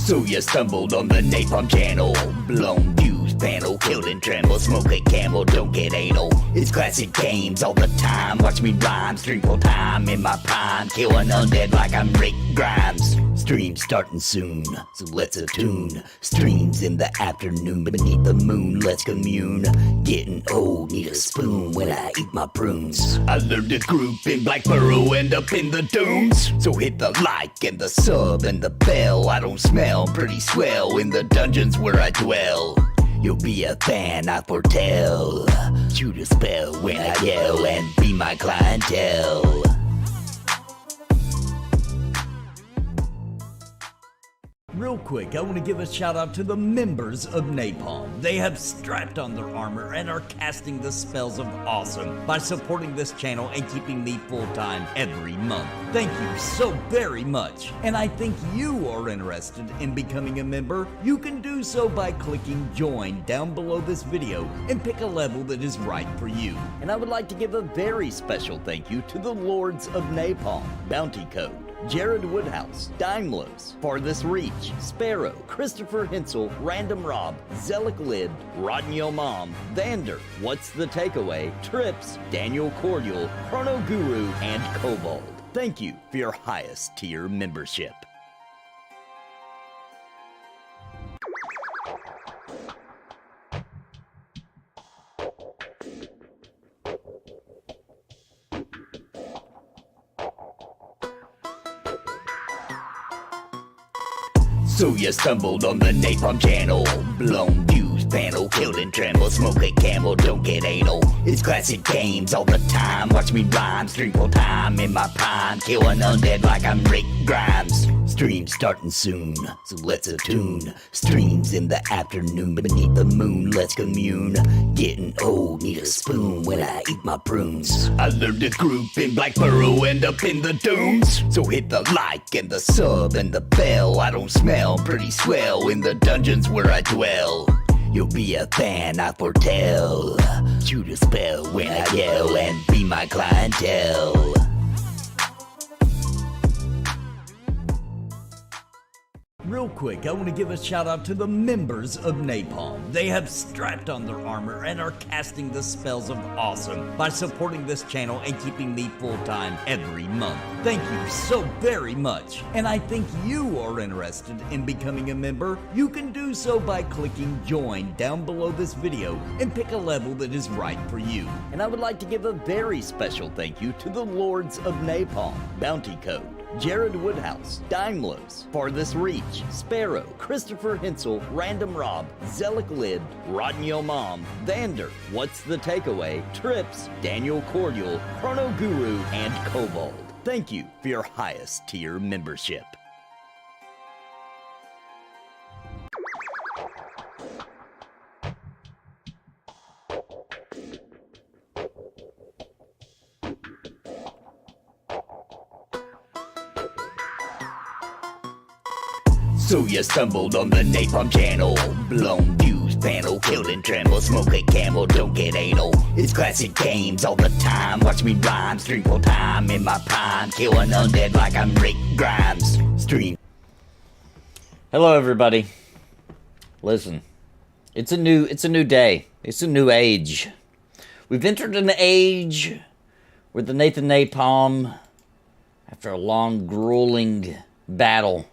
So you stumbled on the Napalm channel. Blown fuse panel, killed and tremble. Smoke a camel, don't get anal. It's classic games all the time. Watch me rhyme, stream full time in my prime. Kill an undead like I'm Rick Grimes. Stream starting soon, so let's attune. Streams in the afternoon beneath the moon, let's commune. Getting old, need a spoon when I eat my prunes. I learned to group in Blackborough, end up in the dunes. So hit the like and the sub and the bell. I don't smell pretty swell in the dungeons where I dwell. You'll be a fan, I foretell. Shoot a spell when I yell and be my clientele. Real quick, I want to give a shout out to the members of Napalm. They have strapped on their armor and are casting the spells of awesome by supporting this channel and keeping me full-time every month. Thank you so very much. And I think you are interested in becoming a member. You can do so by clicking join down below this video and pick a level that is right for you. And I would like to give a very special thank you to the Lords of Napalm, Bounty Code, Jared Woodhouse, Daimlos, Farthest Reach, Sparrow, Christopher Hensel, Random Rob, Zelic Lid, Rotten Yo Mom, Vander, What's the Takeaway, Trips, Daniel Cordial, Chrono Guru, and Kobold. Thank you for your highest tier membership. So you stumbled on the Napalm channel. Blown fuse panel, killed and tremble. Smoke a camel, don't get anal. It's classic games all the time. Watch me rhyme, stream full time in my prime. Kill an undead like I'm Rick Grimes. Stream starting soon, so let's attune. Streams in the afternoon beneath the moon, let's commune. Getting old, need a spoon when I eat my prunes. I learned to group in Blackborough, end up in the dunes. So hit the like and the sub and the bell. I don't smell pretty swell in the dungeons where I dwell. You'll be a fan, I foretell. Shoot a spell when I yell and be my clientele. Real quick, I want to give a shout out to the members of Napalm. They have strapped on their armor and are casting the spells of awesome by supporting this channel and keeping me full-time every month. Thank you so very much. And I think you are interested in becoming a member. You can do so by clicking join down below this video and pick a level that is right for you. And I would like to give a very special thank you to the Lords of Napalm, Bounty Code, Jared Woodhouse, Daimlos, Farthest Reach, Sparrow, Christopher Hensel, Random Rob, Zelic Lid, Rotten Yo Mom, Vander, What's the Takeaway, Trips, Daniel Cordial, Chrono Guru, and Kobold. Thank you for your highest tier membership. So you stumbled on the Napalm channel. Blown fuse panel, killed and tremble. Smoke a camel, don't get anal. It's classic games all the time. Watch me rhyme, stream full time in my prime. Kill an undead like I'm Rick Grimes. Stream. Hello everybody. Listen, it's a new day. It's a new age. We've entered an age where the Nathan Napalm, after a long, grueling battle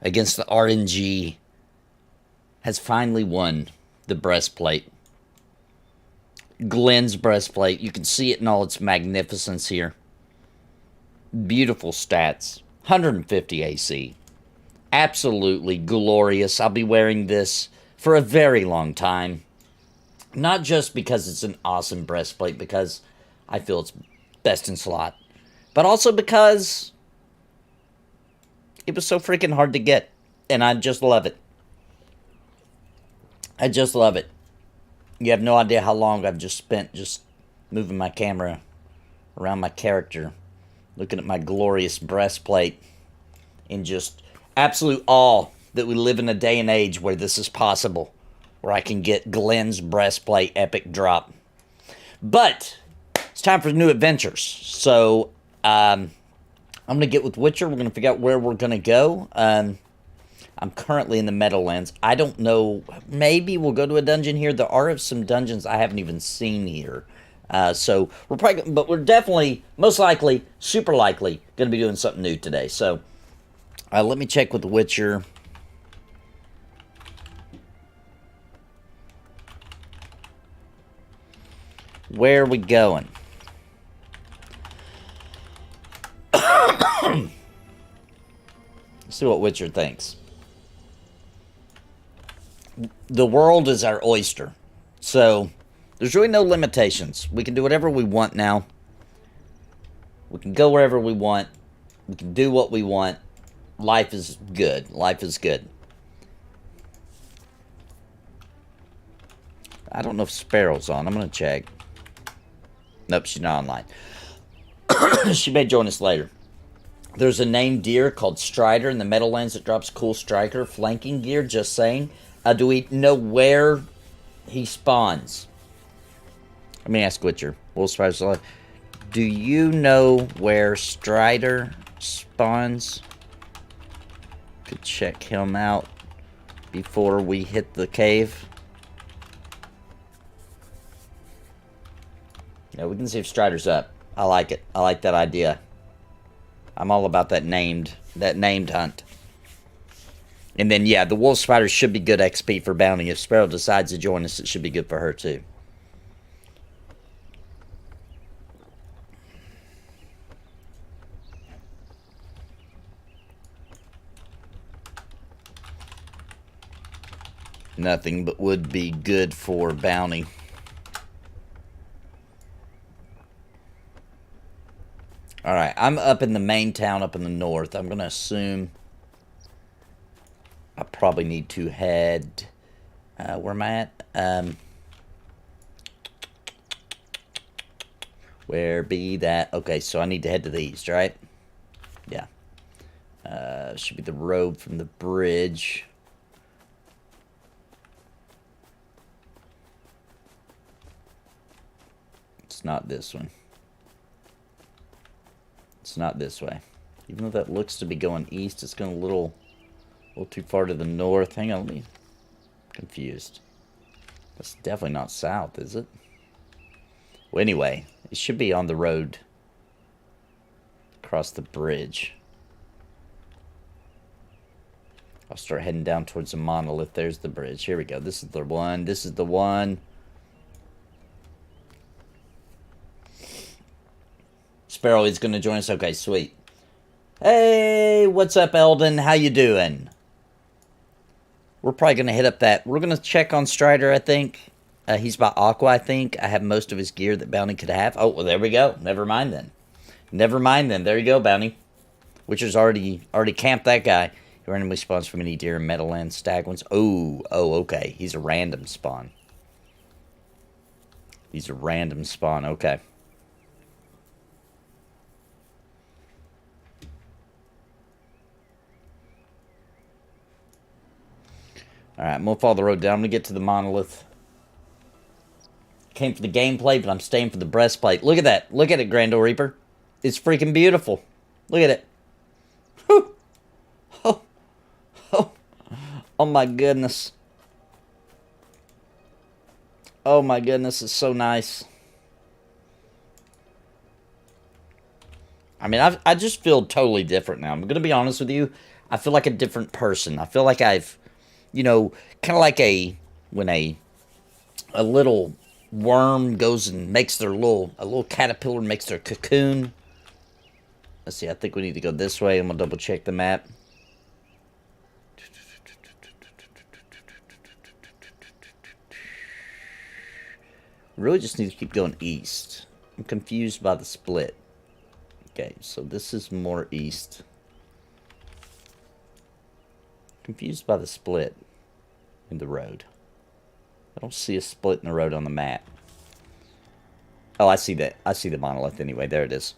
against the RNG, has finally won the breastplate. Glenn's breastplate. You can see it in all its magnificence here. Beautiful stats. 150 AC. Absolutely glorious. I'll be wearing this for a very long time. Not just because it's an awesome breastplate, because I feel it's best in slot, but also because it was so freaking hard to get, and I just love it. I just love it. You have no idea how long I've just spent just moving my camera around my character, looking at my glorious breastplate, in just absolute awe that we live in a day and age where this is possible, where I can get Glenn's breastplate epic drop. But it's time for new adventures, so I'm going to get with Witcher. We're going to figure out where we're going to go. I'm currently in the Meadowlands. I don't know. Maybe we'll go to a dungeon here. There are some dungeons I haven't even seen here. So we're probably, but we're definitely, most likely, super likely, going to be doing something new today. So let me check with The Witcher. Where are we going? Let's see what Witcher thinks. The world is our oyster. So, there's really no limitations. We can do whatever we want now. We can go wherever we want. We can do what we want. Life is good. Life is good. I don't know if Sparrow's on. I'm going to check. Nope, she's not online. She may join us later. There's a named deer called Strider in the Meadowlands that drops cool striker flanking gear, just saying. Do we know where he spawns? Let me ask Witcher. Do you know where Strider spawns? Could check him out before we hit the cave. Yeah, we can see if Strider's up. I like it. I like that idea. I'm all about that named hunt. And then, yeah, the wolf spider should be good XP for bounty. If Sparrow decides to join us, it should be good for her, too. Nothing but would be good for bounty. Alright, I'm up in the main town up in the north. I'm going to assume I probably need to head... where am I at? Where be that? Okay, so I need to head to the east, right? Yeah. Should be the road from the bridge. It's not this one. It's not this way. Even though that looks to be going east, it's going a little too far to the north. Hang on, let me... confused. That's definitely not south, is it? Well, anyway, it should be on the road across the bridge. I'll start heading down towards the monolith. There's the bridge. Here we go. This is the one. This is the one. Sparrow is going to join us. Okay, sweet. Hey, what's up, Eldon? How you doing? We're probably going to hit up that. We're going to check on Strider, I think. He's by Aqua, I think. I have most of his gear that Bounty could have. Oh, well, there we go. Never mind then. Never mind then. There you go, Bounty. Witcher's already camped that guy. He randomly spawns from any deer in Meadowlands, stag ones. Oh, okay. He's a random spawn. He's a random spawn. Okay. Alright, I'm going to follow the road down. I'm going to get to the monolith. Came for the gameplay, but I'm staying for the breastplate. Look at that. Look at it, Grando Reaper. It's freaking beautiful. Look at it. Whew. Oh my goodness. Oh my goodness, it's so nice. I mean, I just feel totally different now. I'm going to be honest with you. I feel like a different person. I feel like I've... You know, kind of like when a little worm goes and makes a little caterpillar makes their cocoon. Let's see, I think we need to go this way. I'm going to double check the map. Really just need to keep going east. I'm confused by the split. Okay, so this is more east. Confused by the split in the road. I don't see a split in the road on the map. Oh, I see that. I see the monolith anyway. There it is.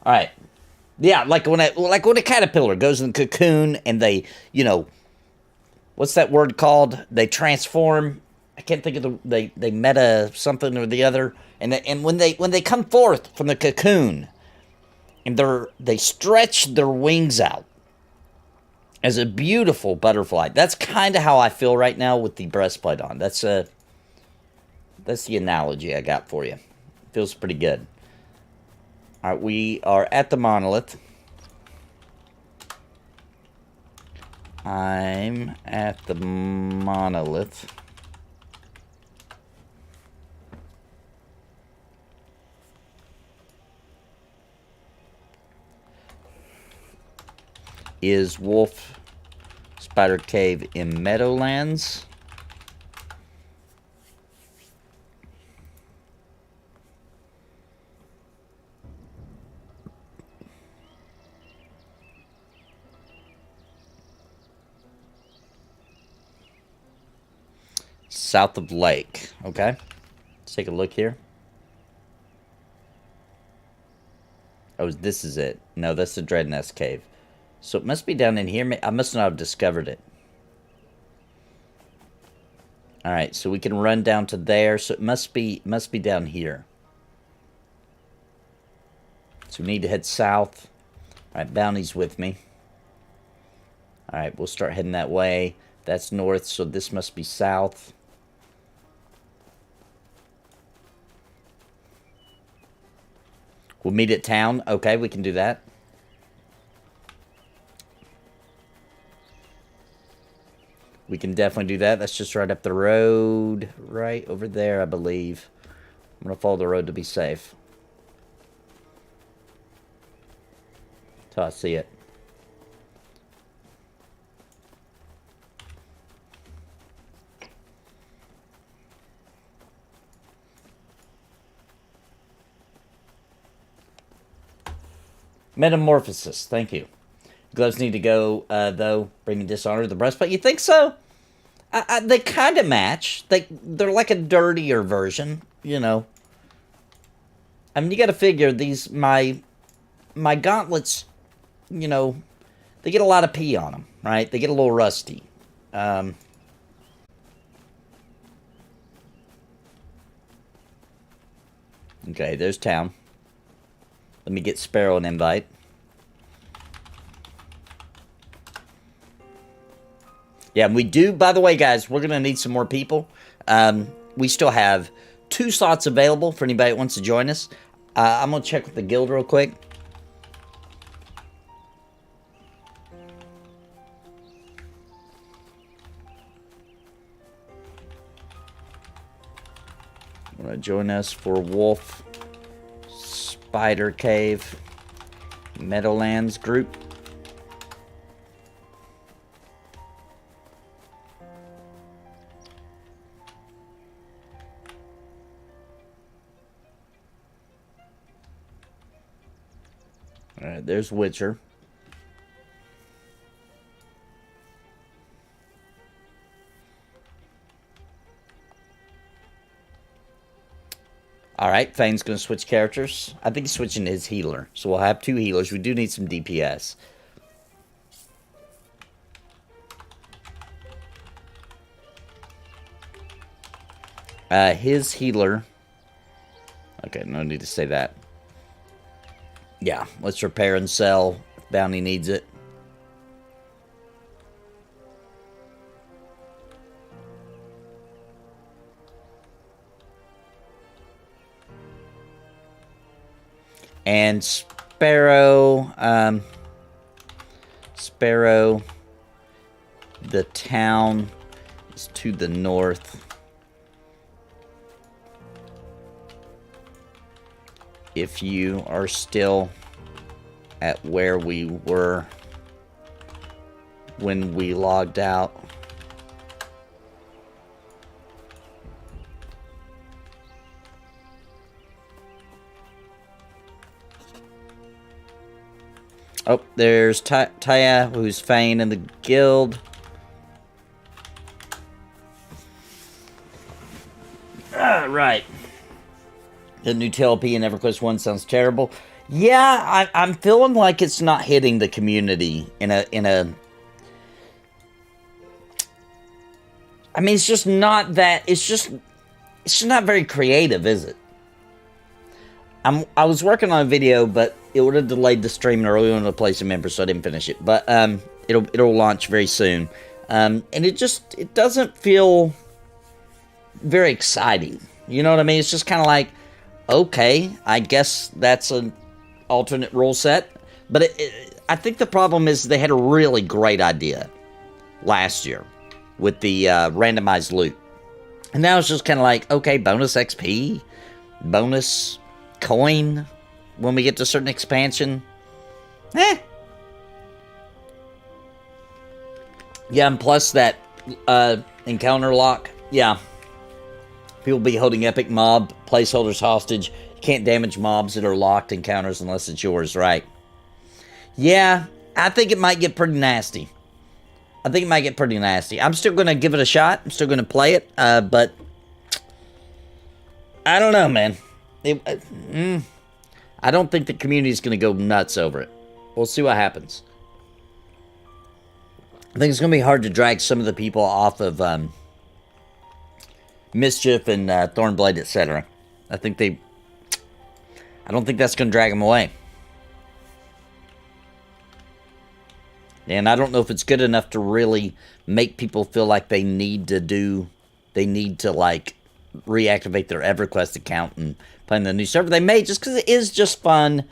All right. Yeah, like when a caterpillar goes in the cocoon and they, you know, what's that word called? They transform. I can't think of they meta something or the other. And when they come forth from the cocoon and they stretch their wings out. as a beautiful butterfly. That's kind of how I feel right now with the breastplate on. That's the analogy I got for you. Feels pretty good. All right, we are at the monolith. I'm at the monolith. Is Wolf Spider Cave in Meadowlands? South of Lake. Okay. Let's take a look here. Oh, this is it. No, that's the Dread Nest Cave. So it must be down in here. I must not have discovered it. Alright, so we can run down to there. So it must be down here. So we need to head south. Alright, Bounty's with me. Alright, we'll start heading that way. That's north, so this must be south. We'll meet at town. Okay, we can do that. We can definitely do that. That's just right up the road. Right over there, I believe. I'm going to follow the road to be safe. Till I see it. Metamorphosis. Thank you. Gloves need to go, though. Bringing dishonor to the breastplate. You think so? They kind of match. They're like a dirtier version, you know. I mean, you got to figure these my gauntlets, you know, they get a lot of pee on them, right? They get a little rusty. Okay, there's town. Let me get Sparrow an invite. Yeah, and we do, by the way, guys, we're going to need some more people. We still have 2 slots available for anybody that wants to join us. I'm going to check with the guild real quick. Want to join us for Wolf Spider Cave Meadowlands group? Alright, there's Witcher. Alright, Fane's going to switch characters. I think he's switching to his healer. So we'll have 2 healers. We do need some DPS. His healer... Okay, no need to say that. Yeah, let's repair and sell if Bounty needs it. And Sparrow, the town is to the north. If you are still at where we were when we logged out. Oh, there's Taya, who's Fane in the guild. Right. The new TLP in EverQuest 1 sounds terrible. Yeah, I'm feeling like it's not hitting the community in a... I mean, it's just not that... It's just not very creative, is it? I was working on a video, but it would have delayed the stream and I really wanted to play some Embers, so I didn't finish it. But It'll launch very soon. And it doesn't feel very exciting. You know what I mean? It's just kind of like, okay, I guess that's an alternate rule set. But I think the problem is they had a really great idea last year with the randomized loot. And now it's just kind of like, okay, bonus XP, bonus coin when we get to a certain expansion. Yeah, and plus that encounter lock. Yeah. People be holding epic mob placeholders hostage. You can't damage mobs that are locked encounters unless it's yours, right? Yeah, I think it might get pretty nasty. I'm still going to give it a shot. I'm still going to play it. But I don't know, man. I don't think the community is going to go nuts over it. We'll see what happens. I think it's going to be hard to drag some of the people off of Mischief and Thornblade, etc. I don't think that's going to drag them away. And I don't know if it's good enough to really make people feel like they need to like reactivate their EverQuest account and play in the new server. They may, just because it is just fun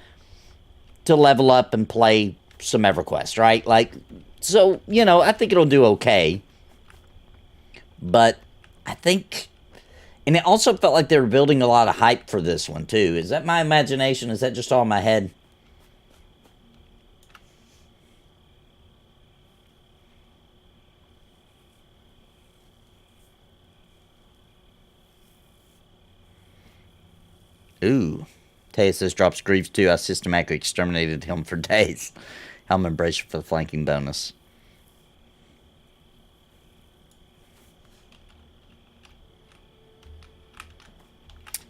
to level up and play some EverQuest, right? Like, so, you know, I think it'll do okay. But I think, and it also felt like they were building a lot of hype for this one too. Is that my imagination? Is that just all in my head? Ooh. Taya says, drops Greaves too. I systematically exterminated him for days. Helm embrace for the flanking bonus.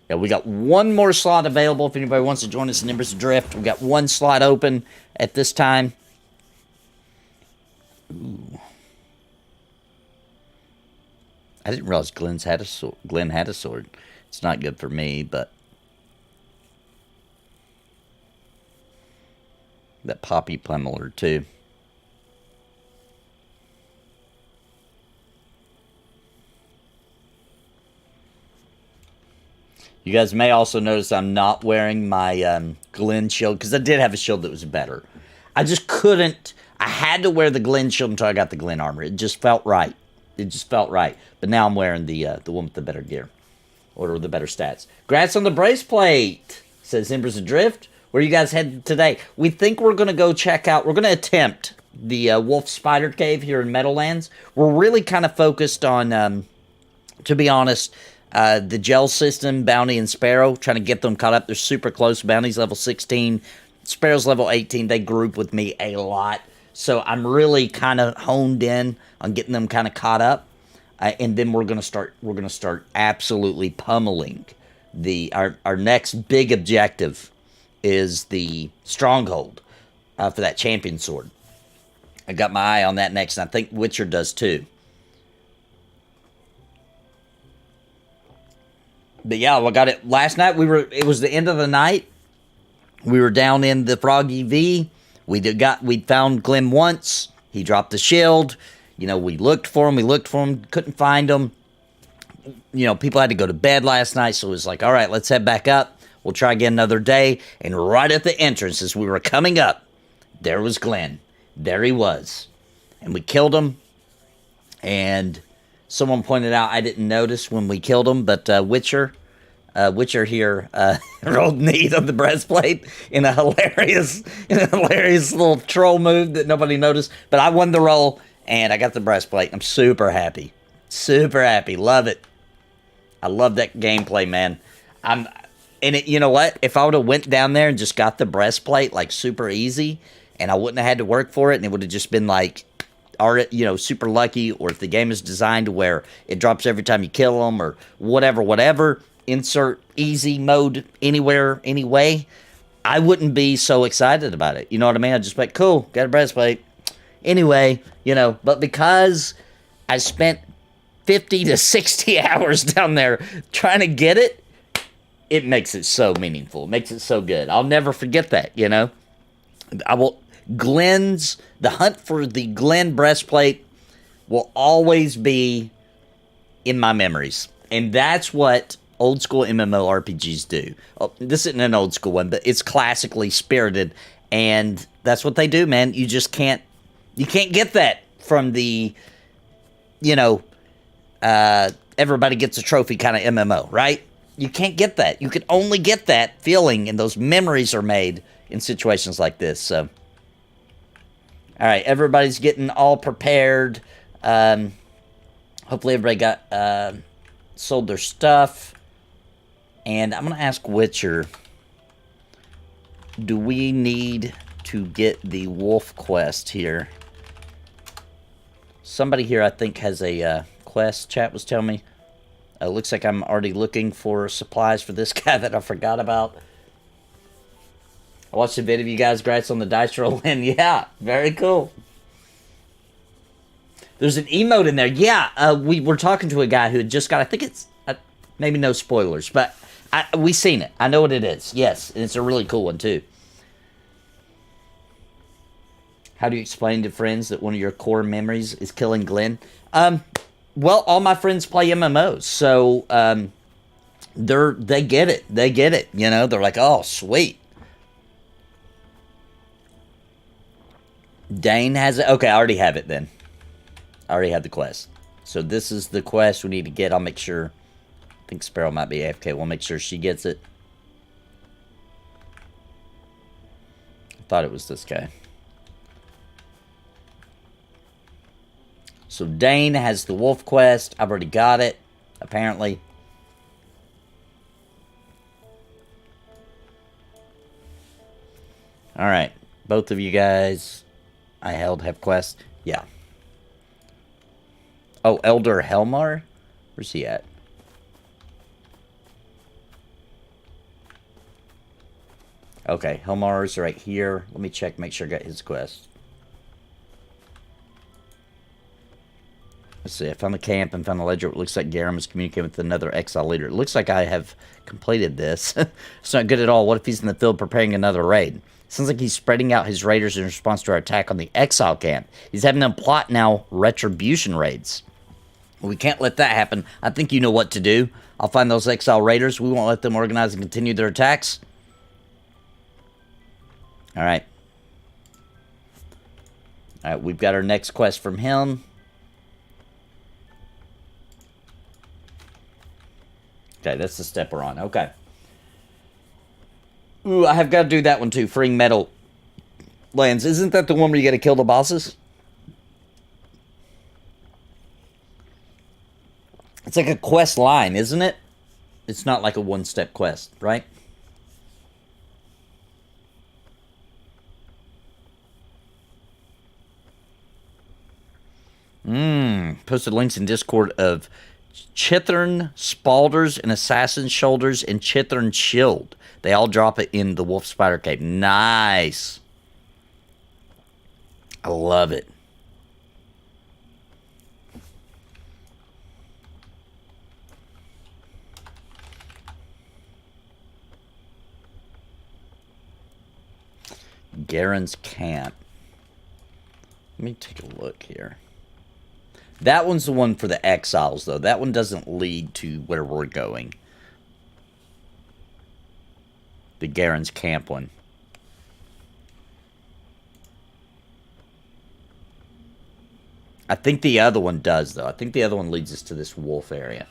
Yeah, we got one more slot available if anybody wants to join us in Embers Adrift. We got one slot open at this time. Ooh. I didn't realize Glenn had a sword. It's not good for me, but that Poppy Pummeler, too. You guys may also notice I'm not wearing my Glen shield, because I did have a shield that was better. I just couldn't. I had to wear the Glen shield until I got the Glen armor. It just felt right. But now I'm wearing the one with the better gear. Or the better stats. Congrats on the breastplate, says Embers Adrift. Where you guys headed today? We think we're going to go check out, we're going to attempt the Wolf Spider Cave here in Meadowlands. We're really kind of focused on, to be honest, the gel system, Bounty and Sparrow, trying to get them caught up. They're super close. Bounty's level 16, Sparrow's level 18. They group with me a lot. So I'm really kind of honed in on getting them kind of caught up. And then we're going to start absolutely pummeling our next big objective is the stronghold for that champion sword. I got my eye on that next, and I think Witcher does too. But yeah, I got it last night. It was the end of the night. We were down in the Froggy V. We found Glim once. He dropped the shield. You know, we looked for him, couldn't find him. You know, people had to go to bed last night, so it was like, all right, let's head back up. We'll try again another day. And right at the entrance, as we were coming up, there was Glenn. There he was. And we killed him. And someone pointed out I didn't notice when we killed him, but Witcher here rolled Need on the breastplate in a hilarious little troll move that nobody noticed. But I won the roll, and I got the breastplate. I'm super happy. Super happy. Love it. I love that gameplay, man. You know what? If I would have went down there and just got the breastplate, like, super easy, and I wouldn't have had to work for it, and it would have just been, like, super lucky, or if the game is designed to where it drops every time you kill them, or whatever, insert easy mode anywhere, anyway, I wouldn't be so excited about it. You know what I mean? I'd just be like, cool, got a breastplate. Anyway, you know, but because I spent 50 to 60 hours down there trying to get it, it makes it so meaningful. It makes it so good. I'll never forget that, you know? The hunt for the Glen breastplate will always be in my memories. And that's what old school MMORPGs do. Oh, this isn't an old school one, but it's classically spirited. And that's what they do, man. You just can't get that from the, everybody gets a trophy kind of MMO, right? You can't get that. You can only get that feeling, and those memories are made in situations like this. So, all right, everybody's getting all prepared. Hopefully everybody got sold their stuff. And I'm going to ask Witcher, do we need to get the wolf quest here? Somebody here, I think, has a quest, chat was telling me. Looks like I'm already looking for supplies for this guy that I forgot about. I watched the video of you guys. Congrats on the dice roll. And yeah, very cool. There's an emote in there. Yeah, we were talking to a guy who had just got, I think it's, maybe no spoilers, but we seen it. I know what it is. Yes, and it's a really cool one, too. How do you explain to friends that one of your core memories is killing Glenn? Well, all my friends play MMOs, so they get it. They get it. They're like, oh, sweet. Dane has it. Okay, I already have it then. I already have the quest. So this is the quest we need to get. I'll make sure. I think Sparrow might be AFK. We'll make sure she gets it. I thought it was this guy. So Dane has the wolf quest. I've already got it, apparently. All right. Both of you guys I have quests. Yeah. Oh, Elder Helmar? Where's he at? Okay, Helmar's right here. Let me check, make sure I got his quest. Let's see, I found the camp and found the ledger. It looks like Garam is communicating with another Exile leader. It looks like I have completed this. It's not good at all. What if he's in the field preparing another raid? Sounds like he's spreading out his raiders in response to our attack on the Exile camp. He's having them plot now retribution raids. We can't let that happen. I think you know what to do. I'll find those Exile raiders. We won't let them organize and continue their attacks. All right. All right, we've got our next quest from him. Okay, that's the step we're on. Okay. Ooh, I have got to do that one too. Freeing Meadowlands. Isn't that the one where you got to kill the bosses? It's like a quest line, isn't it? It's not like a one-step quest, right? Posted links in Discord of Chithern Spalders and Assassin's Shoulders and Chithern Shield. They all drop it in the Wolf Spider Cave. Nice. I love it. Garen's Camp. Let me take a look here. That one's the one for the Exiles, though. That one doesn't lead to where we're going. The Garen's Camp one. I think the other one does, though. I think the other one leads us to this wolf area.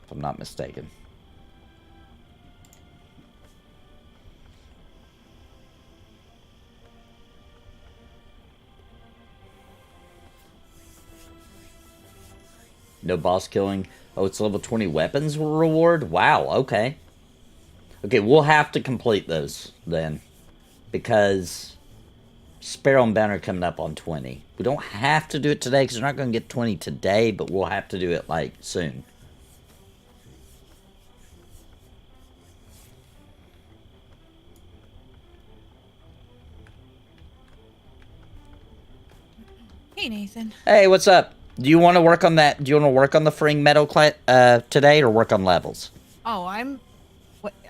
If I'm not mistaken. No boss killing. Oh, it's level 20 weapons reward? Wow, okay. Okay, we'll have to complete those then. Because Sparrow and Banner are coming up on 20. We don't have to do it today because we're not going to get 20 today, but we'll have to do it, like, soon. Hey, Nathan. Hey, what's up? Do you want to work on that? Do you want to work on the Freeing Meadow today or work on levels? Oh,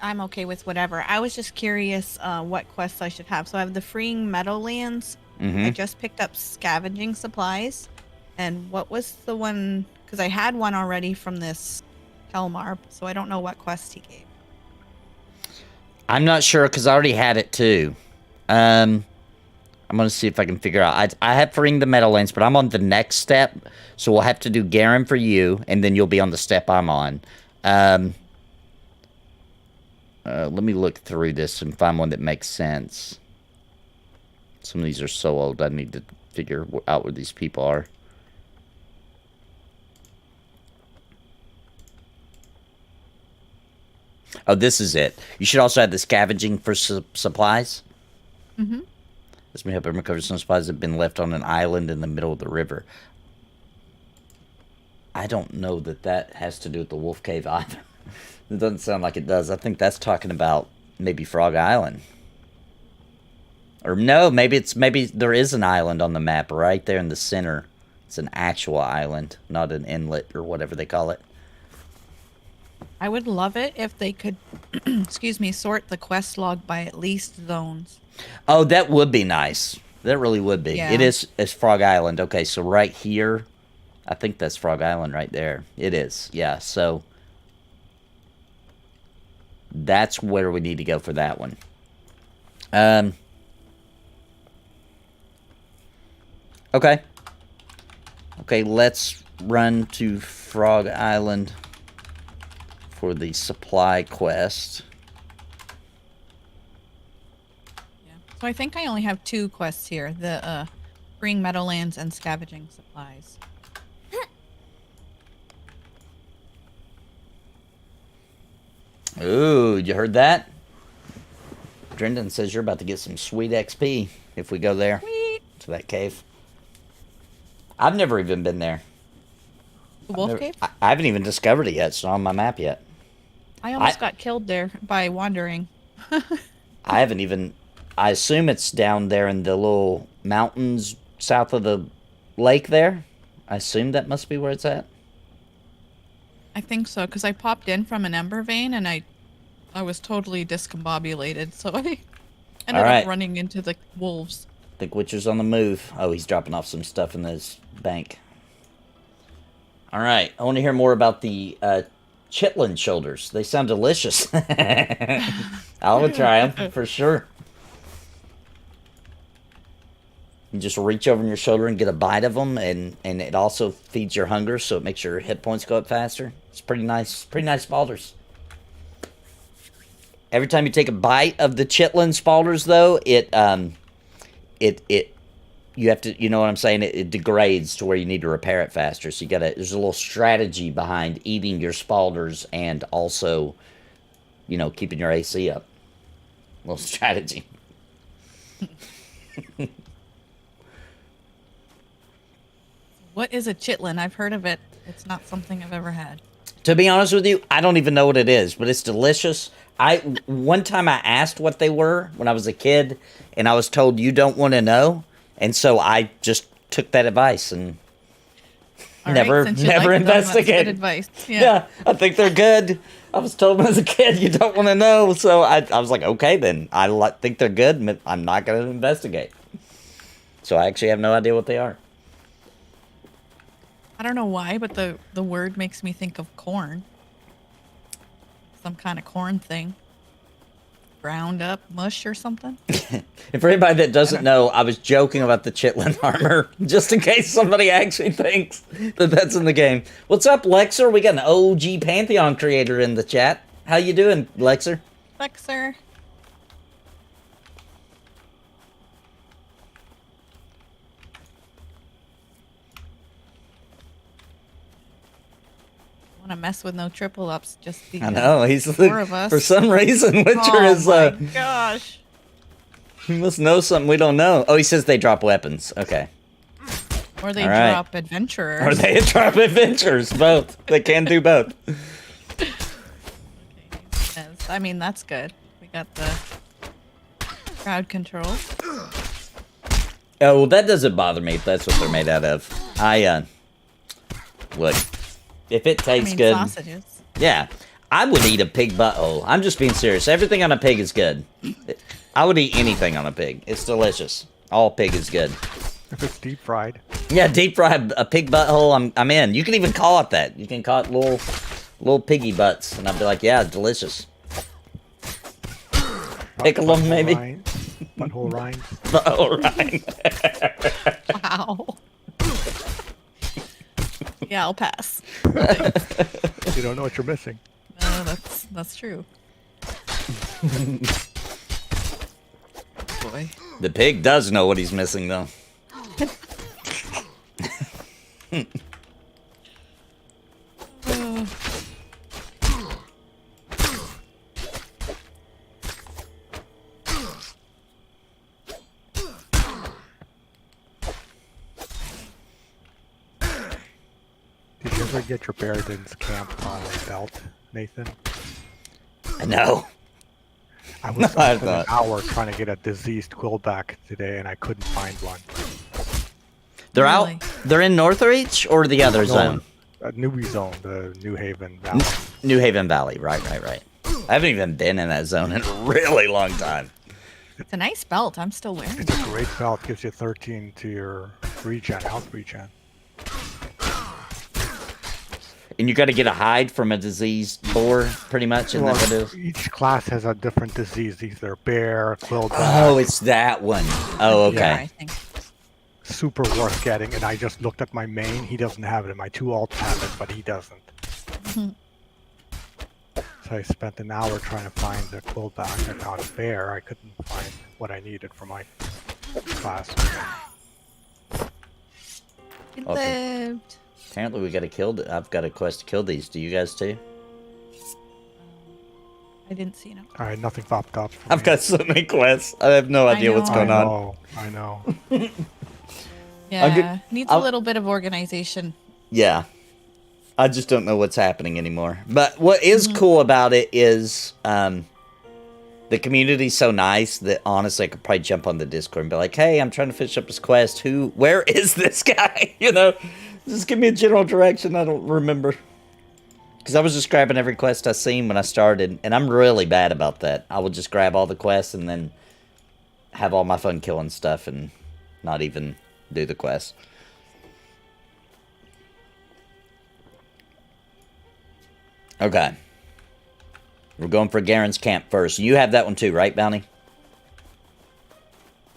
I'm okay with whatever. I was just curious what quests I should have. So I have the freeing Meadowlands. I just picked up scavenging supplies. And what was the one? Because I had one already from this Telmar, so I don't know what quest he gave. I'm not sure because I already had it too. I'm gonna see if I can figure out. I have freeing the Meadowlands, but I'm on the next step, so we'll have to do Garen for you, and then you'll be on the step I'm on. Let me look through this and find one that makes sense. Some of these are so old, I need to figure out where these people are. Oh, this is it. You should also have the scavenging for supplies. Mm-hmm. This may help him recover some supplies that have been left on an island in the middle of the river. I don't know that that has to do with the Wolf Cave either. It doesn't sound like it does. I think that's talking about maybe Frog Island. Or no, maybe there is an island on the map right there in the center. It's an actual island, not an inlet or whatever they call it. I would love it if they could, excuse me, sort the quest log by at least zones. Oh, that would be nice. That really would be. Yeah. It's Frog Island. Okay, so right here, I think that's Frog Island right there. It is. Yeah, so that's where we need to go for that one. Okay. Okay, let's run to Frog Island for the supply quest. Yeah. So I think I only have 2 quests here: the freeing Meadowlands and scavenging supplies. Ooh, you heard that? Drendon says you're about to get some sweet XP if we go there. Sweet. To that cave. I've never even been there. The Wolf Cave? I haven't even discovered it yet. It's not on my map yet. I almost got killed there by wandering. I haven't even... I assume it's down there in the little mountains south of the lake there. I assume that must be where it's at. I think so, because I popped in from an Ember Vein and I was totally discombobulated, so I ended up running into the wolves. I think Witcher's on the move. Oh, he's dropping off some stuff in his bank. Alright, I want to hear more about the chitlin shoulders. They sound delicious. I'll try them, for sure. You just reach over your shoulder and get a bite of them, and it also feeds your hunger, so it makes your hit points go up faster. It's pretty nice spalders. Every time you take a bite of the chitlin spalders, though, you have to, you know what I'm saying? It degrades to where you need to repair it faster. So there's a little strategy behind eating your spalders and also, you know, keeping your AC up. A little strategy. What is a chitlin? I've heard of it. It's not something I've ever had. To be honest with you, I don't even know what it is, but it's delicious. One time I asked what they were when I was a kid, and I was told you don't want to know, and so I just took that advice and never investigated. That's good advice. Yeah, I think they're good. I was told when I was a kid you don't want to know, so I was like, okay, then I think they're good. But I'm not going to investigate. So I actually have no idea what they are. I don't know why, but the word makes me think of corn. Some kind of corn thing. Ground up mush or something. And for anybody that doesn't know, I was joking about the chitlin armor, just in case somebody actually thinks that that's in the game. What's up, Lexer? We got an OG Pantheon creator in the chat. How you doing, Lexer? Lexer. Want to mess with no triple ups? Just the I know he's 4 of us. For some reason, Witcher is. Oh my gosh! He must know something we don't know. Oh, he says they drop weapons. Okay. Or they drop adventurers. Or they drop adventurers. Both. They can do both. Okay. Yes, I mean that's good. We got the crowd control. Oh, well, that doesn't bother me if that's what they're made out of. Look. If it tastes good, sausages. yeah. I would eat a pig butthole. I'm just being serious. Everything on a pig is good. I would eat anything on a pig. It's delicious. All pig is good. If it's deep fried. Yeah, deep fried a pig butthole. I'm in. You can even call it that. You can call it little piggy butts, and I'd be like, yeah, delicious. Pickle them, maybe. Butthole rind. Butthole rind. Wow. Yeah, I'll pass. You don't know what you're missing. No, that's true. Boy. The pig does know what he's missing, though. Did you ever get your Baradin's camp belt, Nathan? No. I was spent an hour trying to get a diseased quillback today, and I couldn't find one. They're Really? out. They're in Northreach or the other zone? Newbie zone, the New Haven Valley. New Haven Valley. Right. I haven't even been in that zone in a really long time. It's a nice belt. I'm still wearing it. It's a great belt. Gives you 13 to your regen, health regen. And you got to get a hide from a diseased boar, pretty much. Isn't that what it is? Each class has a different disease. Either bear, quillback. Oh, it's that one. Oh, okay. Yeah, I think. Super worth getting. And I just looked at my main. He doesn't have it. And my 2 alts have it, but he doesn't. So I spent an hour trying to find the quillback. I found a bear. I couldn't find what I needed for my class. He Awesome. lived. Apparently, we got to kill. I've got a quest to kill these. Do you guys too? I didn't see him. Alright, nothing popped up. I've got so many quests. I have no idea what's going on. I know. Yeah, needs a little bit of organization. Yeah. I just don't know what's happening anymore. But what is cool about it is the community's so nice that honestly I could probably jump on the Discord and be like, hey, I'm trying to finish up this quest. Where is this guy? You know, just give me a general direction. I don't remember. Because I was just grabbing every quest I seen when I started. And I'm really bad about that. I will just grab all the quests and then have all my fun killing stuff and not even do the quest. Okay. We're going for Garen's camp first. You have that one too, right, Bounty?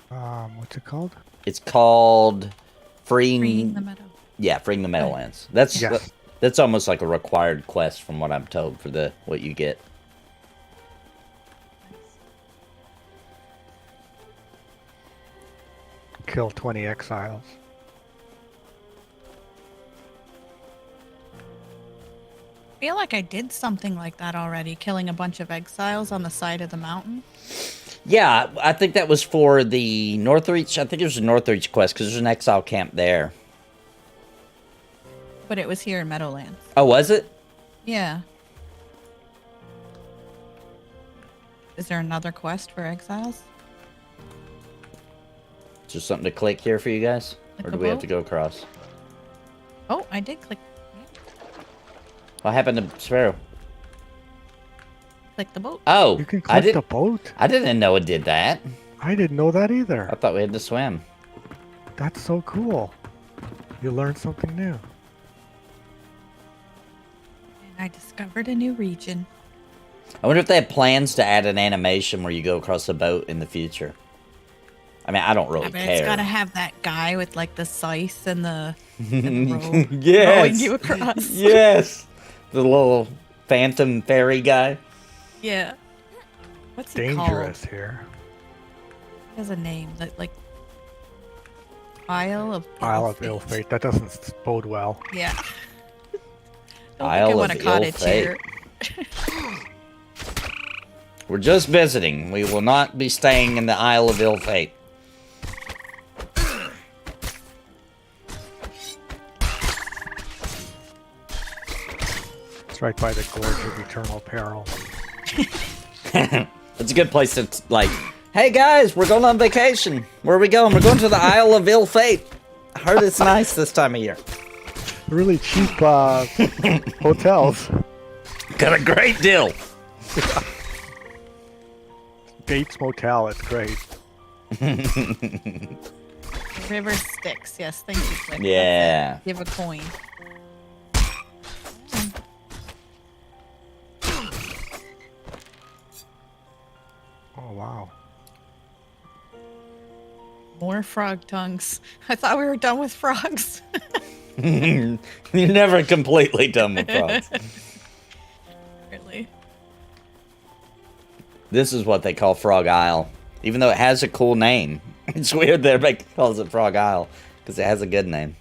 What's it called? It's called Freeing the Meadow. Yeah, Freeing the Meadowlands. That's Yes. that's almost like a required quest from what I'm told for what you get. Kill 20 exiles. I feel like I did something like that already, killing a bunch of exiles on the side of the mountain. Yeah, I think that was for the Northreach. I think it was a Northreach quest because there's an exile camp there. But it was here in Meadowlands. Oh, was it? Yeah. Is there another quest for exiles? Is there something to click here for you guys? Or do we have to Clickable? go across? Oh, I did click. What happened to Sparrow? Click the boat. Oh, You can I click the boat? I didn't know it did that. I didn't know that either. I thought we had to swim. That's so cool. You learned something new. And I discovered a new region. I wonder if they have plans to add an animation where you go across the boat in the future. I mean, I don't really I bet care. it's gotta have that guy with like the scythe and the rope Yes. throwing you across. Yes. The little phantom fairy guy. Yeah. What's he Dangerous called? here. He has a name that like Isle of Ill Fate. That doesn't bode well. Yeah. Don't Isle think I want a of cottage Ill Fate. here. We're just visiting. We will not be staying in the Isle of Ill Fate. It's right by the Gorge of Eternal Peril. It's a good place to, like, hey guys, we're going on vacation. Where are we going? We're going to the Isle of Ill Fate. I heard it's nice this time of year. Really cheap hotels. Got a great deal. Gates Motel, it's great. River Styx. Yes, thank you, Click. Yeah. Give a coin. Oh, wow. More frog tongues. I thought we were done with frogs. You're never completely done with frogs. Really? This is what they call Frog Isle. Even though it has a cool name. It's weird that everybody calls it Frog Isle. Because it has a good name.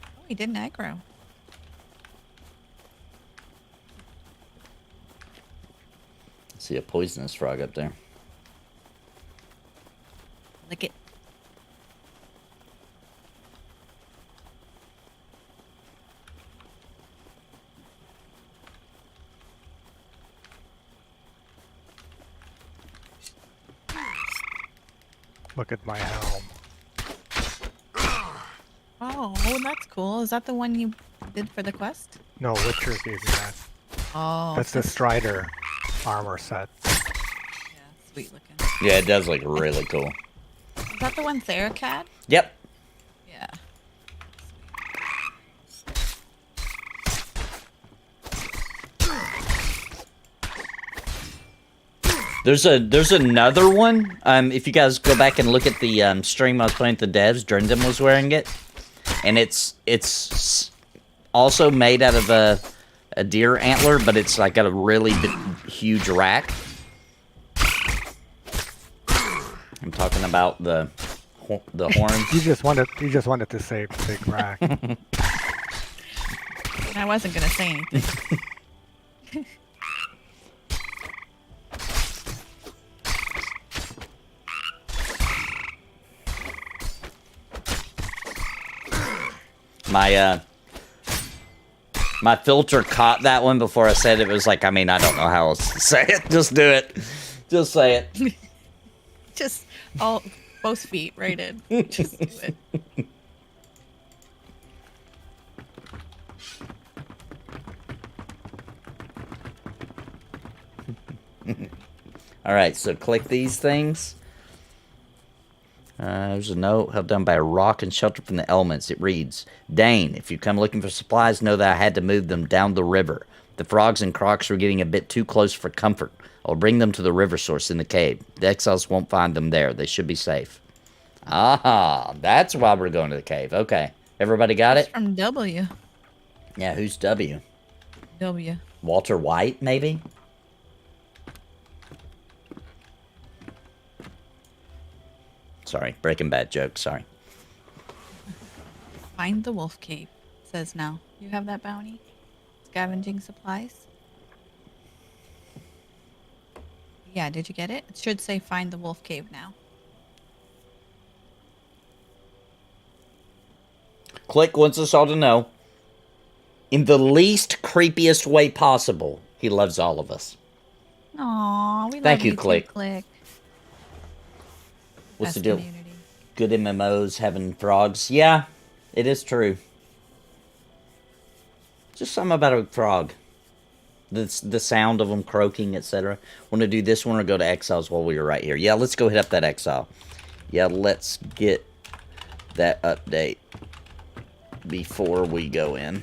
Oh, he didn't aggro. See a poisonous frog up there. Lick it. Look at my helm. Oh, that's cool. Is that the one you did for the quest? No, Witcher gave me that. Oh. That's the Strider armor set. Yeah, sweet looking. Yeah, it does look really cool. Is that the one Sarah had? Yep. Yeah. There's another one. If you guys go back and look at the stream I was playing with the devs, Drendon was wearing it, and it's also made out of a deer antler, but it's like got a really huge rack. I'm talking about the horns. You just wanted to say big rack. I wasn't gonna say anything. My filter caught that one before I said it. It was like, I mean, I don't know how else to say it. Just do it. Just say it. Just both feet right in. Just do it. All right, so click these things. There's a note held down by a rock and sheltered from the elements. It reads, Dane, if you come looking for supplies, know that I had to move them down the river. The frogs and crocs were getting a bit too close for comfort. I'll bring them to the river source in the cave. The exiles won't find them there. They should be safe. Aha, that's why we're going to the cave. Okay, everybody got it? From W. Yeah, who's W? W. Walter White, maybe? Sorry, Breaking Bad joke, sorry. Find the wolf cave, it says now. You have that bounty? Scavenging supplies? Yeah, did you get it? It should say find the wolf cave now. Click wants us all to know, in the least creepiest way possible, he loves all of us. Aww, we Thank love you, you Click. too, Click. What's the Best deal? community. Good MMOs having frogs. Yeah, it is true. Just something about a frog. The sound of them croaking, etc. Want to do this one or go to Exiles while we were right here? Yeah, let's go hit up that Exile. Yeah, let's get that update before we go in.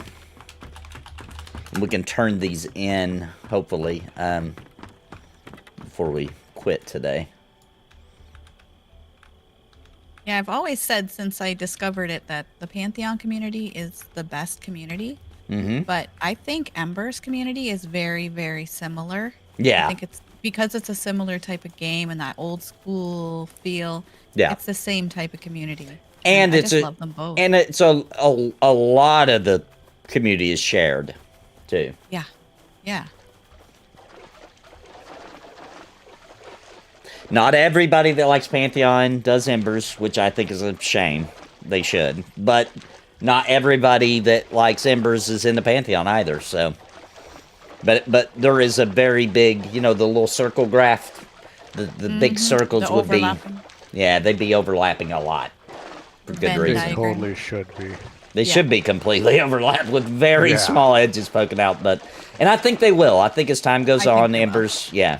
And we can turn these in, hopefully, before we quit today. Yeah, I've always said since I discovered it that the Pantheon community is the best community. Mm-hmm. But I think Embers community is very, very similar. Yeah. I think it's because it's a similar type of game and that old school feel. Yeah. It's the same type of community. And I it's just love them both. And it's a lot of the community is shared, too. Yeah. Yeah. Not everybody that likes Pantheon does Embers, which I think is a shame. They should. But not everybody that likes Embers is in the Pantheon either, so. But there is a very big, you know, the little circle graph. The big circles would be. Yeah, they'd be overlapping a lot. For good Venn reason. They diagram. totally should be. They should be completely overlapped with very small edges poking out, and I think they will. I think as time goes on, Embers, I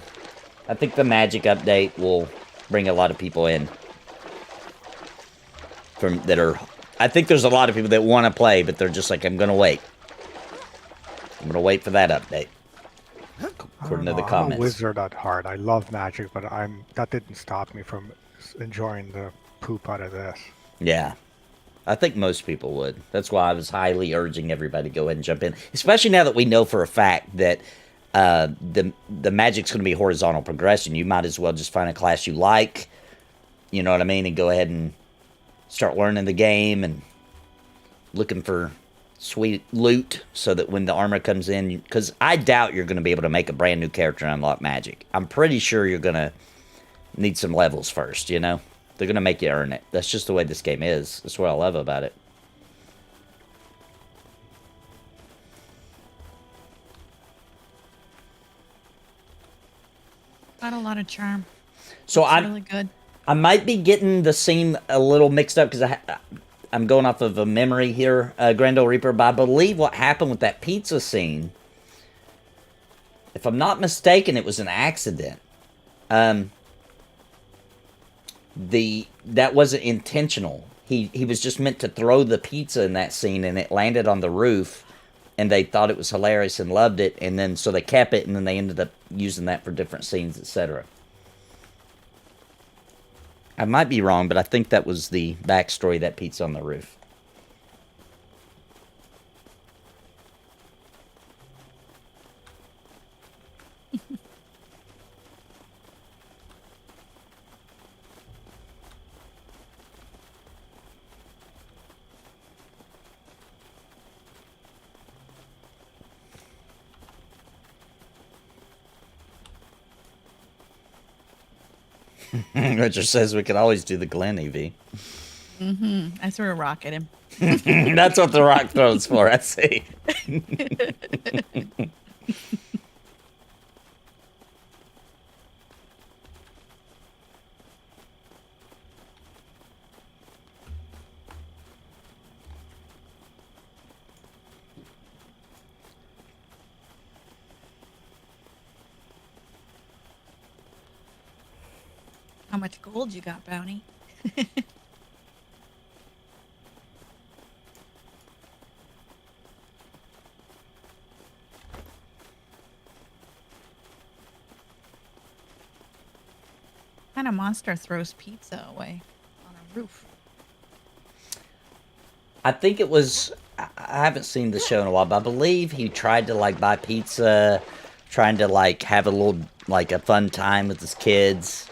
think the magic update will bring a lot of people in. I think there's a lot of people that want to play, but they're just like, I'm going to wait. I'm going to wait for that update. According to the comments. I'm a wizard at heart. I love magic, but that didn't stop me from enjoying the poop out of this. Yeah. I think most people would. That's why I was highly urging everybody to go ahead and jump in. Especially now that we know for a fact that the magic's going to be horizontal progression. You might as well just find a class you like, you know what I mean, and go ahead and start learning the game and looking for sweet loot so that when the armor comes in, because I doubt you're going to be able to make a brand new character and unlock magic. I'm pretty sure you're going to need some levels first, you know? They're going to make you earn it. That's just the way this game is. That's what I love about it. Got a lot of charm. So I'm really good. I might be getting the scene a little mixed up because I'm going off of a memory here, Grand Old Reaper, but I believe what happened with that pizza scene, if I'm not mistaken, it was an accident. That wasn't intentional. He was just meant to throw the pizza in that scene, and it landed on the roof, and they thought it was hilarious and loved it, and then so they kept it, and then they ended up using that for different scenes, etc. I might be wrong, but I think that was the backstory of that pizza on the roof. Richard says we could always do the Glen EV. I threw a rock at him. That's what the rock throws for, I see. How much gold you got, Bounty? What kind of monster throws pizza away on a roof? I think it was... I haven't seen the show in a while, but I believe he tried to, like, buy pizza, trying to, like, have a little, like, a fun time with his kids.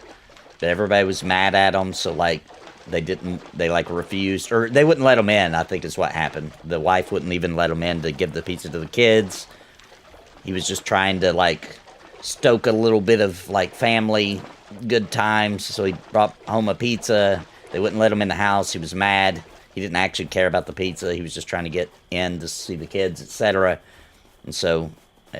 But everybody was mad at him, so, like, they, like, refused. Or they wouldn't let him in, I think is what happened. The wife wouldn't even let him in to give the pizza to the kids. He was just trying to, like, stoke a little bit of, like, family good times. So he brought home a pizza. They wouldn't let him in the house. He was mad. He didn't actually care about the pizza. He was just trying to get in to see the kids, etc. And so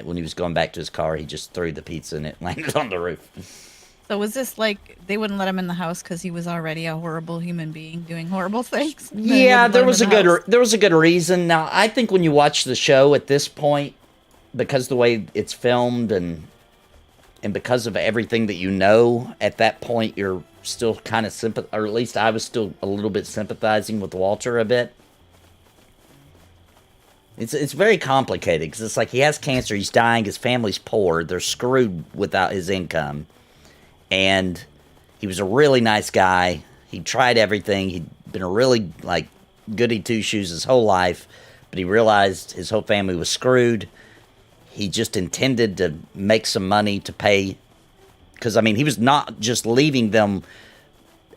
when he was going back to his car, he just threw the pizza and it landed on the roof. So was this like they wouldn't let him in the house because he was already a horrible human being doing horrible things? Yeah, there was a good reason. Now, I think when you watch the show at this point, because the way it's filmed and because of everything that you know, at that point you're still kind of or at least I was still a little bit sympathizing with Walter a bit. It's very complicated because it's like he has cancer, he's dying, his family's poor, they're screwed without his income. And he was a really nice guy. He tried everything. He'd been a really, like, goody two-shoes his whole life. But he realized his whole family was screwed. He just intended to make some money to pay. Because, I mean, he was not just leaving them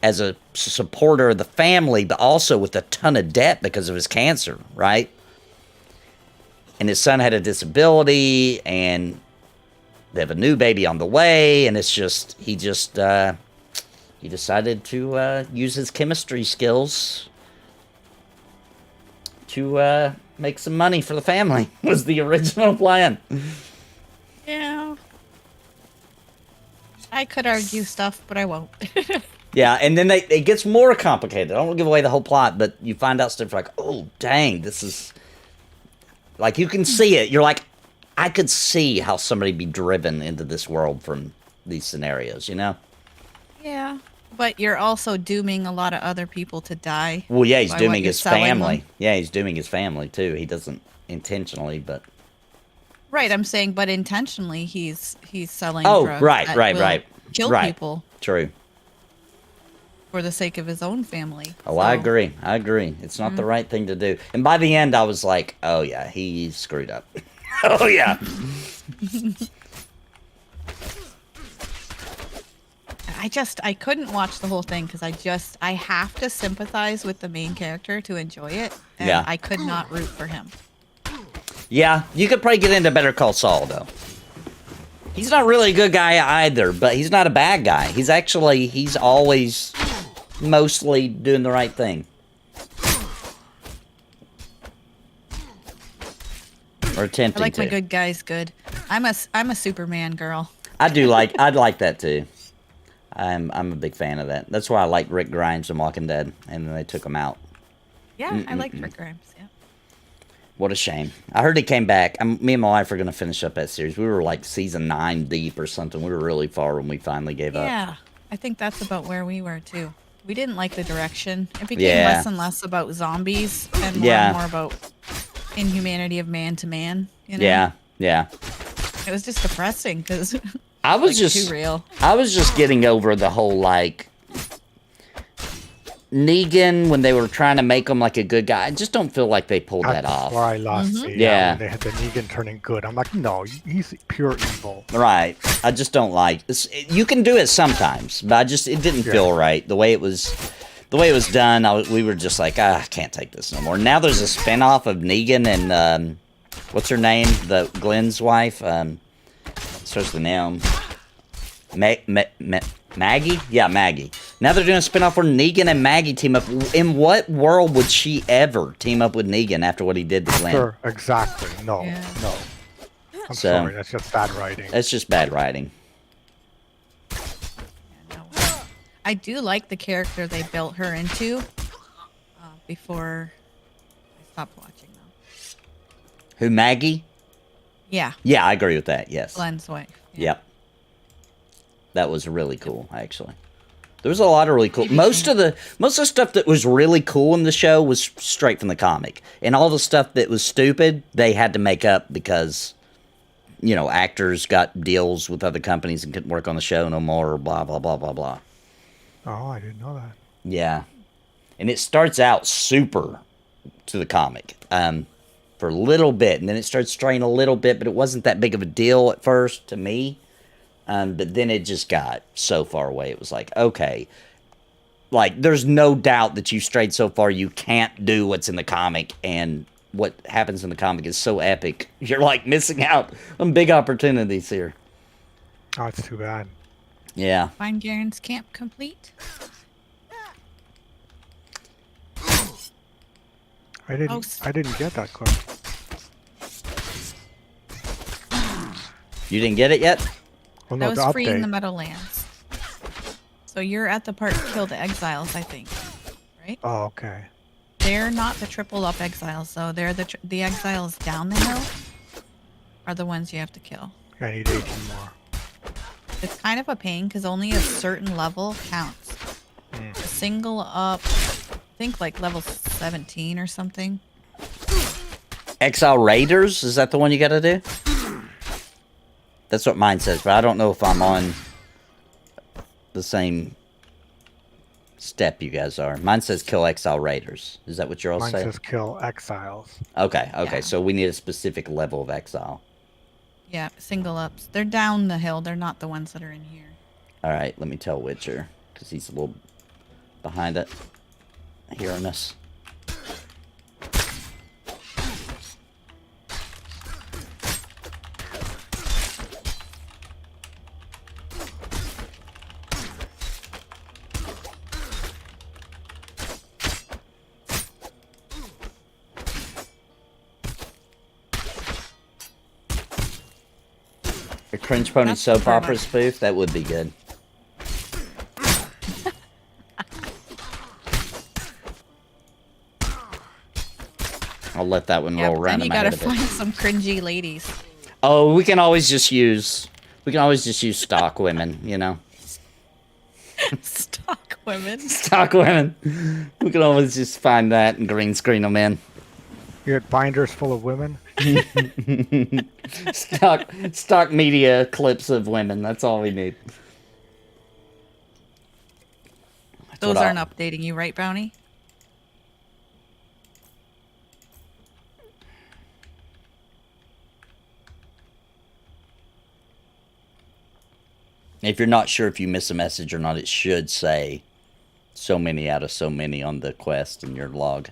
as a supporter of the family, but also with a ton of debt because of his cancer, right? And his son had a disability, and they have a new baby on the way, and it's just, he decided to use his chemistry skills to make some money for the family, was the original plan. Yeah. I could argue stuff, but I won't. Yeah, and then it gets more complicated. I don't want to give away the whole plot, but you find out stuff like, oh, dang, this is... Like, you can see it. You're like, I could see how somebody be driven into this world from these scenarios, you know? Yeah. But you're also dooming a lot of other people to die. Well, yeah, he's by dooming what you're his selling family. them. Yeah, he's dooming his family, too. He doesn't intentionally, but... Right, I'm saying, but intentionally, he's selling Oh, drugs right, that right, will right. kill Right. people True. for the sake of his own family. Oh, So, I agree. I agree. It's not the right thing to do. And by the end, I was like, oh, yeah, he screwed up. Oh, yeah. I couldn't watch the whole thing because I have to sympathize with the main character to enjoy it. And Yeah. I could not root for him. Yeah, you could probably get into Better Call Saul, though. He's not really a good guy either, but he's not a bad guy. He's always mostly doing the right thing. Or I attempting like to. my good guys good. I'm a Superman girl. I'd like that too. I'm a big fan of that. That's why I like Rick Grimes in Walking Dead, and then they took him out. Yeah, I like Rick Grimes. Yeah. What a shame. I heard he came back. Me and my wife are going to finish up that series. We were like season 9 deep or something. We were really far when we finally gave up. Yeah, I think that's about where we were too. We didn't like the direction. It became Yeah. less and less about zombies and more Yeah. and more about inhumanity of man to man. You know? Yeah, yeah. It was just depressing because I was like, just too real. I was just getting over the whole like Negan when they were trying to make him like a good guy. I just don't feel like they pulled that That's off. where I lost it. Yeah. When they had the Negan turning good. I'm like, no, he's pure evil. Right. I just don't like. You can do it sometimes, but it didn't feel right the way it was. The way it was done, we were just like, I can't take this no more. Now there's a spinoff of Negan and what's her name? The Glenn's wife. Starts with an M. Maggie? Yeah, Maggie. Now they're doing a spinoff where Negan and Maggie team up. In what world would she ever team up with Negan after what he did to Glenn? Sure, exactly. No, Yeah. no. I'm So- sorry, that's just bad writing. That's just bad writing. No. I do like the character they built her into before I stopped watching them. Who, Maggie? Yeah, Yeah, I agree with that, yes. Glenn's wife. Yeah. Yep. That was really cool, actually. There was a lot of really cool. Most of the stuff that was really cool in the show was straight from the comic, and all the stuff that was stupid they had to make up because, you know, actors got deals with other companies and couldn't work on the show no more. Or blah blah blah blah blah. Oh, I didn't know that. Yeah, and it starts out super to the comic for a little bit, and then it starts straying a little bit, but it wasn't that big of a deal at first to me. But then it just got so far away. It was like, okay, like there's no doubt that you strayed so far you can't do what's in the comic, and what happens in the comic is so epic. You're like missing out on big opportunities here. Oh, it's too bad. Yeah. Find Garen's camp complete. I didn't get that card. You didn't get it yet? Well, That no, was the free in update. the Meadowlands. So you're at the part to kill the exiles, I think, right? Oh, okay. They're not the triple up exiles, though. They're the exiles down the hill are the ones you have to kill. I need 18 more. It's kind of a pain because only a certain level counts. A single up, I think like level 17 or something. Exile Raiders? Is that the one you gotta do? That's what mine says, but I don't know if I'm on the same step you guys are. Mine says kill Exile Raiders. Is that what you're all Mine saying? says kill exiles. Okay, Yeah. so we need a specific level of Exile. Yeah, single ups. They're down the hill. They're not the ones that are in here. Alright, let me tell Witcher, because he's a little behind it. Hearing us. A Cringe Pony That's soap pretty opera much- spoof? That would be good. let that one Yeah, roll but around then in you my gotta head a bit. find some cringy ladies. Oh, we can always just use stock women, you know. Stock women. Stock women. We can always just find that and green screen them in. You get binders full of women. Stock media clips of women. That's all we need. Those aren't updating you, right, Brownie? If you're not sure if you miss a message or not, it should say so many out of so many on the quest in your log.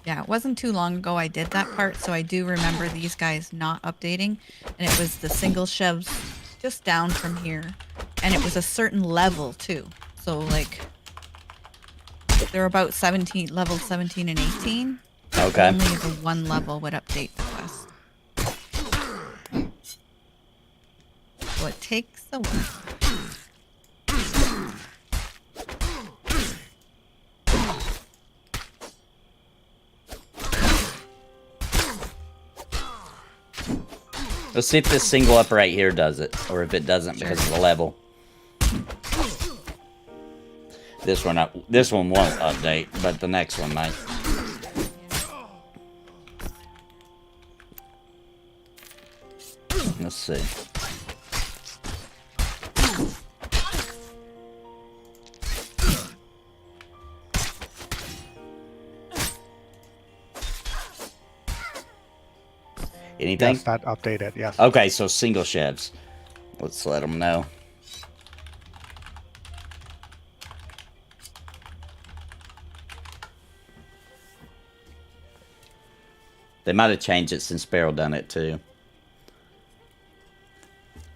Yeah, it wasn't too long ago I did that part, so I do remember these guys not updating. And it was the single chevs just down from here. And it was a certain level, too. So, like, they're about 17, level 17 and 18. Okay. Only the one level would update the quest. So it takes a while. Let's see if this single up right here does it, or if it doesn't because of the level. This one won't update, but the next one might. Let's see. Anything? Yes, that updated, yes. Okay, so single chefs. Let's let them know. They might have changed it since Sparrow done it too.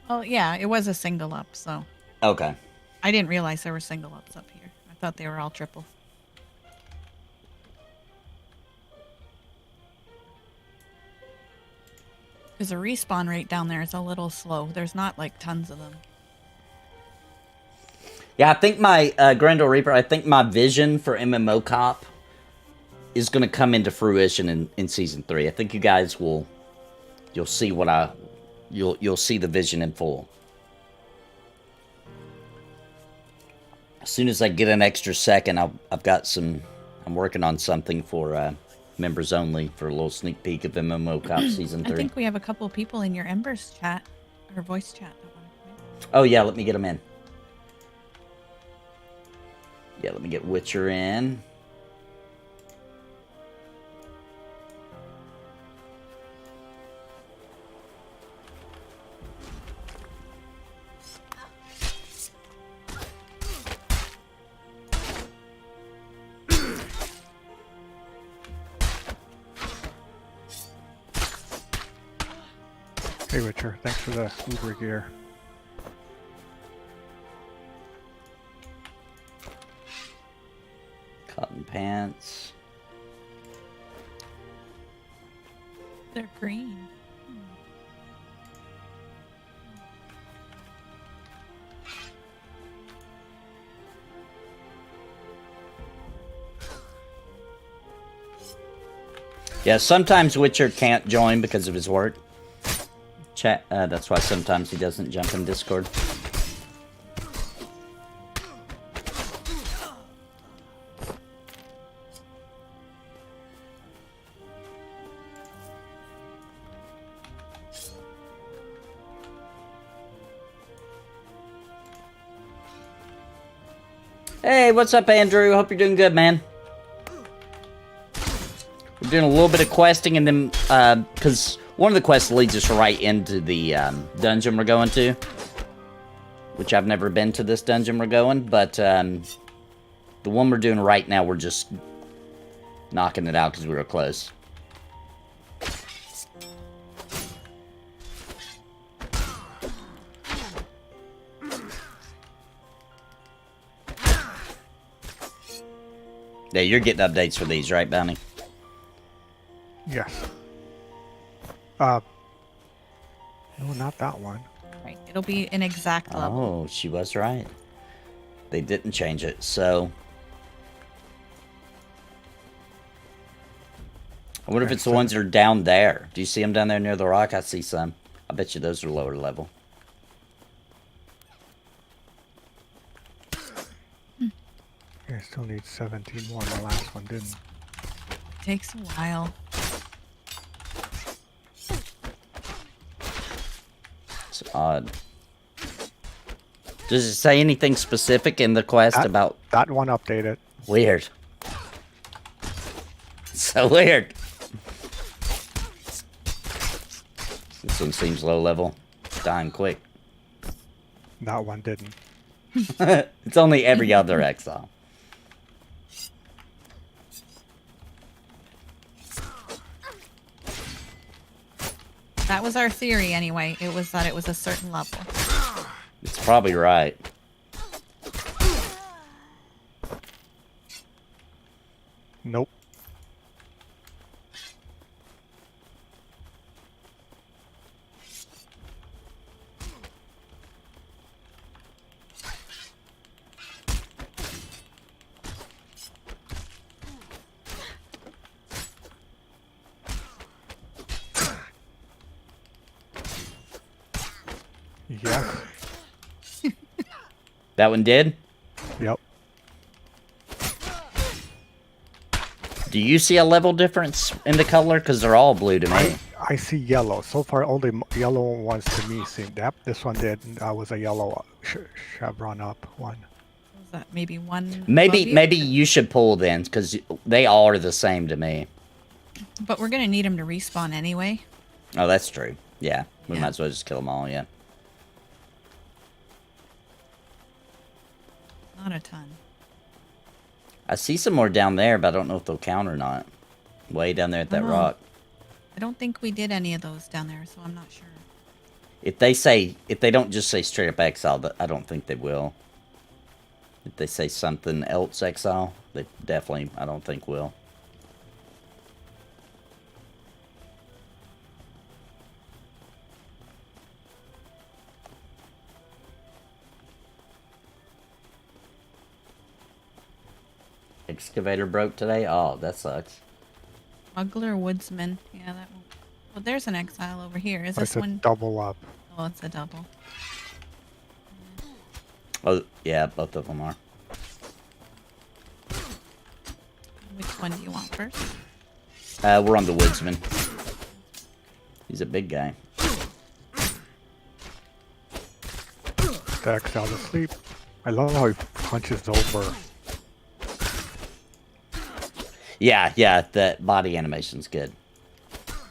Well, yeah, it was a single up, so. Okay. I didn't realize there were single ups up here. I thought they were all triple. Because the respawn rate down there is a little slow. There's not like tons of them. Yeah, I think my Grendel Reaper, I think my vision for MMO Cop is going to come into fruition in Season 3. I think you guys you'll see you'll see the vision in full. As soon as I get an extra second, I'm working on something for members only for a little sneak peek of MMO Cop Season 3. I think we have a couple of people in your Embers chat, or voice chat. Oh yeah, let me get them in. Yeah, let me get Witcher in. Hey, Witcher, thanks for the Uber gear. Cotton pants. They're green. Yeah, sometimes Witcher can't join because of his work. Chat. That's why sometimes he doesn't jump in Discord. Hey, what's up, Andrew? Hope you're doing good, man. We're doing a little bit of questing, and then, because one of the quests leads us right into the dungeon we're going to. Which I've never been to this dungeon we're going, but the one we're doing right now, we're just knocking it out because we were close. Yeah, you're getting updates for these, right, Bounty? Yes. No, not that one. Right. It'll be an exact level. Oh, she was right. They didn't change it, so I wonder if it's the ones that are down there. Do you see them down there near the rock? I see some. I bet you those are lower level. I still need 17 more. The last one didn't. Takes a while. It's odd. Does it say anything specific in the quest about... That one updated. Weird. So weird. This one seems low level. Dying quick. That one didn't. It's only every other Exile. That was our theory anyway. It was that it was a certain level. It's probably right. Nope. Yes. That one did? Yep. Do you see a level difference in the color? Because they're all blue to me. I see yellow. So far, only yellow ones to me seem. Yep, this one did. Was a yellow chevron up one. Was that maybe one? Maybe you should pull then, because they all are the same to me. But we're gonna need them to respawn anyway. Oh, that's true. Yeah, we Yeah. might as well just kill them all. Yeah. Not a ton. I see some more down there, but I don't know if they'll count or not. Way down there at that rock. I don't think we did any of those down there, so I'm not sure. If they don't just say straight up Exile, I don't think they will. If they say something else Exile, they definitely, I don't think will. Excavator broke today? Oh, that sucks. Smuggler Woodsman. Yeah, that one. Well, there's an Exile over here. Is this It's a one? double up. Oh, it's a double. Oh, yeah, both of them are. Which one do you want first? We're on the Woodsman. He's a big guy. The Exile's asleep. I love how he punches over. Yeah, that body animation's good.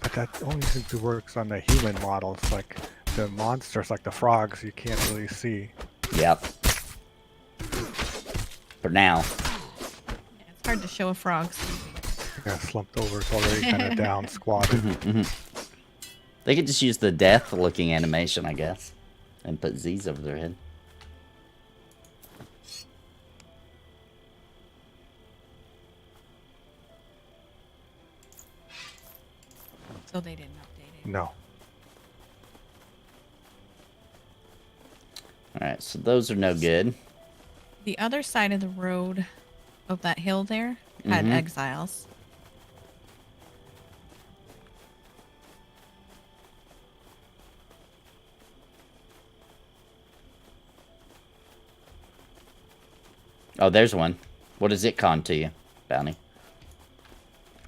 But that only seems to work on the human models. Like the monsters, like the frogs, you can't really see. Yep. For now. Yeah, it's hard to show a frog. Yeah, slumped over. It's already kind of down, squatted. They could just use the death-looking animation, I guess, and put Z's over their head. So they didn't update it. No. Alright, so those are no good. The other side of the road of that hill there had exiles. Oh, there's one. What does it con to you, Bounty?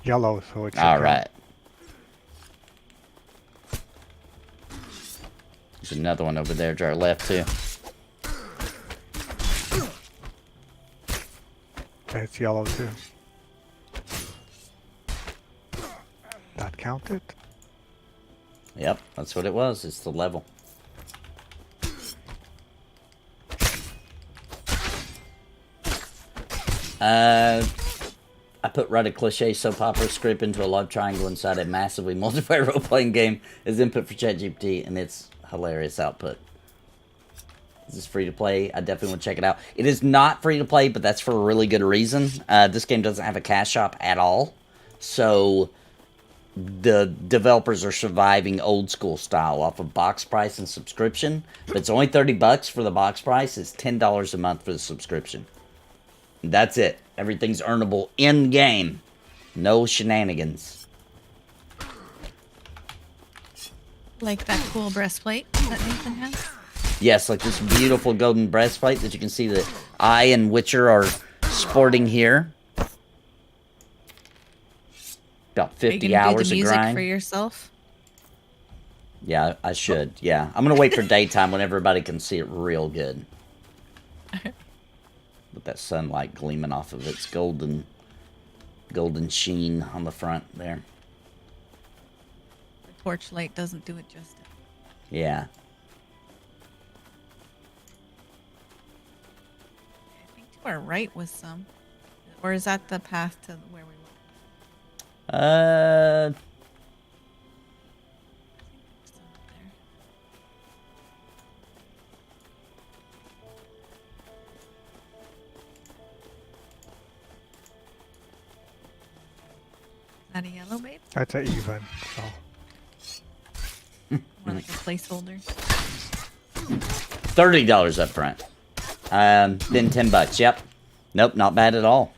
Yellow, so it's... Alright. There's another one over there to our left, too. Okay, it's yellow, too. That counted? Yep, that's what it was. It's the level. I put write a cliche soap opera script into a love triangle inside a massively multiplayer role-playing game as input for ChatGPT, and it's hilarious output. Is this free to play? I definitely want to check it out. It is not free to play, but that's for a really good reason. This game doesn't have a cash shop at all, so the developers are surviving old school style off of box price and subscription. But it's only $30 for the box price. It's $10 a month for the subscription. That's it. Everything's earnable in game. No shenanigans. Like that cool breastplate that Nathan has. Yes, like this beautiful golden breastplate that you can see that I and Witcher are sporting here. About 50 hours do the of music grind. for yourself? Yeah, I should. Yeah, I'm gonna wait for daytime when everybody can see it real good. With that sunlight gleaming off of its golden sheen on the front there. The torchlight doesn't do it justice. Yeah. I think to our right was some. Or is that the path to where we went? Uh. Some up there. Is that a yellow, babe? That's an even, so. More like a placeholder. $30 up front. Then $10. Yep. Nope, not bad at all.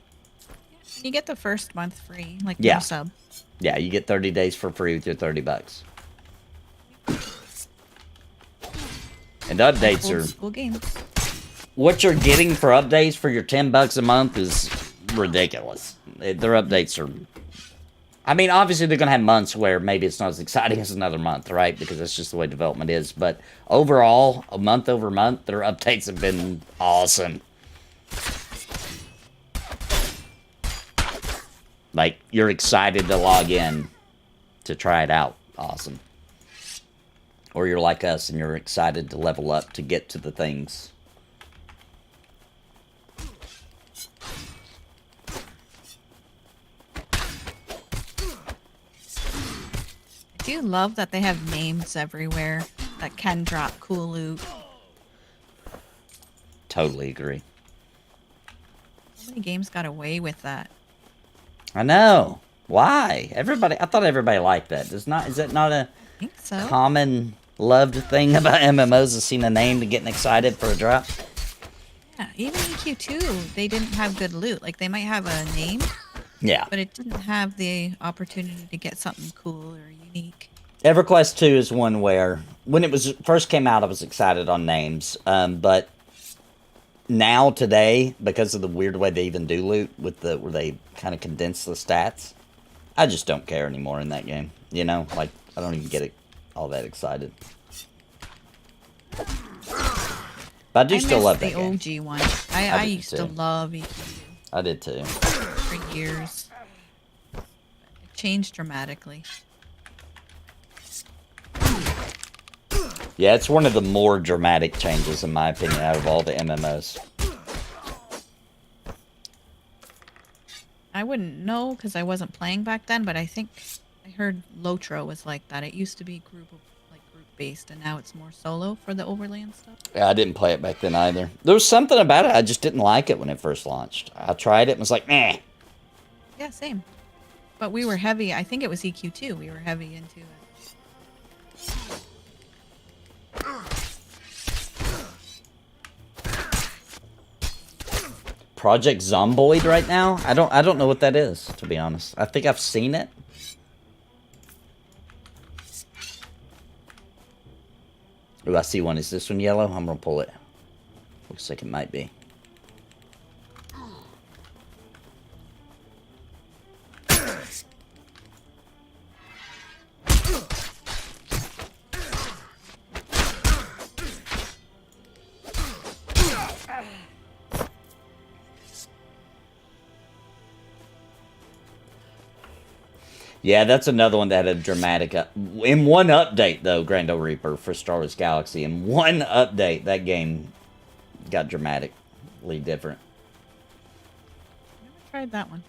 You get the first month free, like Yeah. no sub. Yeah, you get 30 days for free with your $30. And the updates Old are school games. what you're getting for updates for your $10 a month is ridiculous. Their updates are. I mean, obviously they're gonna have months where maybe it's not as exciting as another month, right? Because that's just the way development is. But overall, a month over month, their updates have been awesome. Like, you're excited to log in to try it out. Awesome. Or you're like us and you're excited to level up to get to the things. I do love that they have names everywhere that can drop cool loot. Totally agree. So many games got away with that. I know. Why? I thought everybody liked that. Is that not a I think so. common loved thing about MMOs is seeing a name and getting excited for a drop? Yeah, even EQ2, they didn't have good loot. Like, they might have a name, Yeah. but it didn't have the opportunity to get something cool or unique. EverQuest 2 is one where, when it first came out, I was excited on names. But now, today, because of the weird way they even do loot, where they kind of condense the stats, I just don't care anymore in that game. You know? Like, I don't even get all that excited. But I do still miss love that the game. OG one. I did used to too. love EQ2 I did too. for years. It changed dramatically. Yeah, it's one of the more dramatic changes, in my opinion, out of all the MMOs. I wouldn't know because I wasn't playing back then, but I think I heard Lotro was like that. It used to be group based, and now it's more solo for the overland stuff. Yeah, I didn't play it back then either. There was something about it, I just didn't like it when it first launched. I tried it and was like, meh. Yeah, same. But we were heavy. I think it was EQ2. We were heavy into it. Project Zomboid right now? I don't know what that is, to be honest. I think I've seen it. Ooh, I see one. Is this one yellow? I'm gonna pull it. Looks like it might be. Yeah, that's another one that had a dramatic... in one update, though, Grando Reaper for Star Wars Galaxy, in one update, that game got dramatically different. Never tried that one.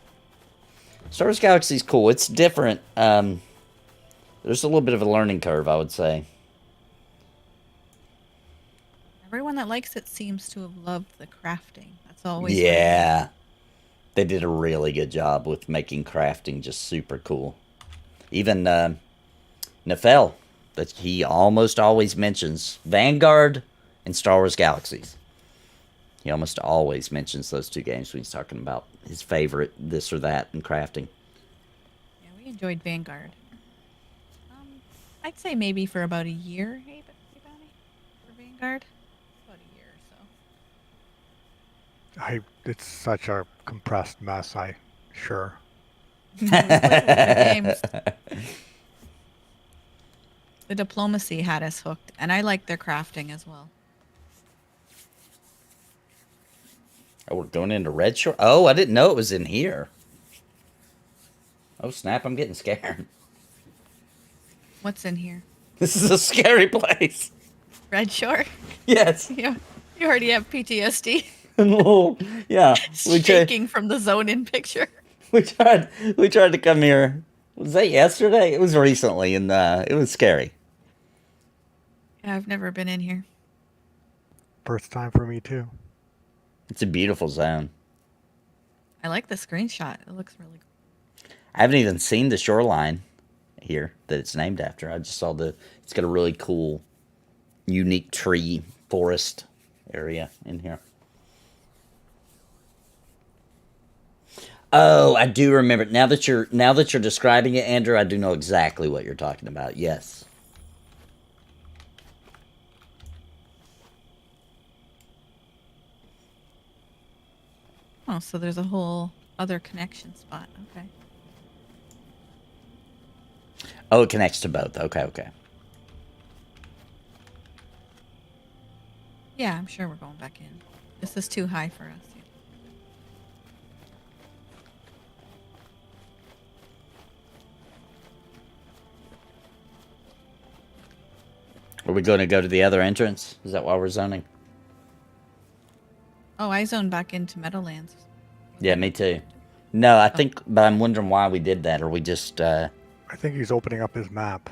Star Wars Galaxy's cool. It's different. There's a little bit of a learning curve, I would say. Everyone that likes it seems to have loved the crafting. That's always Yeah. They did a really good job with making crafting just super cool. Even Nefel, that he almost always mentions Vanguard and Star Wars Galaxies. He almost always mentions those two games when he's talking about his favorite this or that in crafting. Yeah, we enjoyed Vanguard. I'd say maybe for about a year, hey, Bounty, for Vanguard. About a year or so. It's such a compressed mess. Sure. We played a lot of games. The diplomacy had us hooked, and I like their crafting as well. Oh, we're going into Red Shore? Oh, I didn't know it was in here. Oh, snap, I'm getting scared. What's in here? This is a scary place. Red Shore? Yes. You already have PTSD. Yeah. Shaking from the zone-in picture. We tried to come here. Was that yesterday? It was recently, and it was scary. Yeah, I've never been in here. First time for me too. It's a beautiful zone. I like the screenshot. It looks really cool. I haven't even seen the shoreline here that it's named after. I just saw it's got a really cool, unique tree forest area in here. Oh, I do remember. Now that you're describing it, Andrew, I do know exactly what you're talking about. Yes. Oh, so there's a whole other connection spot. Okay. Oh, it connects to both. Okay, okay. Yeah, I'm sure we're going back in. This is too high for us. Are we going to go to the other entrance? Is that why we're zoning? Oh, I zoned back into Meadowlands. Yeah, me too. No, I think, but I'm wondering why we did that, or we just... I think he's opening up his map.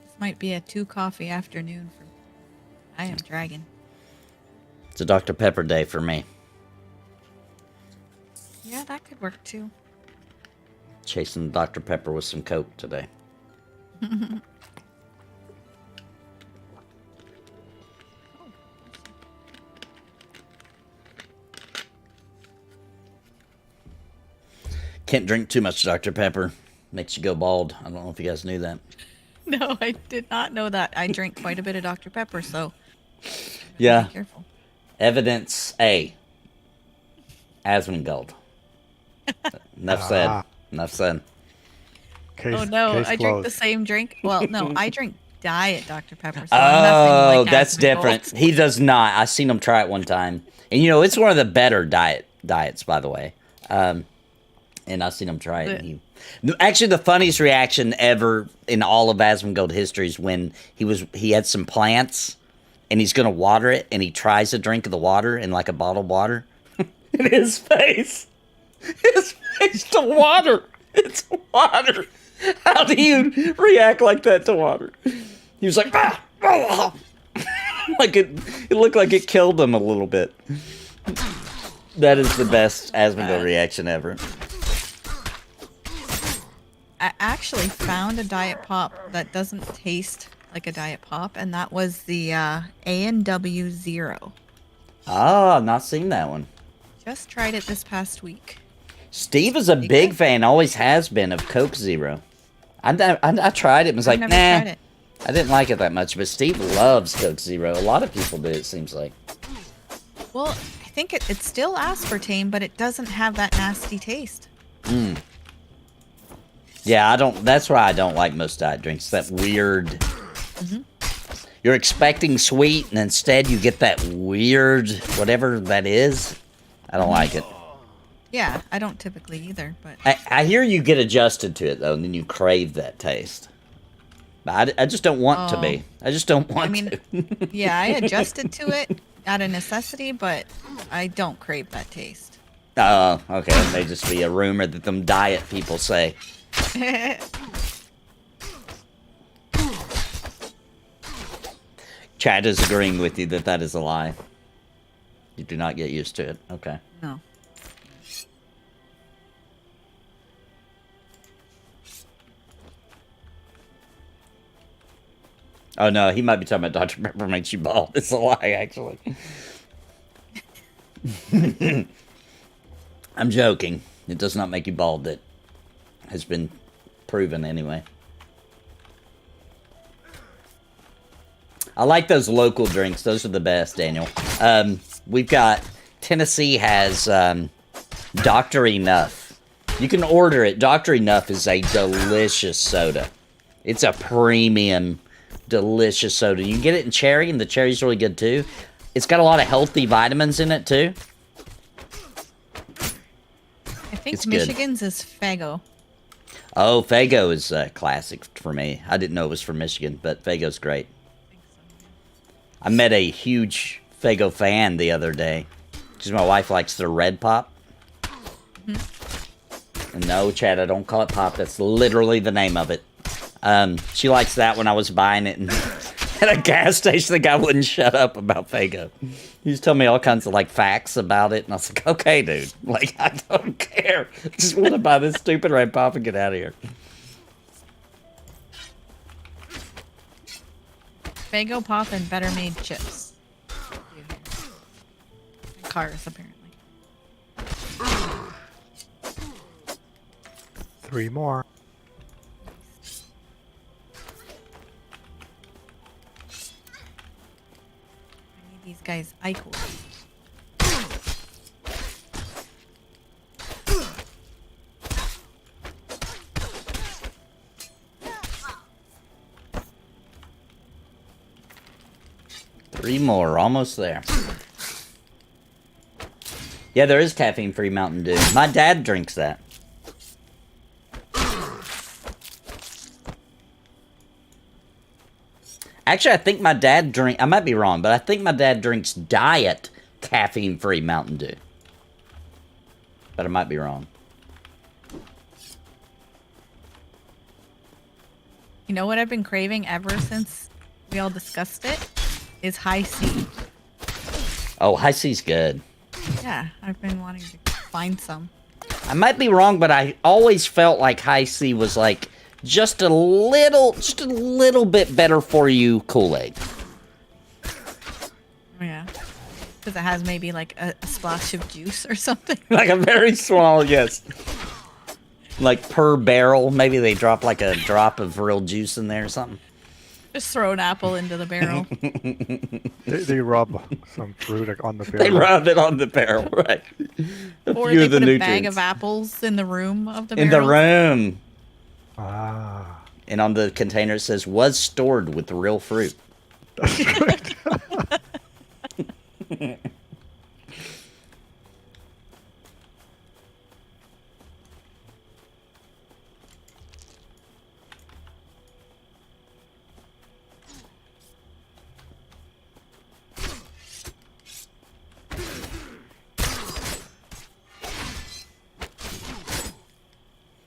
This might be a 2 coffee afternoon for I Am Dragon. It's a Dr. Pepper day for me. Yeah, that could work too. Chasing Dr. Pepper with some Coke today. Can't drink too much Dr. Pepper. Makes you go bald. I don't know if you guys knew that. No, I did not know that. I drink quite a bit of Dr. Pepper, so yeah. be careful. Evidence A. Asmongold. Enough said. Enough said. Oh no, I drink the same drink. Well, no, I drink Diet Dr. Pepper. So oh, like that's different. He does not. I seen him try it one time, and you know it's one of the better diets, by the way. And I seen him try it. And actually, the funniest reaction ever in all of Asmongold history is when he had some plants, and he's gonna water it, and he tries a drink of the water in like a bottled water, and his face to water. It's water. How do you react like that to water? He was like, like it looked like it killed him a little bit. That is the best Asmongold reaction ever. I actually found a Diet Pop that doesn't taste like a Diet Pop, and that was the A&W Zero. Ah, not seen that one. Just tried it this past week. Steve is a big fan, always has been, of Coke Zero. I tried it and was like, nah, I didn't like it that much, but Steve loves Coke Zero. A lot of people do, it seems like. Well, I think it's still aspartame, but it doesn't have that nasty taste. Mm. Yeah, that's why I don't like most diet drinks. That weird... Mm-hmm. You're expecting sweet, and instead you get that weird, whatever that is. I don't like it. Yeah, I don't typically either, but... I hear you get adjusted to it, though, and then you crave that taste. But I just don't want to be. I just don't want to. Yeah, I adjusted to it out of necessity, but I don't crave that taste. Oh, okay. It may just be a rumor that them diet people say. Chad is agreeing with you that is a lie. You do not get used to it. Okay. No. Oh no, he might be talking about Dr. Pepper makes you bald. It's a lie, actually. I'm joking. It does not make you bald. That has been proven anyway. I like those local drinks. Those are the best, Daniel. We've got... Tennessee has Dr. Enough. You can order it. Dr. Enough is a delicious soda. It's a premium, delicious soda. You can get it in cherry, and the cherry's really good, too. It's got a lot of healthy vitamins in it, too. I think It's good. Michigan's is Fago. Oh, Fago is classic for me. I didn't know it was from Michigan, but Fago's great. I met a huge Fago fan the other day. Because my wife likes their red pop. And no, Chad, I don't call it pop. That's literally the name of it. She likes that when I was buying it. And at a gas station, the guy wouldn't shut up about Fago. He was telling me all kinds of, like, facts about it. And I was like, okay, dude. Like, I don't care. I just want to buy this stupid red pop and get out of here. Fago Pop and Better Made Chips. Cars, apparently. 3 more. I need these guys icons. Three more, almost there. Yeah, there is caffeine-free Mountain Dew. My dad drinks that. Actually, I think my dad I might be wrong, but I think my dad drinks diet caffeine-free Mountain Dew. But I might be wrong. You know what I've been craving ever since we all discussed it? Is High C. Oh, High C's good. Yeah, I've been wanting to find some. I might be wrong, but I always felt like High C was like just a little bit better for you Kool-Aid. Yeah. Because it has maybe like a splash of juice or something. Like a very small, yes. Like per barrel, maybe they drop like a drop of real juice in there or something. Just throw an apple into the barrel. They rub some fruit on the barrel. They rub it on the barrel, right? Or they put a bag of apples in the room of the barrel. In the room. Ah. And on the container it says, was stored with real fruit. That's right.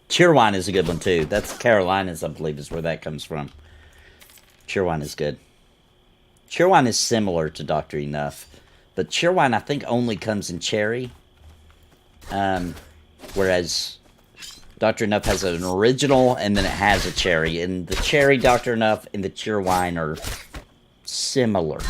Cheerwine is a good one too. That's Carolinas, I believe, is where that comes from. Cheerwine is good. Cheerwine is similar to Dr. Enough, but Cheerwine I think only comes in cherry. Whereas Dr. Enough has an original and then it has a cherry. And the cherry Dr. Enough and the Cheerwine are similar.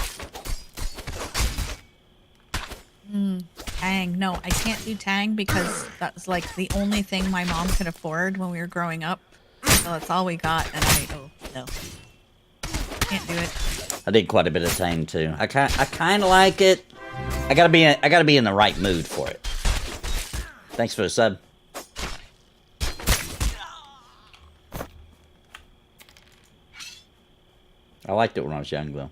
Tang. No, I can't do Tang because that's like the only thing my mom could afford when we were growing up. So that's all we got, and no. Can't do it. I did quite a bit of Tang too. I kind of like it. I gotta be in the right mood for it. Thanks for the sub. I liked it when I was young though.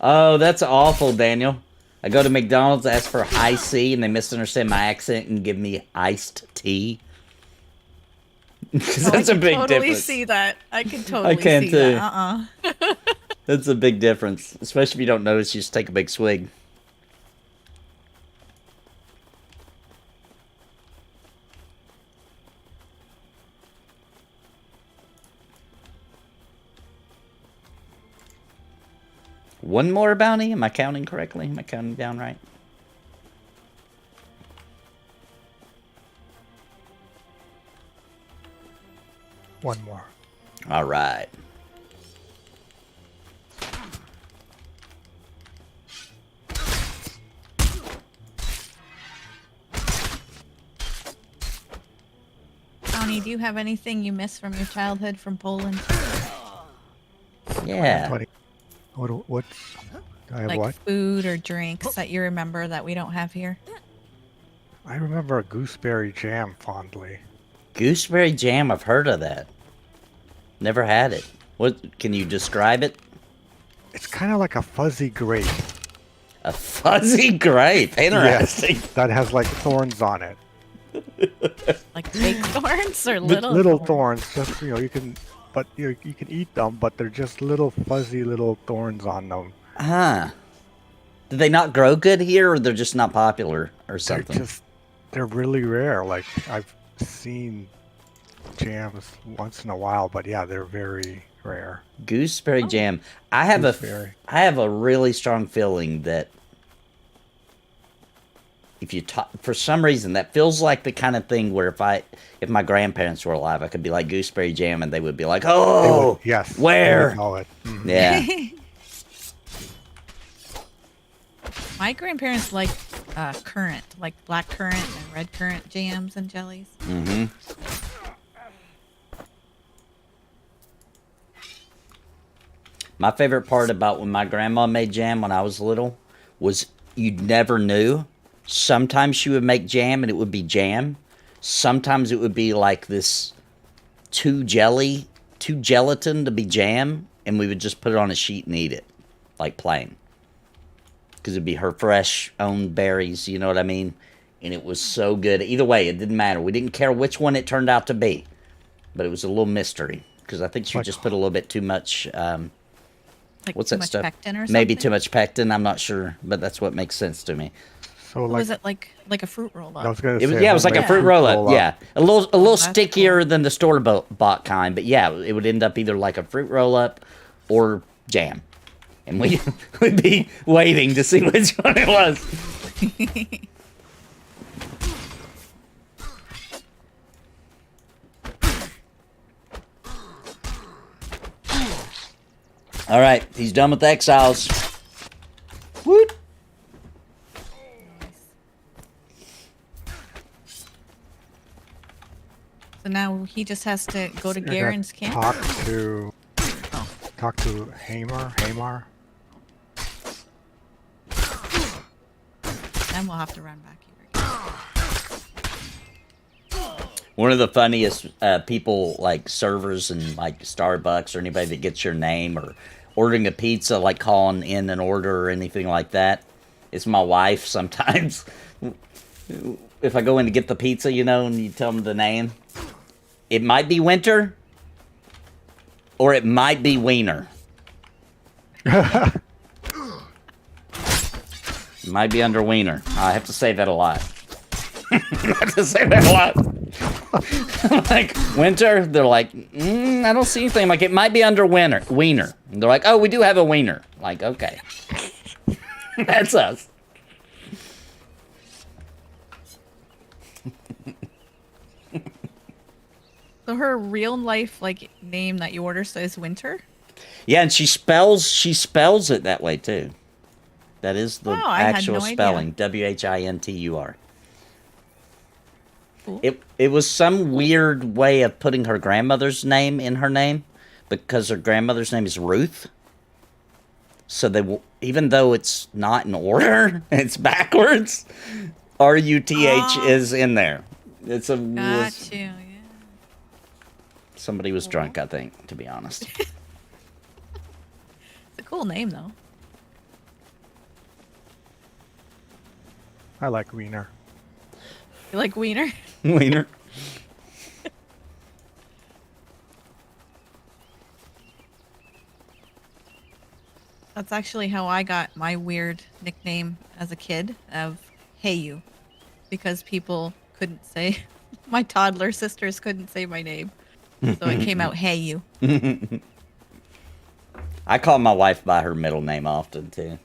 Oh, that's awful, Daniel. I go to McDonald's, ask for high C, and they misunderstand my accent and give me iced tea. Because that's a big difference. I can totally see that. I can totally see too. that. That's a big difference. Especially if you don't notice, you just take a big swig. One more bounty? Am I counting correctly? Am I counting down right? One more. All right. Tony, do you have anything you miss from your childhood from Poland? Yeah. What's I have Like what? food or drinks that you remember that we don't have here? I remember a gooseberry jam fondly. Gooseberry jam, I've heard of that. Never had it. What, can you describe it? It's kind of like a fuzzy grape. A fuzzy grape. Interesting. Yes, that has like thorns on it. Like big thorns or little? Little thorns. Just you can, but you can eat them, but they're just little fuzzy little thorns on them. Huh. Do they not grow good here, or they're just not popular, or something? They're really rare. Like I've seen jams once in a while, but yeah, they're very rare. Gooseberry jam. I have a really strong feeling that if you for some reason that feels like the kind of thing where if my grandparents were alive, I could be like gooseberry jam, and they would be like, "Oh, yes, where?" They would know it. Mhm. Yeah. My grandparents liked currant, like black currant and red currant jams and jellies. Mm-hmm. My favorite part about when my grandma made jam when I was little was you never knew. Sometimes she would make jam and it would be jam. Sometimes it would be like this too gelatin to be jam, and we would just put it on a sheet and eat it, like plain. Because it'd be her fresh owned berries, you know what I mean? And it was so good. Either way, it didn't matter. We didn't care which one it turned out to be. But it was a little mystery. Because I think she just put a little bit too much... Like what's too that much stuff? pectin or something? Maybe too much pectin, I'm not sure. But that's what makes sense to me. So Was it like a fruit roll up? I was gonna say, It was like a fruit roll-up, yeah. A little that's stickier than the store-bought kind. But yeah, it would end up either like a fruit roll-up or jam. And we would be waiting to see which one it was. All right, he's done with Exiles. Woot! So now he just has to go to I gotta Garen's camp? Talk to Hamar. Then we'll have to run back here again. One of the funniest people, like servers and like Starbucks or anybody that gets your name or ordering a pizza, like calling in an order or anything like that, is my wife sometimes. If I go in to get the pizza, you know, and you tell them the name, it might be Winter or it might be Wiener. It might be under Wiener. I have to say that a lot. I have to say that a lot. Like, Winter, they're like, I don't see anything. Like, it might be under Wiener. And they're like, oh, we do have a Wiener. Like, okay. That's us. So her real life name that you order says Winter? Yeah, and she spells it that way too. That is the actual spelling. Wintur. Cool. It was some weird way of putting her grandmother's name in her name, because her grandmother's name is Ruth. So even though it's not in order, it's backwards. RUTH is in there. Got you, yeah. Somebody was drunk, I think, to be honest. It's a cool name, though. I like Wiener. You like Wiener? Wiener. That's actually how I got my weird nickname as a kid of Hey You, because people couldn't say, my toddler sisters couldn't say my name. So it came out Hey You. I call my wife by her middle name often, too.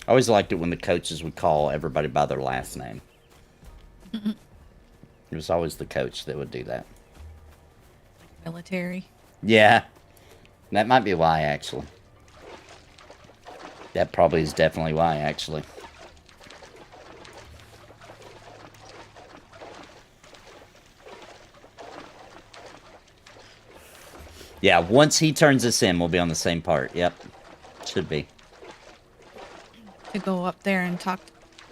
I always liked it when the coaches would call everybody by their last name. It was always the coach that would do that. Military. Yeah. That might be why, actually. That probably is definitely why, actually. Yeah, once he turns us in, we'll be on the same part. Yep. Should be. To go up there and talk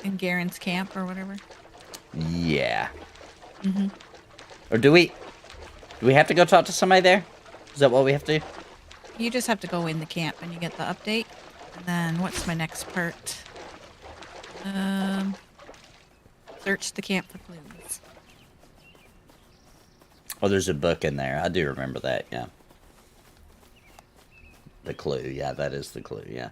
in Garen's camp or whatever. Yeah. Or do we have to go talk to somebody there? Is that what we have to do? You just have to go in the camp and you get the update. And then what's my next part? Search the camp for clues. Oh, there's a book in there. I do remember that, yeah. The clue, yeah, that is the clue, yeah.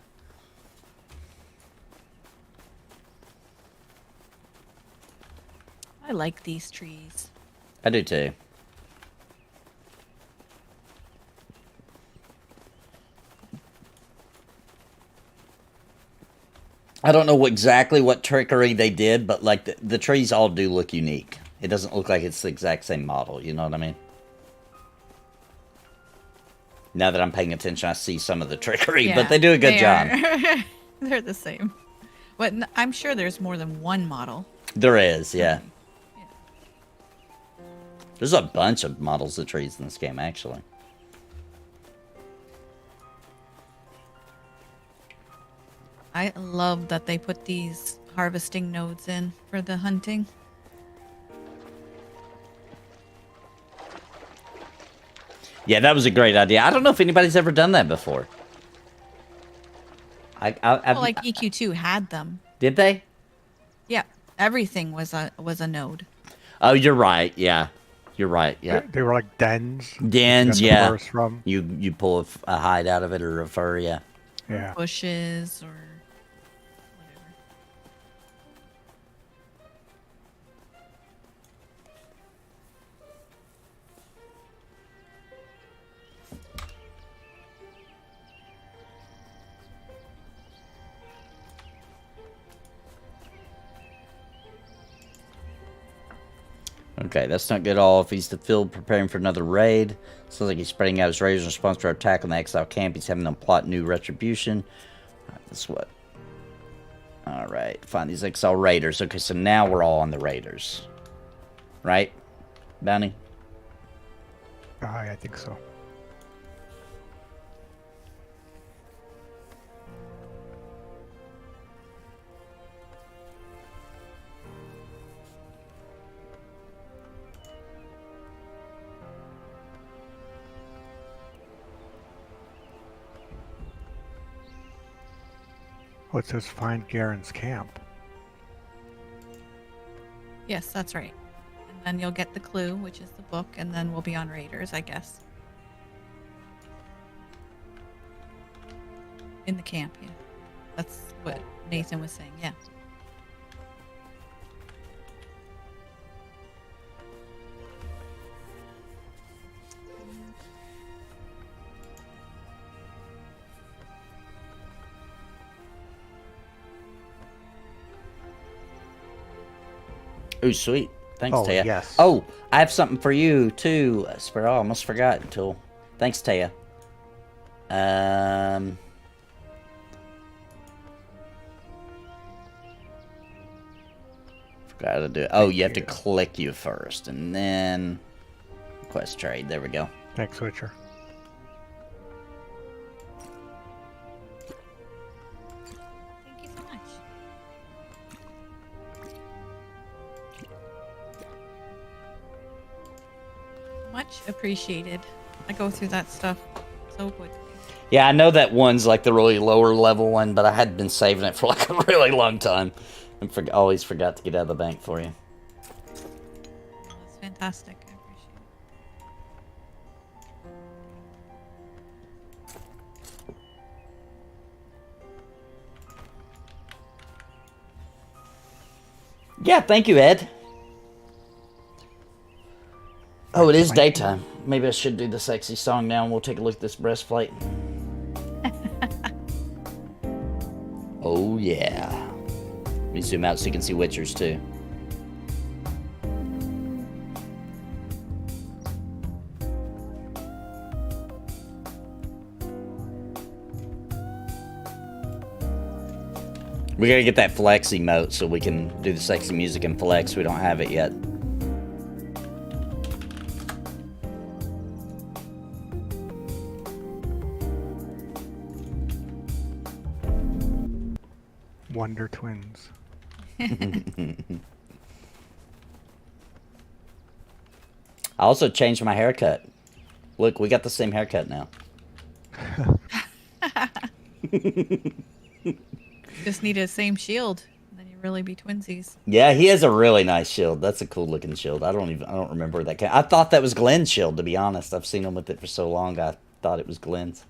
I like these trees. I do too. I don't know exactly what trickery they did, but like the trees all do look unique. It doesn't look like it's the exact same model, you know what I mean? Now that I'm paying attention, I see some of the trickery, Yeah, but they do a good job. They're the same. But I'm sure there's more than one model. There is, yeah. Yeah. There's a bunch of models of trees in this game, actually. I love that they put these harvesting nodes in for the hunting. Yeah, that was a great idea. I don't know if anybody's ever done that before. Well, like EQ2 had them. Did they? Yeah, everything was a node. Oh, you're right. Yeah, you're right. Yeah, They were like dens. dens. You got the Yeah, furs from. you pull a hide out of it or a fur. Yeah. Yeah. Bushes or whatever. Okay, that's not good at all. If he's the field preparing for another raid, sounds like he's spreading out his raiders in response to our attack on the Exile camp. He's having them plot new retribution. All right, that's what. All right, find these Exile raiders. Okay, so now we're all on the raiders, right? Bounty. I think so. Oh, it says find Garen's camp. Yes, that's right. And then you'll get the clue, which is the book, and then we'll be on raiders, I guess. In the camp, yeah. That's what Nathan was saying, yeah. Ooh, sweet. Thanks, Oh, Taya. yes. Oh, I have something for you, too, Sparrow. I almost forgot until... Thanks, Taya. Forgot how to do it. Oh, you have to click you first, and then... Quest trade. There we go. Thanks, Witcher. Thank you so much. Much appreciated. I go through that stuff so quickly. Yeah, I know that one's like the really lower level one, but I had been saving it for like a really long time. And always forgot to get out of the bank for you. That's fantastic. I appreciate it. Yeah, thank you, Ed. Oh, it is daytime. Maybe I should do the sexy song now, and we'll take a look at this breastplate. Oh, yeah. Let me zoom out so you can see Witchers, too. We gotta get that flex emote so we can do the sexy music and flex. We don't have it yet. Wonder Twins. I also changed my haircut. Look, we got the same haircut now. Just need a same shield, then you really be twinsies. Yeah, he has a really nice shield. That's a cool looking shield. I don't remember that. I thought that was Glenn's shield, to be honest. I've seen him with it for so long. I thought it was Glenn's.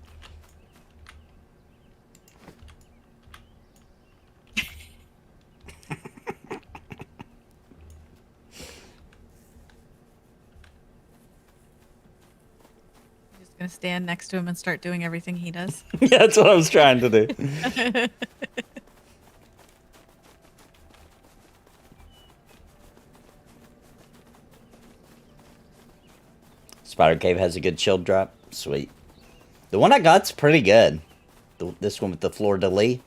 Gonna stand next to him and start doing everything he does. Yeah, that's what I was trying to do. Spider Cave has a good shield drop. Sweet. The one I got's pretty good. This one with the fleur-de-lis.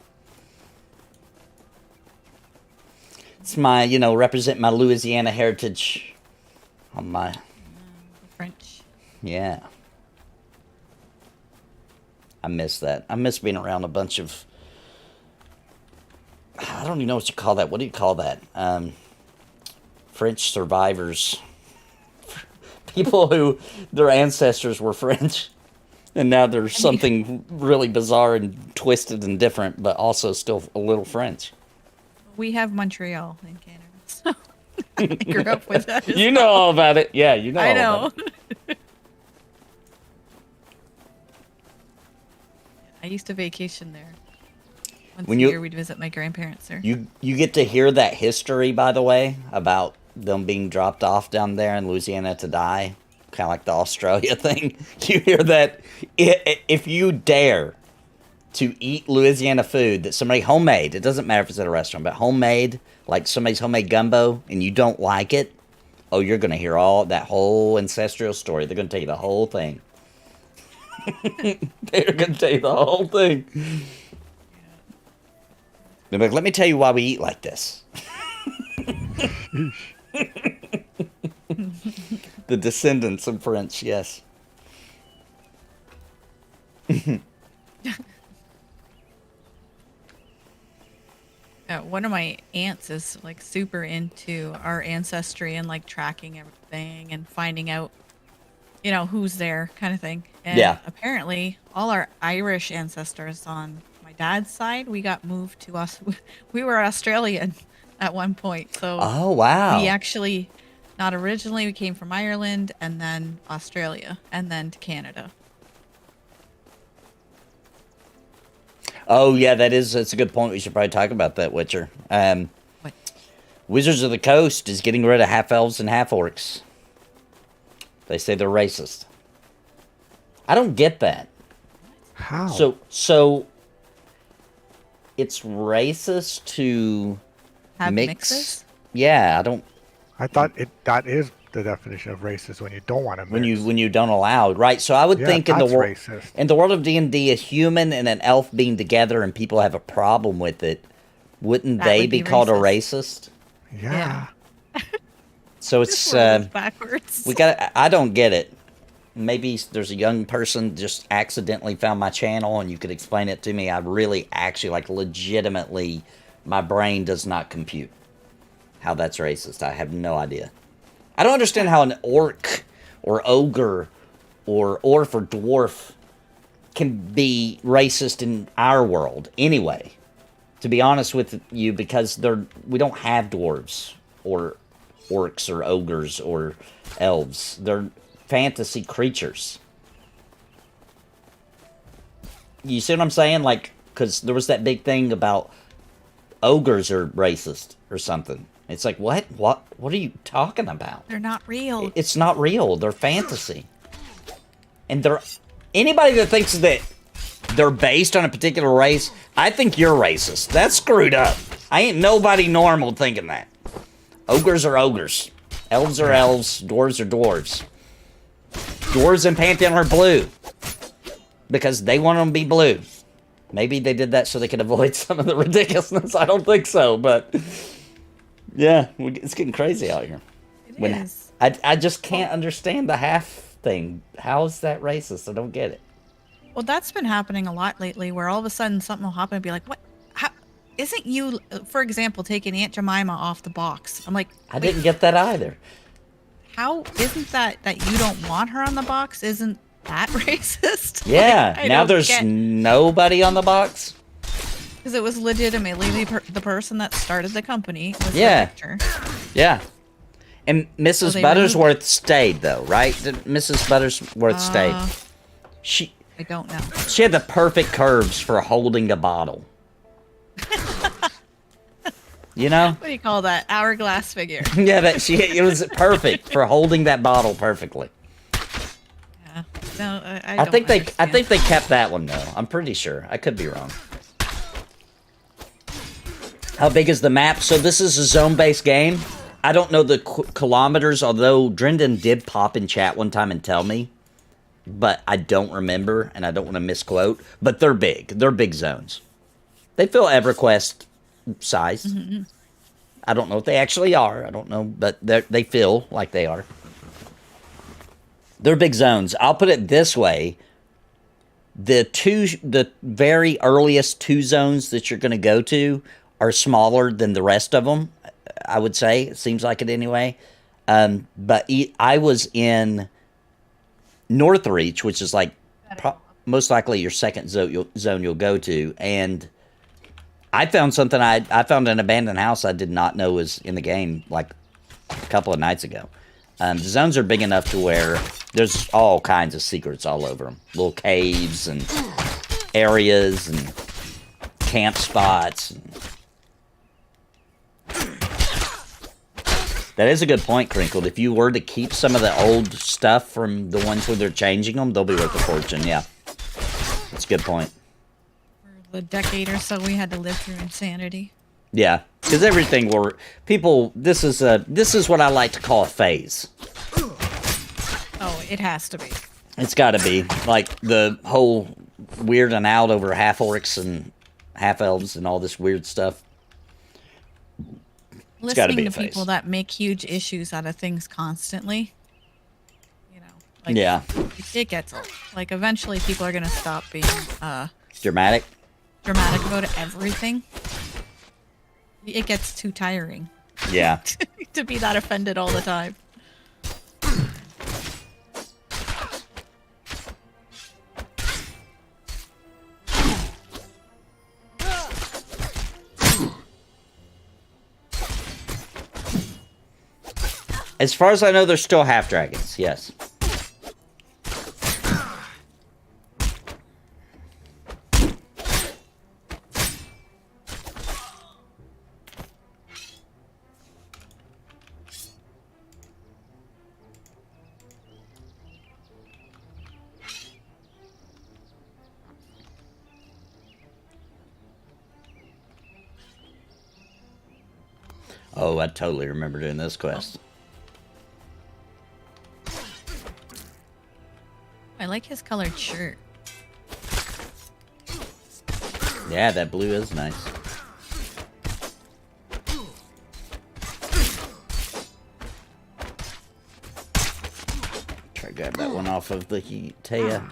It's my, you know, represent my Louisiana heritage on my... French. Yeah. I miss that. I miss being around a bunch of... I don't even know what you call that. What do you call that? French survivors. People who their ancestors were French. And now there's something really bizarre and twisted and different, but also still a little French. We have Montreal in Canada, so I grew up with that. You know all about it. Yeah, you know I all know. about it. I used to vacation there. Once When a you- year, we'd visit my grandparents there. You get to hear that history, by the way, about them being dropped off down there in Louisiana to die. Kind of like the Australia thing. You hear that if you dare to eat Louisiana food that somebody homemade, it doesn't matter if it's at a restaurant, but homemade, like somebody's homemade gumbo, and you don't like it, oh, you're going to hear all that whole ancestral story. They're going to tell you the whole thing. They're going to tell you the whole thing. They're like, let me tell you why we eat like this. The descendants of French, yes. One of my aunts is like super into our ancestry and like tracking everything and finding out, you know, who's there kind of thing. And Yeah. apparently all our Irish ancestors on my dad's side, we got moved to us. We were Australian at one point. So Oh, wow. we actually, not originally, we came from Ireland and then Australia and then to Canada. Oh, yeah, that's a good point. We should probably talk about that, Witcher. What? Wizards of the Coast is getting rid of half-elves and half-orcs. They say they're racist. I don't get that. How? So it's racist to Have mix... mixes? Yeah, I don't... I thought that is the definition of racist when you don't want to mix. When you don't allow it, right? So I would think in the that's world racist. in the world of D&D, a human and an elf being together and people have a problem with it, wouldn't That they would be be called a racist. racist? Yeah. So This it's world is backwards. we got. I don't get it. Maybe there's a young person just accidentally found my channel and you could explain it to me. I really, actually, like, legitimately, my brain does not compute how that's racist. I have no idea. I don't understand how an orc or ogre or orc or dwarf can be racist in our world anyway. To be honest with you, because we don't have dwarves or orcs or ogres or elves. They're fantasy creatures. You see what I'm saying? Like, because there was that big thing about ogres are racist or something. It's like, what? What are you talking about? They're not real. It's not real. They're fantasy. And anybody that thinks that they're based on a particular race, I think you're racist. That's screwed up. I ain't nobody normal thinking that. Ogres are ogres. Elves are elves. Dwarves are dwarves. Dwarves in Pantheon are blue. Because they want them to be blue. Maybe they did that so they could avoid some of the ridiculousness. I don't think so, but... Yeah, it's getting crazy out here. It is. I just can't understand the half thing. How is that racist? I don't get it. Well, that's been happening a lot lately, where all of a sudden something will happen and be like, what? How? Isn't you, for example, taking Aunt Jemima off the box? I'm like, I didn't get that either. How isn't that you don't want her on the box? Isn't that racist? Yeah, like, now there's nobody on the box. Because it was legitimately the person that started the company. Was Yeah. the picture. Yeah. And Mrs. So Buttersworth stayed, though, right? Mrs. Buttersworth stayed. I don't know. She had the perfect curves for holding a bottle. You know? What do you call that? Hourglass figure. Yeah, it was perfect for holding that bottle perfectly. Yeah. No, I think they kept that one though. I'm pretty sure. I could be wrong. How big is the map? So this is a zone-based game. I don't know the kilometers, although Drendon did pop in chat one time and tell me. But I don't remember, and I don't want to misquote. But they're big. They're big zones. They feel EverQuest size. Mm-hmm. I don't know if they actually are. I don't know, but they feel like they are. They're big zones. I'll put it this way. The very earliest 2 zones that you're going to go to are smaller than the rest of them, I would say. It seems like it anyway. But I was in Northreach, which is like most likely your second zone you'll go to. And I found something, I found an abandoned house I did not know was in the game like a couple of nights ago. The zones are big enough to where there's all kinds of secrets all over them. Little caves and areas and camp spots. That is a good point, Crinkled. If you were to keep some of the old stuff from the ones where they're changing them, they'll be worth a fortune, yeah. That's a good point. For the decade or so we had to live through insanity. Yeah, because everything this is what I like to call a phase. Oh, it has to be. It's got to be. Like the whole weirding out over half-orcs and half-elves and all this weird stuff. It's gotta be Listening a to phase. people that make huge issues out of things constantly, you know, like, Yeah. it gets old. Like, eventually people are going to stop being Dramatic? dramatic about everything. It gets too tiring Yeah. to be that offended all the time. As far as I know, they're still half-dragons, yes. Oh, I totally remember doing this quest. I like his colored shirt. Yeah, that blue is nice. Try to grab that one off of the Taya.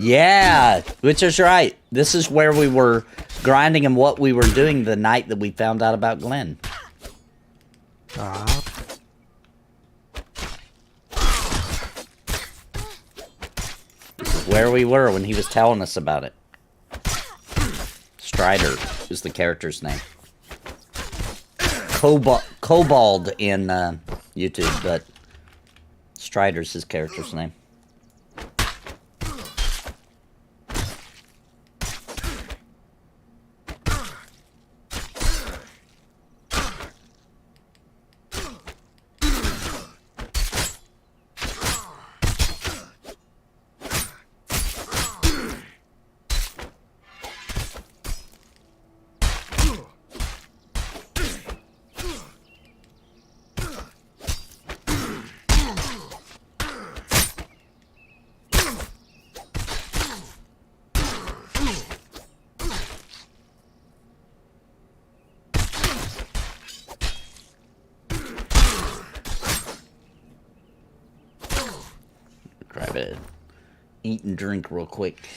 Yeah, which is right. This is where we were grinding and what we were doing the night that we found out about Glenn. This is where we were when he was telling us about it. Strider is the character's name. Kobold in YouTube, but Strider's his character's name. Grab it. Eat and drink real quick.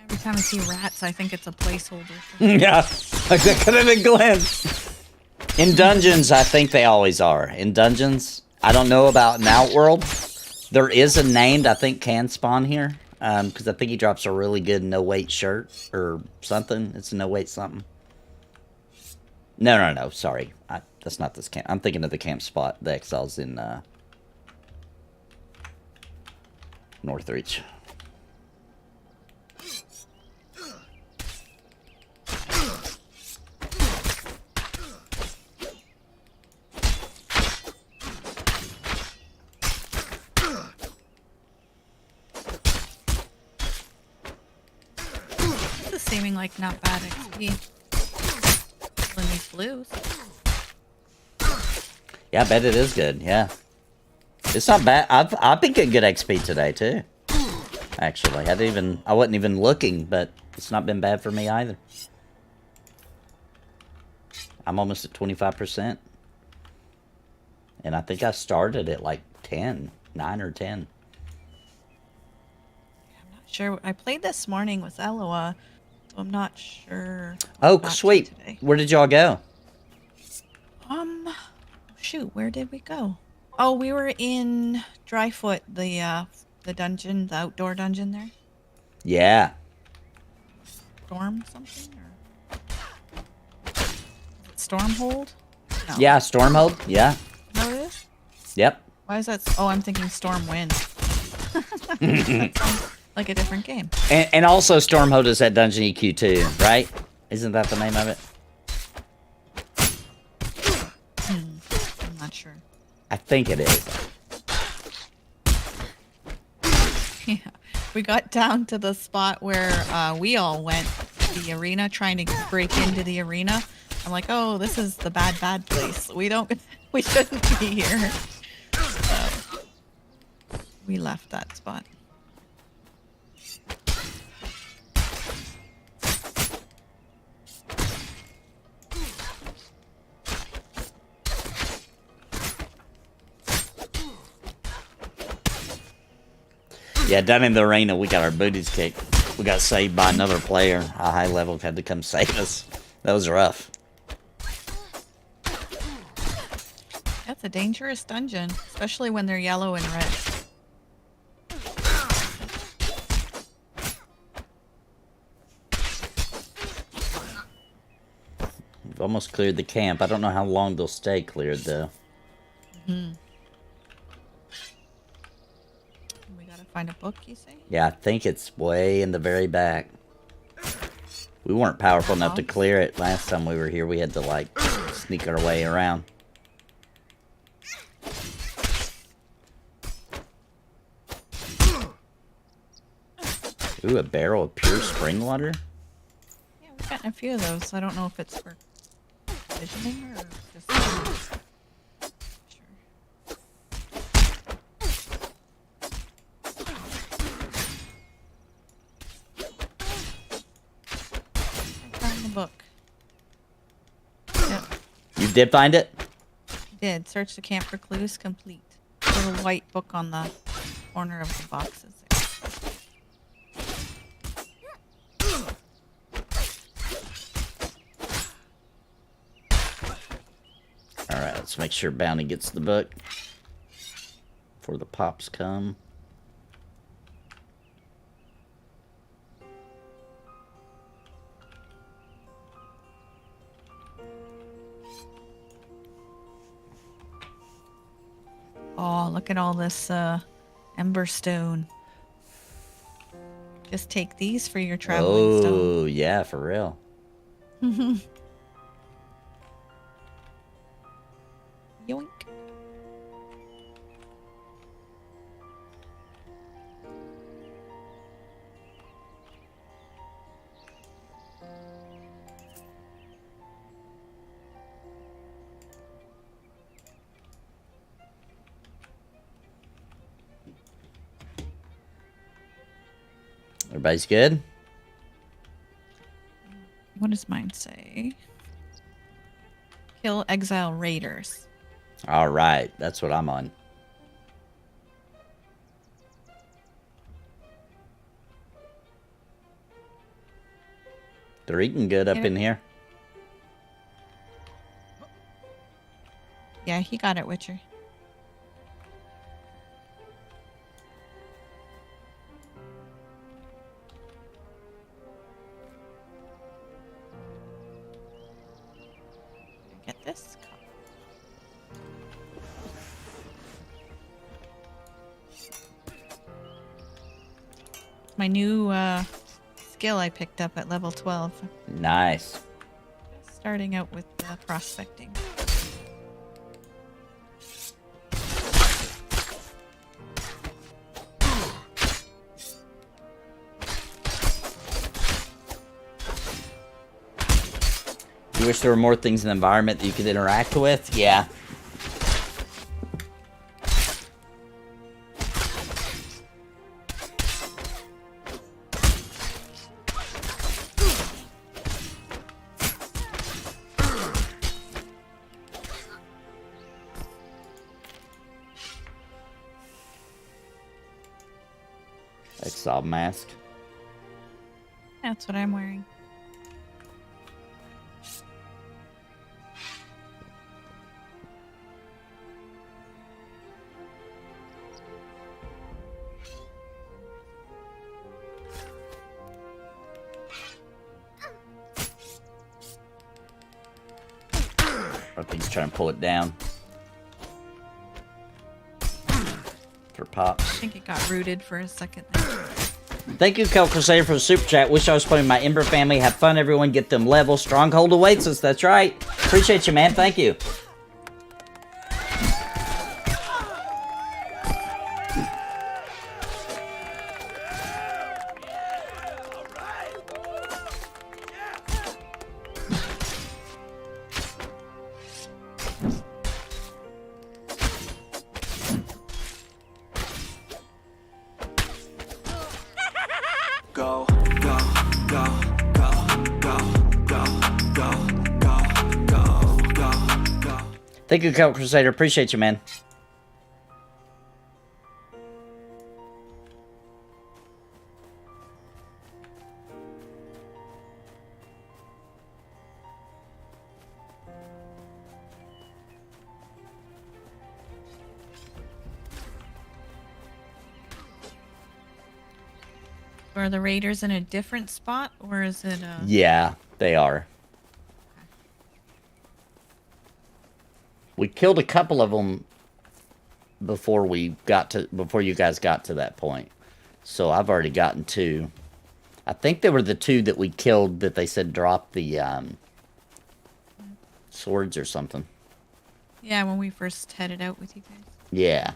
Every time I see rats, I think it's a placeholder. Yeah, that could have been Glenn. In dungeons, I think they always are. In dungeons, I don't know about in Outworld. There is a named, I think, can spawn here. Because I think he drops a really good no-weight shirt or something. It's a no-weight something. No, sorry. That's not this camp. I'm thinking of the camp spot. The Exile's in Northreach. This is seeming like not bad XP. In these blues. Yeah, I bet it is good. Yeah. It's not bad. I've been getting good XP today, too. Actually, I wasn't even looking, but it's not been bad for me either. I'm almost at 25%. And I think I started at like 10, 9 or 10. I'm not sure. I played this morning with Eloa, so I'm not sure. Oh, sweet. Where did y'all go? Shoot, where did we go? Oh, we were in Dryfoot, the dungeon, the outdoor dungeon there. Yeah. Storm something or Stormhold? No. Yeah, Stormhold. Yeah. No, it is? Yep. Why is that? Oh, I'm thinking Stormwind. That sounds like a different game. And also Stormhold is at Dungeon EQ too, right? Isn't that the name of it? I'm not sure. I think it is. Yeah, we got down to the spot where we all went, the arena, trying to break into the arena. I'm like, oh, this is the bad place. We shouldn't be here. So we left that spot. Yeah, down in the arena, we got our booties kicked. We got saved by another player. A high level had to come save us. That was rough. That's a dangerous dungeon, especially when they're yellow and red. We've almost cleared the camp. I don't know how long they'll stay cleared, though. We gotta find a book, you say? Yeah, I think it's way in the very back. We weren't powerful enough to clear it last time we were here. We had to, like, sneak our way around. Ooh, a barrel of pure spring water? Yeah, we've gotten a few of those. I don't know if it's for visioning or just... Sure. I found the book. Yep. You did find it? Did. Search the camp for clues complete. Little white book on the corner of the boxes there. Alright, let's make sure Bounty gets the book before the pops come. Oh, look at all this ember stone. Just take these for your traveling stone. Oh, yeah, for real. Yoink. Everybody's good? What does mine say? Kill Exile Raiders. Alright, that's what I'm on. They're eating good up in here. Yeah, he got it, Witcher. Get this. My new skill I picked up at level 12. Nice. Starting out with prospecting. You wish there were more things in the environment that you could interact with? Yeah. Exile mask. That's what I'm wearing. I think he's trying to pull it down. For pops. I think it got rooted for a second there. Thank you, Kel Crusader, for the super chat. Wish I was playing my Ember family. Have fun, everyone. Get them level. Stronghold awaits us. That's right. Appreciate you, man. Thank you. Thank you, Kel Crusader. Appreciate you, man. Are the raiders in a different spot, or is it a... Yeah, they are. We killed a couple of them before you guys got to that point. So I've already gotten 2. I think they were the 2 that we killed that they said dropped the swords or something. Yeah, when we first headed out with you guys. Yeah.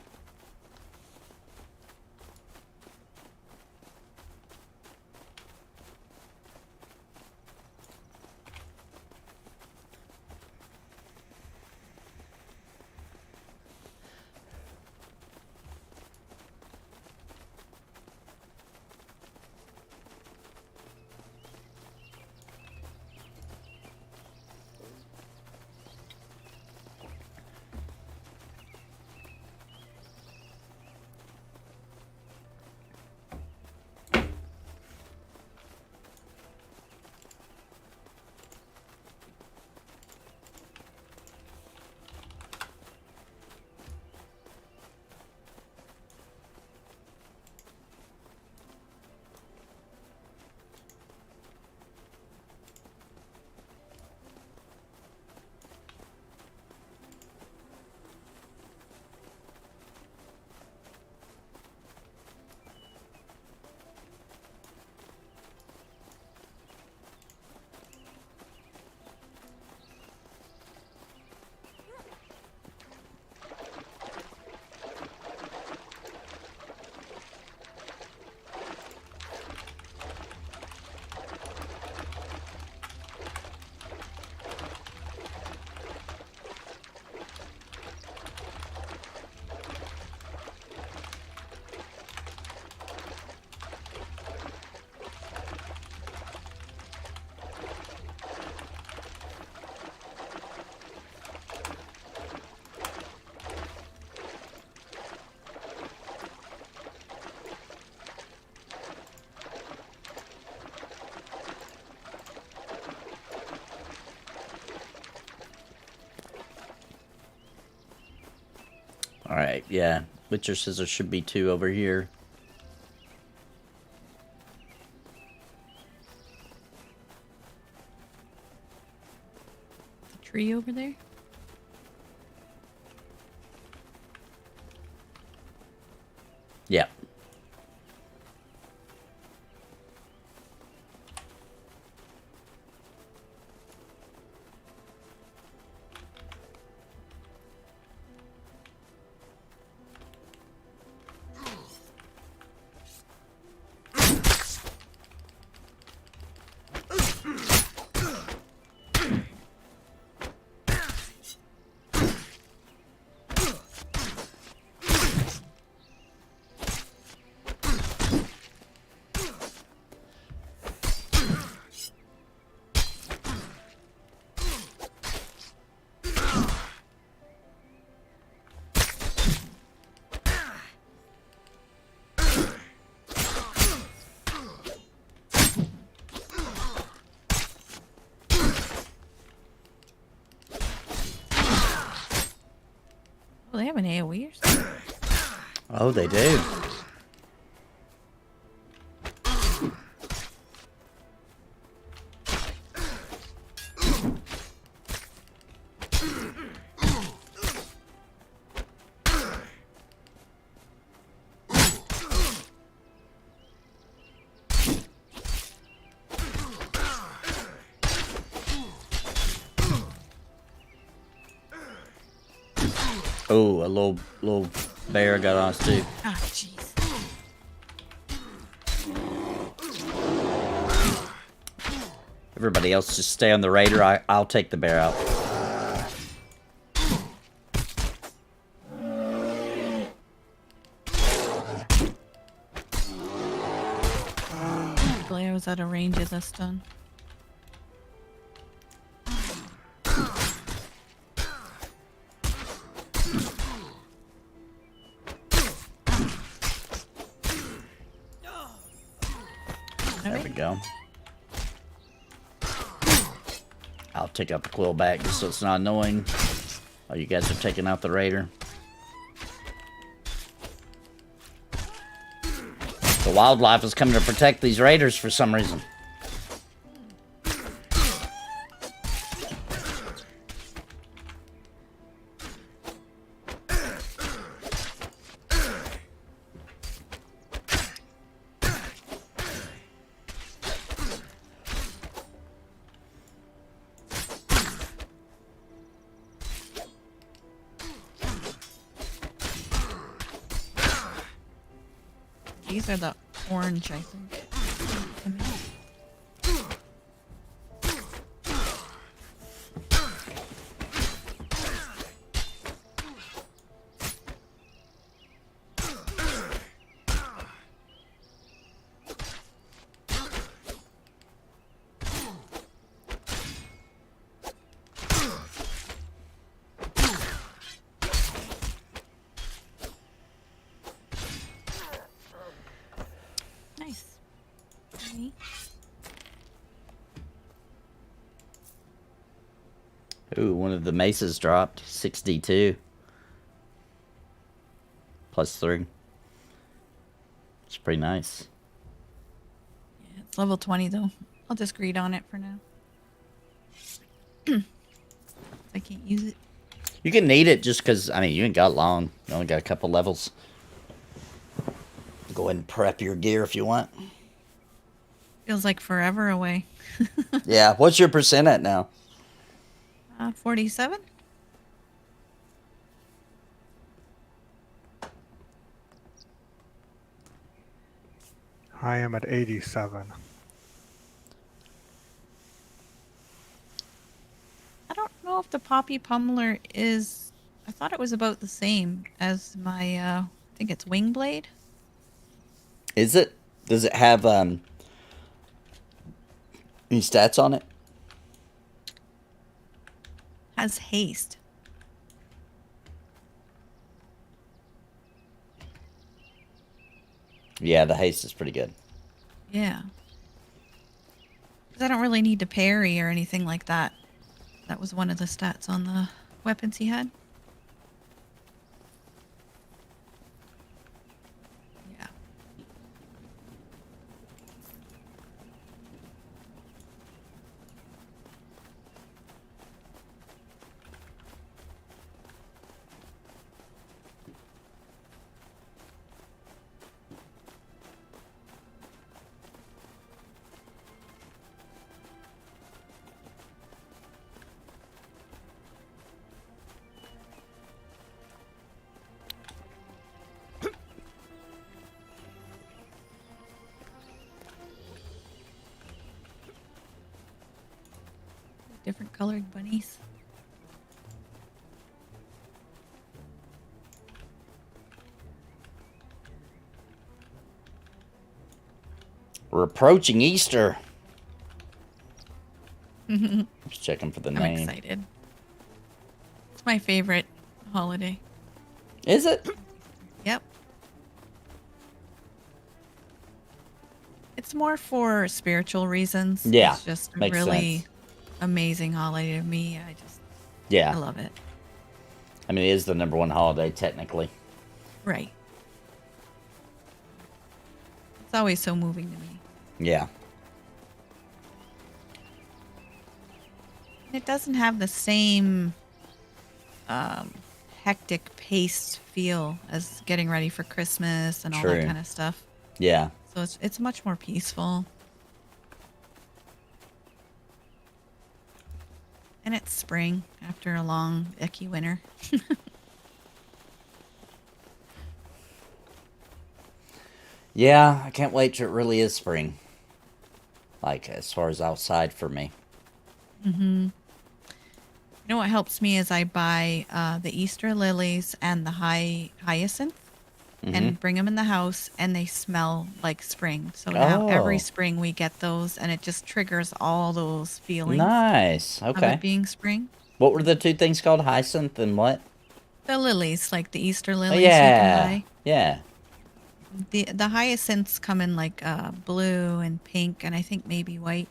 Alright, yeah. Witcher scissors should be 2 over here. The tree over there? Yep. Well, they have an AoE or something. Oh, they do. Oh, a little bear got on us too. Ah, jeez. Everybody else just stay on the raider. I'll take the bear out. Luckily, I was out of range of this stun. There we go. I'll take out the quill back just so it's not annoying while you guys are taking out the raider. The wildlife is coming to protect these raiders for some reason. These are the orange, I think. Nice. Okay. Ooh, one of the maces dropped. 62. +3. It's pretty nice. Yeah, it's level 20 though. I'll just greed on it for now. I can't use it. You can need it just because, I mean, you ain't got long. You only got a couple levels. Go ahead and prep your gear if you want. Feels like forever away. Yeah, what's your percent at now? 47? I am at 87. I don't know if the Poppy Pummeler is... I thought it was about the same as my, I think it's Wing Blade. Is it? Does it have any stats on it? Has haste. Yeah, the haste is pretty good. Yeah. Because I don't really need to parry or anything like that. That was one of the stats on the weapons he had. Yeah. Different colored bunnies. We're approaching Easter. Just checking for the I'm name. excited. It's my favorite holiday. Is it? Yep. It's more for spiritual reasons. Yeah, It's just a makes really sense. amazing holiday to me. I Yeah. love it. I mean, it is the #1 holiday, technically. Right. It's always so moving to me. Yeah. And it doesn't have the same hectic paced feel as getting ready for Christmas and all True. that kind of stuff. Yeah. So it's much more peaceful. And it's spring after a long, icky winter. Yeah, I can't wait till it really is spring. Like, as far as outside for me. You know what helps me is I buy the Easter lilies and the hyacinth and bring them in the house, and they smell like spring. So now every Oh. spring we get those, and it just triggers all those feelings Nice. of Okay. it being spring. What were the two things called? Hyacinth and what? The lilies, like the Easter Oh, lilies yeah. you Yeah. can buy. The hyacinths come in like blue and pink, and I think maybe white.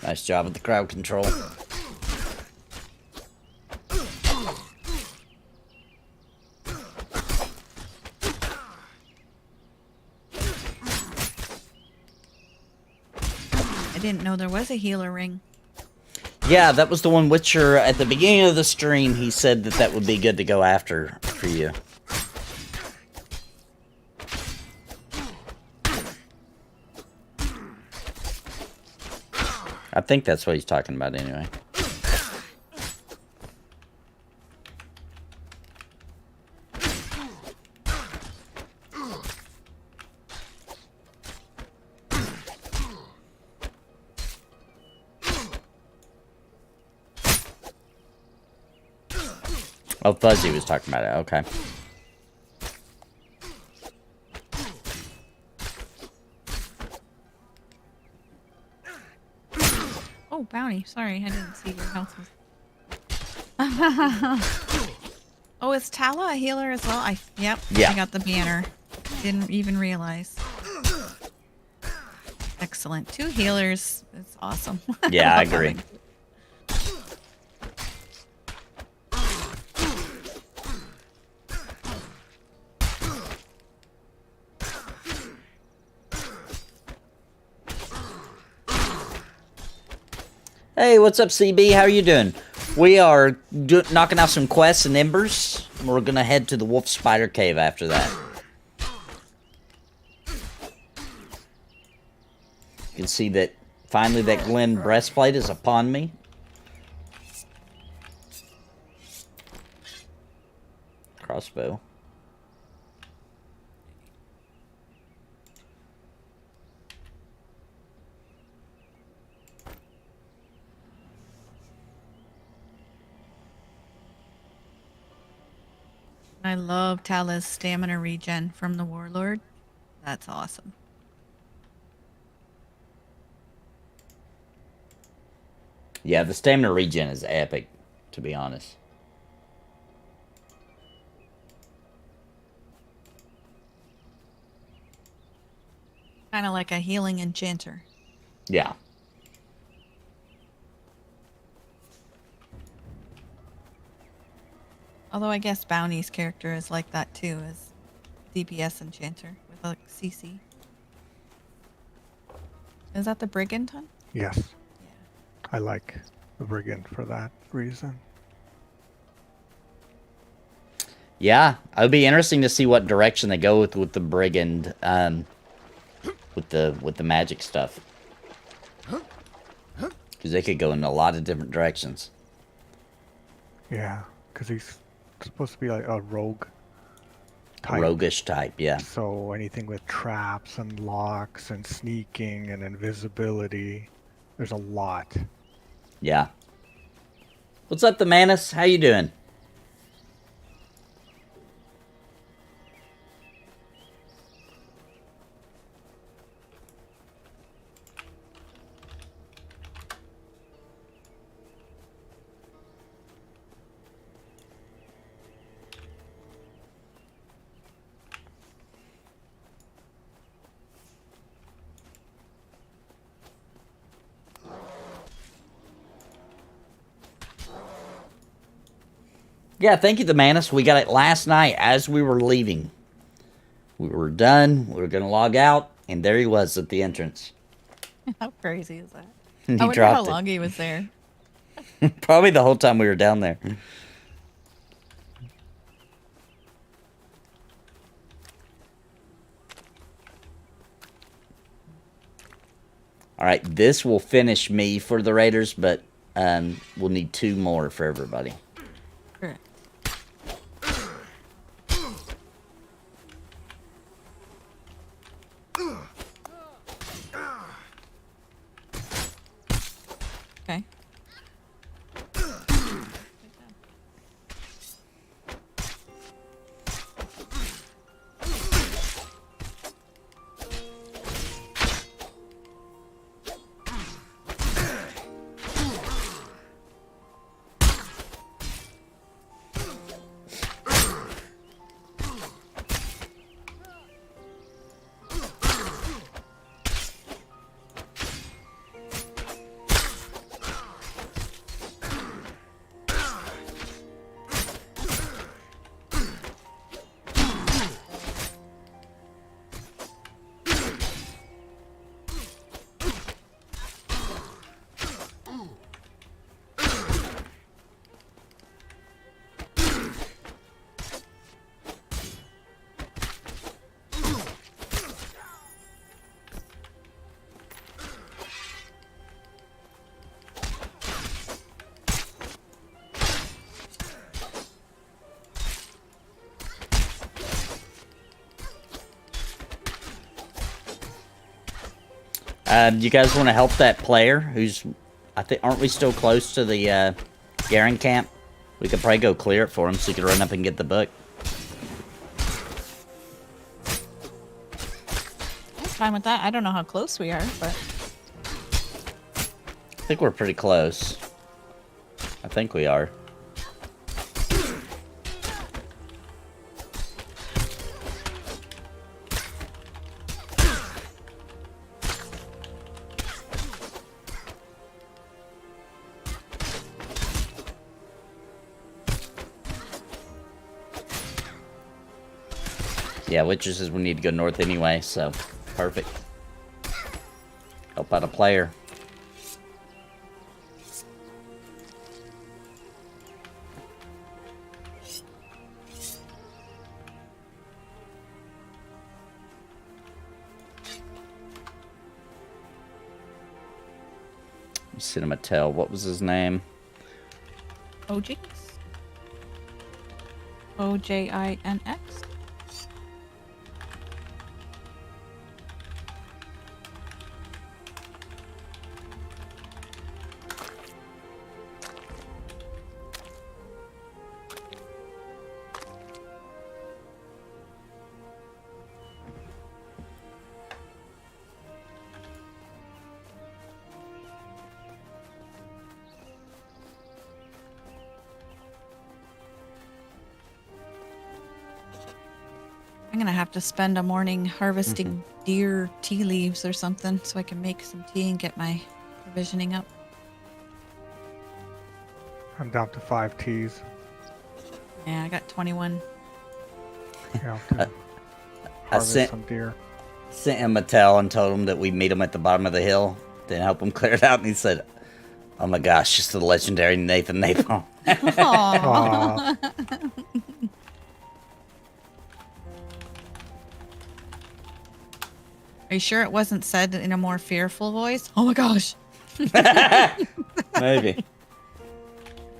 Nice job with the crowd control. didn't know there was a healer ring. Yeah, that was the one Witcher at the beginning of the stream. He said that that would be good to go after for you. I think that's what he's talking about anyway. Oh, Fuzzy was talking about it. Okay. Oh, bounty. Sorry, I didn't see your health was... Oh, is Tala a healer as well? Yep. Yeah. I got the banner. Didn't even realize. Excellent. 2 healers. It's awesome. Yeah, I agree. Hey, what's up, CB? How are you doing? We are knocking out some quests in Embers. We're going to head to the Wolf Spider Cave after that. You can see that finally that Glen breastplate is upon me. Crossbow. I love Tala's stamina regen from the Warlord. That's awesome. Yeah, the stamina regen is epic, to be honest. Kind of like a healing enchanter. Yeah. Although I guess Bounty's character is like that too, as DPS enchanter with a CC. Is that the Brigand hunt? Yes. Yeah. I like the Brigand for that reason. Yeah, it would be interesting to see what direction they go with the Brigand, with the magic stuff. Because they could go in a lot of different directions. Yeah, because he's supposed to be like a rogue type. Roguish type, yeah. So anything with traps and locks and sneaking and invisibility, there's a lot. Yeah. What's up, the Manus? How you doing? Yeah, thank you, the Manus. We got it last night as we were leaving. We were done. We were going to log out, and there he was at the entrance. How crazy is that? And I he wonder how dropped long he was there. it. Probably the whole time we were down there. All right, this will finish me for the Raiders, but we'll need 2 more for everybody. Sure. Okay. You guys want to help that player who's... I think, aren't we still close to the Garen camp? We could probably go clear it for him so he could run up and get the book. I'm fine with that. I don't know how close we are, but... I think we're pretty close. I think we are. Yeah, Witcher says we need to go north anyway, so perfect. Help out a player. Cinematel, what was his name? Ojix? Ojinx? I'm gonna have to spend a morning harvesting deer tea leaves or something so I can make some tea and get my provisioning up. I'm down to 5 teas. Yeah, I got 21. Yeah, to I harvest sent some deer. him a tell and told him that we'd meet him at the bottom of the hill, then help him clear it out, and he said, "Oh my gosh, just the legendary Nathan Napalm." Aww. Are you sure it wasn't said in a more fearful voice? Oh my gosh. Maybe.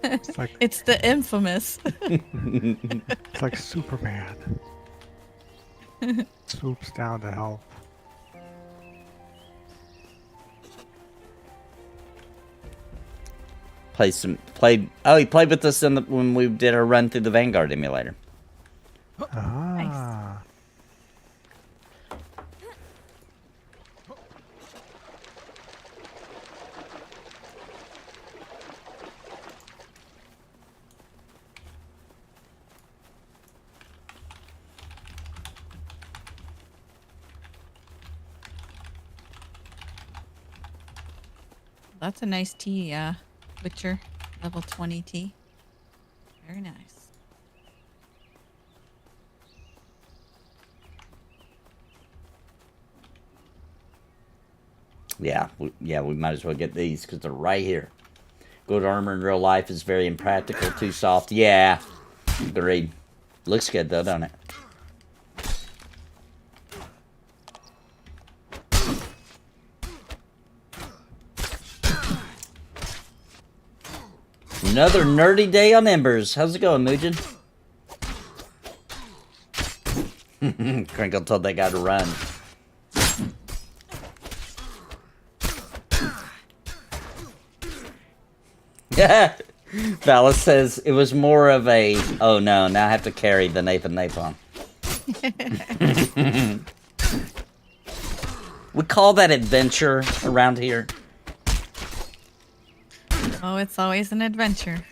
It's like It's the infamous. it's like Superman. Swoops down to help. He played with us when we did our run through the Vanguard emulator. Ah. That's a nice tea, Witcher. Level 20 tea. Very nice. Yeah, we might as well get these because they're right here. Good armor in real life is very impractical, too soft. Yeah, agreed. Looks good though, don't it? Another nerdy day on Embers. How's it going, Mugen? Crinkle told that guy to run. Yeah. Valis says it was more of a, oh no, now I have to carry the Nathan Napalm. We call that adventure around here. Oh, it's always an adventure.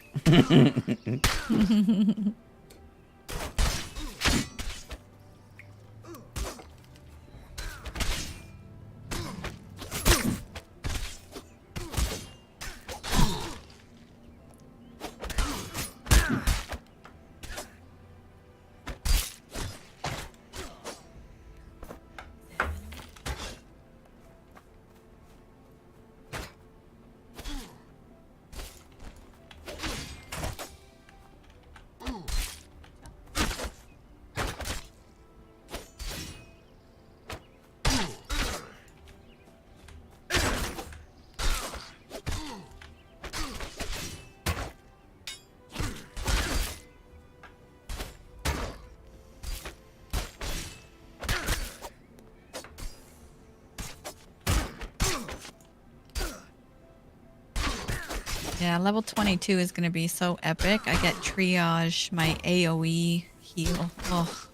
Yeah, level 22 is going to be so epic. I get triage, my AoE heal. Oh,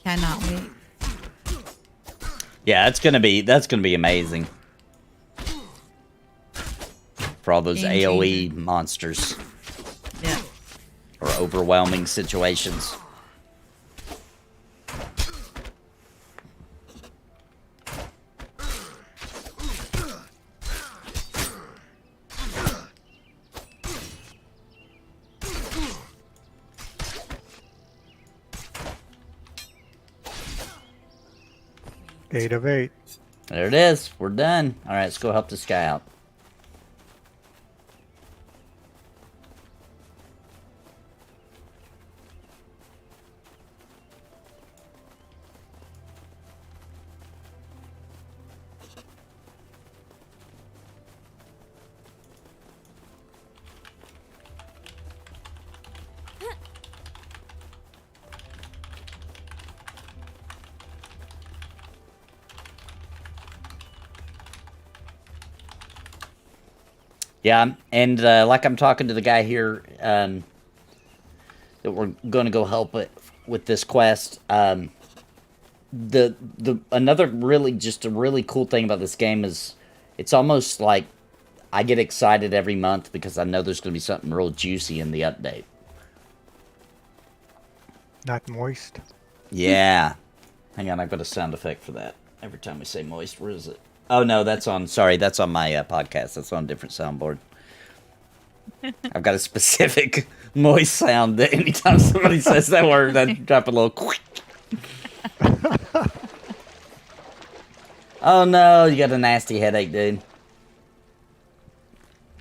cannot wait. Yeah, that's gonna be amazing. For all those Game AoE changer. monsters. Yeah. Or overwhelming situations. Eight of 8. There it is. We're done. Alright, let's go help this guy out. Yeah, and like I'm talking to the guy here that we're going to go help with this quest. The another just a really cool thing about this game is it's almost like I get excited every month because I know there's going to be something real juicy in the update. Not moist. Yeah. Hang on, I've got a sound effect for that. Every time we say moist, where is it? Oh, no, that's on my podcast. That's on a different soundboard. I've got a specific moist sound that anytime somebody says that word, I drop a little quick. Oh, no, you got a nasty headache, dude.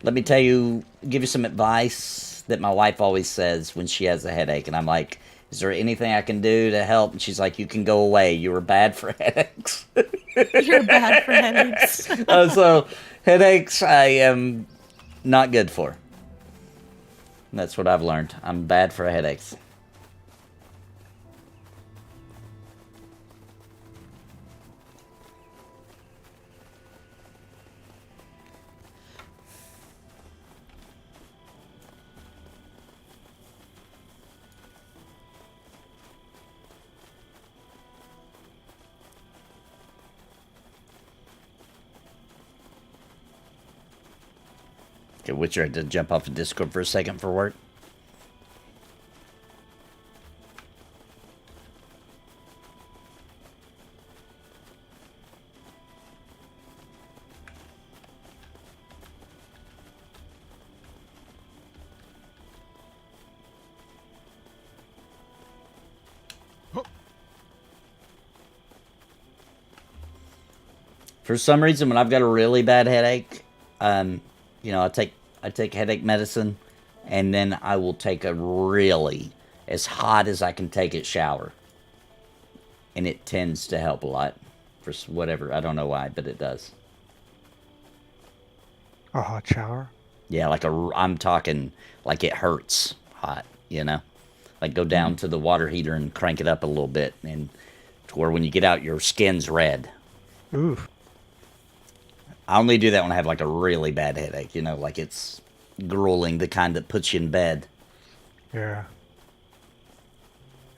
Let me give you some advice that my wife always says when she has a headache. And I'm like, is there anything I can do to help? And she's like, you can go away. You were bad for headaches. You're bad for headaches. So, headaches I am not good for. That's what I've learned. I'm bad for headaches. Okay, Witcher had to jump off of Discord for a second for work. For some reason, when I've got a really bad headache, you know, I take headache medicine, and then I will take a really as hot as I can take it shower, and it tends to help a lot for whatever. I don't know why, but it does. A hot shower? Yeah, I'm talking like it hurts hot, you know, like go down to the water heater and crank it up a little bit, and to where when you get out, your skin's red. Ooh. I only do that when I have like a really bad headache, you know, like it's grueling, the kind that puts you in bed. Yeah.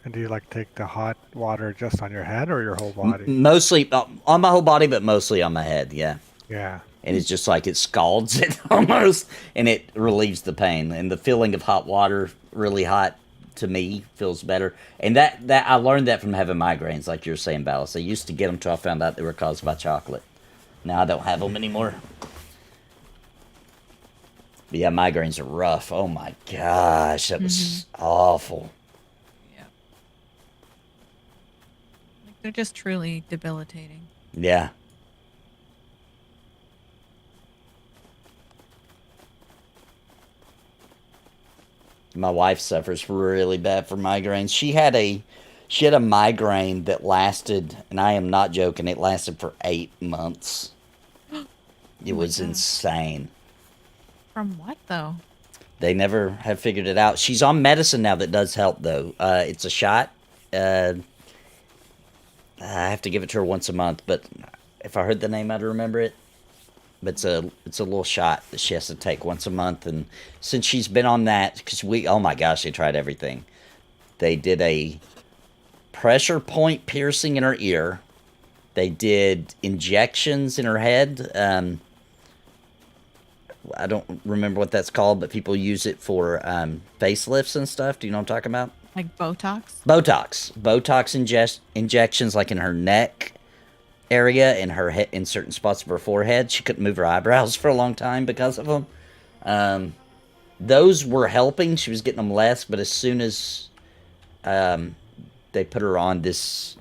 And do you like take the hot water just on your head or your whole body? Mostly on my whole body, but mostly on my head, yeah. Yeah. And it's just like it scalds it almost, and it relieves the pain. And the feeling of hot water, really hot, to me, feels better. And that I learned that from having migraines, like you were saying, Ballas. I used to get them till I found out they were caused by chocolate. Now I don't have them anymore. But yeah, migraines are rough. Oh my gosh, that was awful. Yeah. Like, they're just truly debilitating. Yeah. My wife suffers really bad from migraines. She had a migraine that lasted, and I am not joking, it lasted for 8 months. It was insane. From what, though? They never have figured it out. She's on medicine now that does help, though. It's a shot. I have to give it to her once a month, but if I heard the name, I'd remember it. but it's a little shot that she has to take once a month. And since she's been on that, because oh my gosh, they tried everything. They did a pressure point piercing in her ear. They did injections in her head. I don't remember what that's called, but people use it for facelifts and stuff. Do you know what I'm talking about? Like Botox? Botox injections, like in her neck area, in her head, in certain spots of her forehead. She couldn't move her eyebrows for a long time because of them. Those were helping. She was getting them less, but as soon as they put her on this,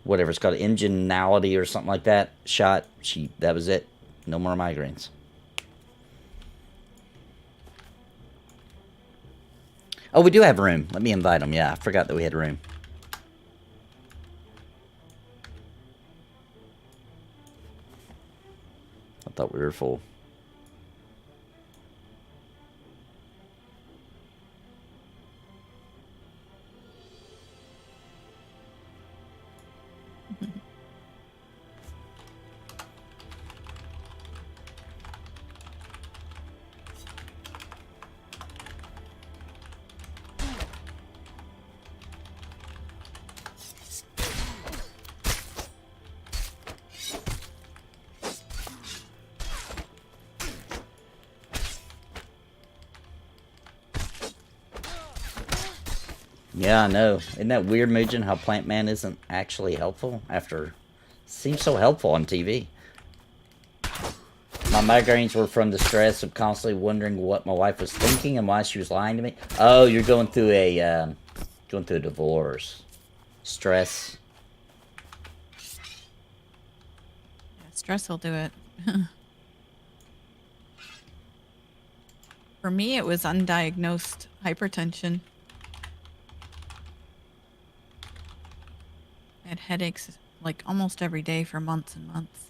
whatever it's called, ingenality or something like that shot, that was it. No more migraines. Oh, we do have room. Let me invite them. Yeah, I forgot that we had room. I thought we were full. Yeah, I know. Isn't that weird, Mugen, how Plant Man isn't actually helpful after... Seems so helpful on TV. My migraines were from the stress of constantly wondering what my wife was thinking and why she was lying to me. Oh, you're going through a divorce. Stress. Yeah, stress will do it. For me, it was undiagnosed hypertension. I had headaches like almost every day for months and months.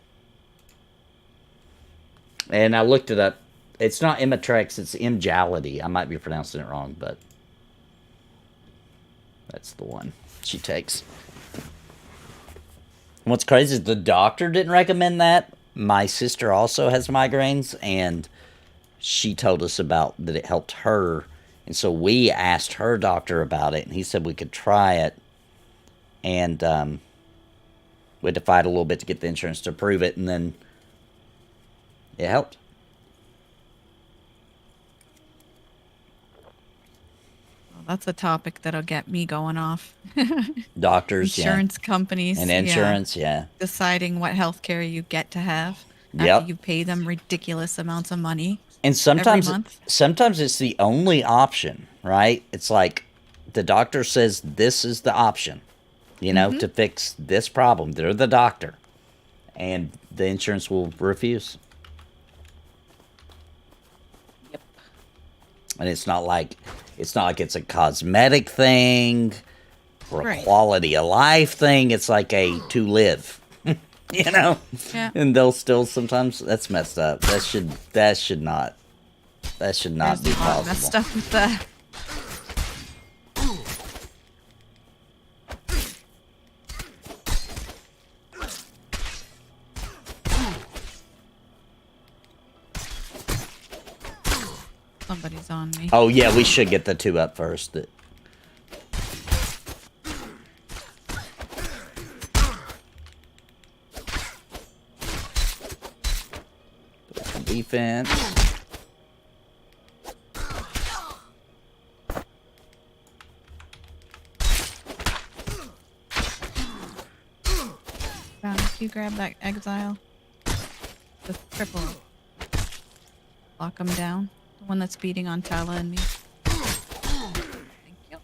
And I looked it up. It's not Imitrex, it's Imjality. I might be pronouncing it wrong, but that's the one she takes. And what's crazy is the doctor didn't recommend that. My sister also has migraines, and she told us about that it helped her. And so we asked her doctor about it, and he said we could try it. And we had to fight a little bit to get the insurance to approve it, and then it helped. Well, that's a topic that'll get me going off. Doctors, insurance companies, and insurance, yeah. Deciding what health care you get to have Yep. after you pay them ridiculous amounts of money. And sometimes, every month. sometimes it's the only option, right? It's like the doctor says this is the option, you know, to fix this problem. They're the doctor, and the insurance will refuse. Yep. And it's not like it's a cosmetic thing or a Right. quality of life thing. It's like a to live, you know. Yeah. And they'll still sometimes. That's messed up. That should not be There's a lot possible. messed up with that. Somebody's on me. Oh yeah, we should get the two up first. Defense. If you grab that Exile, the triple, lock him down. The one that's beating on Tala and me. Thank you.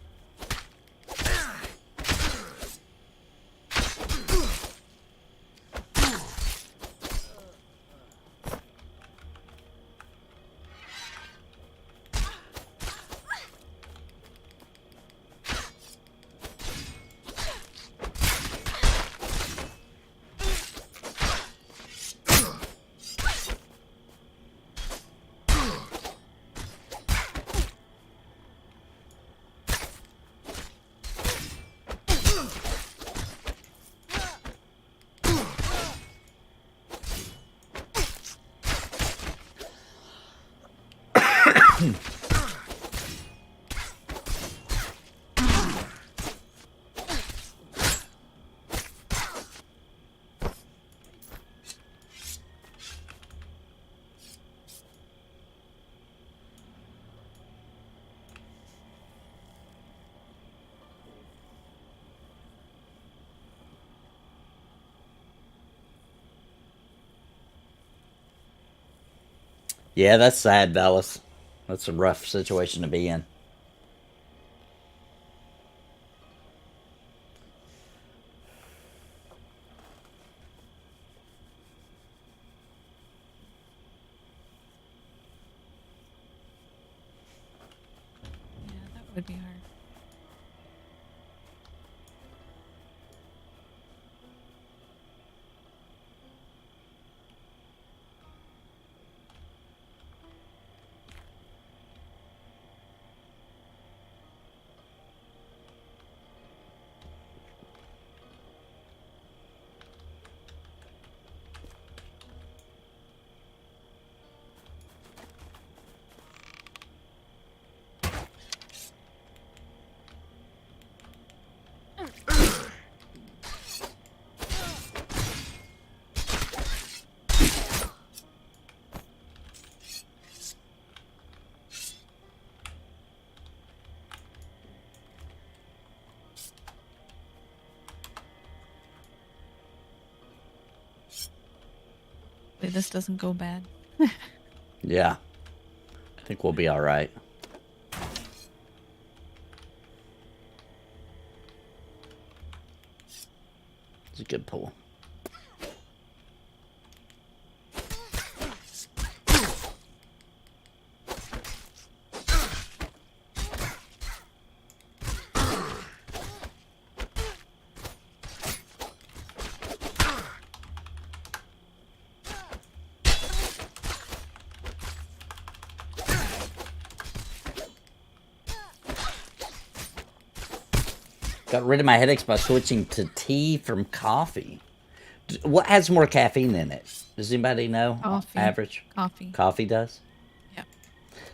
Yeah, that's sad, Dallas. That's a rough situation to be in. Yeah, that would be hard. Hopefully this doesn't go bad. Yeah. I think we'll be alright. It's a good pull. Got rid of my headaches by switching to tea from coffee. What has more caffeine in it? Does anybody know? Coffee. Average? Coffee. Coffee does? Yep.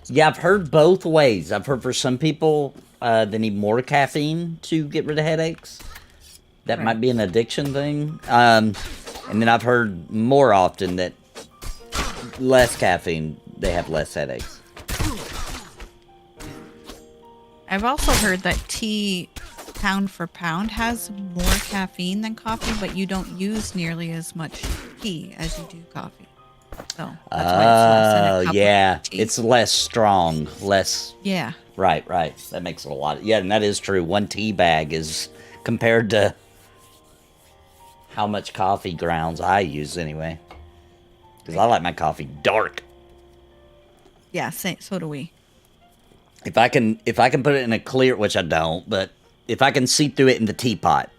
Yeah, I've heard both ways. I've heard for some people they need more caffeine to get rid of headaches. That Right. might be an addiction thing. And then I've heard more often that less caffeine, they have less headaches. I've also heard that tea, pound for pound, has more caffeine than coffee, but you don't use nearly as much tea as you do coffee. So that's why it's less in a cup yeah. of tea. It's less strong, less... Yeah. Right, right. That makes it a lot. Yeah, and that is true. One tea bag is compared to how much coffee grounds I use anyway. Because I like my coffee dark. Yeah, so do we. If I can put it in a clear, which I don't, but if I can see through it in the teapot,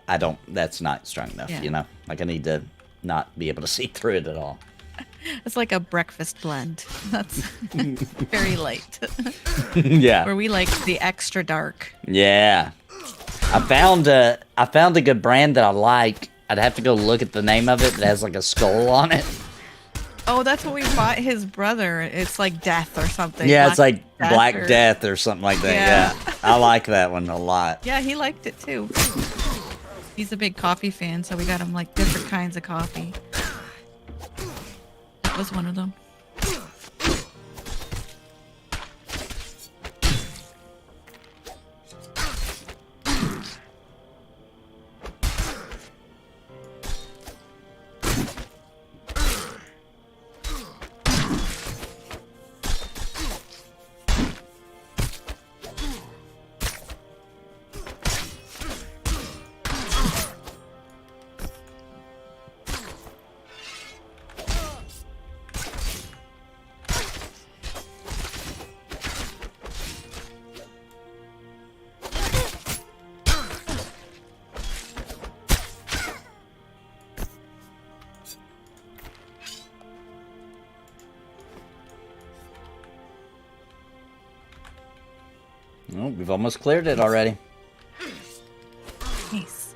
I don't. That's not strong enough. Yeah. You know, like I need to not be able to see through it at all. It's like a breakfast blend. That's very light. Yeah. Where we like the extra dark. Yeah. I found a good brand that I like. I'd have to go look at the name of it. That has like a skull on it. Oh, that's what we bought his brother. It's like Death or something. Yeah, it's like Black or- Death or something like that. Yeah. I like that one a lot. Yeah, he liked it too. He's a big coffee fan, so we got him like different kinds of coffee. That was one of them. Oh, we've almost cleared it already. Nice.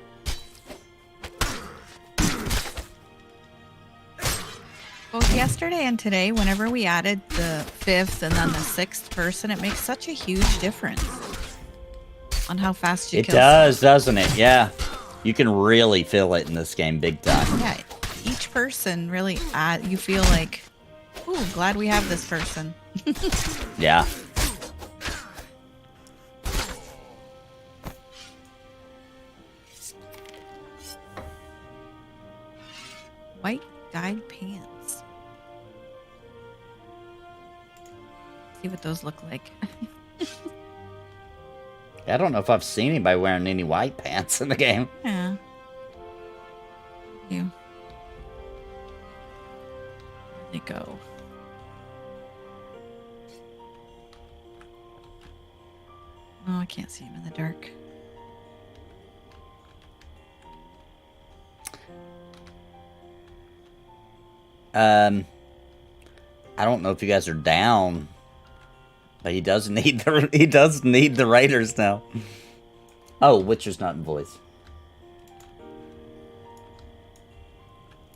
Oh, he has yesterday and today, whenever we added the 5th and then the 6th person, it makes such a huge difference on how fast you kill. It does, doesn't it? Yeah. You can really feel it in this game big time. Yeah, each person really you feel like, ooh, glad we have this person. Yeah. White dyed pants. See what those look like. I don't know if I've seen anybody wearing any white pants in the game. Yeah. You. Where'd they go? Oh, I can't see him in the dark. I don't know if you guys are down, but he does need the raiders now. Oh, Witcher's not in voice.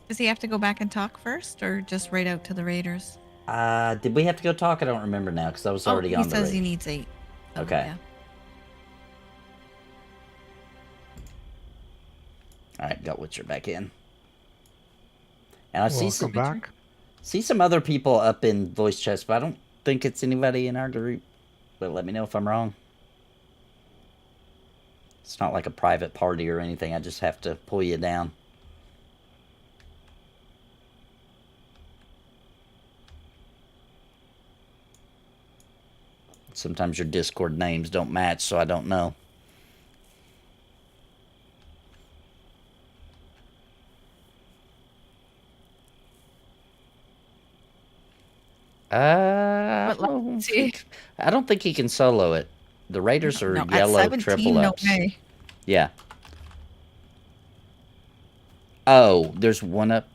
Does he have to go back and talk first, or just right out to the raiders? Did we have to go talk? I don't remember now because I was already on the raid. He says he needs 8. So, Okay. Yeah. All right, got Witcher back in. And I see Welcome back. some other people up in voice chats, but I don't think it's anybody in our group. But let me know if I'm wrong. It's not like a private party or anything. I just have to pull you down. Sometimes your Discord names don't match, so I don't know. I don't think he can solo it. The Raiders are yellow 17, triple ups. No way. Yeah. Oh, there's one up.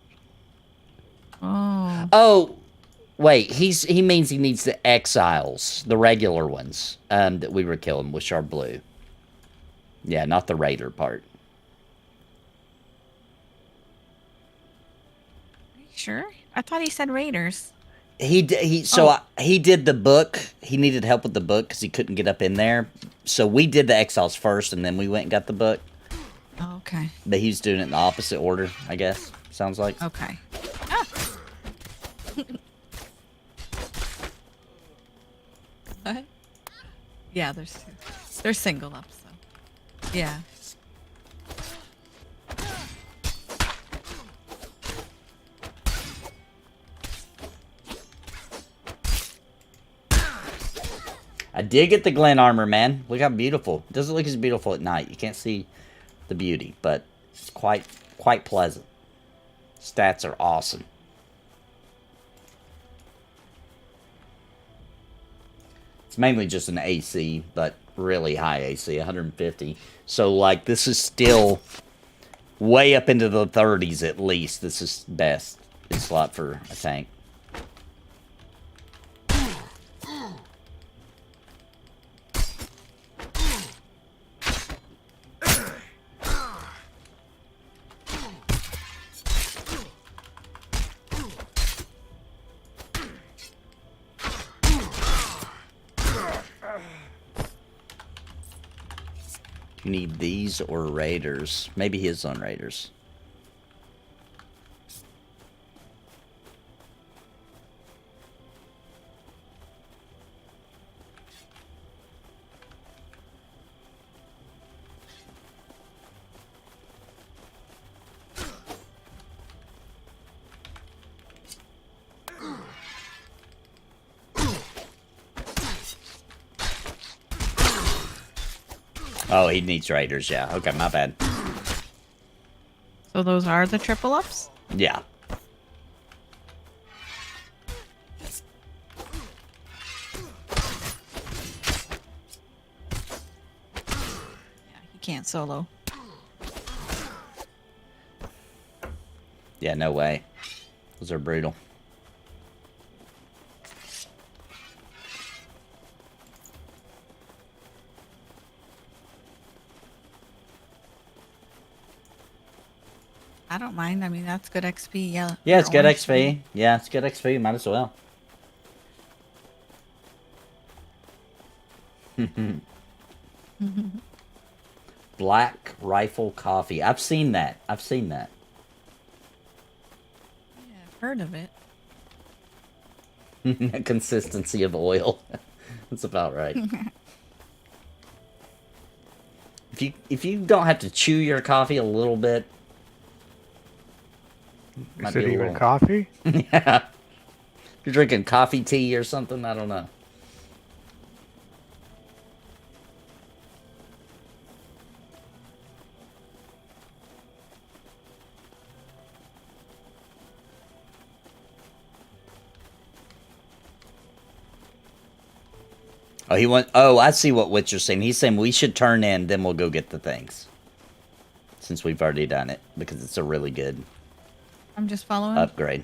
Oh. Oh, wait. He means he needs the Exiles, the regular ones, that we were killing with Sharp Blue. Yeah, not the Raider part. Are you sure? I thought he said raiders. He did the book. He needed help with the book because he couldn't get up in there. So we did the Exiles first, and then we went and got the book. Oh, okay. But he's doing it in the opposite order, I guess. Sounds like. Okay. Ah. What? Yeah, there's 2. They're single ups, though. Yeah. I did get the Glen armor, man. Look how beautiful. It doesn't look as beautiful at night. You can't see the beauty, but it's quite pleasant. Stats are awesome. It's mainly just an AC, but really high AC, 150. So, like, this is still way up into the 30s at least. This is best in slot for a tank. You need these or raiders. Maybe his on raiders. Oh, he needs raiders, yeah. Okay, my bad. So those are the triple ups? Yeah. Yeah, he can't solo. Yeah, no way. Those are brutal. I don't mind. I mean, that's good XP. Yeah. Yeah, for it's good orange tea. XP. Yeah, it's good XP. Might as well. Black Rifle Coffee. I've seen that. I've seen that. Yeah, I've heard of it. Consistency of oil. That's about right. If you don't have to chew your coffee a little bit, Is it even coffee? Yeah. If you're drinking coffee tea or something, I don't know. Oh, I see what Witcher's saying. He's saying we should turn in, then we'll go get the things. Since we've already done it, because it's a really good I'm just following. upgrade.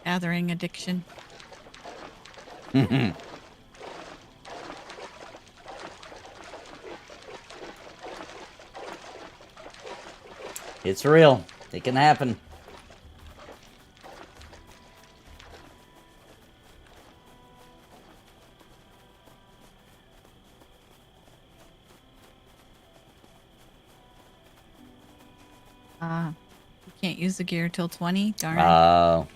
Gathering addiction. It's real. It can happen. You can't use the gear till 20. Darn. Oh.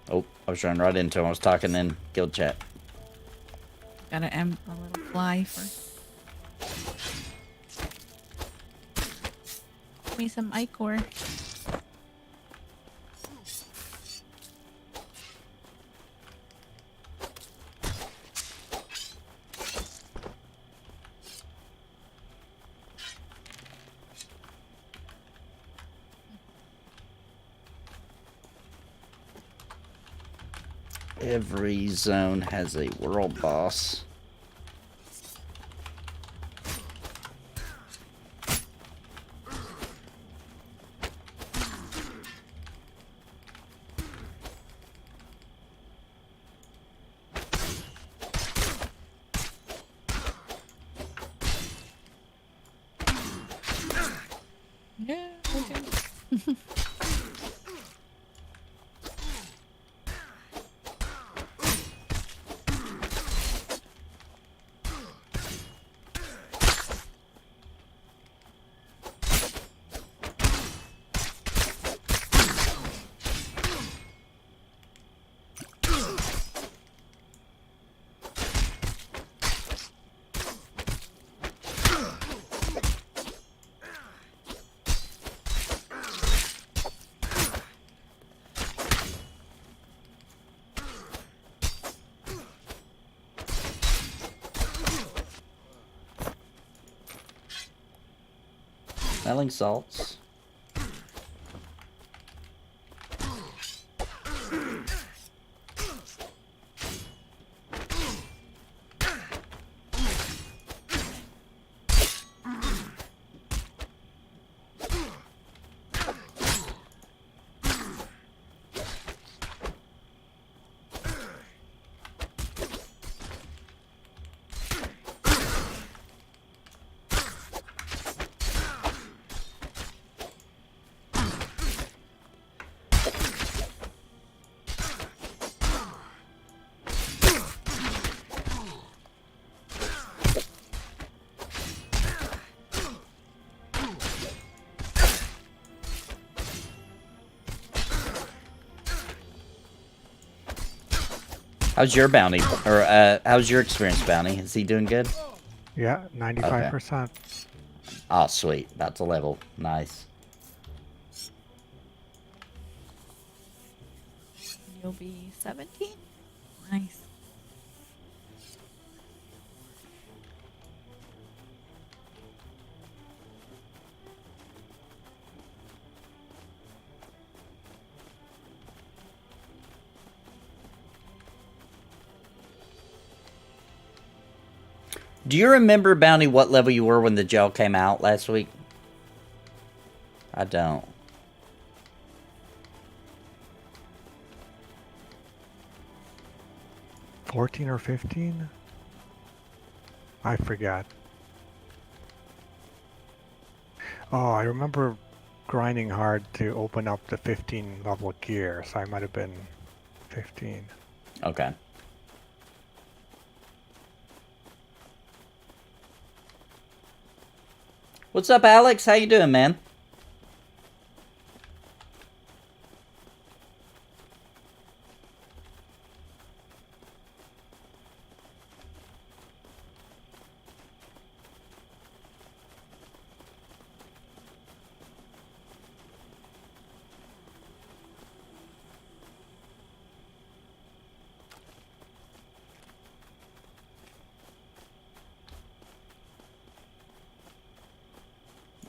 Oh, I was running right into him. I was talking in guild chat. Got a little fly for. Give me some ichor. Every zone has a world boss. Yeah, okay. Smelling salts. How's your bounty? Or, how's your experience, bounty? Is he doing good? Yeah, 95%. Oh, sweet. About to level. Nice. You'll be 17? Nice. Do you remember, Bounty, what level you were when the gel came out last week? I don't. $14 or $15? I forget. Oh, I remember grinding hard to open up the 15 level gear, so I might have been 15. Okay. What's up, Alex? How you doing, man?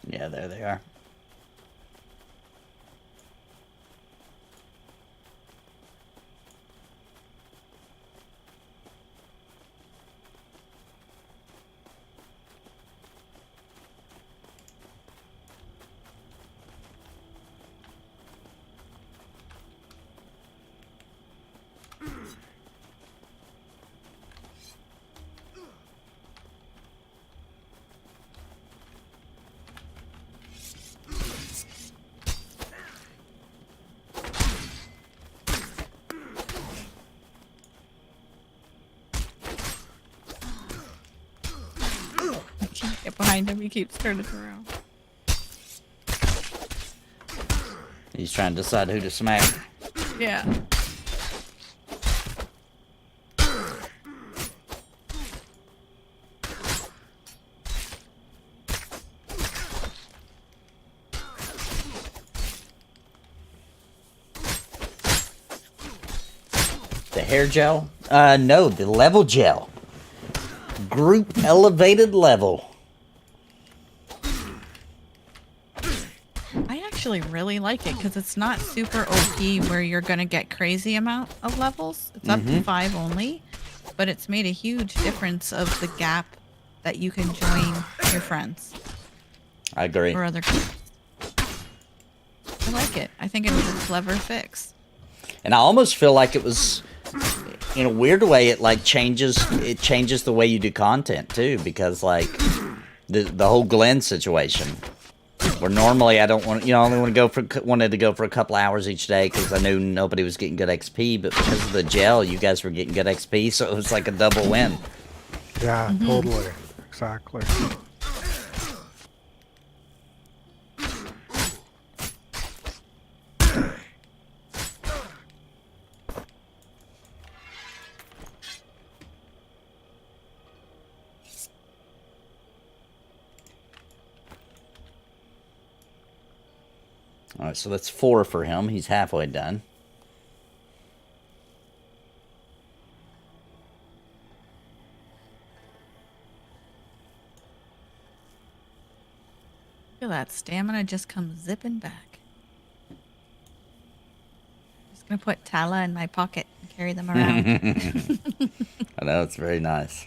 Yeah, there they are. Get behind him, he keeps turning around. He's trying to decide who to smack. Yeah. The hair gel? No, the level gel. Group elevated level. I actually really like it because it's not super OP where you're going to get crazy amount of levels. It's up to 5 only, but it's made a huge difference of the gap that you can join your friends I agree. or other groups. I like it. I think it was a clever fix. And I almost feel like it was, in a weird way, it like changes the way you do content too, because like the whole Glenn situation, where normally I don't want, I only wanted to go for a couple hours each day because I knew nobody was getting good XP, but because of the gel, you guys were getting good XP, so it was like a double win. Yeah, totally. Exactly. All right, so that's 4 for him. He's halfway done. Look at that. Stamina just comes zipping back. Just going to put Tala in my pocket and carry them around. I know, it's very nice.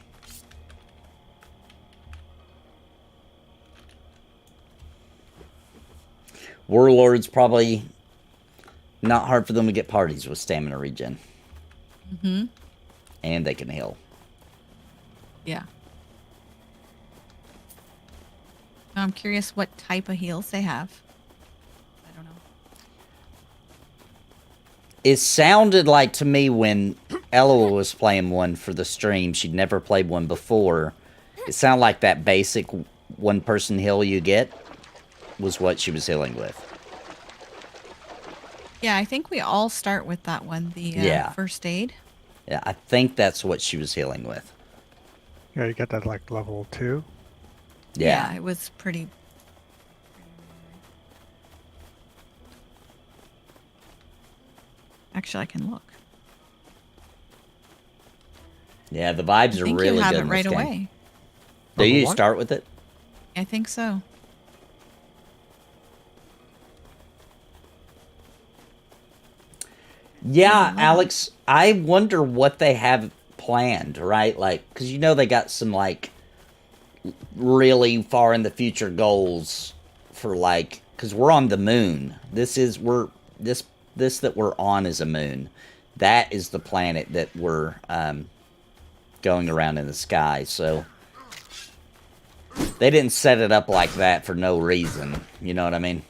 Warlords probably not hard for them to get parties with stamina regen. And they can heal. Yeah. I'm curious what type of heals they have. I don't know. It sounded like to me when Ella was playing one for the stream, she'd never played one before. It sounded like that basic one-person heal you get was what she was healing with. Yeah, I think we all start with that one, the first aid. Yeah, I think that's what she was healing with. Yeah, you get that like level 2. Yeah. It was pretty... Actually, I can look. Yeah, the vibes I are think really you have good it in right this game. away. Do you Level 1? start with it? I think so. Yeah, Alex, I wonder what they have planned, right? Like, because they got some, like, really far in the future goals for like, because we're on the moon. This that we're on is a moon. That is the planet that we're going around in the sky. So they didn't set it up like that for no reason. You know what I mean?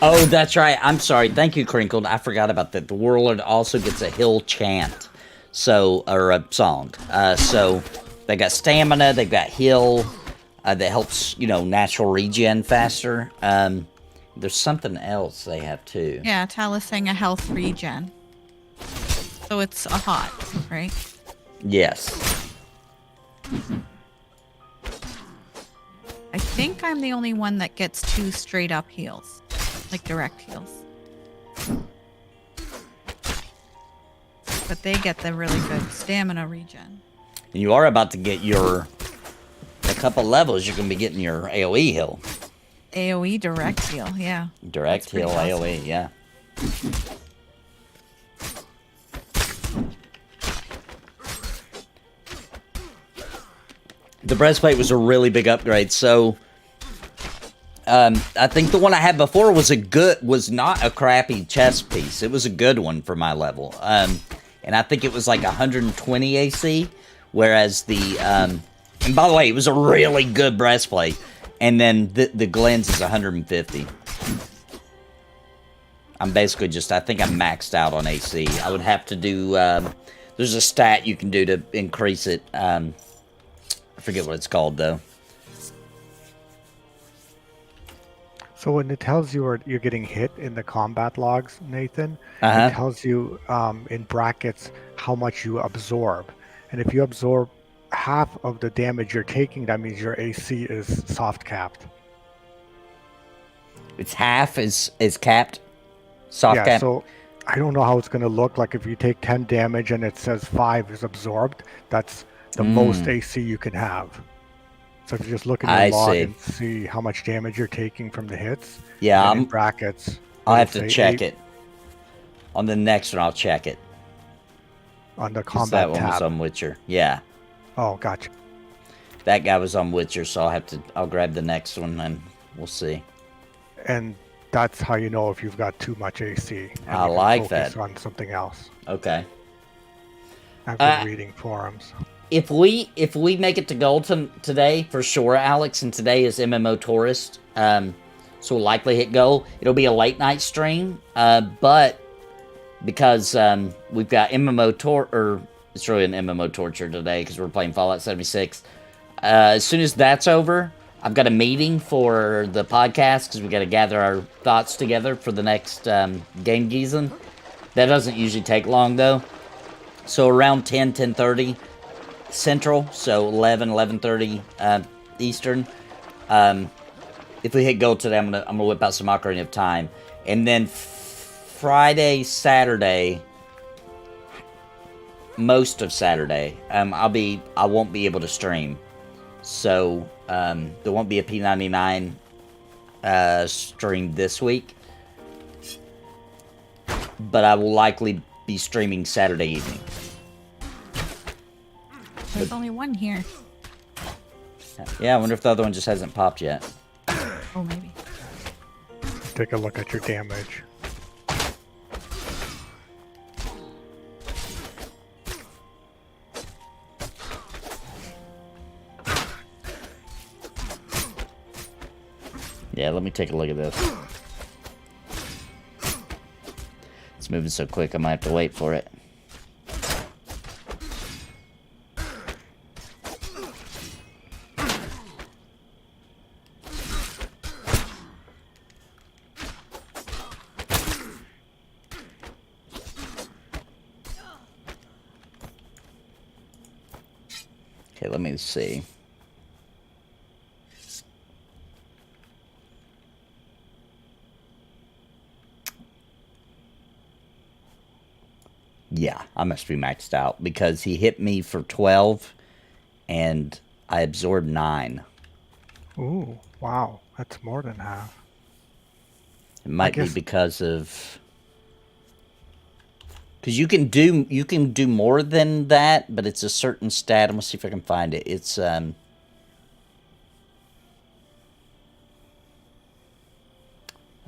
Oh, that's right. I'm sorry. Thank you, Crinkled. I forgot about that. The warlord also gets a hill chant, or a song. So they got stamina. They've got heal that helps, natural regen faster. There's something else they have too. Yeah, Tal is saying a health regen. So it's a hot, right? Yes. I think I'm the only one that gets 2 straight up heals. Like direct heals. But they get the really good stamina regen. And you are about to get a couple levels, you're going to be getting your AoE heal. AoE direct heal, yeah. Direct heal, awesome. AoE, yeah. The breastplate was a really big upgrade, so I think the one I had before was not a crappy chest piece. It was a good one for my level. And I think it was like 120 AC, whereas and by the way, it was a really good breastplate. And then the Glenn's is 150. I'm basically I think I'm maxed out on AC. I would have to do, there's a stat you can do to increase it. I forget what it's called though. So when it tells you you're getting hit in the combat logs, Nathan, it tells you in brackets how much you absorb. And if you absorb half of the damage you're taking, that means your AC is soft capped. It's half is capped? Soft capped? So I don't know how it's going to look like if you take 10 damage and it says 5 is absorbed. That's the most AC you can have. So if you just look at your log and see how much damage you're taking from the hits, yeah, in brackets. I'll have to check it. On the next one, I'll check it. On the combat tab. That one was on Witcher. Yeah. Oh, gotcha. That guy was on Witcher, so I'll grab the next one and we'll see. And that's how you know if you've got too much AC. I like that. On something else. Okay. I've been reading forums. If we make it to gold today, for sure, Alex, and today is MMO Tourist, so we'll likely hit gold. It'll be a late night stream, but because we've got it's really an MMO Torture today because we're playing Fallout 76. As soon as that's over, I've got a meeting for the podcast because we got to gather our thoughts together for the next game season. That doesn't usually take long though. So around 10:30 Central, so 11:30 Eastern. If we hit gold today, I'm gonna whip out some Ocarina of Time, and then Friday, Saturday, most of Saturday, I won't be able to stream, so there won't be a P99 stream this week, but I will likely be streaming Saturday evening. There's only one here. Yeah, I wonder if the other one just hasn't popped yet. Oh, maybe. Take a look at your damage. Yeah, let me take a look at this. It's moving so quick, I might have to wait for it. Okay, let me see. Yeah, I must be maxed out because he hit me for 12 and I absorbed 9. Ooh, wow. That's more than half. It might be because of... Because you can do more than that, but it's a certain stat. I'm going to see if I can find it. It's... I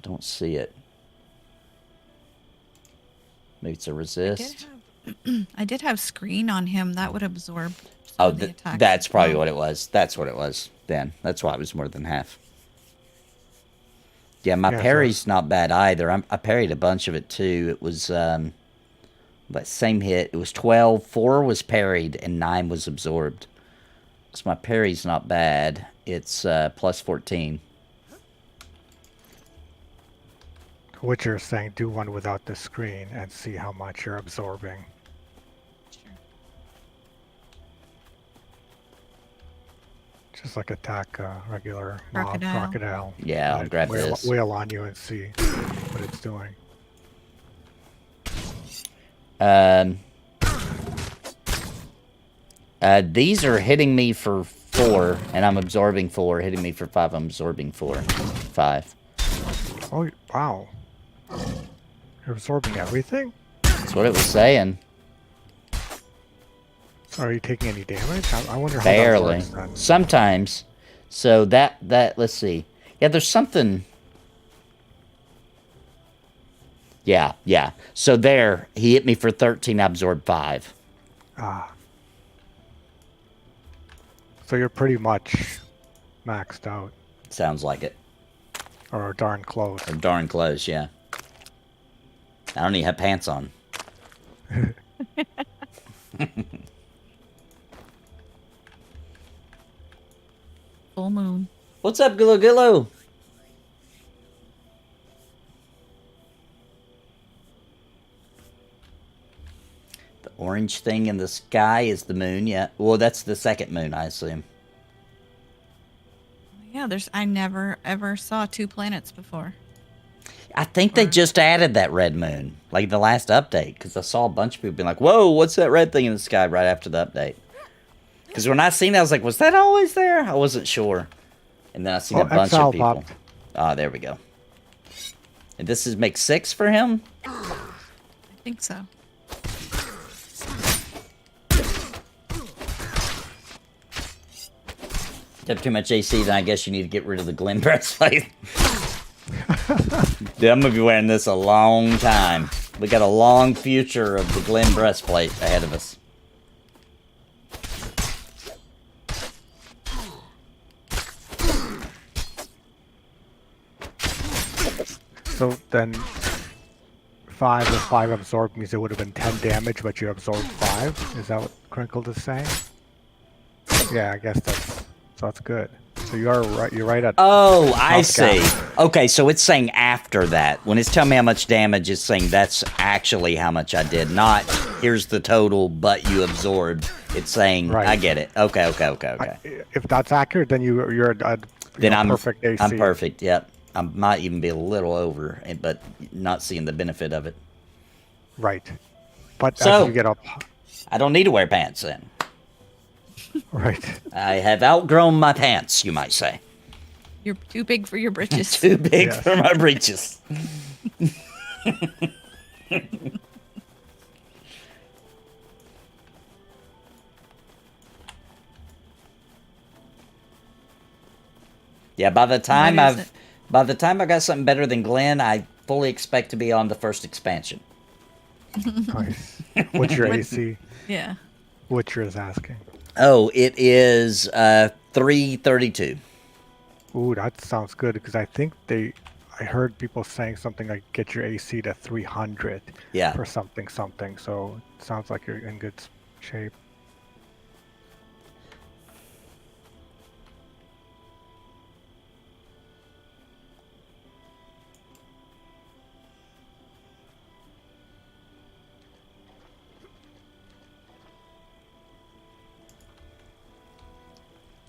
don't see it. Maybe it's a resist. I did have screen on him. That would absorb. Oh, that's probably what it was. That's what it was then. That's why it was more than half. Yeah, my parry's not bad either. I parried a bunch of it too. It was that same hit. It was 12. 4 was parried and 9 was absorbed. So my parry's not bad. It's plus 14. What you're saying, do one without the screen and see how much you're absorbing. Sure. Just like attack regular mob crocodile. Yeah, I'll grab this. Wail on you and see what it's doing. These are hitting me for 4, and I'm absorbing 4. Hitting me for 5, I'm absorbing 4. 5. Oh, wow. You're absorbing everything? That's what it was saying. So are you taking any damage? I wonder how Barely. that works then. Sometimes. So that, let's see. Yeah, there's something... Yeah. So there, he hit me for 13, I absorbed 5. Ah. So you're pretty much maxed out. Sounds like it. Or darn close. Or darn close, yeah. I don't even have pants on. Full moon. What's up, Gillo Gillo? The orange thing in the sky is the moon, yeah. Well, that's the second moon, I assume. Yeah, I never ever saw 2 planets before. I think they just added that red moon, like the last update, because I saw a bunch of people being like, whoa, what's that red thing in the sky right after the update? Because when I seen it, I was like, was that always there? I wasn't sure. And then I seen a bunch Exile of people. popped. Ah, there we go. And this is make 6 for him? I think so. If you have too much AC, then I guess you need to get rid of the Glen breastplate. Dude, I'm going to be wearing this a long time. We got a long future of the Glen breastplate ahead of us. So then 5 if 5 absorbed means it would have been 10 damage, but you absorbed 5? Is that what Crinkle is saying? Yeah, I guess that's good. So you are right. You're right at. Oh, I see. Okay, so it's saying after that. When it's telling me how much damage, it's saying that's actually how much I did. Not here's the total, but you absorbed. It's saying I get it. Okay. If that's accurate, then you're at I'm perfect AC. I'm perfect. Yep. I might even be a little over, but not seeing the benefit of it. Right. But so, as you get up, I don't need to wear pants then. Right. I have outgrown my pants, you might say. You're too big for your britches. Too big for my breeches. Yeah, by the time I got something better than Glenn, I fully expect to be on the first expansion. Nice. What's your AC? Yeah. Witcher is asking. Oh, it is 332. Ooh, that sounds good because I think I heard people saying something like get your AC to 300 Yeah. for something. So it sounds like you're in good shape.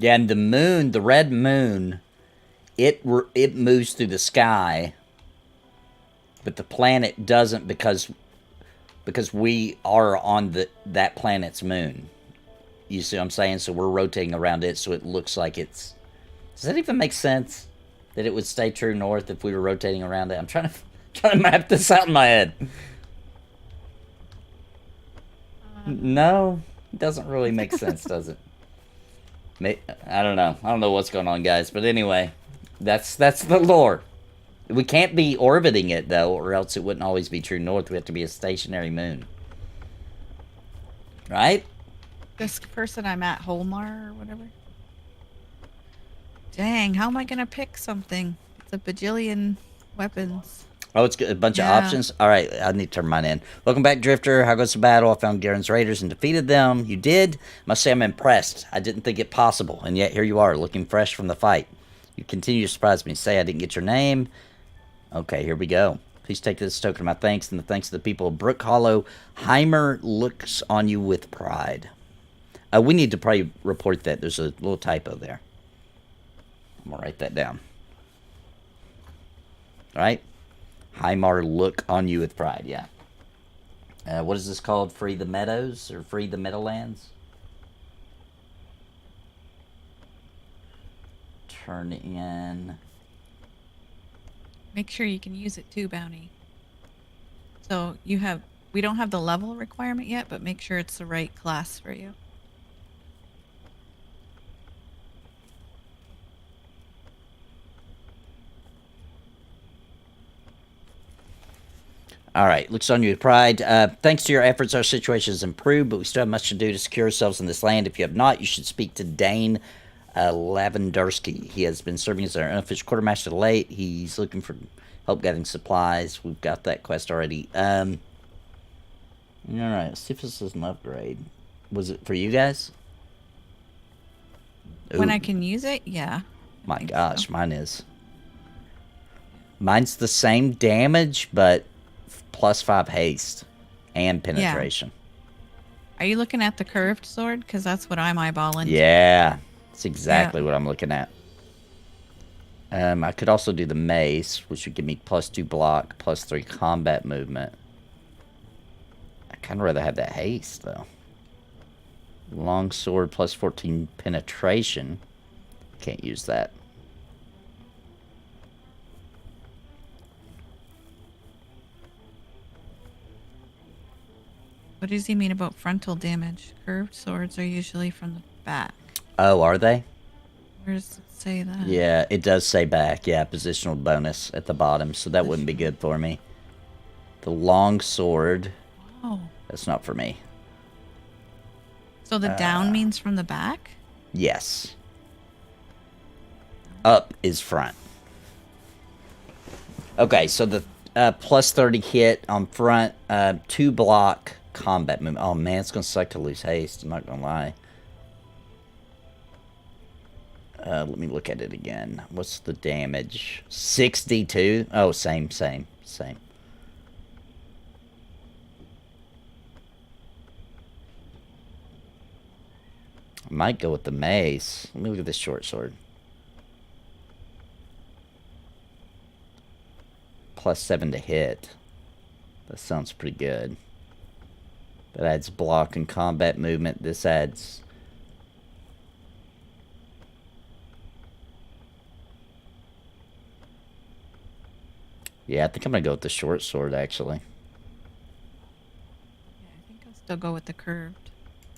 Yeah, and the moon, the red moon, it moves through the sky, but the planet doesn't because we are on that planet's moon. You see what I'm saying? So we're rotating around it, so it looks like it's. Does that even make sense? That it would stay true north if we were rotating around it? I'm trying to map this out in my head. No, it doesn't really make sense, does it? I don't know. I don't know what's going on, guys. But anyway, that's the lore. We can't be orbiting it, though, or else it wouldn't always be true north. We have to be a stationary moon. Right? This person I'm at, Holmar or whatever. Dang, how am I going to pick something? It's a bajillion weapons. Oh, it's a bunch of options? All right, I need to turn mine in. Welcome back, Drifter. How goes the battle? I found Garen's Raiders and defeated them. You did? Must say I'm impressed. I didn't think it possible, and yet here you are, looking fresh from the fight. You continue to surprise me. Say I didn't get your name. Okay, here we go. Please take this token of my thanks and the thanks of the people of Brook Hollow. Heimer looks on you with pride. We need to probably report that. There's a little typo there. I'm going to write that down. All right? Heimar look on you with pride, yeah. What is this called? Free the Meadows? Or Free the Meadowlands? Turn in. Make sure you can use it too, Bounty. So we don't have the level requirement yet, but make sure it's the right class for you. All right, looks on you with pride. Thanks to your efforts, our situation has improved, but we still have much to do to secure ourselves in this land. If you have not, you should speak to Dane Lavendersky. He has been serving as our unofficial quartermaster late. He's looking for help getting supplies. We've got that quest already. All right, let's see if this is an upgrade. Was it for you guys? When Ooh. I can use it, yeah. My gosh, so. Mine is. Mine's the same damage, but +5 haste and penetration. Yeah. Are you looking at the curved sword? Because that's what I'm eyeballing. Yeah, that's exactly what I'm looking at. I could also do the mace, which would give me +2 block, +3 combat movement. I kind of rather have that haste, though. Long sword +14 penetration. Can't use that. What does he mean about frontal damage? Curved swords are usually from the back. Oh, are they? Where does it say that? Yeah, it does say back. Yeah, positional bonus at the bottom, so that wouldn't be good for me. The long sword. Oh. That's not for me. So the down means from the back? Yes. Up is front. Okay, so the +30 hit on front, 2 block combat movement. Oh man, it's gonna suck to lose haste. I'm not gonna lie. Let me look at it again. What's the damage? 62. Oh, same. I might go with the mace. Let me look at this short sword. +7 to hit. That sounds pretty good. That adds block and combat movement. This adds... Yeah, I think I'm going to go with the short sword, actually. Yeah, I think I'll still go with the curved.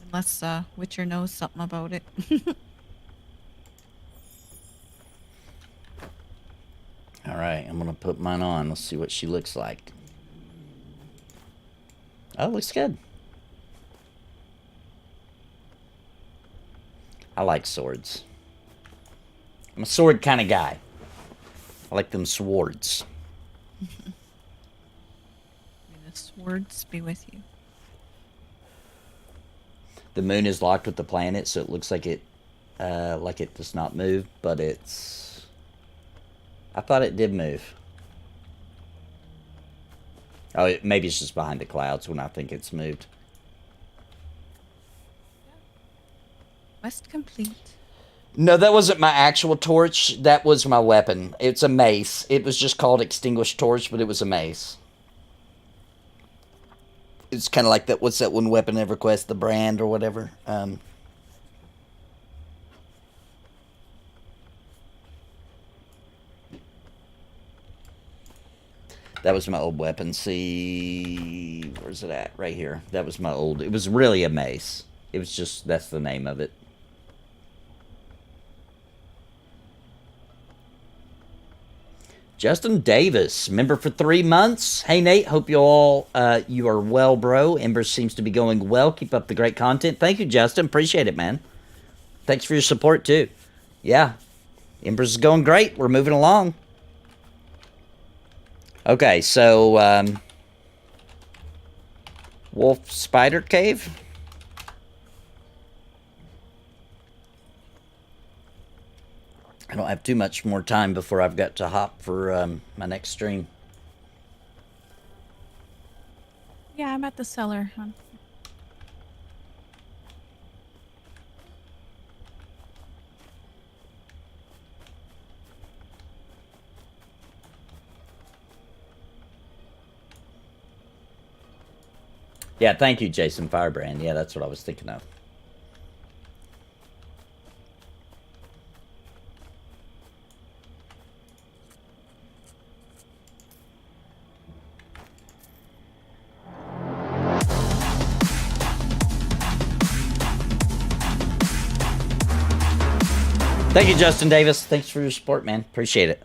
Unless Witcher knows something about it. Alright, I'm going to put mine on. Let's see what she looks like. Oh, looks good. I like swords. I'm a sword kind of guy. I like them swords. May the swords be with you. The moon is locked with the planet, so it looks like it does not move, but it's... I thought it did move. Oh, maybe it's just behind the clouds when I think it's moved. Quest complete. No, that wasn't my actual torch. That was my weapon. It's a mace. It was just called Extinguished Torch, but it was a mace. It's kind of like that. What's that one weapon EverQuest? The brand or whatever. That was my old weapon. See, where's it at? Right here. That was my old. It was really a mace. It was just, that's the name of it. Justin Davis, member for 3 months. Hey, Nate, hope you are well, bro. Embers seems to be going well. Keep up the great content. Thank you, Justin. Appreciate it, man. Thanks for your support, too. Yeah, Embers is going great. We're moving along. Okay, so, Wolf Spider Cave. I don't have too much more time before I've got to hop for my next stream. Yeah, I'm at the cellar. Yeah, thank you, Jason Firebrand. Yeah, that's what I was thinking of. Thank you, Justin Davis. Thanks for your support, man. Appreciate it.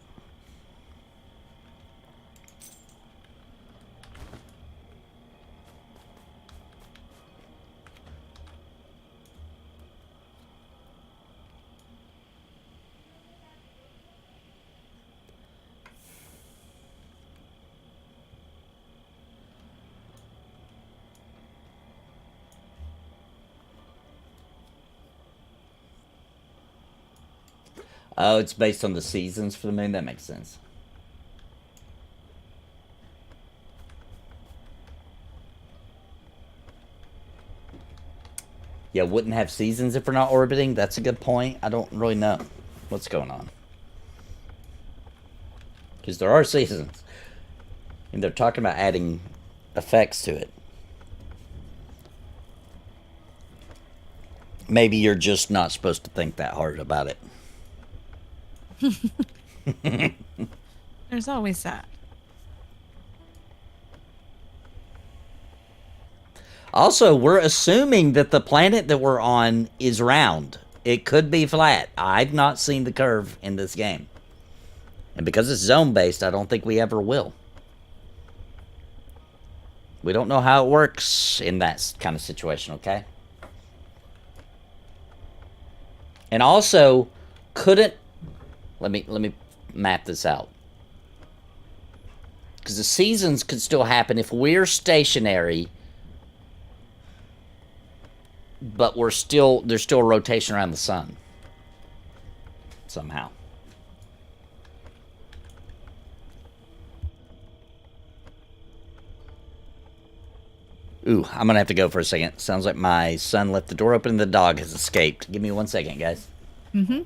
Oh, it's based on the seasons for the moon? That makes sense. Yeah, wouldn't have seasons if we're not orbiting? That's a good point. I don't really know what's going on. Because there are seasons. And they're talking about adding effects to it. Maybe you're just not supposed to think that hard about it. There's always that. Also, we're assuming that the planet that we're on is round. It could be flat. I've not seen the curve in this game. And because it's zone-based, I don't think we ever will. We don't know how it works in that kind of situation, okay? And also, couldn't... Let me map this out. Because the seasons could still happen if we're stationary, but there's still a rotation around the sun. Somehow. Ooh, I'm gonna have to go for a second. Sounds like my son left the door open and the dog has escaped. Give me 1 second, guys. Mm-hmm.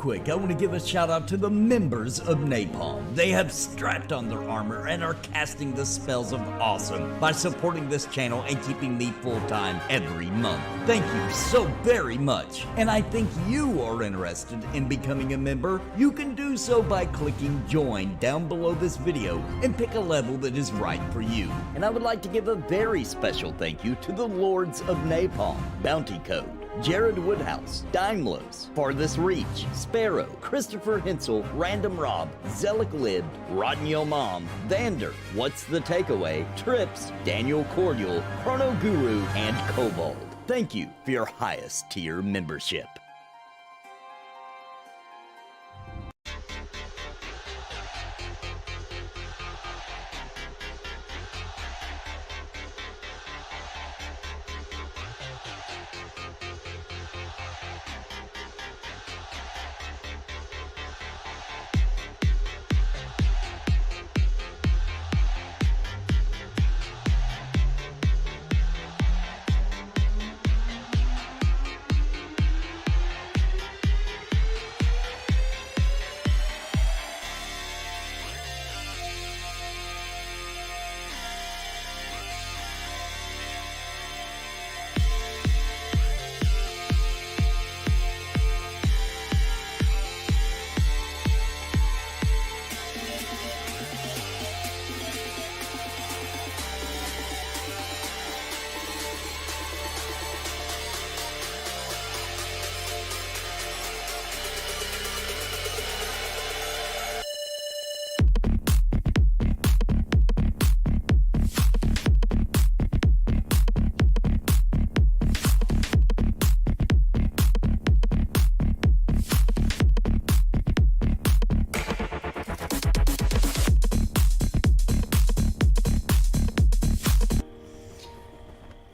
quick, I want to give a shout out to the members of Napalm. They have strapped on their armor and are casting the spells of awesome by supporting this channel and keeping me full-time every month. Thank you so very much. And I think you are interested in becoming a member. You can do so by clicking join down below this video and pick a level that is right for you. And I would like to give a very special thank you to the Lords of Napalm, Bounty Code, Jared Woodhouse, Daimlos, Farthest Reach, Sparrow, Christopher Hensel, Random Rob, Zelic Lib, Rotten Yo Mom, Vander, What's the Takeaway, Trips, Daniel Cordial, Chrono Guru, and Kobold. Thank you for your highest tier membership.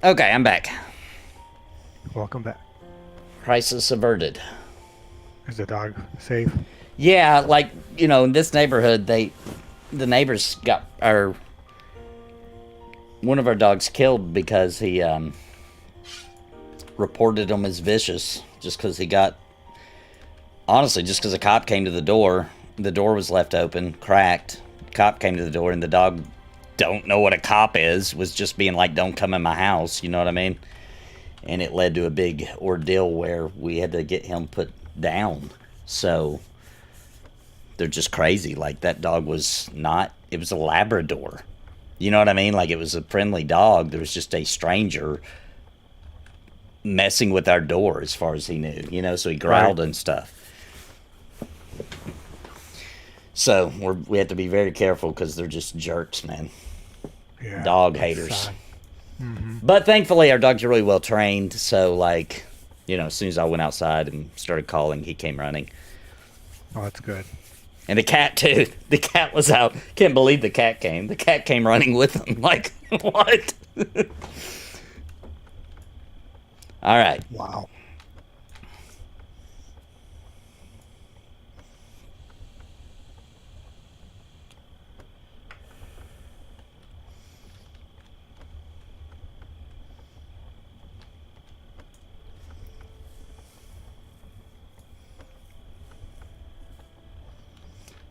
Okay, I'm back. Welcome back. Crisis averted. Is the dog safe? Yeah, like, you know, in this neighborhood, the neighbors got one of our dogs killed because he reported him as vicious just because he got, honestly, just because a cop came to the door was left open, cracked, cop came to the door, and the dog don't know what a cop is, was just being like, don't come in my house, you know what I mean? And it led to a big ordeal where we had to get him put down. So they're just crazy. Like, that dog was not, it was a Labrador. You know what I mean? Like, it was a friendly dog. There was just a stranger messing with our door as far as he knew, you know, so he growled and stuff. So we have to be very careful because they're just jerks, man. Yeah, dog haters. Mm-hmm. But thankfully, our dogs are really well trained. So, like, you know, as soon as I went outside and started calling, he came running. Oh, that's good. And the cat, too. The cat was out. Can't believe the cat came. The cat came running with him. Like, what? All right. Wow.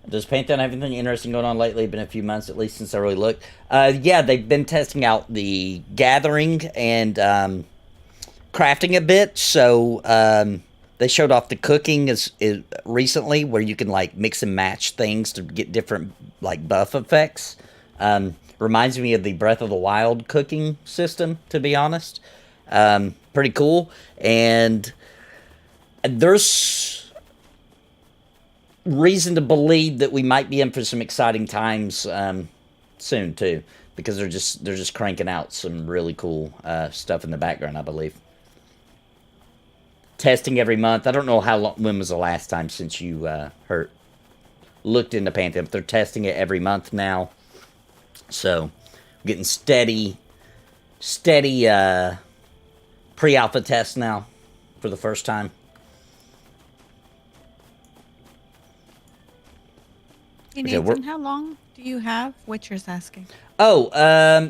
Does Pantheon have anything interesting going on lately? Been a few months, at least, since I really looked. Yeah, they've been testing out the gathering and crafting a bit. So they showed off the cooking recently, where you can, like, mix and match things to get different, like, buff effects. Reminds me of the Breath of the Wild cooking system, to be honest. Pretty cool. And there's reason to believe that we might be in for some exciting times soon too, because they're just cranking out some really cool stuff in the background, I believe. Testing every month. I don't know when was the last time since you looked into Pantheon, but they're testing it every month now. So getting steady pre-alpha tests now for the first time. Hey Nathan, how long do you have? Witcher's asking. Oh,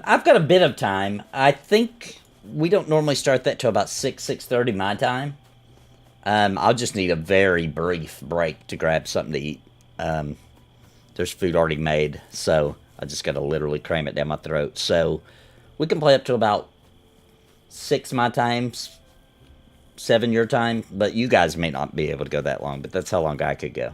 I've got a bit of time. I think we don't normally start that till about 6:30 my time. I'll just need a very brief break to grab something to eat. There's food already made, so I just got to literally cram it down my throat. So we can play up to about 6 my time, 7 your time, but you guys may not be able to go that long, but that's how long I could go.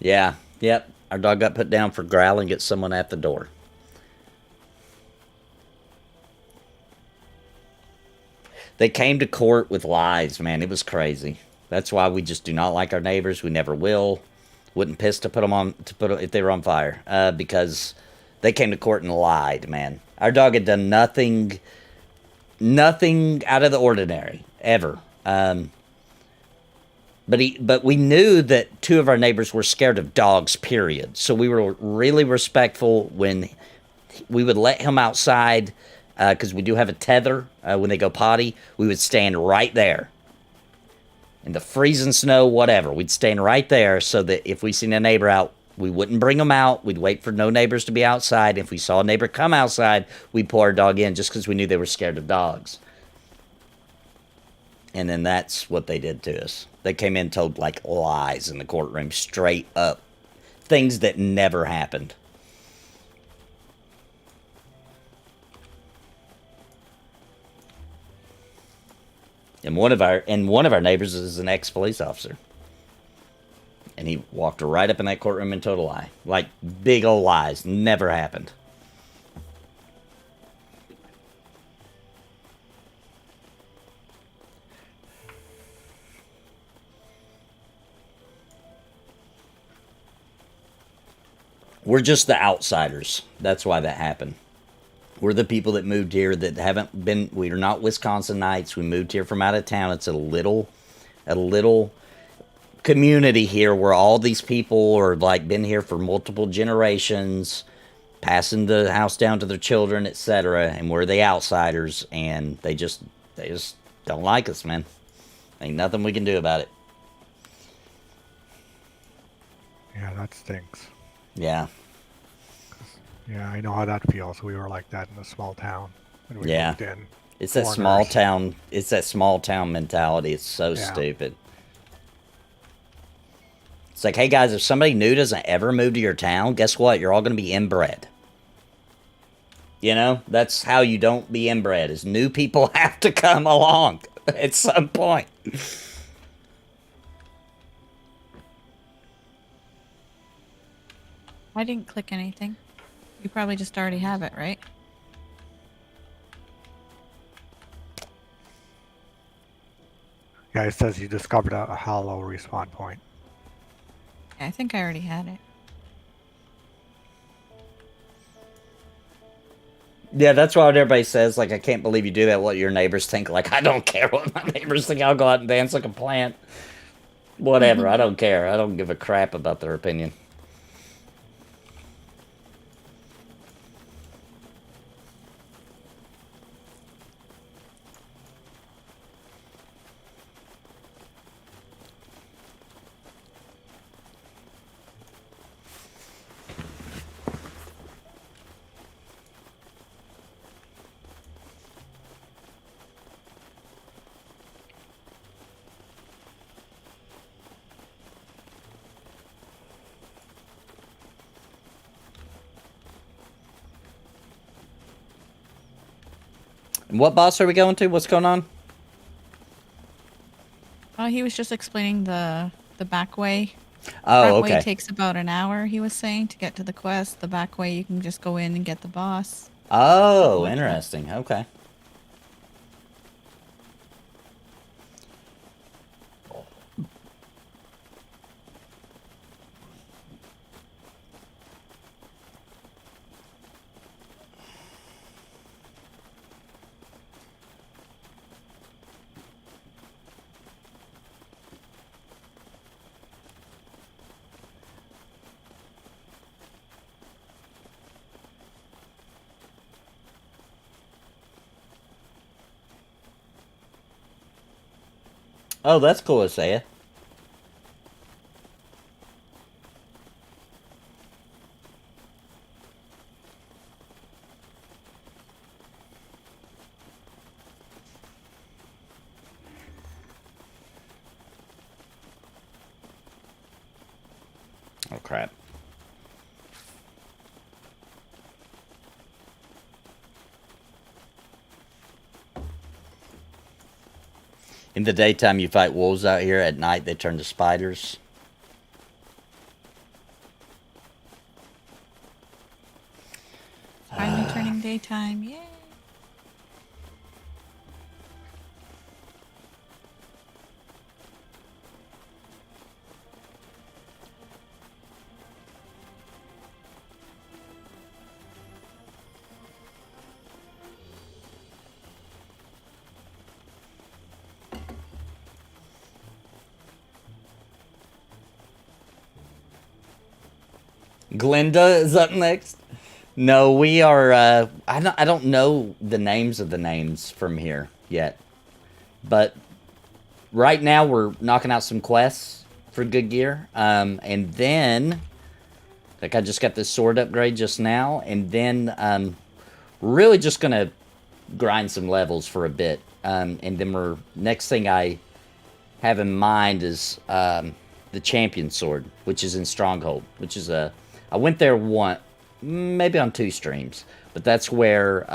Yeah, yep. Our dog got put down for growling at someone at the door. They came to court with lies, man. It was crazy. That's why we just do not like our neighbors. We never will. Wouldn't piss to put them on if they were on fire, because they came to court and lied, man. Our dog had done nothing out of the ordinary ever. But we knew that 2 of our neighbors were scared of dogs, period. So we were really respectful when we would let him outside, because we do have a tether when they go potty. We would stand right there. In the freezing snow, whatever. We'd stand right there so that if we seen a neighbor out, we wouldn't bring them out. We'd wait for no neighbors to be outside. If we saw a neighbor come outside, we'd pull our dog in just because we knew they were scared of dogs. And then that's what they did to us. They came in and told, like, lies in the courtroom, straight up. Things that never happened. And one of our neighbors is an ex-police officer. And he walked right up in that courtroom and told a lie. Like, big old lies. Never happened. We're just the outsiders. That's why that happened. We're the people that moved here that haven't been... We are not Wisconsinites. We moved here from out of town. It's a little community here where all these people are, like, been here for multiple generations, passing the house down to their children, etc. And we're the outsiders, and they just don't like us, man. Ain't nothing we can do about it. Yeah, that stinks. Yeah. Yeah, I know how that feels. We were like that in a small town when we moved in. It's that small town. It's that small town mentality. It's so stupid. It's like, hey guys, if somebody new doesn't ever move to your town, guess what? You're all going to be inbred. You know, that's how you don't be inbred. Is new people have to come along at some point. I didn't click anything. You probably just already have it, right? Yeah, it says you discovered a hollow respawn point. Yeah, I think I already had it. Yeah, that's what everybody says. Like, I can't believe you do that. What your neighbors think. Like, I don't care what my neighbors think. I'll go out and dance like a plant. Whatever. I don't care. I don't give a crap about their opinion. And what boss are we going to? What's going on? Oh, he was just explaining the back way. Oh, Front okay. way takes about an hour, he was saying, to get to the quest. The back way, you can just go in and get the boss. Oh, interesting. Okay. Oh, that's cool, Isaiah. Oh, crap. In the daytime, you fight wolves out here. At night, they turn to spiders. Finally turning daytime. Yay. Glinda is up next. No, we are, I don't know the names of the names from here yet. But right now we're knocking out some quests for good gear. And then, like I just got this sword upgrade just now. And then, really just going to grind some levels for a bit. And then next thing I have in mind is, the champion sword, which is in Stronghold, which is I went there once, maybe on 2 streams, but that's where,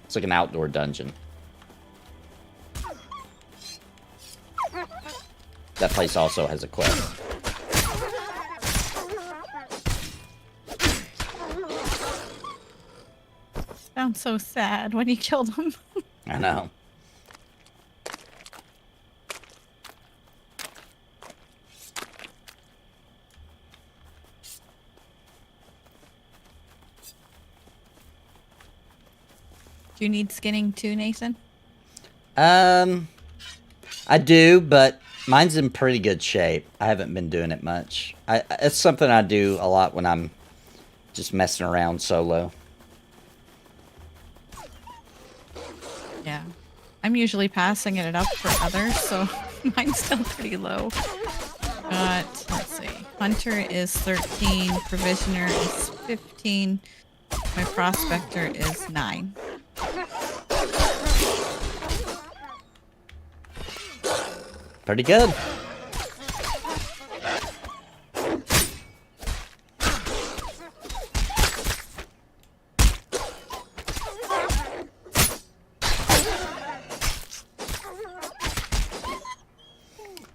it's like an outdoor dungeon. That place also has a quest. Sounds so sad when you killed him. I know. Do you need skinning too, Nathan? I do, but mine's in pretty good shape. I haven't been doing it much. It's something I do a lot when I'm just messing around solo. Yeah. I'm usually passing it up for others, so mine's still pretty low. But, let's see. Hunter is 13, Provisioner is 15, my Prospector is 9. Pretty good.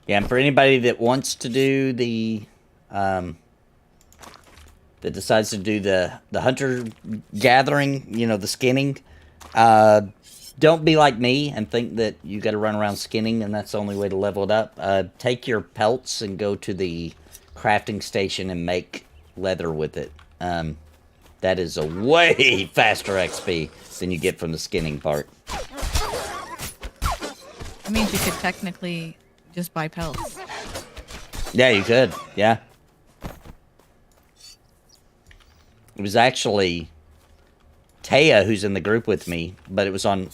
Yeah, and for anybody that wants to do the, that decides to do the hunter gathering, you know, the skinning, don't be like me and think that you got to run around skinning and that's the only way to level it up. Take your pelts and go to the crafting station and make leather with it. That is a way faster XP than you get from the skinning part. That means you could technically just buy pelts. Yeah, you could. Yeah. It was actually Taya who's in the group with me, but it was on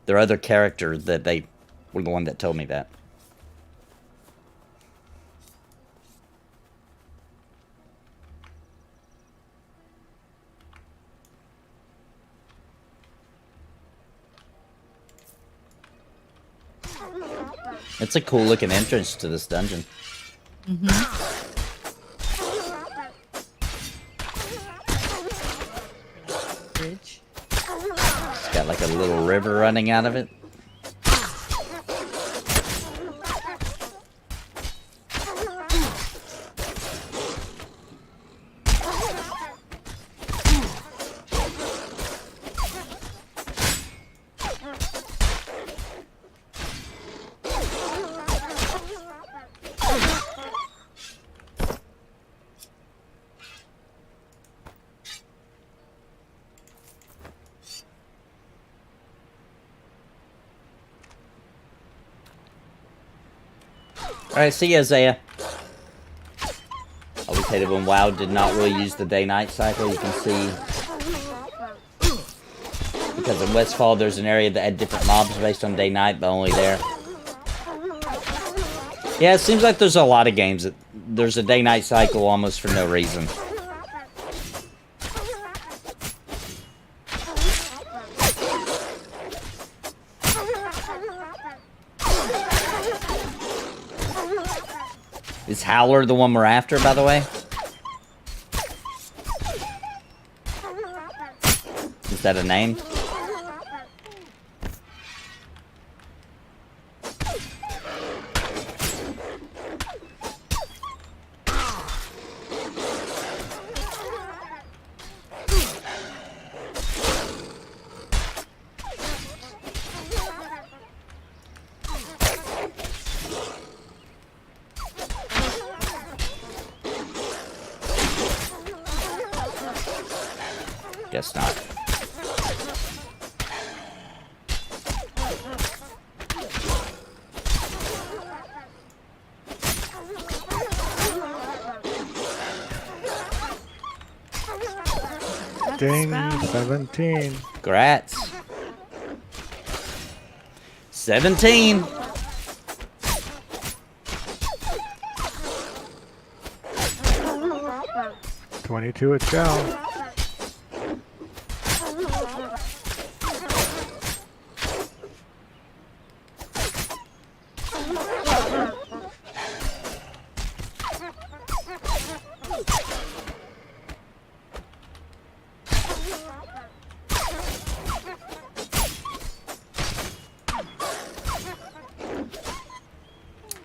their other character that they were the one that told me that. It's a cool looking entrance to this dungeon. Bridge. It's got like a little river running out of it. Alright, see you, Isaiah. Always hated when WoW did not really use the day-night cycle. You can see, because in Westfall there's an area that had different mobs based on day-night, but only there. Yeah, it seems like there's a lot of games that there's a day-night cycle almost for no reason. Is Howler the one we're after, by the way? Is that a name? Guess not. Ding, 17. Grats. 17. $22 it shall.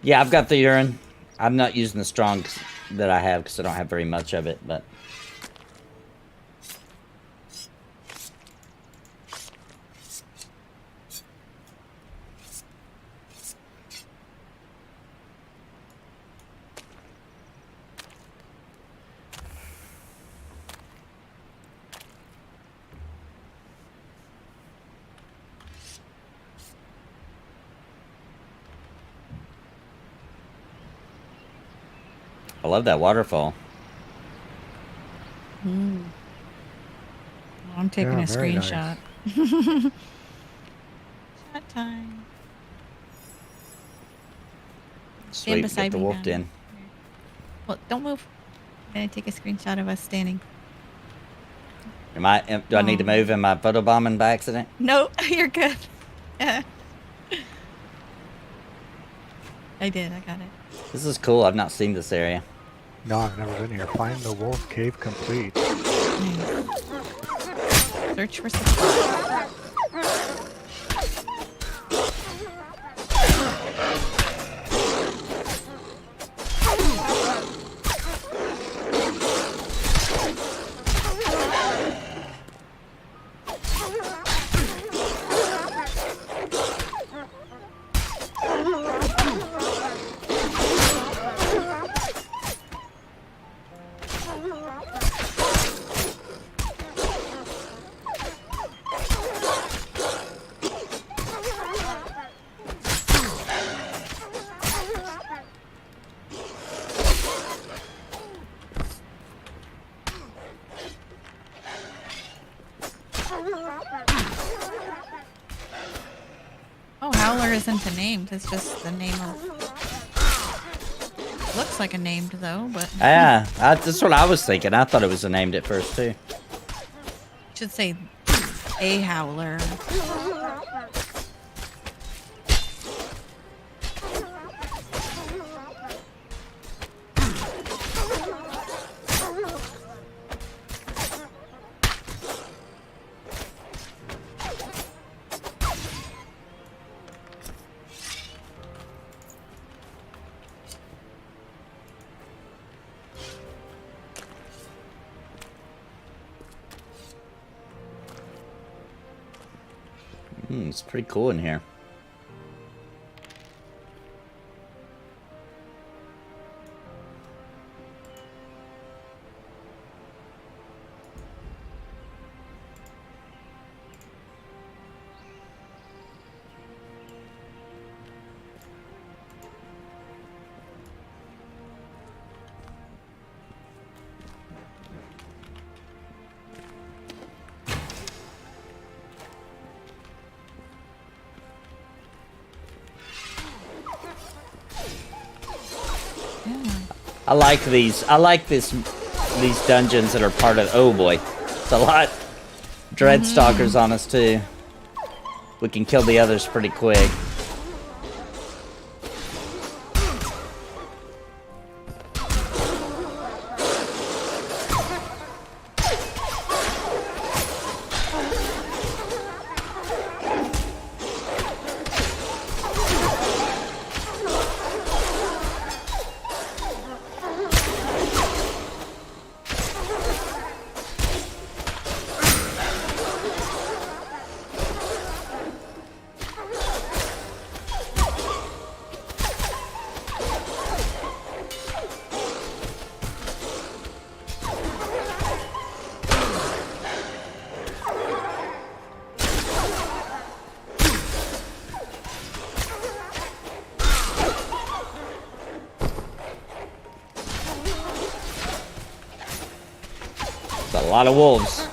Yeah, I've got the urine. I'm not using the strong that I have because I don't have very much of it, but... I love that waterfall. Mm. I'm taking a screenshot. Nice. Shot time. Sweet, beside get the me, wolf Maddie. den. Well, don't move. I'm gonna take a screenshot of us standing. Do I need to move? Am I photobombing by accident? No, you're good. I did. I got it. This is cool. I've not seen this area. No, I've never been here. Find the wolf cave complete. Nice. Search for supply. Oh, Howler isn't a named. It's just the name of... Looks like a named, though, but... Yeah, that's what I was thinking. I thought it was named at first, too. Should say a Howler. It's pretty cool in here. I like these. I like these dungeons that are part of. Oh boy, it's a lot. Dreadstalkers on us too. We can kill the others pretty quick. A lot of wolves.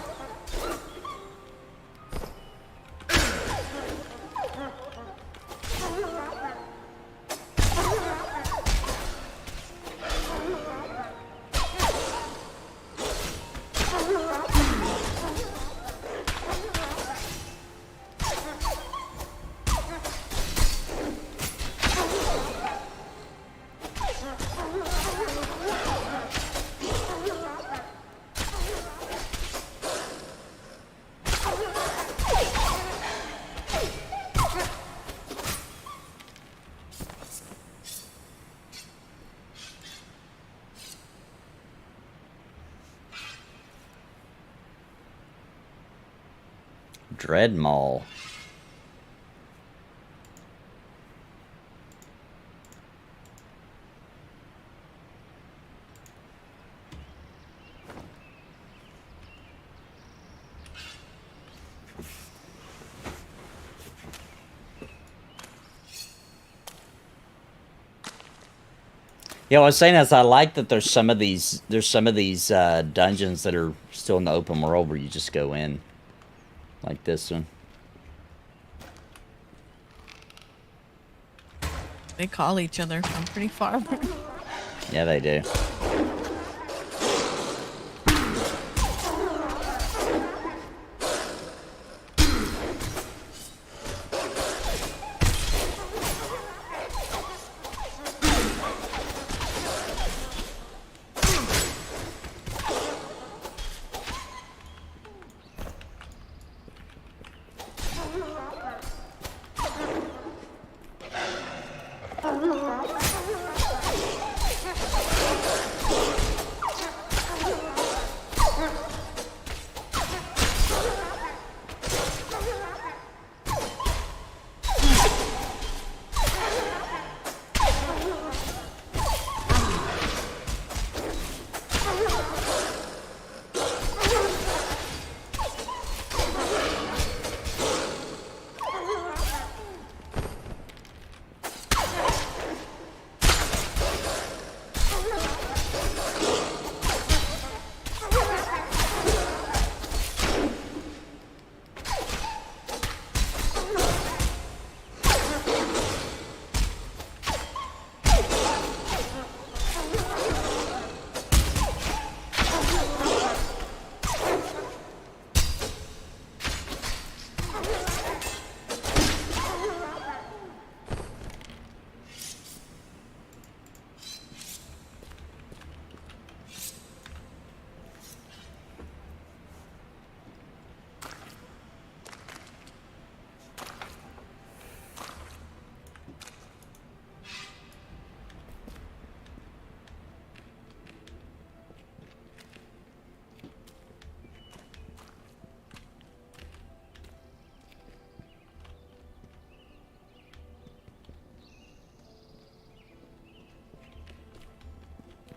Dread Mall. Yeah, what I was saying is I like that there's some of these dungeons that are still in the open world where you just go in. Like this one. They call each other from pretty far. Yeah, they do.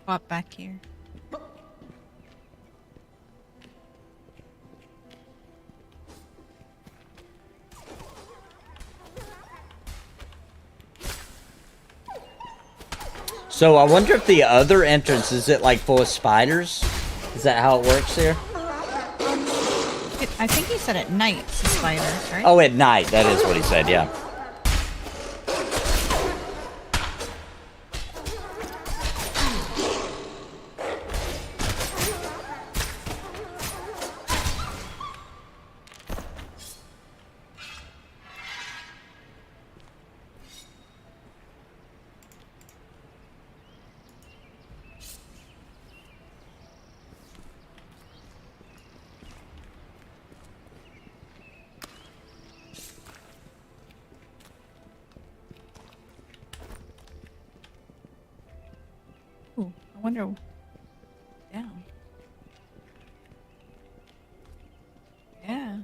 Swap back here. So I wonder if the other entrance, is it like full of spiders? Is that how it works here? I think he said at night, the spiders, right? Oh, at night. That is what he said, yeah. wonder. Yeah. Yeah.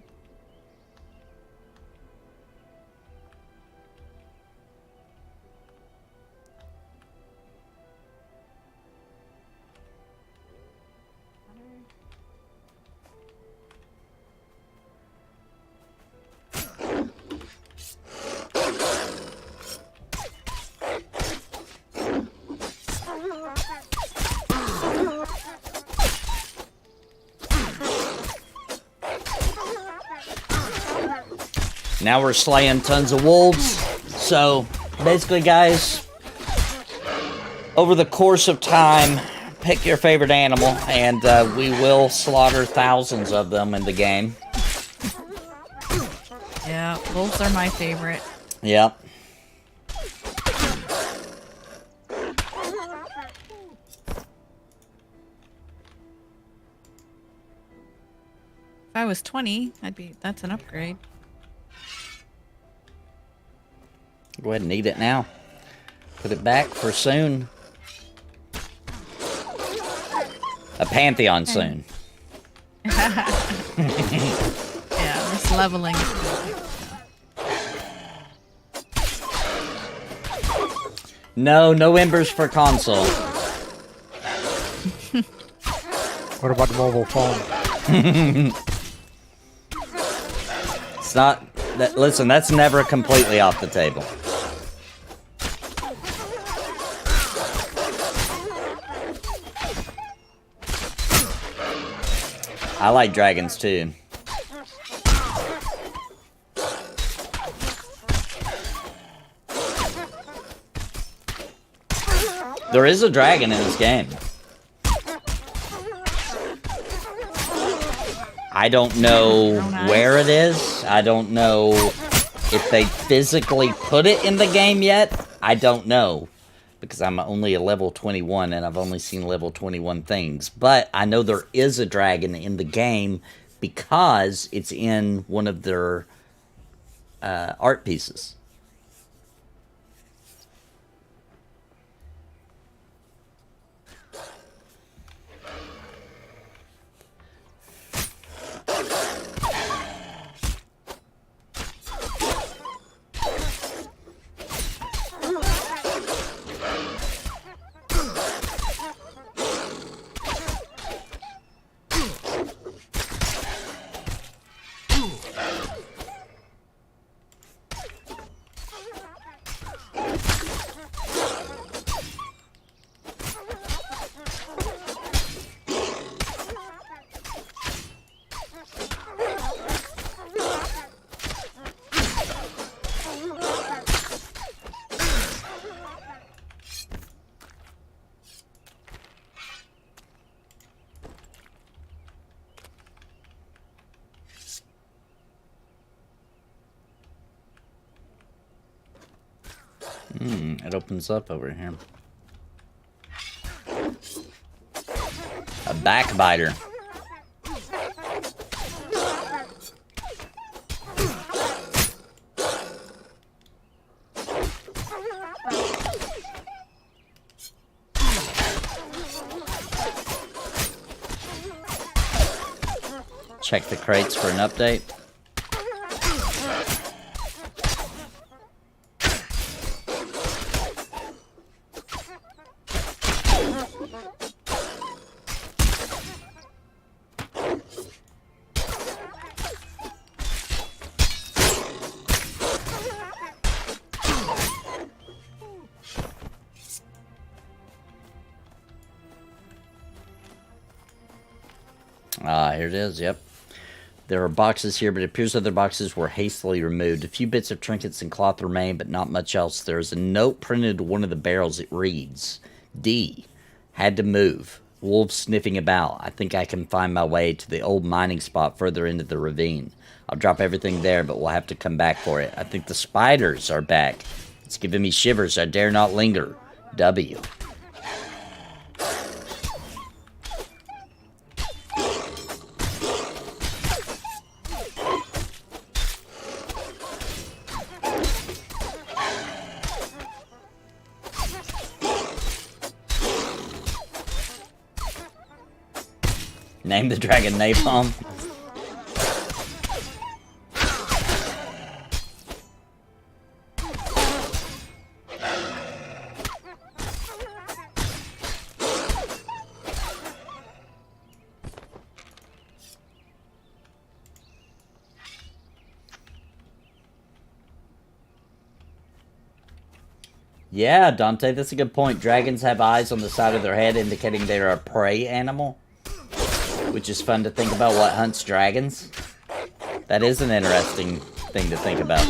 Now we're slaying tons of wolves. So, basically, guys, over the course of time, pick your favorite animal, and we will slaughter thousands of them in the game. Yeah, wolves are my favorite. Yep. If I was 20, that's an upgrade. Go ahead and eat it now. Put it back for soon. A Pantheon soon. Yeah, this leveling. No Embers for console. What about the mobile phone? It's not... Listen, that's never completely off the table. I like dragons too. There is a dragon in this game. I don't know where it is. I don't know if they physically put it in the game yet. I don't know. Because I'm only a level 21 and I've only seen level 21 things. But I know there is a dragon in the game because it's in one of their art pieces. It opens up over here. A backbiter. Check the crates for an update. Here it is, yep. There are boxes here, but it appears other boxes were hastily removed. A few bits of trinkets and cloth remain, but not much else. There is a note printed to one of the barrels. It reads, D. Had to move. Wolves sniffing about. I think I can find my way to the old mining spot further into the ravine. I'll drop everything there, but we'll have to come back for it. I think the spiders are back. It's giving me shivers. I dare not linger. W. Name the dragon Napalm. Yeah, Dante, that's a good point. Dragons have eyes on the side of their head, indicating they're a prey animal. Which is fun to think about what hunts dragons. That is an interesting thing to think about.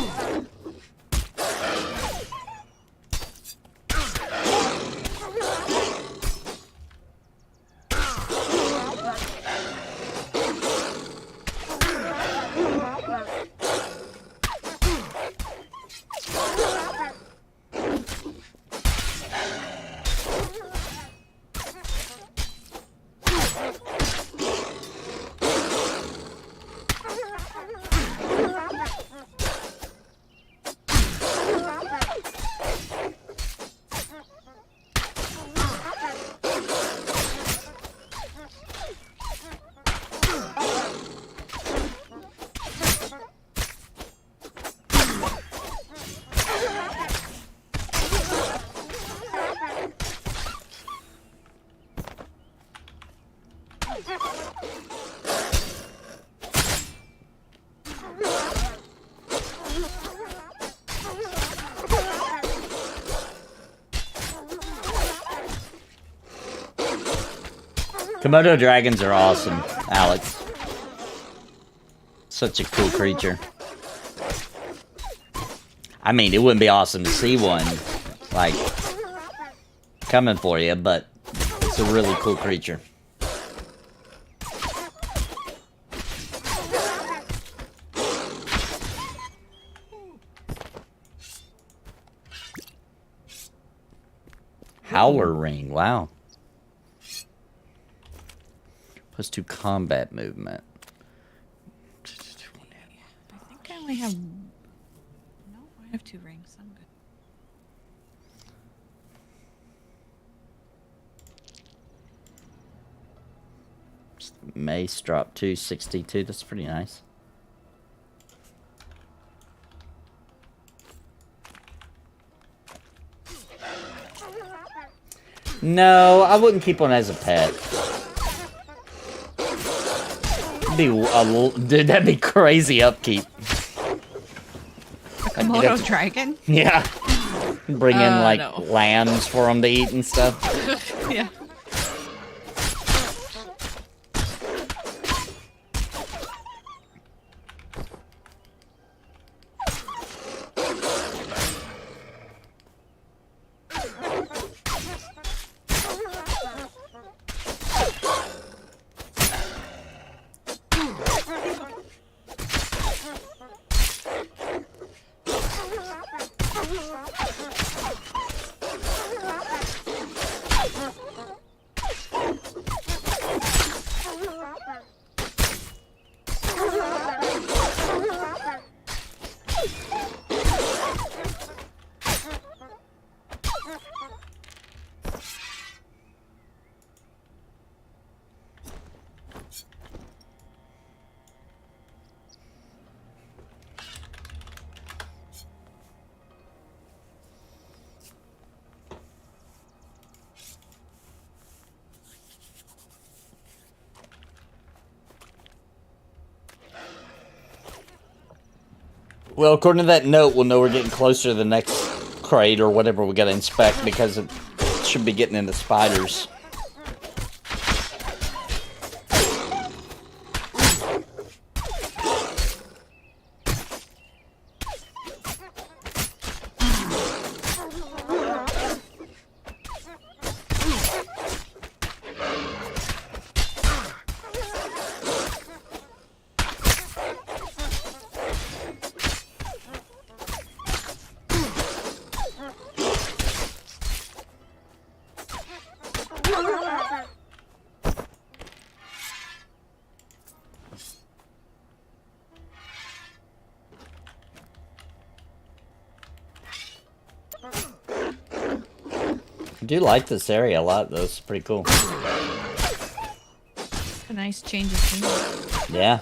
Komodo dragons are awesome, Alex. Such a cool creature. I mean, it wouldn't be awesome to see one, like, coming for you, but it's a really cool creature. Howler ring, wow. +2 combat movement. I think I only have... No, I have 2 rings. I'm good. Mace drop 262. That's pretty nice. No, I wouldn't keep one as a pet. Dude, that'd be crazy upkeep. A Komodo dragon? Yeah. Bring in, like, no. lambs for them to eat and stuff. Yeah. Well, according to that note, we'll know we're getting closer to the next crate or whatever we gotta inspect because it should be getting into spiders. I do like this area a lot, though. It's pretty cool. Because a nice change of scenery. Yeah.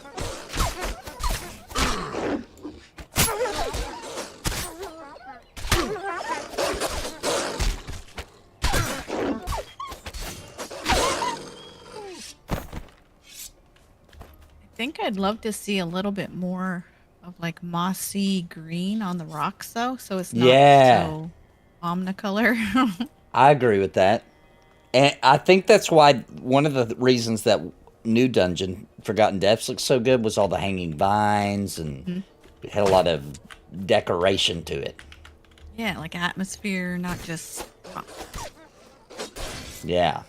I think I'd love to see a little bit more of like mossy green on the rocks though, so it's not so omnicolor. I agree with that. And I think that's why one of the reasons that new dungeon, Forgotten Depths, looks so good was all the hanging vines and it had a lot of decoration to it. Yeah, like atmosphere, not just rock. Yeah.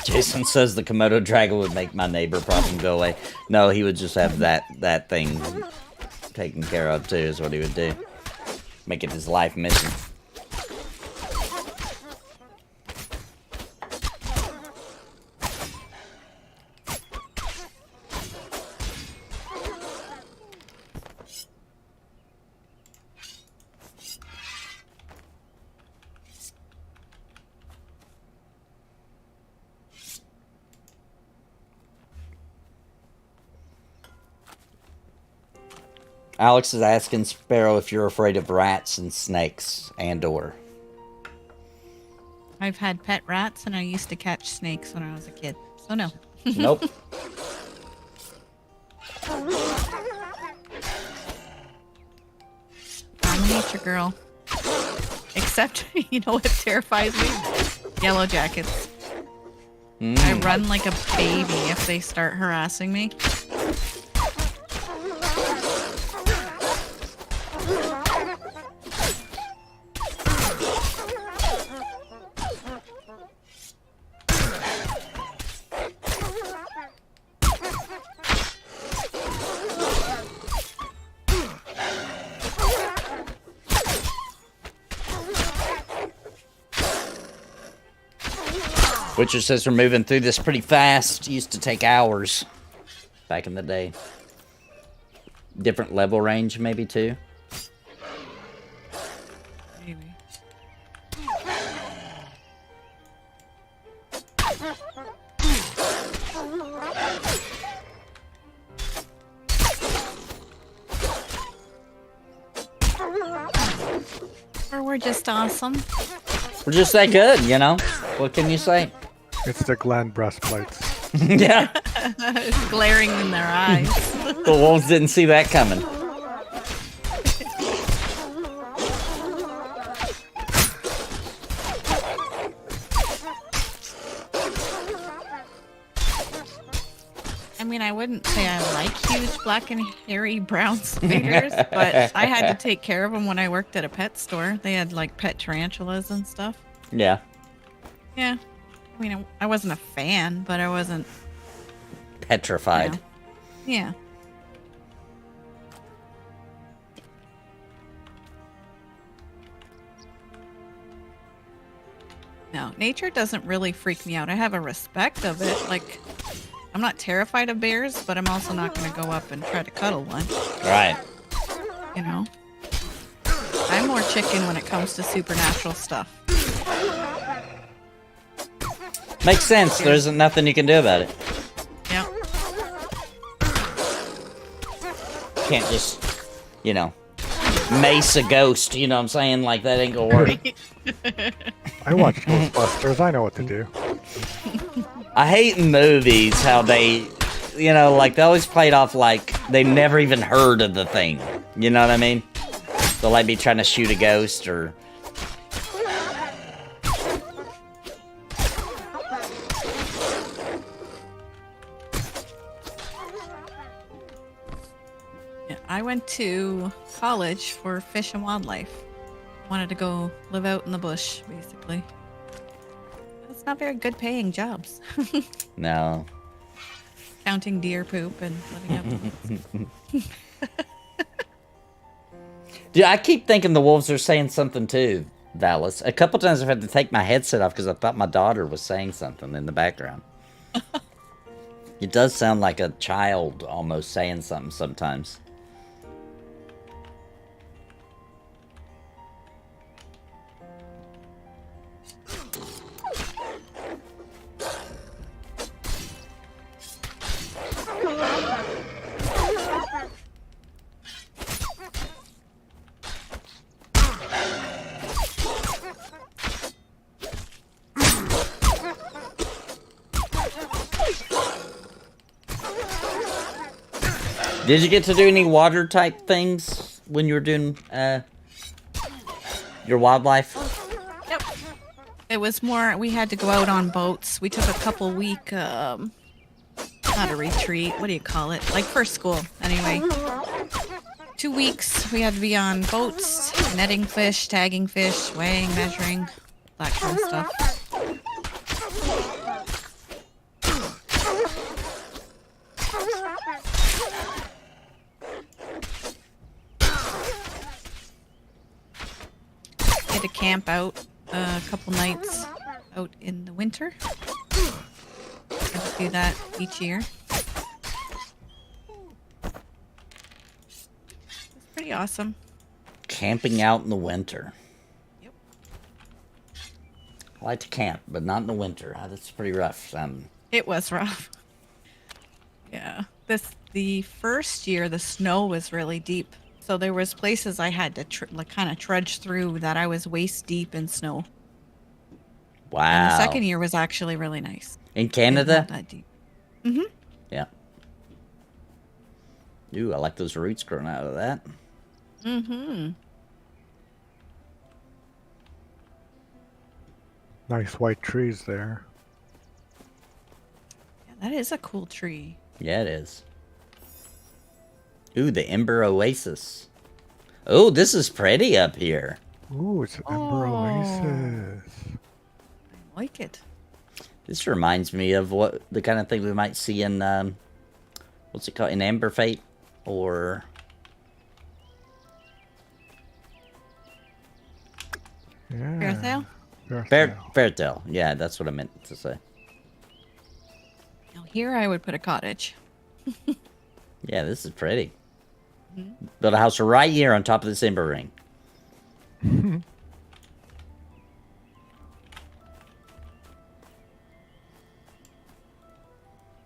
Jason says the Komodo dragon would make my neighbor problem go away. No, he would just have that thing taken care of too, is what he would do. Make it his life mission. Alex is asking Sparrow if you're afraid of rats and snakes and/or. I've had pet rats and I used to catch snakes when I was a kid, so no. Nope. I'm a nature girl. Except, you know what terrifies me? Yellow jackets. I run like a baby if they start harassing me. Witcher says we're moving through this pretty fast. Used to take hours back in the day. Different level range, maybe, too. Maybe. Or we're just awesome. We're just that good, you know? What can you say? It's the Glen breastplates. Yeah. It's glaring in their eyes. The wolves didn't see that coming. I mean, I wouldn't say I like huge black and hairy brown spiders, but I had to take care of them when I worked at a pet store. They had like pet tarantulas and stuff. Yeah. Yeah. I mean, I wasn't a fan, but I wasn't Petrified. You know, yeah. No, nature doesn't really freak me out. I have a respect of it. Like, I'm not terrified of bears, but I'm also not going to go up and try to cuddle one. Right. You know? I'm more chicken when it comes to supernatural stuff. Makes sense. There isn't nothing you can do about it. Yep. Can't just, you know, mace a ghost. You know what I'm saying? Like, that ain't gonna work. I watch Ghostbusters. I know what to do. I hate in movies how they, you know, like, they always play it off like they never even heard of the thing. You know what I mean? They'll, like, be trying to shoot a ghost or... I went to college for fish and wildlife. Wanted to go live out in the bush, basically. It's not very good paying jobs. No. Counting deer poop and living up. Dude, I keep thinking the wolves are saying something too, Valis. A couple times I've had to take my headset off because I thought my daughter was saying something in the background. It does sound like a child almost saying something sometimes. Did you get to do any water type things when you were doing your wildlife? Yep. It was more, we had to go out on boats. We took a couple week, not a retreat, what do you call it? Like for school, anyway. 2 weeks, we had to be on boats, netting fish, tagging fish, weighing, measuring, that kind of stuff. To camp out a couple nights out in the winter. I do that each year. It's pretty awesome. Camping out in the winter. Yep. I like to camp, but not in the winter. That's pretty rough. It was rough. Yeah. The first year the snow was really deep. So there was places I had to kind of trudge through that I was waist deep in snow. Wow. And the second year was actually really nice. In Canada? Not that deep. Mm-hmm. Yeah. Ooh, I like those roots growing out of that. Mm-hmm. Nice white trees there. Yeah, that is a cool tree. Yeah, it is. Ooh, the Ember Oasis. Oh, this is pretty up here. Ooh, it's an Ember Oasis. I like it. This reminds me of what the kind of thing we might see in what's it called, in Amber Fate, or Fairtale? Fairtale. Yeah, that's what I meant to say. Now here I would put a cottage. Yeah, this is pretty. Build a house right here on top of this Ember Ring.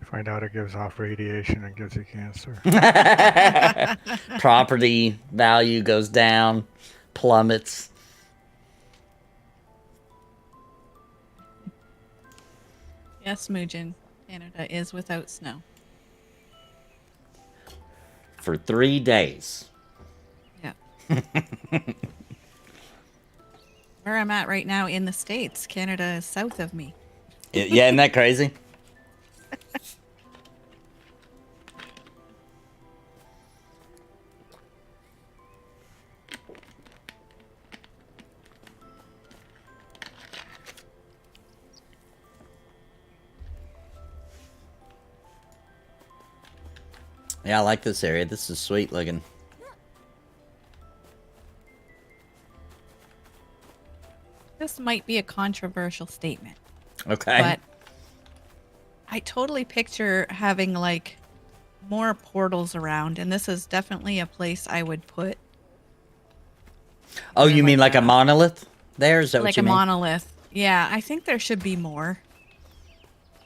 Find out it gives off radiation and gives you cancer. Property value goes down, plummets. Yes, Muujin. Canada is without snow. For 3 days. Yeah. Where I'm at right now in the States, Canada is south of me. Yeah, isn't that crazy? Yeah, I like this area. This is sweet looking. This might be a controversial statement. Okay. But I totally picture having like more portals around, and this is definitely a place I would put. Oh, you mean like a monolith? There, is that like what you mean? Like a monolith. Yeah, I think there should be more.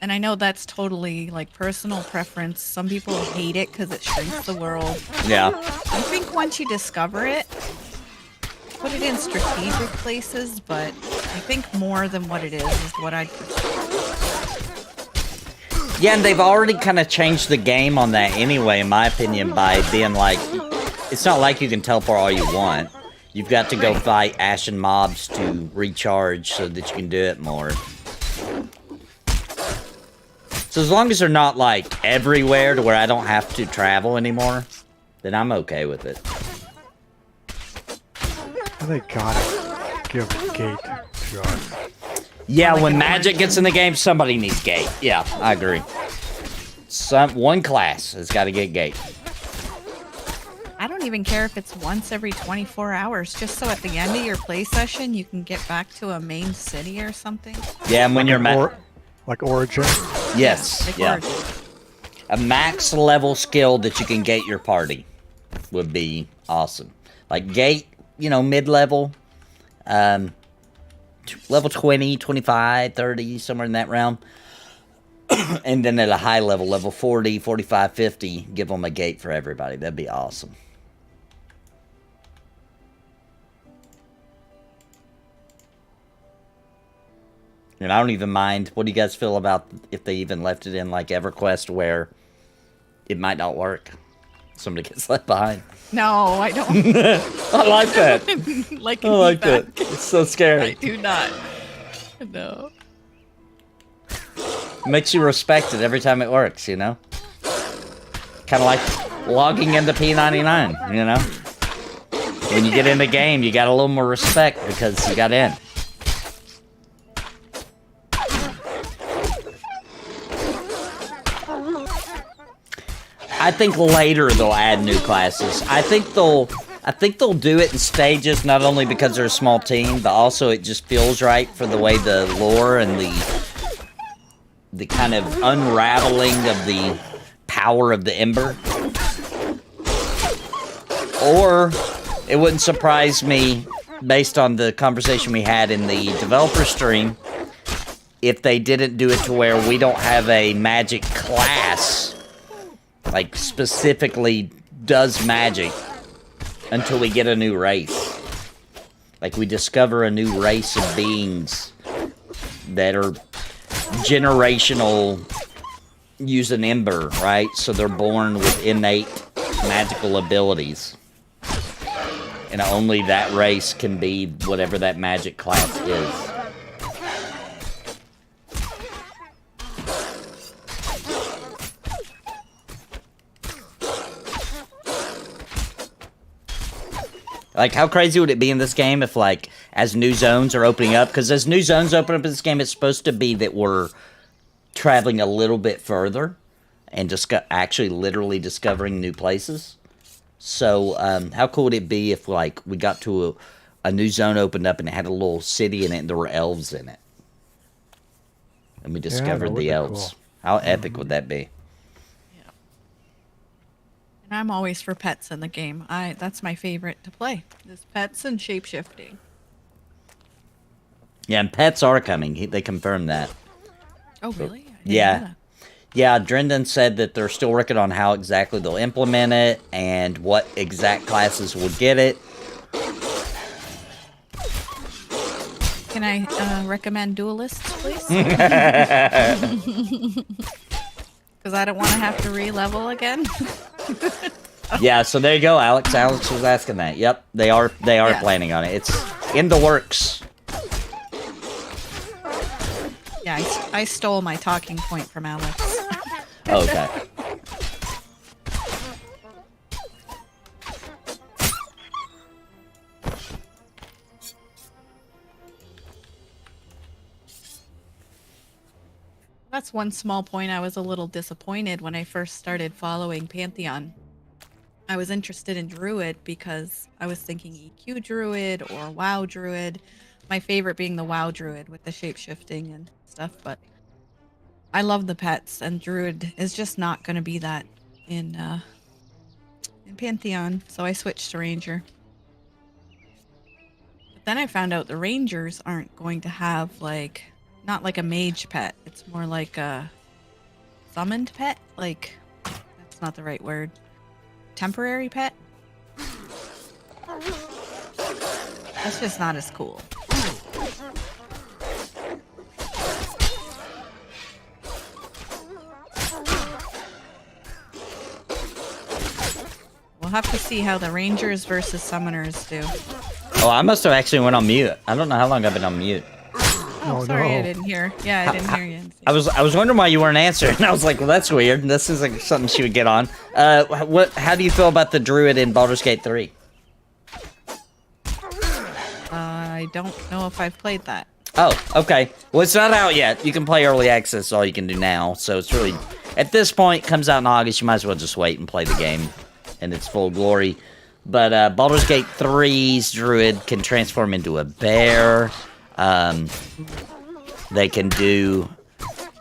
And I know that's totally like personal preference. Some people hate it because it shrinks the world. Yeah. I think once you discover it, put it in strategic places, but I think more than what it is what I'd prefer. Yeah, and they've already kind of changed the game on that anyway, in my opinion, by being like, it's not like you can teleport all you want. You've got to go fight ashen mobs to recharge so that you can do it more. So as long as they're not, like, everywhere to where I don't have to travel anymore, then I'm okay with it. They gotta give gate to us. Yeah, when magic gets in the game, somebody needs gate. Yeah, I agree. One class has got to get gate. I don't even care if it's once every 24 hours, just so at the end of your play session, you can get back to a main city or something. Yeah, and when you're... like Origin? Yes, like yeah. Origin. A max level skill that you can gate your party would be awesome. Like gate, you know, mid-level, level 20, 25, 30, somewhere in that realm. And then at a high level, level 40, 45, 50, give them a gate for everybody. That'd be awesome. And I don't even mind. What do you guys feel about if they even left it in like EverQuest where it might not work? Somebody gets left behind. No, I don't. I like that. Like I like that. It's so scary. I do not. No. Makes you respect it every time it works, you know? Kind of like logging into P99, you know? When you get in the game, you got a little more respect because you got in. I think later they'll add new classes. I think they'll do it in stages, not only because they're a small team, but also it just feels right for the way the lore and the kind of unraveling of the power of the Ember. Or it wouldn't surprise me, based on the conversation we had in the developer stream, if they didn't do it to where we don't have a magic class like specifically does magic until we get a new race. Like we discover a new race of beings that are generational, use an ember, right? So they're born with innate magical abilities. And only that race can be whatever that magic class is. Like, how crazy would it be in this game if, like, as new zones are opening up? Because as new zones open up in this game, it's supposed to be that we're traveling a little bit further and just actually literally discovering new places. So, how cool would it be if, like, we got to a new zone opened up and it had a little city in it and there were elves in it? And we discovered the elves. Cool. How epic would that be? I'm always for pets in the game. That's my favorite to play. Is pets and shapeshifting. Yeah, and pets are coming. They confirmed that. Oh, really? Yeah. Yeah, Drendon said that they're still working on how exactly they'll implement it and what exact classes will get it. Can I recommend duelists, please? Because I don't want to have to re-level again. Yeah, so there you go, Alex. Alex was asking that. Yep, they are planning on it. It's in the works. Yeah, I stole my talking point from Alex. Okay. That's one small point. I was a little disappointed when I first started following Pantheon. I was interested in Druid because I was thinking EQ Druid or WoW Druid. My favorite being the WoW Druid with the shapeshifting and stuff, but I love the pets, and Druid is just not going to be that in Pantheon, so I switched to Ranger. But then I found out the Rangers aren't going to have, like, not like a mage pet. It's more like a summoned pet. Like, that's not the right word. Temporary pet? That's just not as cool. We'll have to see how the Rangers versus Summoners do. Oh, I must have actually went on mute. I don't know how long I've been on mute. Oh, sorry, no. I didn't hear. Yeah, I didn't hear you. I was wondering why you weren't answering. I was like, well, that's weird. This is like something she would get on. How do you feel about the Druid in Baldur's Gate 3? I don't know if I've played that. Oh, okay. Well, it's not out yet. You can play early access, all you can do now. So it's really, at this point, it comes out in August. You might as well just wait and play the game in its full glory. But Baldur's Gate 3's Druid can transform into a bear. They can do...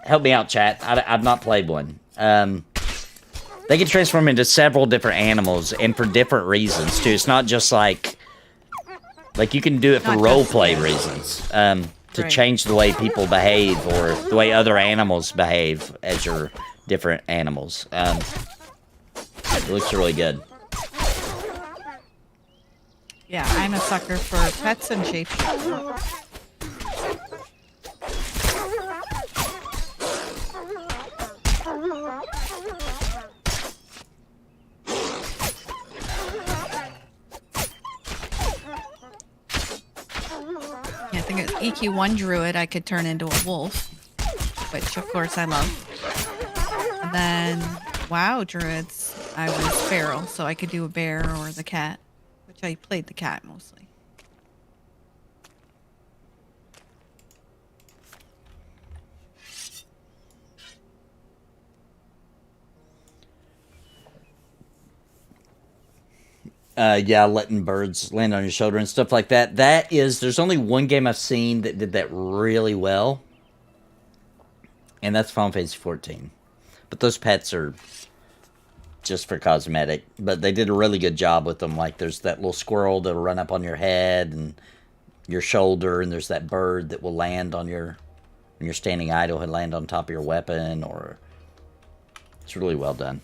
Help me out, chat. I've not played one. They can transform into several different animals, and for different reasons, too. It's not just like you can do it for roleplay reasons. To change the way people behave or the way other animals behave as your different animals. It looks really good. Yeah, I'm a sucker for pets and shapeshifters. I think it's EQ1 druid I could turn into a wolf, which of course I love. And then WoW druids, I was feral, so I could do a bear or the cat, which I played the cat mostly. Yeah, letting birds land on your shoulder and stuff like that. There's only one game I've seen that did that really well. And that's Final Fantasy 14. But those pets are just for cosmetic. But they did a really good job with them. Like, there's that little squirrel that'll run up on your head and your shoulder. And there's that bird that will land on your... When you're standing idle, he'll land on top of your weapon. Or... It's really well done.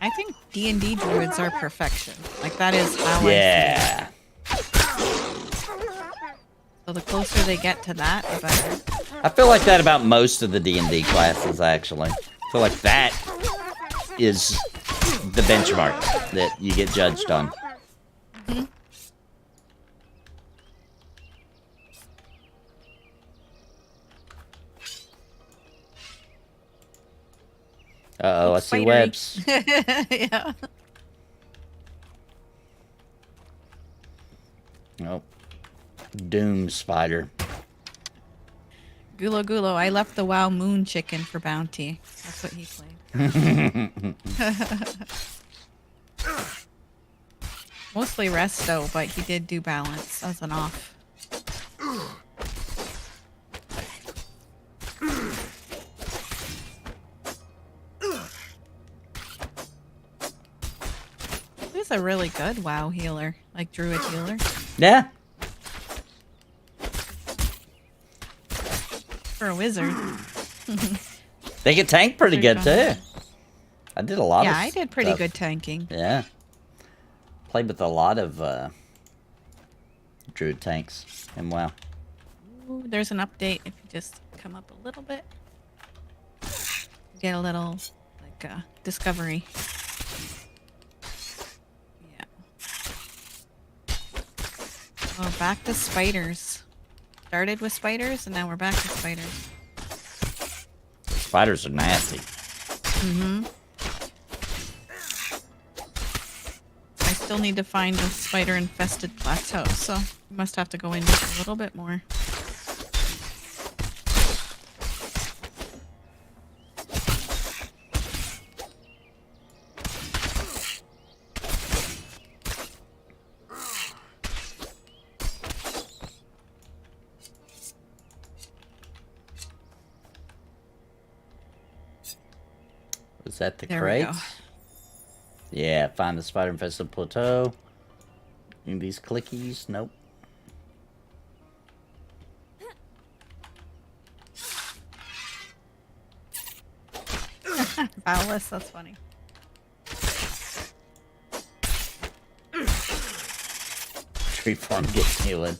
I think D&D druids are perfection. Like, that is how I see it. So the closer they get to that, the better. I feel like that about most of the D&D classes, actually. I feel like that is the benchmark that you get judged on. Mm-hmm. Uh-oh, I see webs. Yeah. Oh. Doom spider. Gulo Gulo, I left the WoW moon chicken for bounty. That's what he played. Mostly resto, but he did do balance as an off. He's a really good WoW healer, like druid healer. Yeah. For a wizard. They can tank pretty good, too. I did a lot of Yeah, I did pretty stuff. good tanking. Yeah. Played with a lot of druid tanks and WoW. Ooh, there's an update if you just come up a little bit. Get a little, like, discovery. Yeah. Oh, back to spiders. Started with spiders, and now we're back to spiders. Spiders are nasty. Mm-hmm. I still need to find a spider-infested plateau, so we must have to go in just a little bit more. Was that the There crate? we go. Yeah, find the spider-infested plateau. Any these clickies? Nope. Bowless, that's funny. Tree farm gets healing.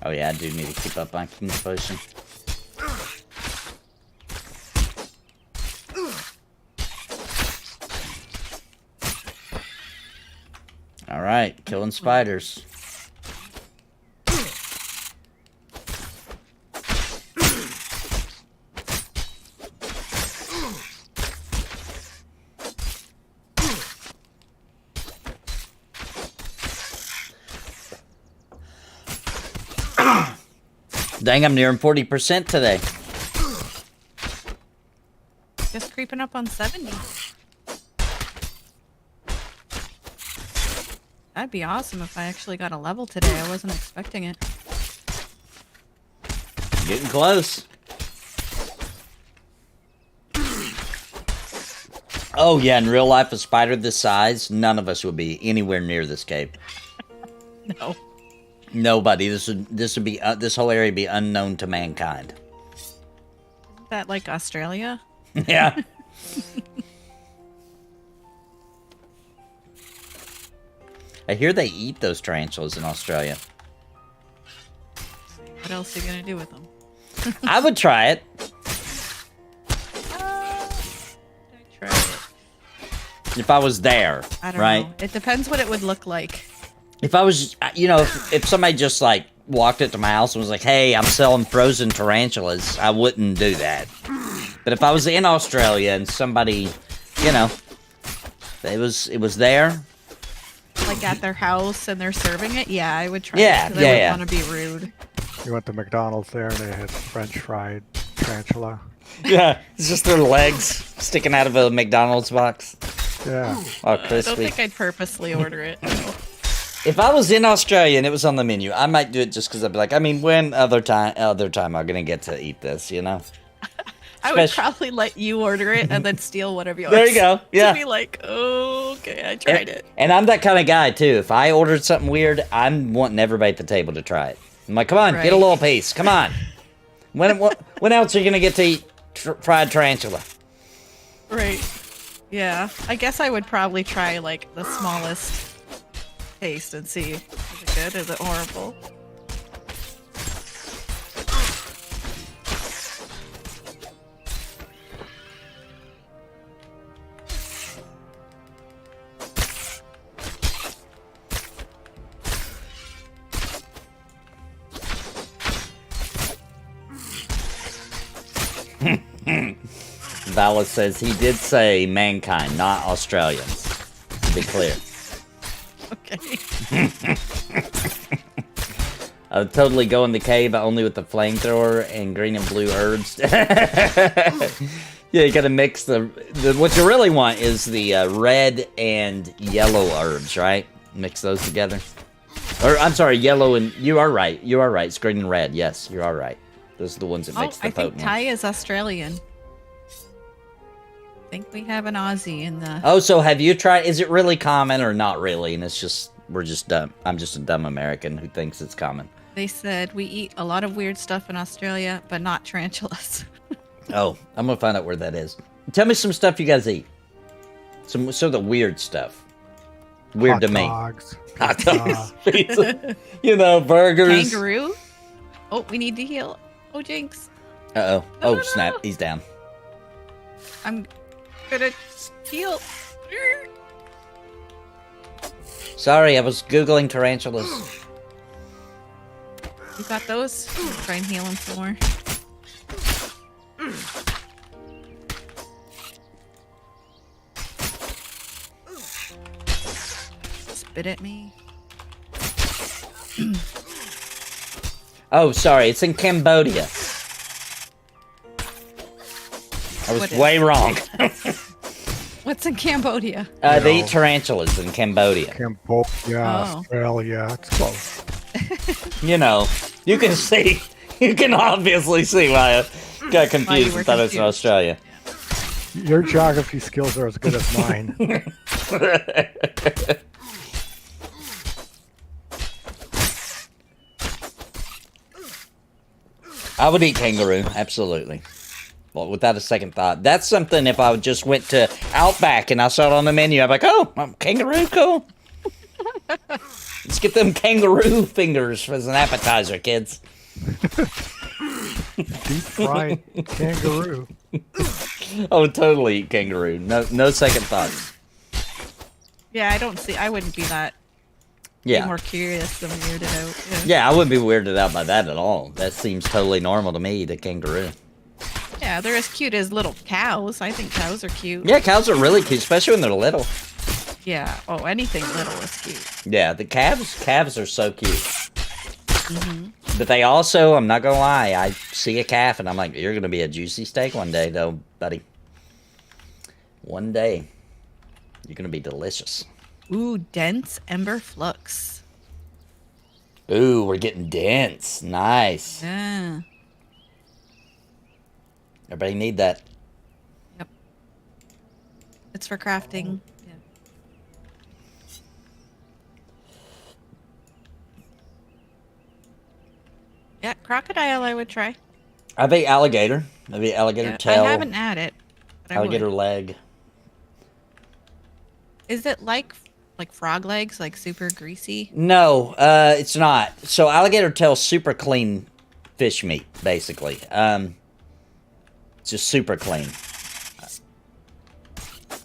Oh yeah, I do need to keep up my King's Potion. Alright, killing spiders. Dang, I'm nearing 40% today. Just creeping up on 70. That'd be awesome if I actually got a level today. I wasn't expecting it. Getting close. Oh yeah, in real life, a spider this size, none of us would be anywhere near this cave. No. Nobody. This whole area would be unknown to mankind. Isn't that like Australia? Yeah. I hear they eat those tarantulas in Australia. What else are you gonna do with them? I would try it. I'd try it. If I was there, I don't right? know. It depends what it would look like. If I was, you know, if somebody just like walked into my house and was like, "Hey, I'm selling frozen tarantulas," I wouldn't do that. But if I was in Australia and somebody, you know, it was there, Like at their house and they're serving it, yeah, I would try Yeah, it. 'Cause yeah, I yeah. wouldn't want to be rude. You went to McDonald's there and they had French fried tarantula. yeah, it's just their legs sticking out of a McDonald's box. Yeah. Oh, I don't crispy. think I'd purposely order it. If I was in Australia and it was on the menu, I might do it just because I'd be like, I mean, when other time am I gonna get to eat this? You know? I would probably let you order it and then steal one of yours. There you go. Yeah. To be like, oh, okay, I tried it. And I'm that kind of guy too. If I ordered something weird, I'm wanting everybody at the table to try it. I'm like, come on, get a Right. little piece. Come on. When else are you gonna get to eat fried tarantula? Right. Yeah. I guess I would probably try like the smallest taste and see, is it good? Is it horrible? Vala says he did say mankind, not Australians. To be clear. Okay. I would totally go in the cave, but only with the flamethrower and green and blue herbs. Yeah, you gotta mix the what you really want is the red and yellow herbs, right? Mix those together. Or, I'm sorry, yellow and... You are right. You are right. It's green and red. Yes, you are right. Those are the ones that mix the I think potent Ty ones. is Australian. I think we have an Aussie in the... Oh, so have you tried... Is it really common or not really? And it's just... We're just dumb. I'm just a dumb American who thinks it's common. They said we eat a lot of weird stuff in Australia, but not tarantulas. Oh, I'm gonna find out where that is. Tell me some stuff you guys eat. Some of the weird stuff. Weird to me. Dogs. Hot dogs, pizza, you know, burgers. Kangaroo? Oh, we need to heal. Oh, Jinx. Uh-oh. Oh, No. snap. He's down. I'm gonna heal. Sorry, I was Googling tarantulas. You got those? Try and heal him some more. Spit at me. Oh, sorry. It's in Cambodia. I was What is way it? wrong. What's in Cambodia? They eat tarantulas in Cambodia. Cambodia, Oh. Australia. It's close. You know, you can see, you can obviously see why I got confused were and thought it was in confused. Australia. Your geography skills are as good as mine. I would eat kangaroo, absolutely. Well, without a second thought. That's something if I just went to Outback and I saw it on the menu, I'd be like, oh, kangaroo, cool. Let's get them kangaroo fingers as an appetizer, kids. Deep fried kangaroo. I would totally eat kangaroo. No second thoughts. Yeah, I wouldn't be that. Yeah. Be more curious than weirded out. Yeah, I wouldn't be weirded out by that at all. That seems totally normal to me, the kangaroo. Yeah, they're as cute as little cows. I think cows are cute. Yeah, cows are really cute, especially when they're little. Yeah. Oh, anything little is cute. Yeah, the calves are so cute. But they also, I'm not gonna lie, I see a calf and I'm like, you're gonna be a juicy steak one day, though, buddy. One day, you're gonna be delicious. Ooh, dense ember flux. Ooh, we're getting dense. Nice. Yeah. Everybody need that. Yep. It's for crafting. Yeah. Yeah, crocodile I would try. I think alligator. Maybe alligator tail. I haven't had it. But Alligator I would. leg. Is it like frog legs, like super greasy? No, it's not. So alligator tail's super clean fish meat, basically. Just super clean.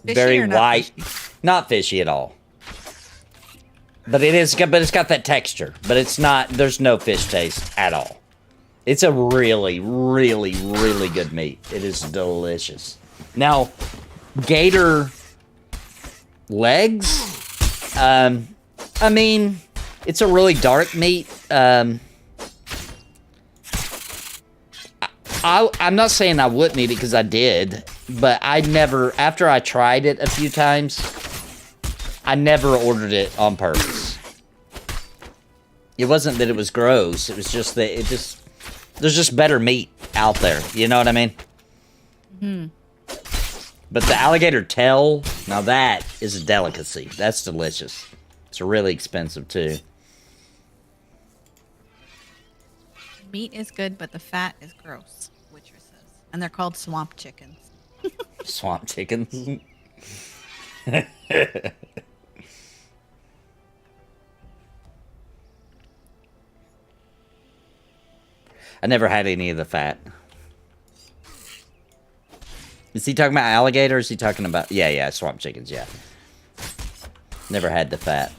Fishy Very or not white. fishy? Not fishy at all. But it's got that texture. But it's not, there's no fish taste at all. It's a really, really, really good meat. It is delicious. Now, gator legs, I mean, it's a really dark meat. I'm not saying I wouldn't eat it because I did, but I never, after I tried it a few times, I never ordered it on purpose. It wasn't that it was gross, it was just that there's just better meat out there, you know what I mean? Hmm. But the alligator tail, now that is a delicacy. That's delicious. It's really expensive too. Meat is good, but the fat is gross, Witcher says. And they're called swamp chickens. Swamp chickens. I never had any of the fat. Is he talking about alligator? Or is he talking about... Yeah, swamp chickens, yeah. Never had the fat.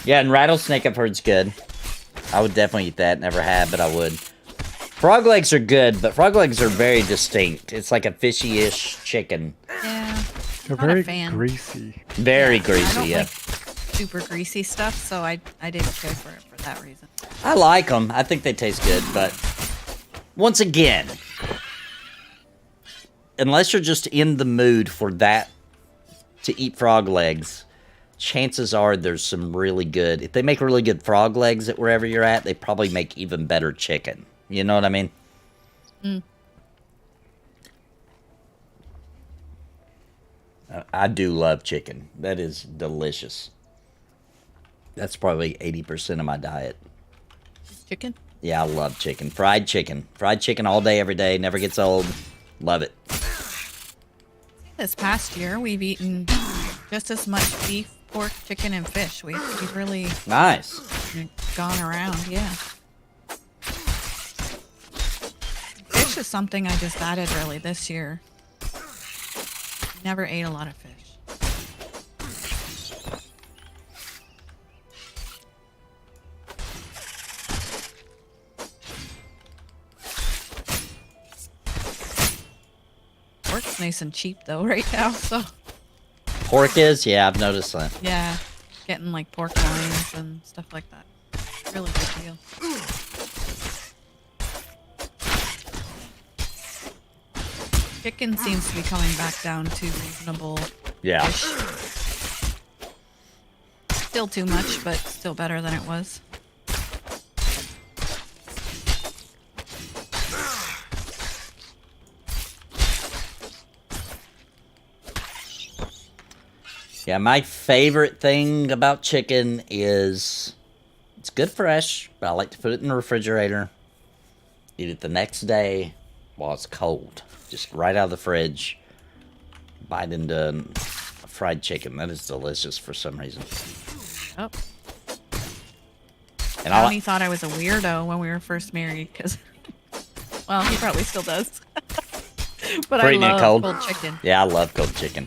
Yeah, and rattlesnake I've heard's good. I would definitely eat that. Never had, but I would. Frog legs are good, but frog legs are very distinct. It's like a fishy-ish chicken. Yeah. They're Not very a fan. greasy. Very I greasy, don't yeah. like super greasy stuff, so I didn't care for it for that reason. I like them. I think they taste good, but once again, unless you're just in the mood for that, to eat frog legs, chances are there's some really good... If they make really good frog legs at wherever you're at, they probably make even better chicken. You know what I mean? Mm. I do love chicken. That is delicious. That's probably 80% of my diet. Chicken? Yeah, I love chicken. Fried chicken. Fried chicken all day, every day. Never gets old. Love it. This past year, we've eaten just as much beef, pork, chicken, and fish. We've really Nice. gone around, yeah. Fish is something I just added really this year. Never ate a lot of fish. Pork's nice and cheap though right now, so Pork is? Yeah, I've noticed that. yeah, getting like pork loins and stuff like that. Really good deal. Chicken seems to be coming back down to reasonable. Yeah. Still too much, but still better than it was. Yeah, my favorite thing about chicken is it's good fresh, but I like to put it in the refrigerator. Eat it the next day while it's cold. Just right out of the fridge. Bite into fried chicken. That is delicious for some reason. Oh. And Tony thought I was a weirdo when we were first married, because, well, he probably still does. But I eating it love cold? cold chicken. Yeah, I love cold chicken.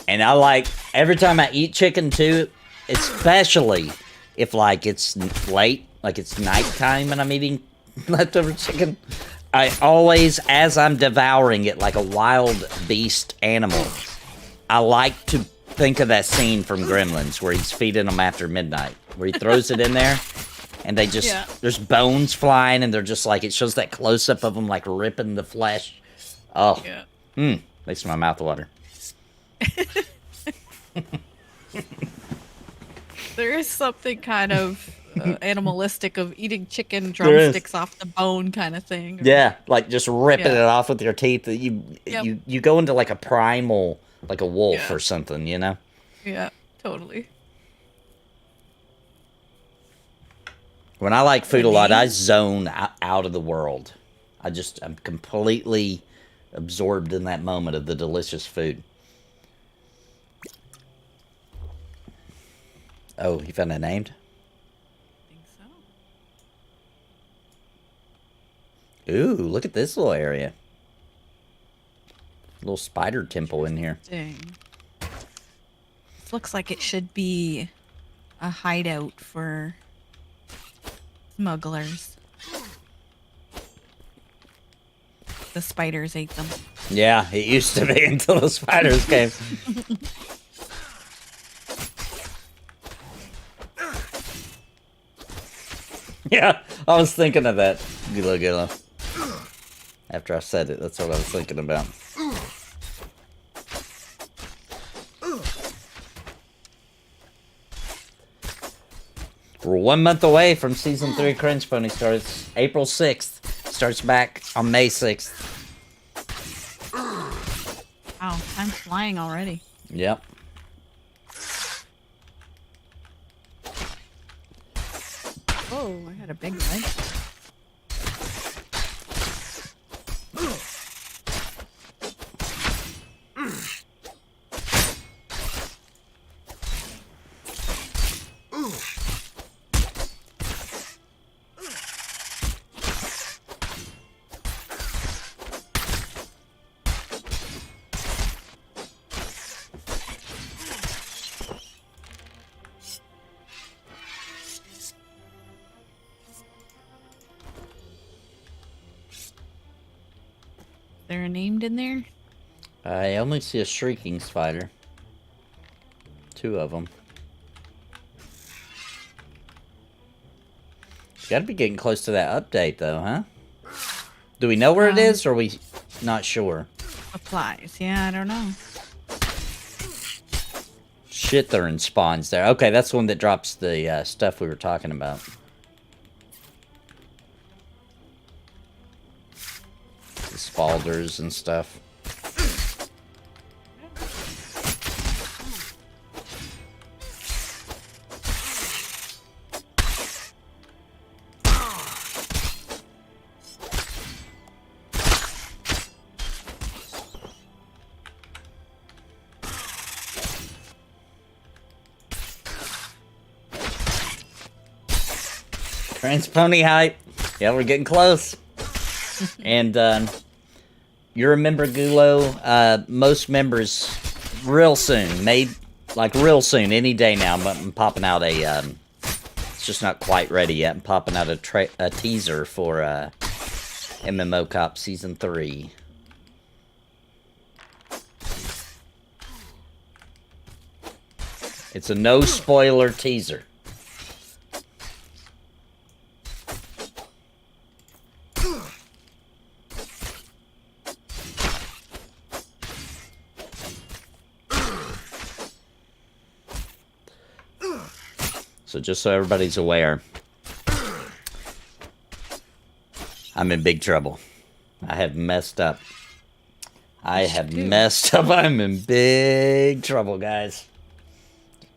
And I like, every time I eat chicken too, especially if like it's late, like it's nighttime and I'm eating leftover chicken, I always, as I'm devouring it like a wild beast animal, I like to think of that scene from Gremlins where he's feeding them after midnight, where he throws it in there and they just, there's bones flying and they're just like, it shows that close-up of them like ripping the flesh Oh. Yeah. Makes my mouth water. There is something kind of animalistic of eating chicken drumsticks off the bone kind of thing. Yeah, like just ripping it off with your teeth. You go into like a primal, like a wolf or something, you know? Yeah, totally. When I like food a lot, I zone out of the world. I'm completely absorbed in that moment of the delicious food. Oh, you found it named? I think so. Ooh, look at this little area. Little spider temple in here. This looks like it should be a hideout for smugglers. The spiders ate them. Yeah, it used to be until the spiders came. Yeah, I was thinking of that. Gila. After I said it, that's what I was thinking about. We're 1 month away from Season 3 Cringe Pony starts April 6th. Starts back on May 6th. Wow, time's flying already. Yep. Oh, I had a big leg. There named in there? I only see a shrieking spider. 2 of them. Gotta be getting close to that update, though, huh? Do we know where it is, or are we not sure? Applies. Yeah, I don't know. Shit, they're in spawns there. Okay, that's the one that drops the stuff we were talking about. The spalders and stuff. Transpony hype. Yeah, we're getting close. And you remember Gulo, most members real soon, real soon, any day now, I'm popping out a, it's just not quite ready yet, I'm popping out a teaser for MMO Cop Season 3. It's a no spoiler teaser. So just so everybody's aware, I'm in big trouble. I have messed up. I'm in big trouble, guys.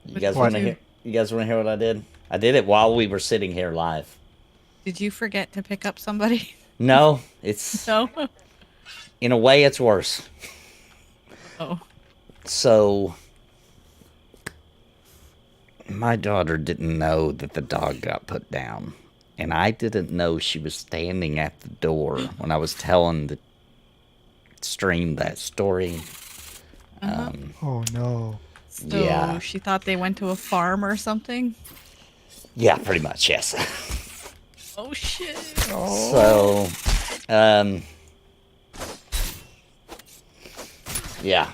You guys want to hear? You guys want to hear what I did? I did it while we were sitting here live. Did you forget to pick up somebody? No, it's No. In a way, it's worse. Oh. So my daughter didn't know that the dog got put down, and I didn't know she was standing at the door when I was telling the stream that story. Oh no. So yeah. she thought they went to a farm or something? Yeah, pretty much, yes. Oh shit. So, yeah.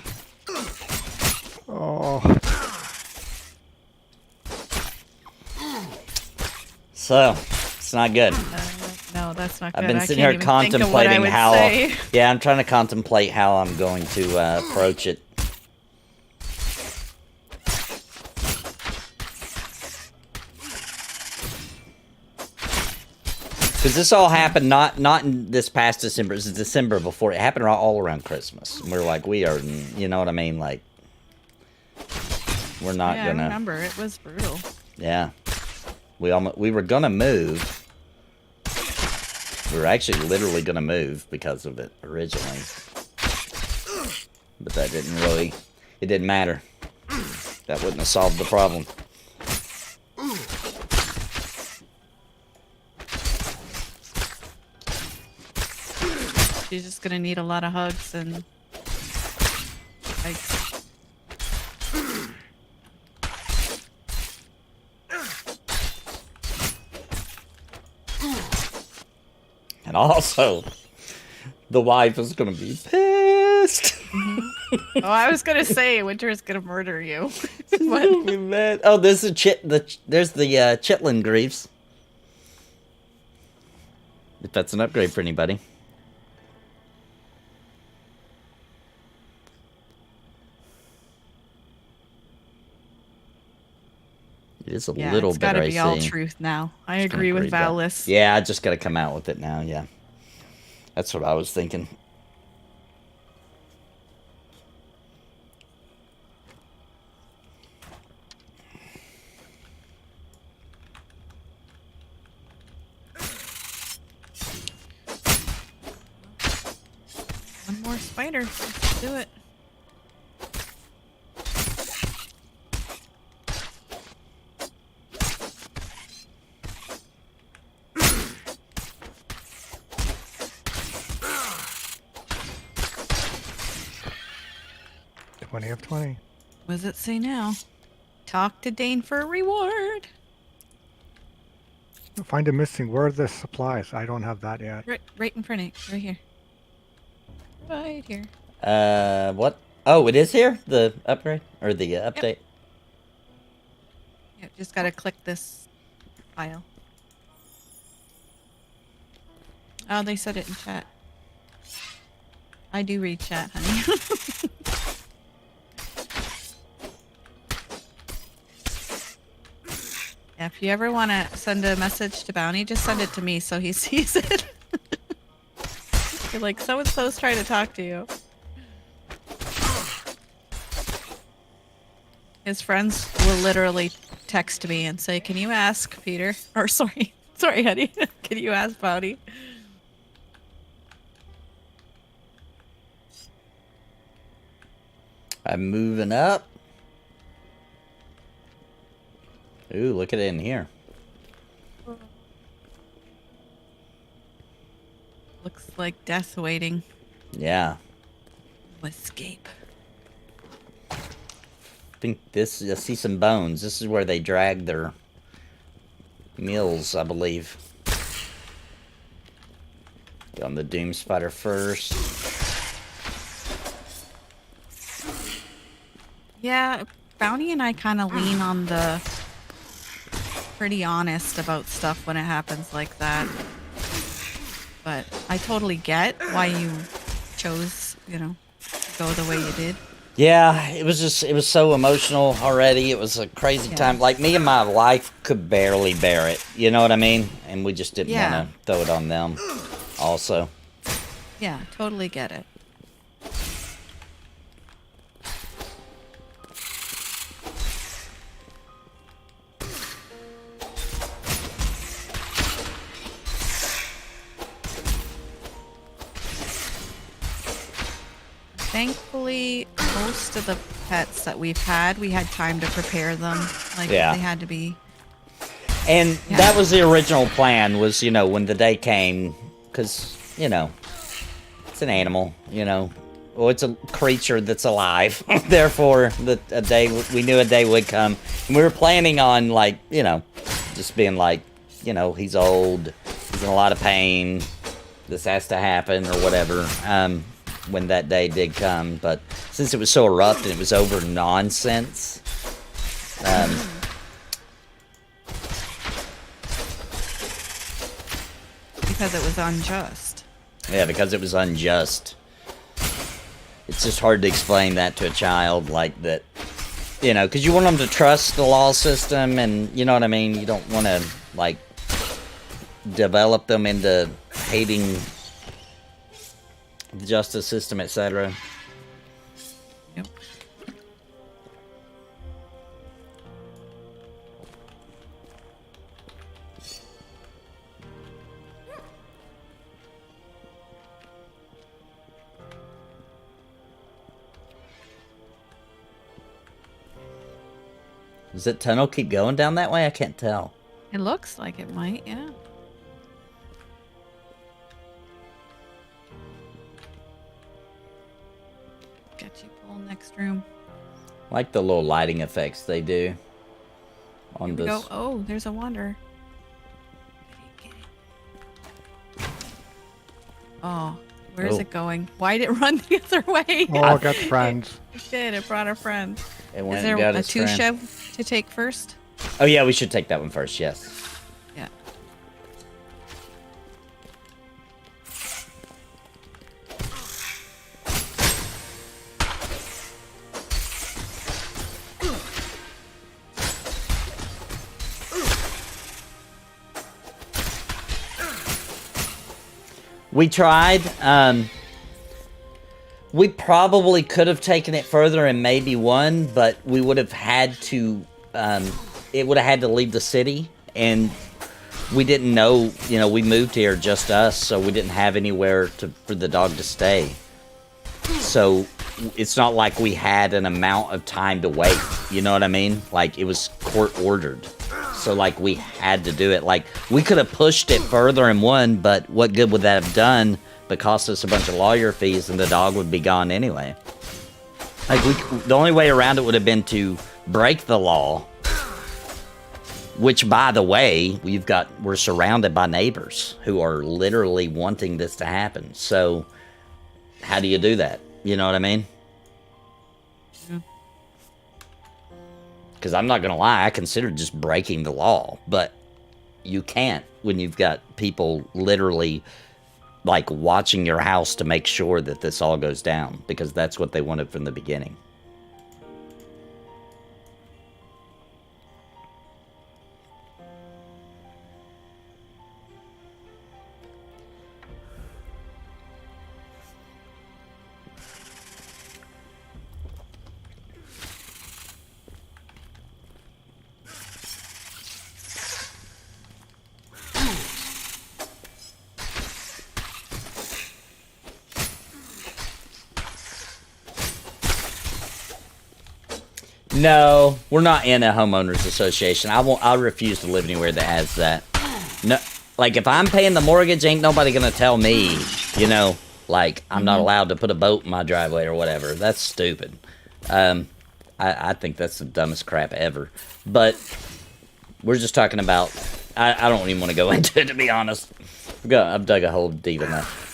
Oh. So, it's not good. No, that's not good. I've been I sitting can't here even think of what I contemplating would how. say. Yeah, I'm trying to contemplate how I'm going to approach it. Because this all happened not in this past December. It's December before. It happened all around Christmas. And we're like, we are, you know what I mean? Like, we're not gonna. I remember it was brutal. Yeah, we were gonna move. We were actually literally gonna move because of it originally, but that didn't really. It didn't matter. That wouldn't have solved the problem. She's just gonna need a lot of hugs and likes. And also, the wife is gonna be pissed. Oh, I was gonna say Winter is gonna murder you. Oh, there's the chitlin greaves. If that's an upgrade for anybody. It is a little it's bit gotta be all racy. truth now. I agree with Valis. Yeah, I just gotta come out with it now, yeah. That's what I was thinking. One more spider. Let's do it. Of 20. What does it say now? Talk to Dane for a reward. Find a missing. Where are the supplies? I don't have that yet. Right in front of you. Right here. Right here. What? Oh, it is here? The upgrade? Or the update? Yep, just gotta click this file. Oh, they said it in chat. I do read chat, honey. Yeah, if you ever want to send a message to Bounty, just send it to me so he sees it. You're like, so-and-so's trying to talk to you. His friends will literally text me and say, can you ask Peter? Or sorry, honey. Can you ask Bounty? I'm moving up. Ooh, look at it in here. Looks like death waiting. Yeah. Escape. I think this, I see some bones. This is where they drag their meals, I believe. Go on the Doom Spider first. Yeah, Bounty and I kind of lean on the pretty honest about stuff when it happens like that. But I totally get why you chose, to go the way you did. Yeah, it was so emotional already. It was a crazy time. Like, me and my wife could barely bear it. You know what I mean? And we just didn't want to throw it on them also. Yeah, totally get it. Thankfully, most of the pets that we've had, we had time to prepare them. Like, they had to be... And that was the original plan, was, when the day came, because, it's an animal, Well, it's a creature that's alive. Therefore, we knew a day would come. And we were planning on, just being like, he's old, he's in a lot of pain, this has to happen, or whatever. When that day did come, but since it was so abrupt and it was over nonsense, because it was unjust. Yeah, because it was unjust. It's just hard to explain that to a child like that, you know, because you want them to trust the law system and, you know what I mean? You don't want to, like, develop them into hating the justice system, etc. Yep. Does that tunnel keep going down that way? I can't tell. It looks like it might, yeah. Got you pull next room. I like the little lighting effects they do on this. Go. Oh, there's a wander. Oh, where's it going? Why did it run the other way? Oh, I got friends. It did. It brought a friend. It went Is there and got a his friend. Tusha to take first? Oh yeah, we should take that one first. Yes. Yeah. We tried. We probably could have taken it further and maybe won, but we would have had to. It would have had to leave the city, and we didn't know. You know, we moved here just us, so we didn't have anywhere for the dog to stay. So it's not like we had an amount of time to wait. You know what I mean? Like it was court ordered. So, like, we had to do it. Like, we could have pushed it further and won, but what good would that have done? But cost us a bunch of lawyer fees, and the dog would be gone anyway. Like, the only way around it would have been to break the law. Which, by the way, we're surrounded by neighbors who are literally wanting this to happen. So, how do you do that? You know what I mean? Because I'm not going to lie, I considered just breaking the law. But you can't when you've got people literally, like, watching your house to make sure that this all goes down. Because that's what they wanted from the beginning. No, we're not in a homeowners association. I refuse to live anywhere that has that. No, like if I'm paying the mortgage, ain't nobody gonna tell me, you know, like I'm not allowed to put a boat in my driveway or whatever. That's stupid. I think that's the dumbest crap ever. But we're just talking about. I don't even want to go into it, to be honest. I've dug a hole deep enough.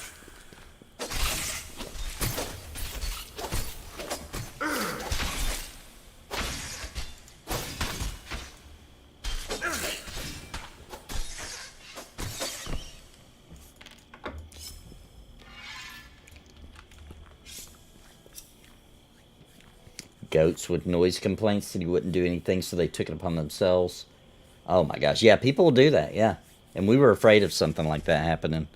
Goats with noise complaints that he wouldn't do anything, so they took it upon themselves. Oh my gosh, yeah, people will do that, yeah. And we were afraid of something like that happening.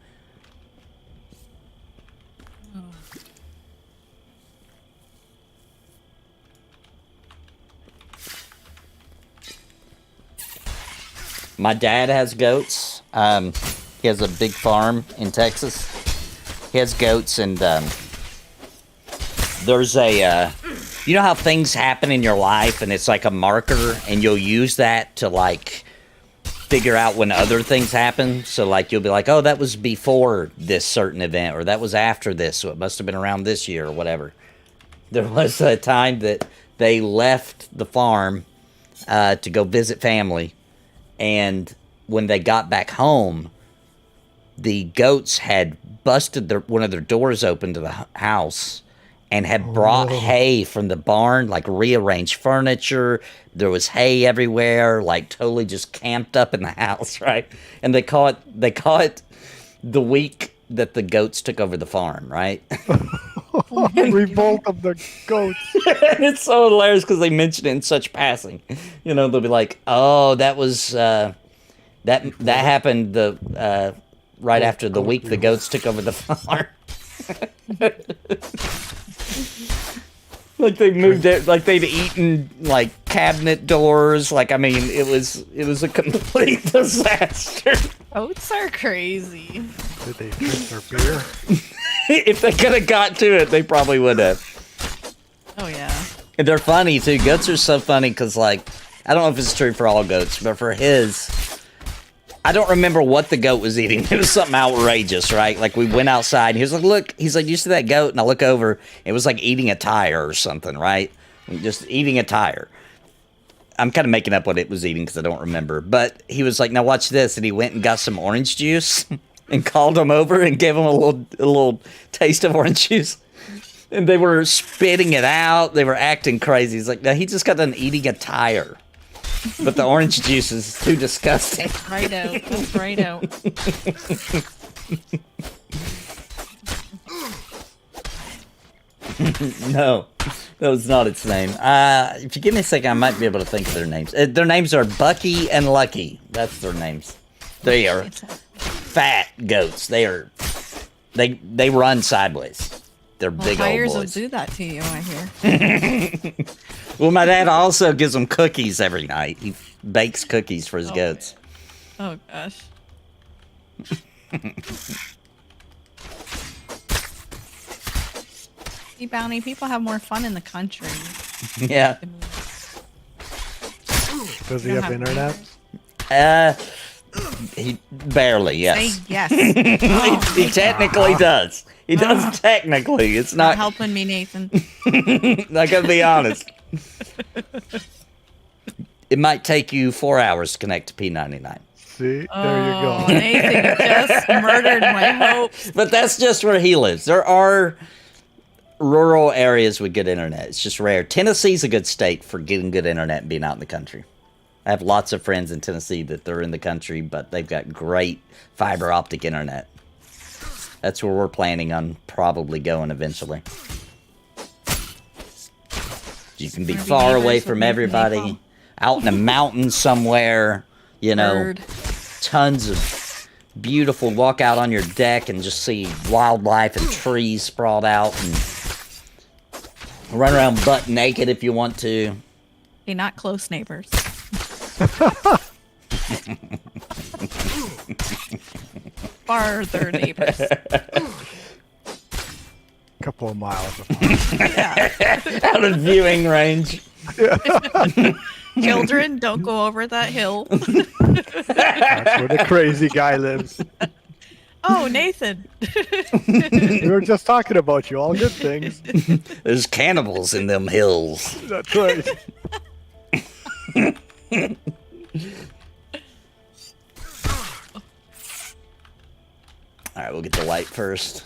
My dad has goats. He has a big farm in Texas. He has goats, and there's a... you know how things happen in your life and it's like a marker and you'll use that to like figure out when other things happen? So like you'll be like, oh, that was before this certain event, or that was after this, so it must have been around this year or whatever. There was a time that they left the farm to go visit family, and when they got back home, the goats had busted one of their doors open to the house and had brought hay from the barn, like rearranged furniture. There was hay everywhere, like totally just camped up in the house, right? And they caught the week that the goats took over the farm, right? Revolt of the goats. It's so hilarious because they mention it in such passing. You know, they'll be like, "Oh, that was that happened right after the week the goats took over the farm." Like they moved it, like they'd eaten like cabinet doors. Like, I mean, it was a complete disaster. Oats are crazy. Did they drink their beer? If they could have got to it, they probably would have. Oh yeah. And they're funny too. Goats are so funny because, like, I don't know if it's true for all goats, but for his, I don't remember what the goat was eating. It was something outrageous, right? Like, we went outside and he was like, "Look," he's like, "You see that goat?" And I look over, it was like eating a tire or something, right? Just eating a tire. I'm kind of making up what it was eating because I don't remember. But he was like, "Now watch this," and he went and got some orange juice and called him over and gave him a little taste of orange juice. And they were spitting it out. They were acting crazy. He's like, "No, he just got done eating a tire. But the orange juice is too disgusting." Right out. That's right out. No, that was not its name. If you give me a second, I might be able to think of their names. Their names are Bucky and Lucky. That's their names. They are fat goats. They run sideways. They're big old Tires will boys. do that to you, I hear. Well, my dad also gives them cookies every night. He bakes cookies for his goats. Oh gosh. See, Bounty, people have more fun in the country. Yeah. Does he have internet? He barely, yes. Say yes. He technically does. He does technically. It's Not not. helping me, Nathan. I gotta be honest. It might take you 4 hours to connect to P99. See, there you Oh, go. Nathan just murdered my hopes. But that's just where he lives. There are rural areas with good internet. It's just rare. Tennessee's a good state for getting good internet and being out in the country. I have lots of friends in Tennessee that they're in the country, but they've got great fiber optic internet. That's where we're planning on probably going eventually. You can be far away from everybody, out in the mountains somewhere, you know, Bird. tons of beautiful, walk out on your deck and just see wildlife and trees sprawled out and run around butt naked if you want to. Hey, not close neighbors. Farther neighbors. Couple of miles apart. Yeah. Out of viewing range. Children, don't go over that hill. That's where the crazy guy lives. Oh, Nathan. We were just talking about you. All good things. There's cannibals in them hills. That's right. Alright, we'll get the light first.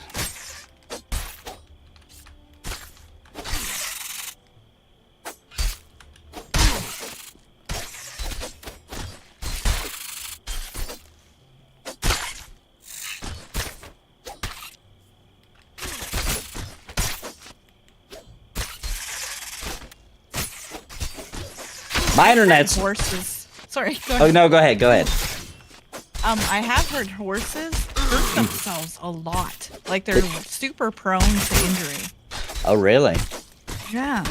My internet's... Horses. Sorry. Go Oh, ahead. no, go ahead, go ahead. I have heard horses hurt themselves a lot. Like they're super prone to injury. Oh, really? Yeah.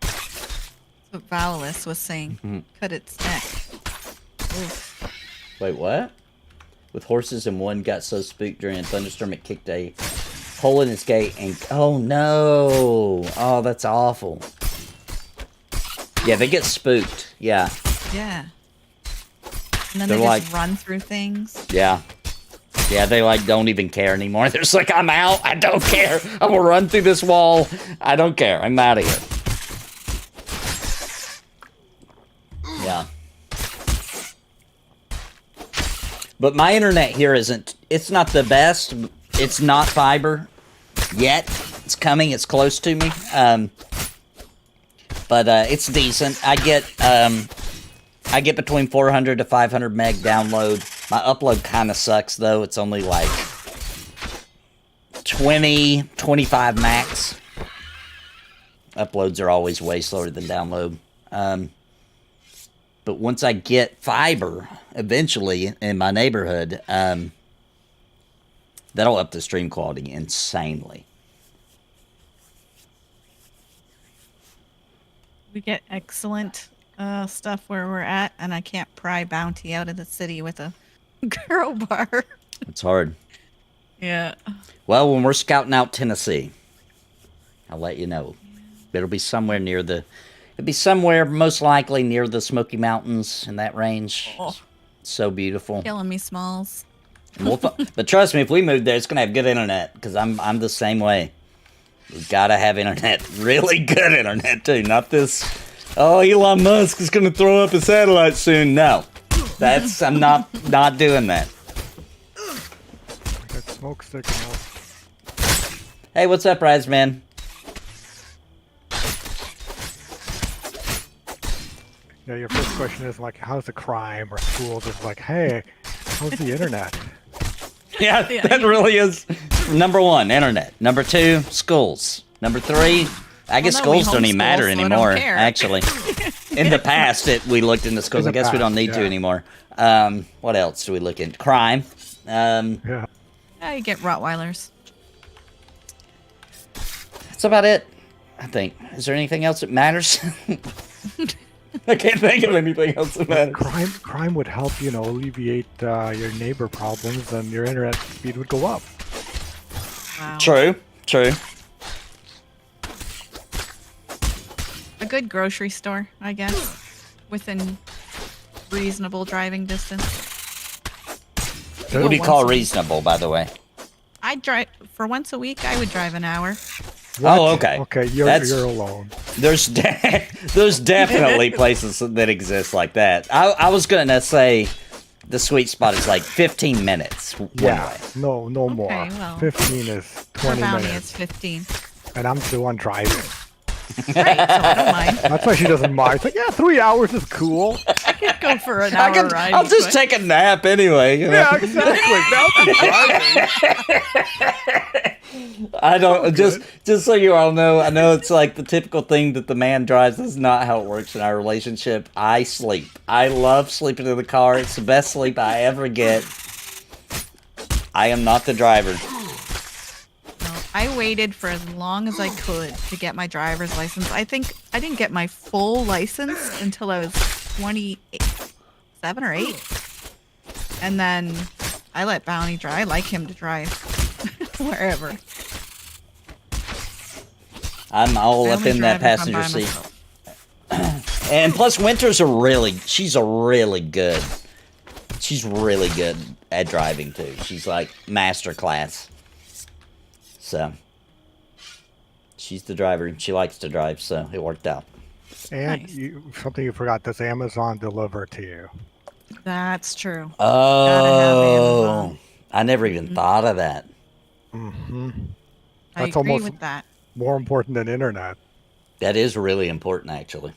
That's what Valis was saying. Cut its neck. Oof. Wait, what? With horses and one got so spooked during a thunderstorm it kicked a hole in its gate and... Oh, no! Oh, that's awful. Yeah, they get spooked. Yeah. Yeah. And then They're they like- just run through things. Yeah. Yeah, they like don't even care anymore. They're just like, I'm out. I don't care. I'm gonna run through this wall. I don't care. I'm out of here. Yeah. But my internet here isn't, it's not the best. It's not fiber yet. It's coming. It's close to me. But it's decent. I get I get between 400 to 500 meg download. My upload kind of sucks, though. It's only like 20, 25 max. Uploads are always way slower than download. But once I get fiber, eventually, in my neighborhood, that'll up the stream quality insanely. We get excellent stuff where we're at, and I can't pry bounty out of the city with a crowbar. It's hard. Yeah. Well, when we're scouting out Tennessee, I'll let you know. It'll be somewhere near the... It'll be somewhere most likely near the Smoky Mountains in that range. Oh. So beautiful. Killing me, Smalls. But trust me, if we move there, it's gonna have good internet because I'm the same way. We've gotta have internet, really good internet too. Not this. Oh, Elon Musk is gonna throw up a satellite soon. No, I'm not doing that. That smoke sticking out. Hey, what's up, Rise Man? Yeah, your first question is like, how's the crime or school? Just like, hey, how's the internet? Yeah, that really is number one, internet. Number two, schools. Number three, I guess schools don't even matter anymore, actually. In the past, we looked into schools. I guess we don't need to anymore. What else do we look into? Crime. Yeah, you get Rottweilers. That's about it, I think. Is there anything else that matters? I can't think of anything else that matters. Crime would help, alleviate your neighbor problems, and your internet speed would go up. Wow. True. A good grocery store, I guess, within reasonable driving distance. What do you call reasonable, by the way? I drive for once a week. I would drive an hour. What? Oh, okay. Okay, you're alone. There's definitely places that exist like that. I was gonna say the sweet spot is like 15 minutes. Yeah, no more. Well, 15 is 20 bounty minutes. is 15. And I'm the one driving. Right, so I don't mind. That's why she doesn't mind. It's like, yeah, 3 hours is cool. I could go for an hour ride. I'll just take a nap anyway. Yeah, exactly. I don't just so you all know. I know it's like the typical thing that the man drives. That's not how it works in our relationship. I sleep. I love sleeping in the car. It's the best sleep I ever get. I am not the driver. No, I waited for as long as I could to get my driver's license. I think I didn't get my full license until I was 27 or 8. And then I let Bounty drive. I like him to drive wherever. I'm all up in that passenger seat. And plus, Winters she's really good at driving too. She's like master class. So she's the driver and she likes to drive, so it worked out. And Nice. Something you forgot, does Amazon deliver to you? That's true. Oh, I never even thought of that. Mm-hmm. I That's agree almost with that. more important than internet. That is really important, actually.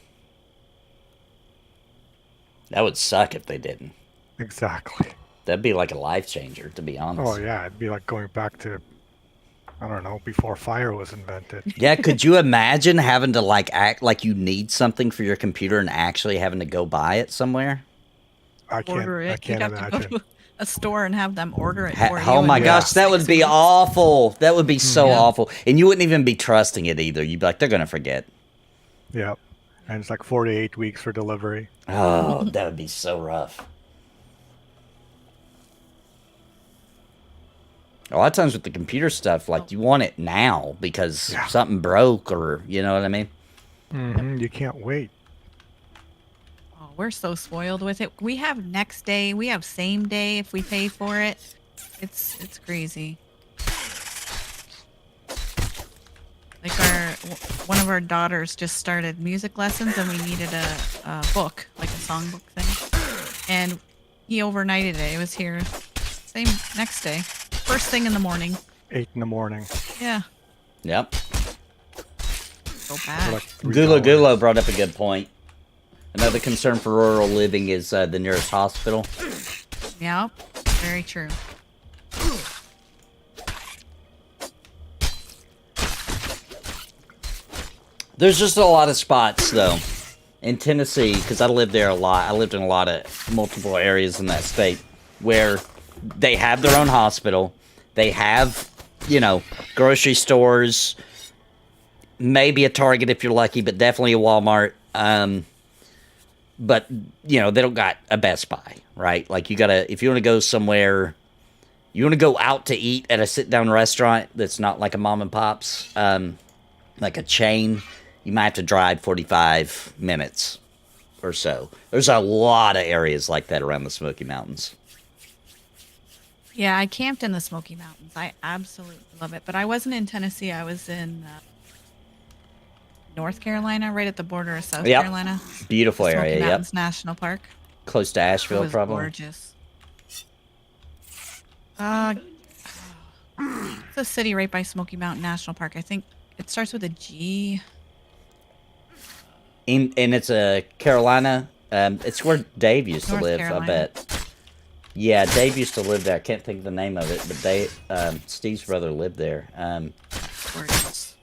That would suck if they didn't. Exactly. That'd be like a life changer, to be honest. Oh yeah, it'd be like going back to, I don't know, before fire was invented. Yeah, could you imagine having to like act like you need something for your computer and actually having to go buy it somewhere? I can't You'd have imagine. to go to a store and have them order it for you. Oh my and gosh, that would be awful. That would be so Yeah. awful. And you wouldn't even be trusting it either. You'd be like, they're going to forget. Yep. And it's like 4 to 8 weeks for delivery. Oh, that would be so rough. A lot of times with the computer stuff, like you want it now because something broke or, you know what I mean? Mm-hmm. You can't wait. Oh, we're so spoiled with it. We have next day. We have same day if we pay for it. It's crazy. Like one of our daughters just started music lessons and we needed a book, like a songbook thing. And he overnighted it. It was here same next day. First thing in the morning. 8 in the morning. Yeah. Yep. So bad. For like 3 Gulo hours. Gulo brought up a good point. Another concern for rural living is the nearest hospital. Yep, very true. There's just a lot of spots, though, in Tennessee, because I lived there a lot. I lived in a lot of multiple areas in that state where they have their own hospital. They have, you know, grocery stores, maybe a Target if you're lucky, but definitely a Walmart. But, you know, they don't got a Best Buy, right? Like, you gotta, if you want to go somewhere, you want to go out to eat at a sit-down restaurant that's not like a mom and pop's, like a chain, you might have to drive 45 minutes or so. There's a lot of areas like that around the Smoky Mountains. Yeah, I camped in the Smoky Mountains. I absolutely love it. But I wasn't in Tennessee. I was in North Carolina, right at the border of South Carolina. Beautiful Smoky area, Mountains National Park. Close to Asheville, it was probably. Gorgeous. It's a city right by Smoky Mountain National Park. I think it starts with a G. And it's a Carolina. It's where Dave used to live, Carolina. I bet. Yeah, Dave used to live there. I can't think of the name of it, but Steve's brother lived there. Gorgeous.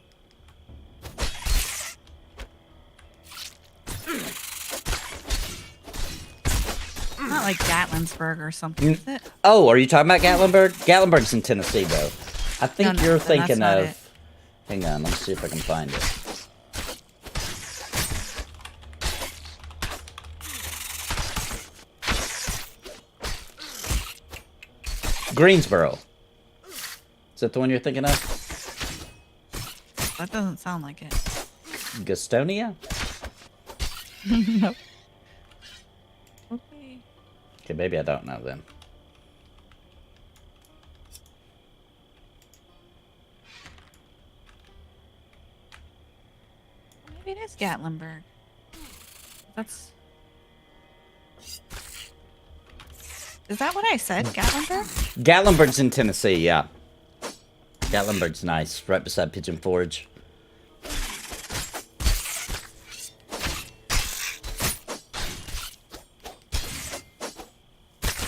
Not like Gatlinburg or something, is it? Oh, are you talking about Gatlinburg? Gatlinburg's in Tennessee, though. I think No, you're then thinking that's not of... it. Hang on, let me see if I can find it. Greensboro. Is that the one you're thinking of? That doesn't sound like it. Gastonia? Nope. Okay. Okay, maybe I don't know then. Maybe it is Gatlinburg. That's... Is that what I said? Gatlinburg? Gatlinburg's in Tennessee, yeah. Gatlinburg's nice, right beside Pigeon Forge.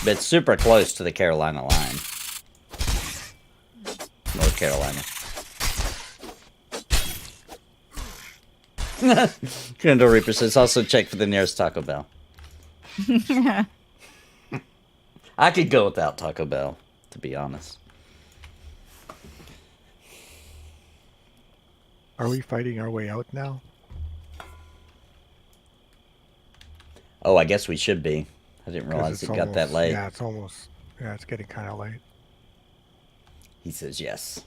But it's super close to the Carolina line. North Carolina. Kendall Reaper says, also check for the nearest Taco Bell. Yeah. I could go without Taco Bell, to be honest. Are we fighting our way out now? Oh, I guess we should be. I didn't realize it got that late. Yeah, it's almost... Yeah, it's getting kind of late. He says yes.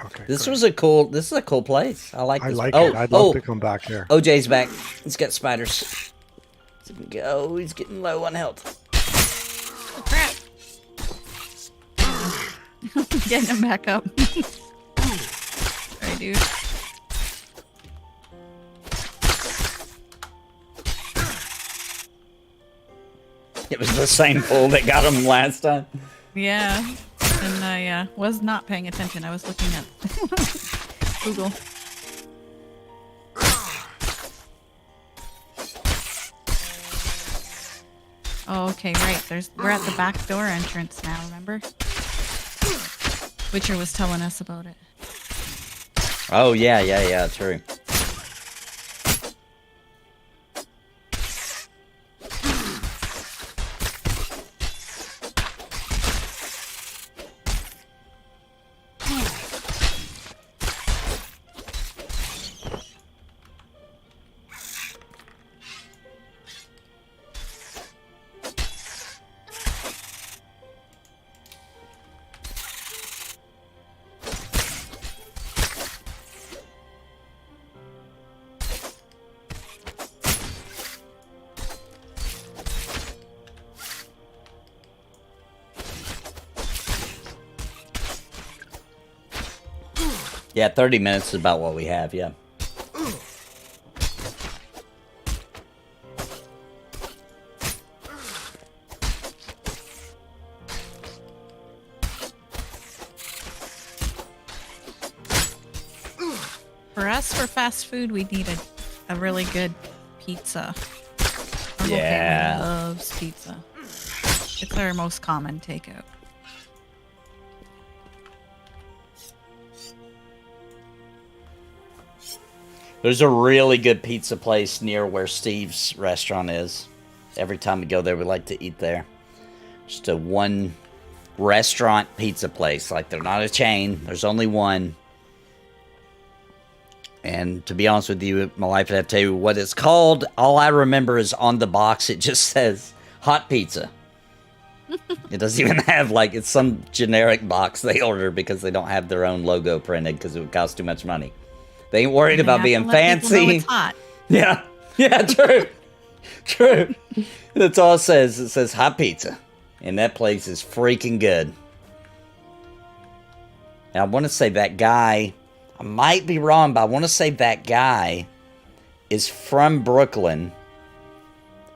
Okay, This great. was a cool. This is a cool place. I like I this. like oh, it. I'd love to come back here. OJ's back. He's got spiders. Oh, he's getting low on health. Oh, crap. Getting him back up. Sorry, dude. It was the same pool that got him last time. Yeah. And I was not paying attention. I was looking at Google. Oh, okay, right. We're at the back door entrance now, remember? Witcher was telling us about it. Oh, yeah, true. Yeah, 30 minutes is about what we have, yeah. For us, for fast food, we need a really good pizza. Yeah. family loves pizza. It's our most common takeout. There's a really good pizza place near where Steve's restaurant is. Every time we go there, we like to eat there. Just a one restaurant pizza place. Like, they're not a chain. There's only one. And to be honest with you, my wife would have to tell you what it's called. All I remember is on the box, it just says hot pizza. It doesn't even have, like, it's some generic box they order because they don't have their own logo printed because it would cost too much money. They ain't worried about being fancy. It's hot. Yeah, true. True. That's all it says. It says hot pizza. And that place is freaking good. And I want to say that guy, I might be wrong, but I want to say that guy is from Brooklyn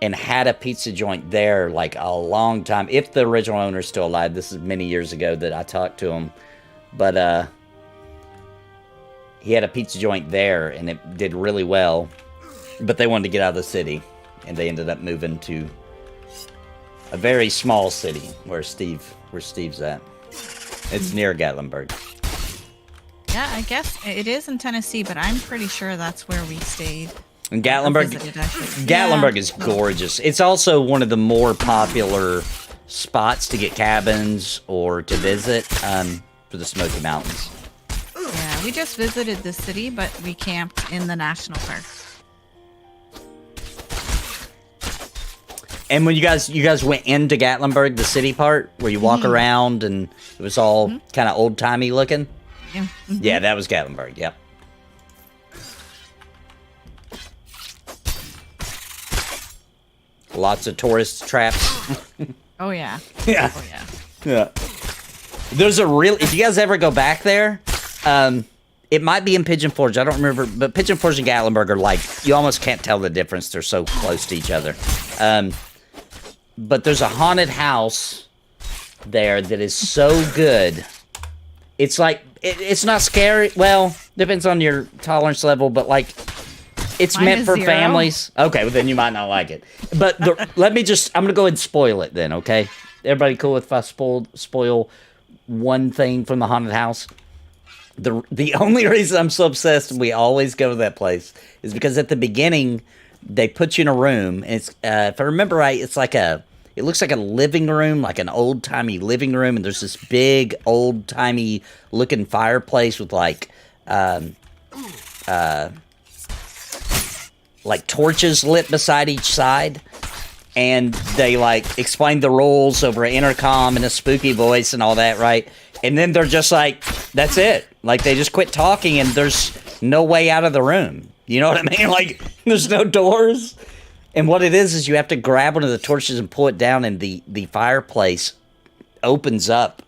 and had a pizza joint there like a long time. If the original owner is still alive. This is many years ago that I talked to him. But, he had a pizza joint there, and it did really well. But they wanted to get out of the city, and they ended up moving to a very small city where Steve's at. It's near Gatlinburg. Yeah, I guess it is in Tennessee, but I'm pretty sure that's where we stayed. And Gatlinburg is gorgeous. It's also one of the more popular spots to get cabins or to visit for the Smoky Mountains. Yeah, we just visited the city, but we camped in the national park. And when you guys went into Gatlinburg, the city part, where you walk around and it was all kind of old-timey looking? Yeah. Yeah, that was Gatlinburg, yep. Lots of tourist traps. Oh, yeah. Yeah. Oh, yeah. Yeah. There's a real... If you guys ever go back there... it might be in Pigeon Forge. I don't remember, but Pigeon Forge and Gatlinburg are like, you almost can't tell the difference. They're so close to each other. But there's a haunted house there that is so good. It's like, it's not scary. Well, depends on your tolerance level, but like, it's Mine meant is for 0. families. Okay, well then you might not like it. But I'm going to go ahead and spoil it then, okay? Everybody cool if I spoil one thing from the haunted house? The only reason I'm so obsessed and we always go to that place is because at the beginning they put you in a room, and it's if I remember right, it looks like a living room, like an old timey living room, and there's this big old timey looking fireplace with like torches lit beside each side, and they like explain the rules over an intercom in a spooky voice and all that, right? And then they're just like, that's it. Like, they just quit talking, and there's no way out of the room. You know what I mean? Like, there's no doors. And what it is you have to grab one of the torches and pull it down, and the fireplace opens up,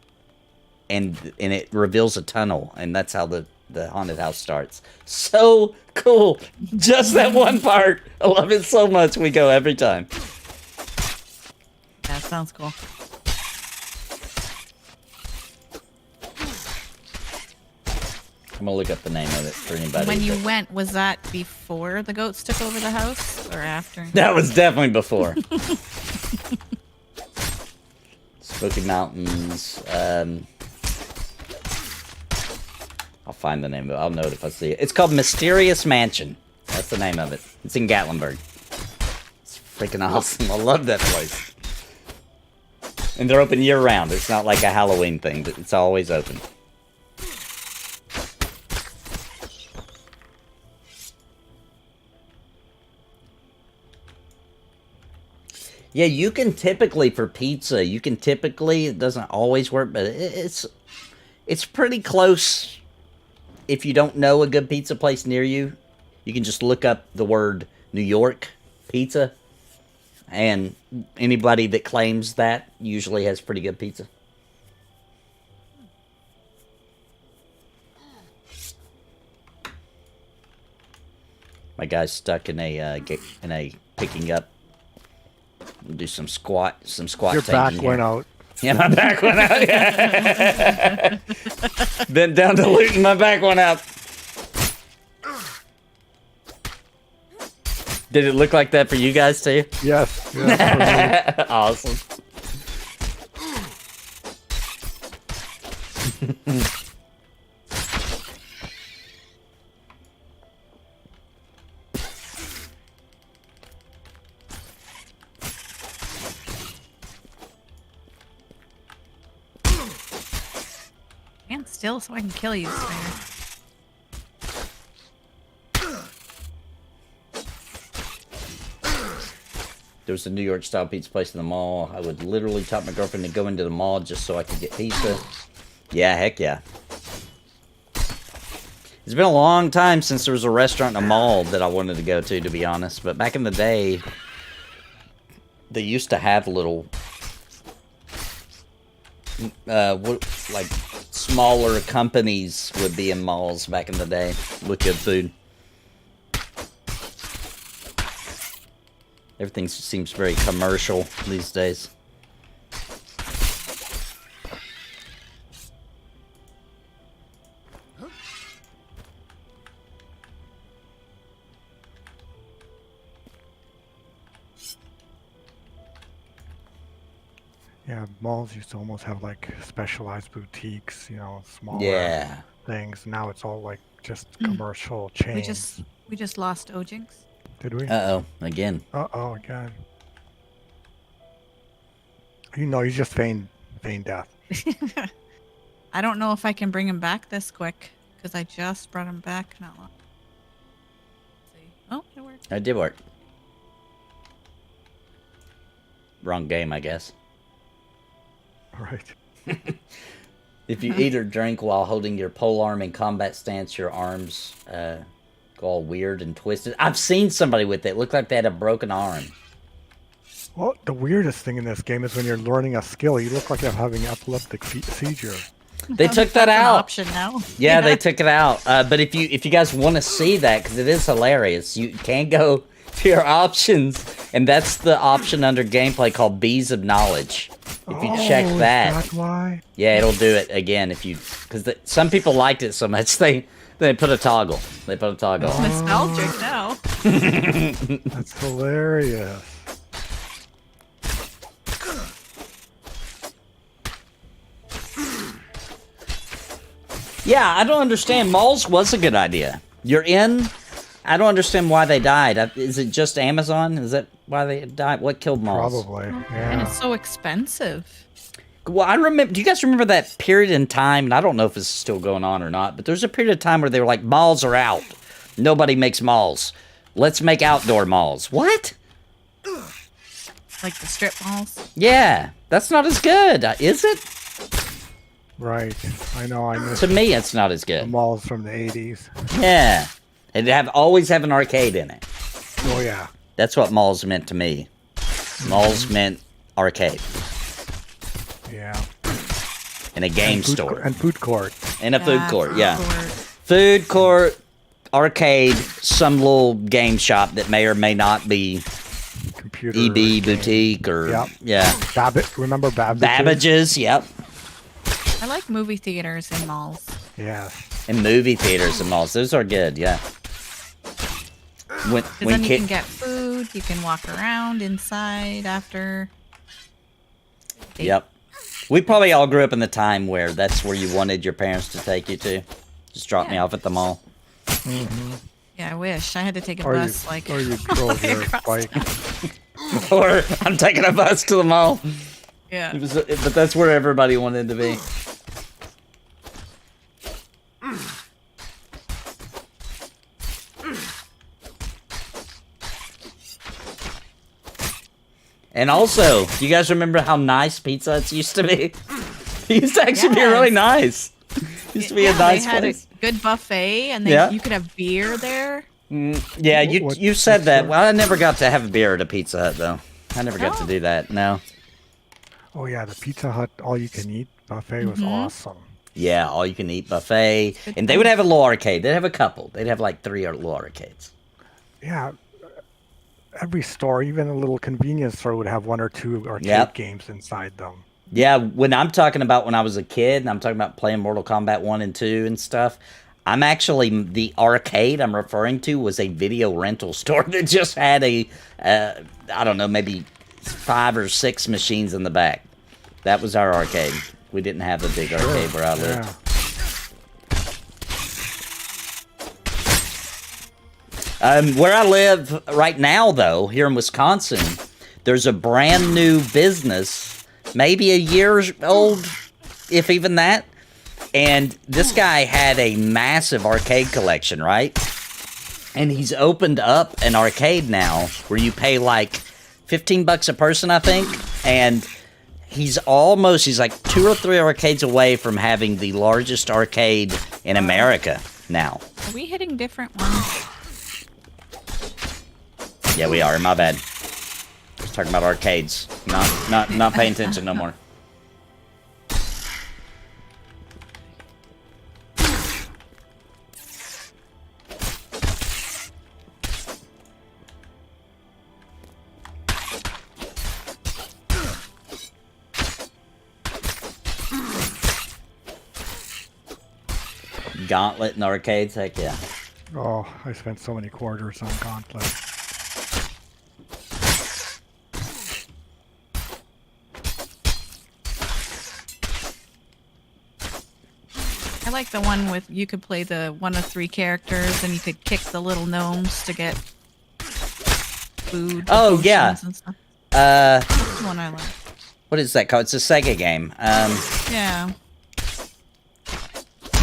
and it reveals a tunnel. And that's how the haunted house starts. So cool. Just that one part. I love it so much. We go every time. That sounds cool. I'm gonna look up the name of it for anybody. When you went, was that before the goats took over the house or after? That was definitely before. Smoky Mountains. I'll find the name of it. I'll know it if I see it. It's called Mysterious Mansion. That's the name of it. It's in Gatlinburg. It's freaking awesome. I love that place. And they're open year-round. It's not like a Halloween thing, but it's always open. Yeah, you can typically, for pizza, it doesn't always work, but it's pretty close. If you don't know a good pizza place near you, you can just look up the word New York pizza, and anybody that claims that usually has pretty good pizza. My guy's stuck in a picking up. We'll do some squat. Your back went out. Yeah, my back went out. Yeah. Bent down to loot and my back went out. Did it look like that for you guys too? Yes. Yes. Awesome. Stand still so I can kill you, Spider. There was a New York style pizza place in the mall. I would literally talk my girlfriend to go into the mall just so I could get pizza. Yeah, heck yeah. It's been a long time since there was a restaurant in a mall that I wanted to go to be honest. But back in the day, they used to have little, like smaller companies would be in malls back in the day with good food. Everything seems very commercial these days. Yeah, malls used to almost have like specialized boutiques, smaller things. Now it's all like just commercial chains. We just lost Ojinx. Did we? Uh-oh, again. Uh-oh, again. You just feigned death. I don't know if I can bring him back this quick, because I just brought him back not long. Let's see. Oh, it worked. It did work. Wrong game, I guess. Right. If you eat or drink while holding your polearm in combat stance, your arms go all weird and twisted. I've seen somebody with it. Looked like they had a broken arm. Well, the weirdest thing in this game is when you're learning a skill, you look like you're having epileptic seizure. They took that out. An option now. Yeah, they took it out. But if you guys want to see that, because it is hilarious, you can go to your options, and that's the option under gameplay called Bees of Knowledge. If you check that, is that why? Yeah, it'll do it again if you, because some people liked it so much they put a toggle. They put a toggle. It's nostalgic now. That's hilarious. Yeah, I don't understand. Malls was a good idea. You're in. I don't understand why they died. Is it just Amazon? Is that why they died? What killed malls? Probably. Yeah. And it's so expensive. Well, I remember. Do you guys remember that period in time? And I don't know if it's still going on or not. But there's a period of time where they were like, malls are out. Nobody makes malls. Let's make outdoor malls. What? Like the strip malls? Yeah, that's not as good, is it? Right. I know. To me, it's not as The good. malls from the 80s. Yeah, it'd always have an arcade in it. Oh, yeah. That's what malls meant to me. Malls meant arcade. Yeah. And a game store. And food court. And a food court, yeah. Court. Food court, arcade, some little game shop that may or may not be Computer. EB game. boutique or yeah. Remember Babbage's? Babbage's, yep. I like movie theaters and malls. Yeah. And movie theaters and malls. Those are good, yeah. Because then you can get food, you can walk around inside after. Yep. We probably all grew up in the time where that's where you wanted your parents to take you to. Just drop me off at the mall. Mm-hmm. Yeah, I wish. I had to take a Or bus or you drove your bike. Or I'm taking a bus to the mall. Yeah. But that's where everybody wanted to be. And also, do you guys remember how nice Pizza Huts used to be? It used to actually be really nice. It used to be a nice they had place. a good buffet, and you could have beer there. Yeah, you said that. Well, I never got to have a beer at a Pizza Hut, though. I never got to do that, no. Oh, yeah, the Pizza Hut all-you-can-eat buffet was awesome. Yeah, all-you-can-eat buffet. And they would have a little arcade. They'd have a couple. They'd have like 3 little arcades. Yeah. Every store, even a little convenience store, would have 1 or 2 arcade games inside them. Yeah, when I'm talking about when I was a kid, and I'm talking about playing Mortal Kombat 1 and 2 and stuff, I'm actually, the arcade I'm referring to was a video rental store that just had a, I don't know, maybe 5 or 6 machines in the back. That was our arcade. We didn't have a big arcade where I lived. Where I live right now, though, here in Wisconsin, there's a brand new business, maybe a year old, if even that. And this guy had a massive arcade collection, right? And he's opened up an arcade now where you pay like 15 bucks a person, I think. And he's like 2 or 3 arcades away from having the largest arcade in America now. Are we hitting different ones? Yeah, we are. My bad. I was talking about arcades. Not paying attention no more. Gauntlet in arcades? Heck yeah. Oh, I spent so many quarters on Gauntlet. I like the one with you could play the one of 3 characters and you could kick the little gnomes to get food. Oh yeah. And stuff. That's the one I like. What is that called? It's a Sega game. Yeah.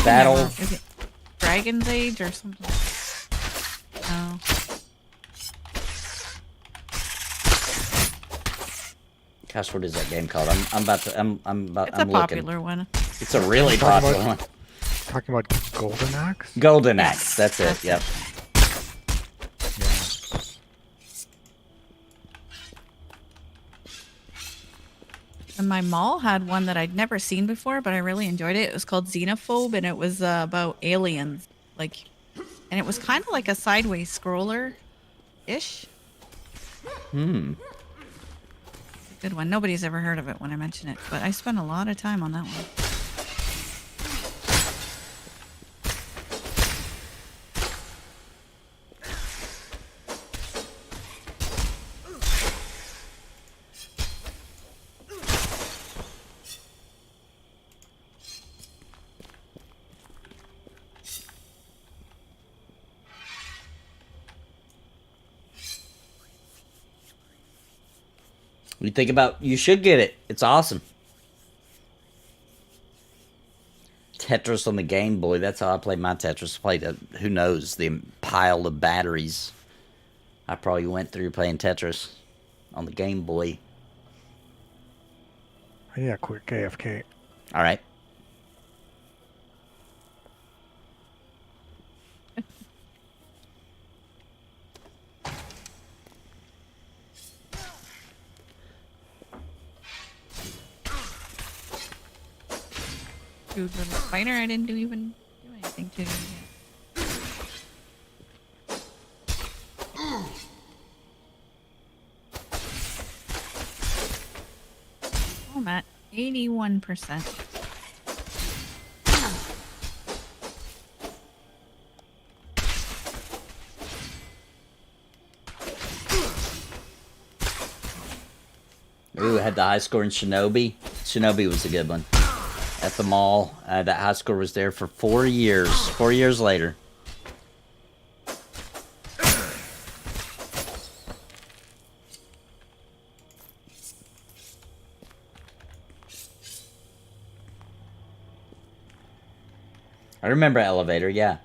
Battle. Is it Dragon's Age or something? No. Gosh, what is that game called? It's a popular one. It's a really popular one. Talking about Golden Axe? Golden Axe, that's it, yep. Yeah. And my mall had one that I'd never seen before, but I really enjoyed it. It was called Xenophobe, and it was about aliens. And it was kind of like a sideways scroller-ish. Hmm. Good one. Nobody's ever heard of it when I mention it, but I spent a lot of time on that one. You should get it. It's awesome. Tetris on the Game Boy. That's how I played my Tetris. Played, who knows, the pile of batteries I probably went through playing Tetris on the Game Boy. Yeah, quick AFK. All right. Dude, little spider, I didn't even do anything to him yet. Oh, I'm at 81%. Ooh, I had the high score in Shinobi. Shinobi was a good one. At the mall. That high score was there for 4 years. 4 years later. I remember Elevator, yeah.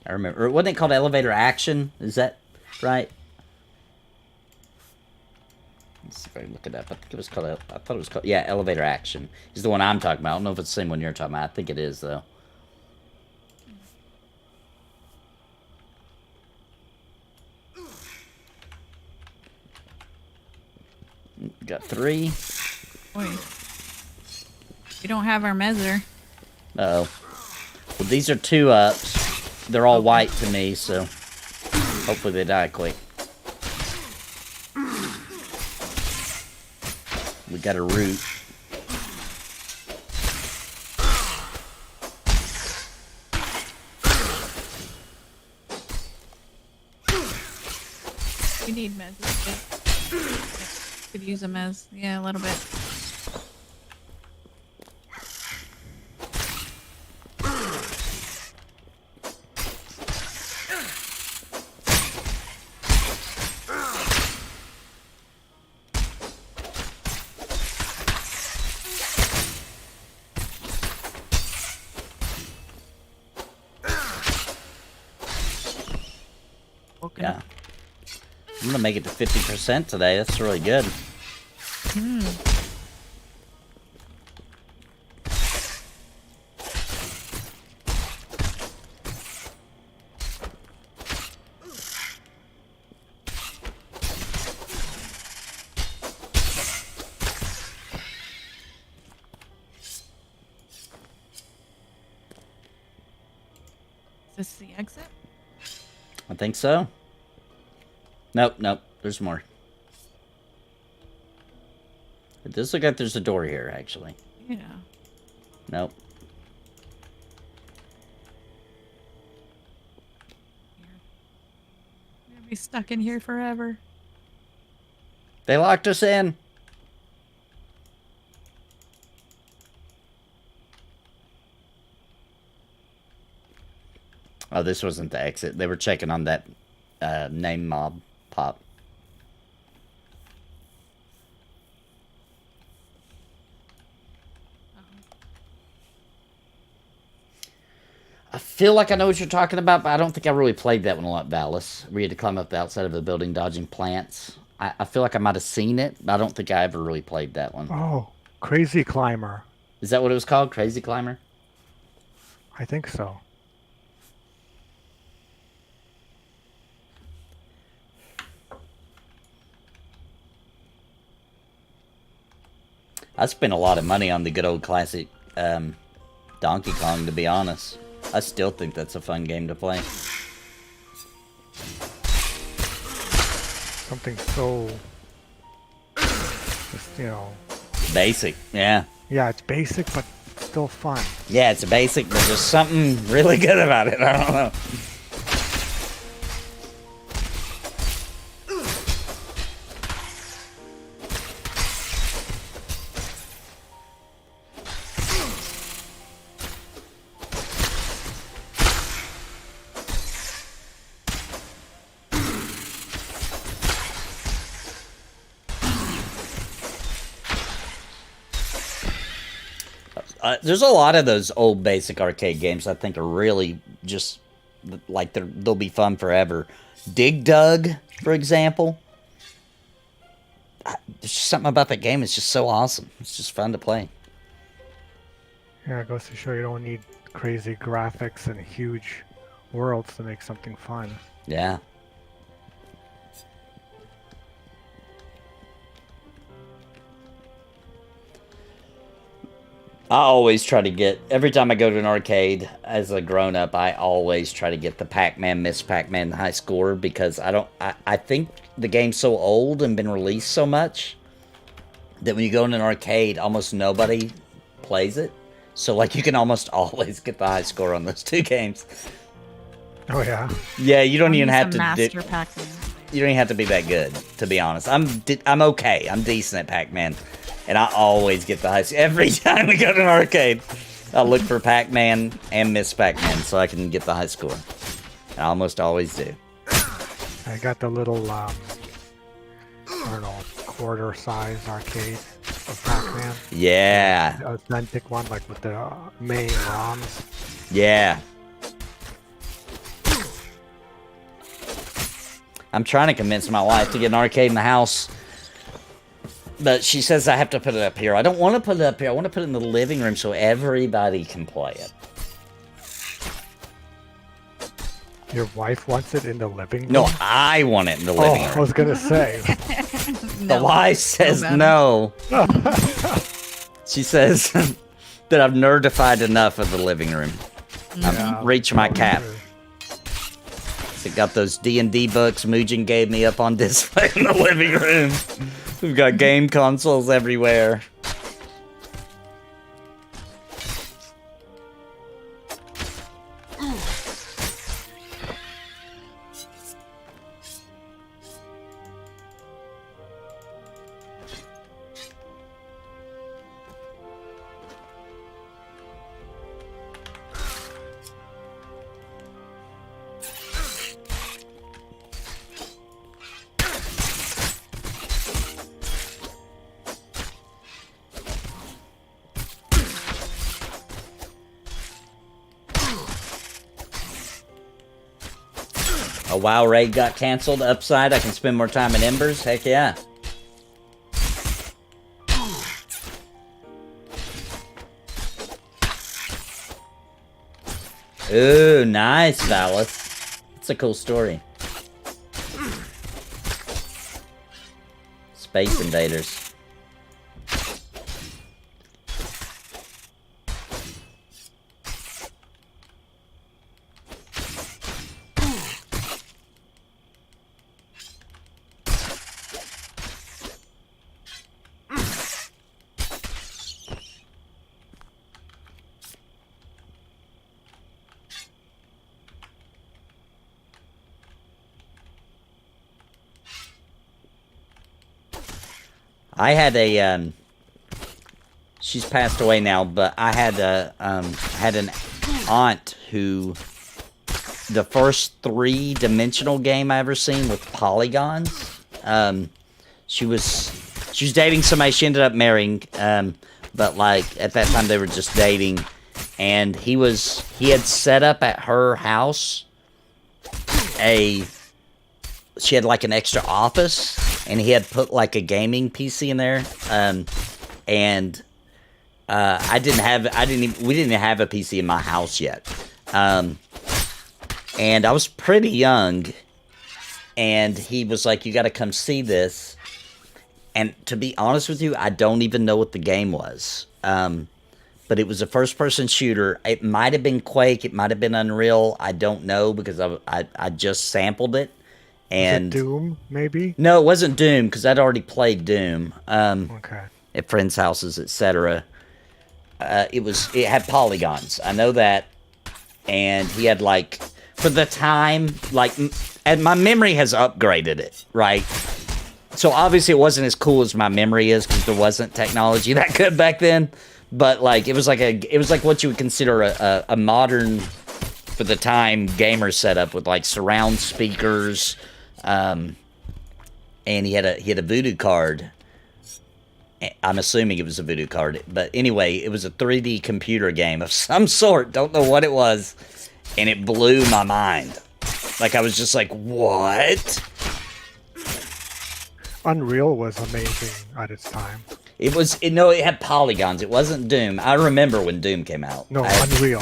I remember. Wasn't it called Elevator Action? Is that right? Let's see if I can look it up. I think it was called. I thought it was called. Yeah, Elevator Action is the one I'm talking about. I don't know if it's the same one you're talking about. I think it is though. Got 3. Boy. We don't have our measure. Uh-oh. Well, these are 2-ups. They're all white to me, so hopefully they die quick. We got a root. need meds. Could use them as, yeah, a little bit. Yeah. I'm gonna make it to 50% today. That's really good. Is this the exit? I think so. Nope, nope. There's more. It does look like there's a door here, actually. Yeah. Nope. We're gonna be stuck in here forever. They locked us in. Oh, this wasn't the exit. They were checking on that name mob pop. I feel like I know what you're talking about, but I don't think I really played that one a lot, Dallas. We had to climb up the outside of a building dodging plants. I feel like I might have seen it, but I don't think I ever really played that one. Oh, Crazy Climber. Is that what it was called? Crazy Climber? I think so. I spent a lot of money on the good old classic Donkey Kong, to be honest. I still think that's a fun game to play. Something so, just, you know. Basic, yeah. Yeah, it's basic, but still fun. Yeah, it's basic, but there's something really good about it. I don't know. There's a lot of those old basic arcade games I think are really just like they'll be fun forever. Dig Dug, for example. There's just something about that game. It's just so awesome. It's just fun to play. Yeah, it goes to show you don't need crazy graphics and huge worlds to make something fun. Yeah. I always try to get, every time I go to an arcade as a grown-up, I always try to get the Pac-Man, Miss Pac-Man high score, because I think the game's so old and been released so much that when you go in an arcade, almost nobody plays it. So, like, you can almost always get the high score on those two games. Oh, yeah? Yeah, you don't even have to Master Pac-Man. You don't even have to be that good, to be honest. I'm okay. I'm decent at Pac-Man. And I always get the high score. Every time we go to an arcade, I look for Pac-Man and Miss Pac-Man so I can get the high score. And I almost always do. I got the little, I don't know, quarter size arcade of Pac-Man. Yeah. The authentic one, like with the main ROMs. Yeah. I'm trying to convince my wife to get an arcade in the house. But she says I have to put it up here. I don't want to put it up here. I want to put it in the living room so everybody can play it. Your wife wants it in the living room? No, I want it in the living room. I was going to say. The wife says no. She says that I've nerdified enough of the living room. I've reached my cap. So got those D&D books Mugen gave me up on display in the living room. We've got game consoles everywhere. A WoW raid got canceled. Upside, I can spend more time in Embers. Heck yeah. Ooh, nice, Valis. It's a cool story. Space Invaders. I had a, she's passed away now, but I had an aunt who, the first 3-dimensional game I ever seen with polygons, she was dating somebody she ended up marrying, but like, at that time they were just dating, and he had set up at her house she had like an extra office, and he had put like a gaming PC in there, we didn't have a PC in my house yet, and I was pretty young, and he was like, you gotta come see this, and to be honest with you, I don't even know what the game was, but it was a first-person shooter. It might have been Quake, it might have been Unreal, I don't know, because I just sampled it. And was it Doom, maybe? No, it wasn't Doom, because I'd already played Doom. Okay. At friends' houses, etc. It had polygons. I know that. And he had, like, for the time, like, and my memory has upgraded it, right? So obviously it wasn't as cool as my memory is, because there wasn't technology that good back then. But like, it was like what you would consider a modern, for the time, gamer setup with like surround speakers. And he had a voodoo card. I'm assuming it was a voodoo card, but anyway, it was a 3D computer game of some sort. Don't know what it was, and it blew my mind. Like, I was just like, what? Unreal was amazing at its time. It had polygons. It wasn't Doom. I remember when Doom came out. No, Unreal.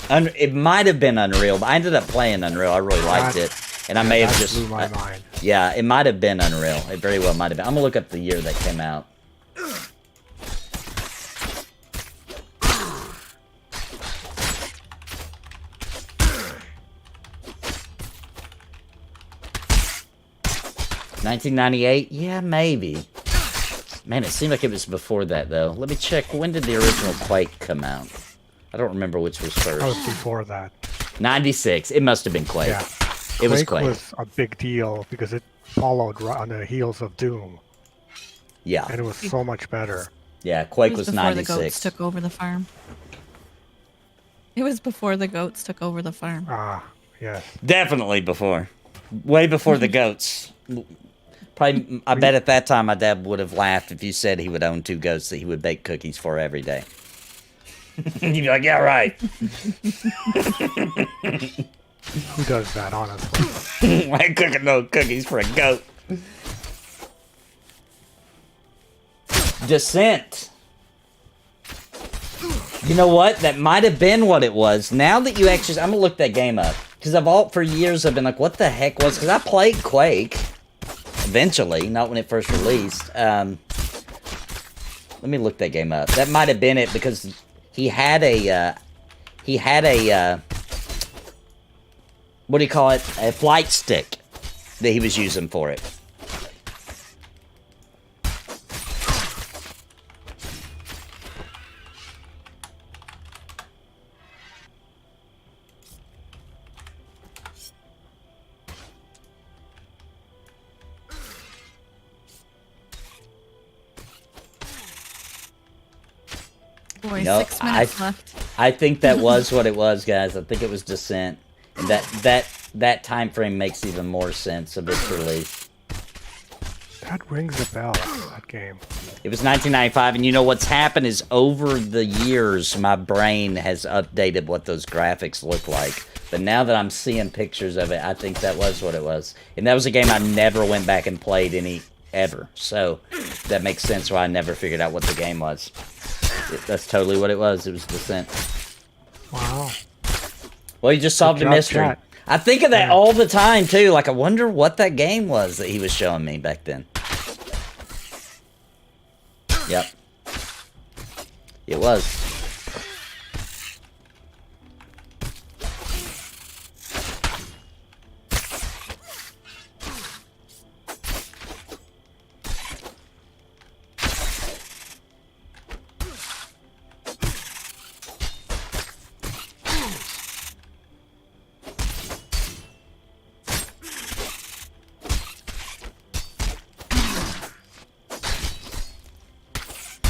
It might have been Unreal, but I ended up playing Unreal. I really liked it. And I may have just... blew my mind. Yeah, it might have been Unreal. It very well might have been. I'm going to look up the year that came out. $1998? Yeah, maybe. Man, it seemed like it was before that, though. Let me check. When did the original Quake come out? I don't remember which was first. That was before that. 96. It must have been Quake. Yeah. It was Quake. Was a big deal because it followed on the heels of Doom. Yeah. And it was so much better. Yeah, Quake was 96. Before the goats took over the farm. It was before the goats took over the farm. Ah, yes. Definitely before. Way before the goats. Probably, I bet at that time my dad would have laughed if you said he would own 2 goats that he would bake cookies for every day. You'd be like, yeah, right. Who does that, honestly? I ain't cooking no cookies for a goat. Descent. You know what? That might have been what it was. Now that you actually... I'm going to look that game up. Because for years I've been like, what the heck was... Because I played Quake. Eventually. Not when it first released. Let me look that game up. That might have been it because he had a... what do you call it? A flight stick that he was using for it. Boy, nope, 6 minutes left. I think that was what it was, guys. I think it was Descent. And that time frame makes even more sense of its release. That rings a bell, that game. It was 1995, and you know what's happened is over the years, my brain has updated what those graphics look like. But now that I'm seeing pictures of it, I think that was what it was. And that was a game I never went back and played ever. So that makes sense why I never figured out what the game was. That's totally what it was. It was Descent. Wow. Well, you just solved the mystery. Chat. I think of that all the time, too. Like, I wonder what that game was that he was showing me back then. Yep. It was.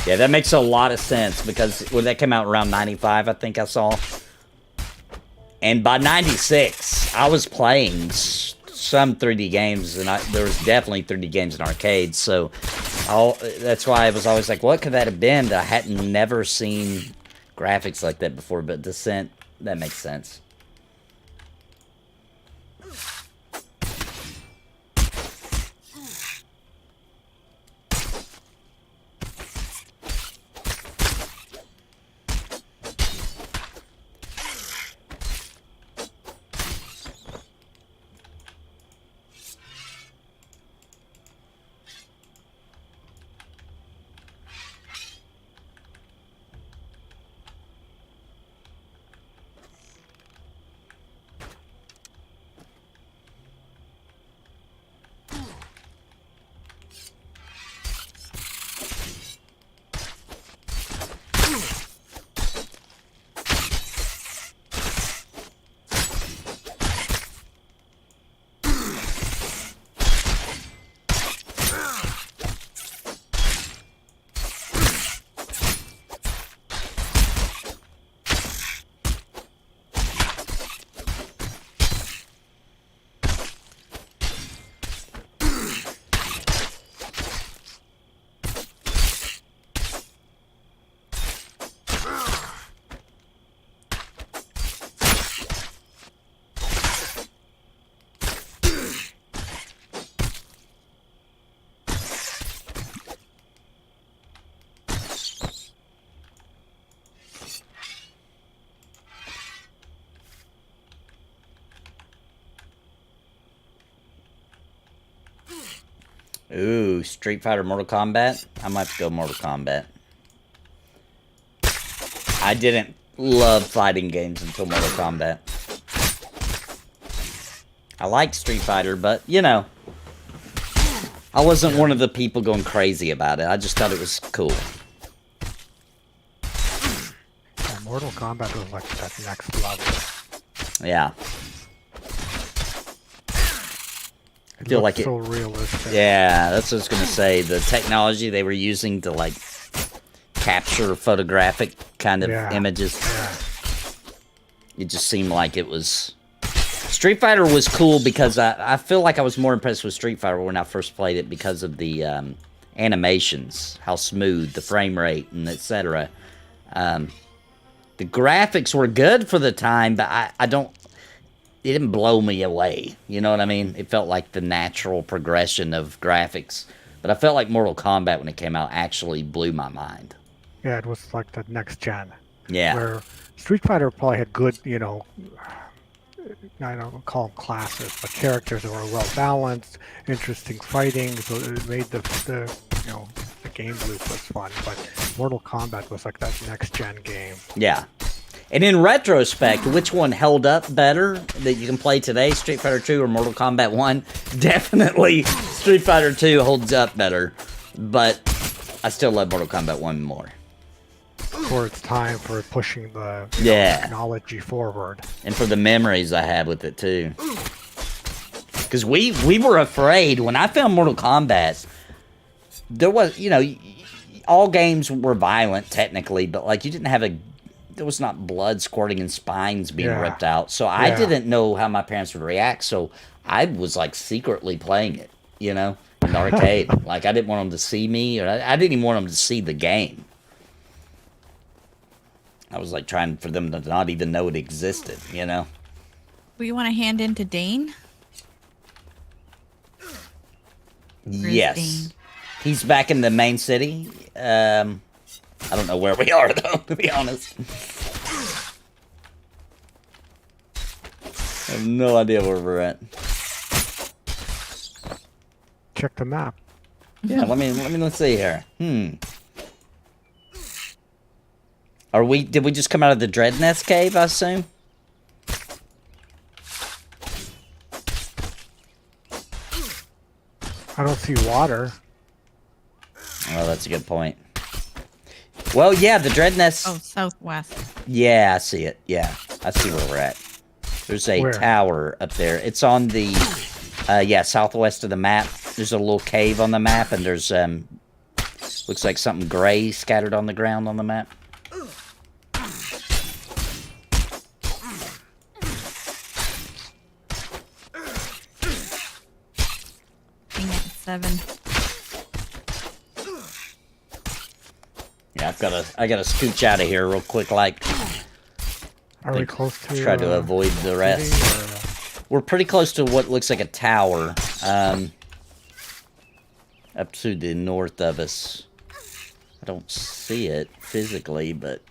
Yeah, that makes a lot of sense because when that came out around 95, I think I saw. And by 96, I was playing some 3D games, and there was definitely 3D games in arcades. So that's why I was always like, what could that have been? I hadn't never seen graphics like that before, but Descent, that makes sense. Ooh, Street Fighter, Mortal Kombat? I might have to go Mortal Kombat. I didn't love fighting games until Mortal Kombat. I like Street Fighter, but, you know, I wasn't one of the people going crazy about it. I just thought it was cool. Yeah, Mortal Kombat was like that next level. Yeah. I feel like so realistic. Yeah, that's what I was gonna say. The technology they were using to like capture photographic kind of images. Yeah. It just seemed like it was. Street Fighter was cool because I feel like I was more impressed with Street Fighter when I first played it because of the animations, how smooth, the frame rate, and etc. The graphics were good for the time, but I don't. It didn't blow me away. You know what I mean? It felt like the natural progression of graphics. But I felt like Mortal Kombat, when it came out, actually blew my mind. Yeah, it was like the next gen. Yeah. Where Street Fighter probably had good, you know, I don't call them classes, but characters that were well balanced, interesting fighting, so it made the you know, the game loop was fun. But Mortal Kombat was like that next gen game. Yeah. And in retrospect, which one held up better that you can play today, Street Fighter 2 or Mortal Kombat 1? Definitely Street Fighter 2 holds up better, but I still love Mortal Kombat 1 more. For its time, for pushing the technology forward. And for the memories I have with it, too. Because we were afraid, when I found Mortal Kombat, there was, you know, all games were violent, technically, but, like, you didn't have there was not blood squirting and spines being ripped out. So I didn't know how my parents would react. So I was like secretly playing it, you know, in the arcade. Like I didn't want them to see me, or I didn't even want them to see the game. I was like trying for them to not even know it existed, you know. We want to hand in to Dane? Yes. Dane? He's back in the main city. I don't know where we are, though, to be honest. I have no idea where we're at. Check the map. Yeah, let's see here. Did we just come out of the Dreadnest cave, I assume? I don't see water. Oh, that's a good point. Well, yeah, the Dreadnest... Oh, southwest. Yeah, I see it. Yeah, I see where we're at. There's a tower up there. It's on the, southwest of the map. There's a little cave on the map, and there's, looks like something gray scattered on the ground on the map. Being at 7. Yeah, I gotta scooch out of here real quick, like. Are we close to... Try to avoid the rest. We're pretty close to what looks like a tower. Up to the north of us. I don't see it physically, but...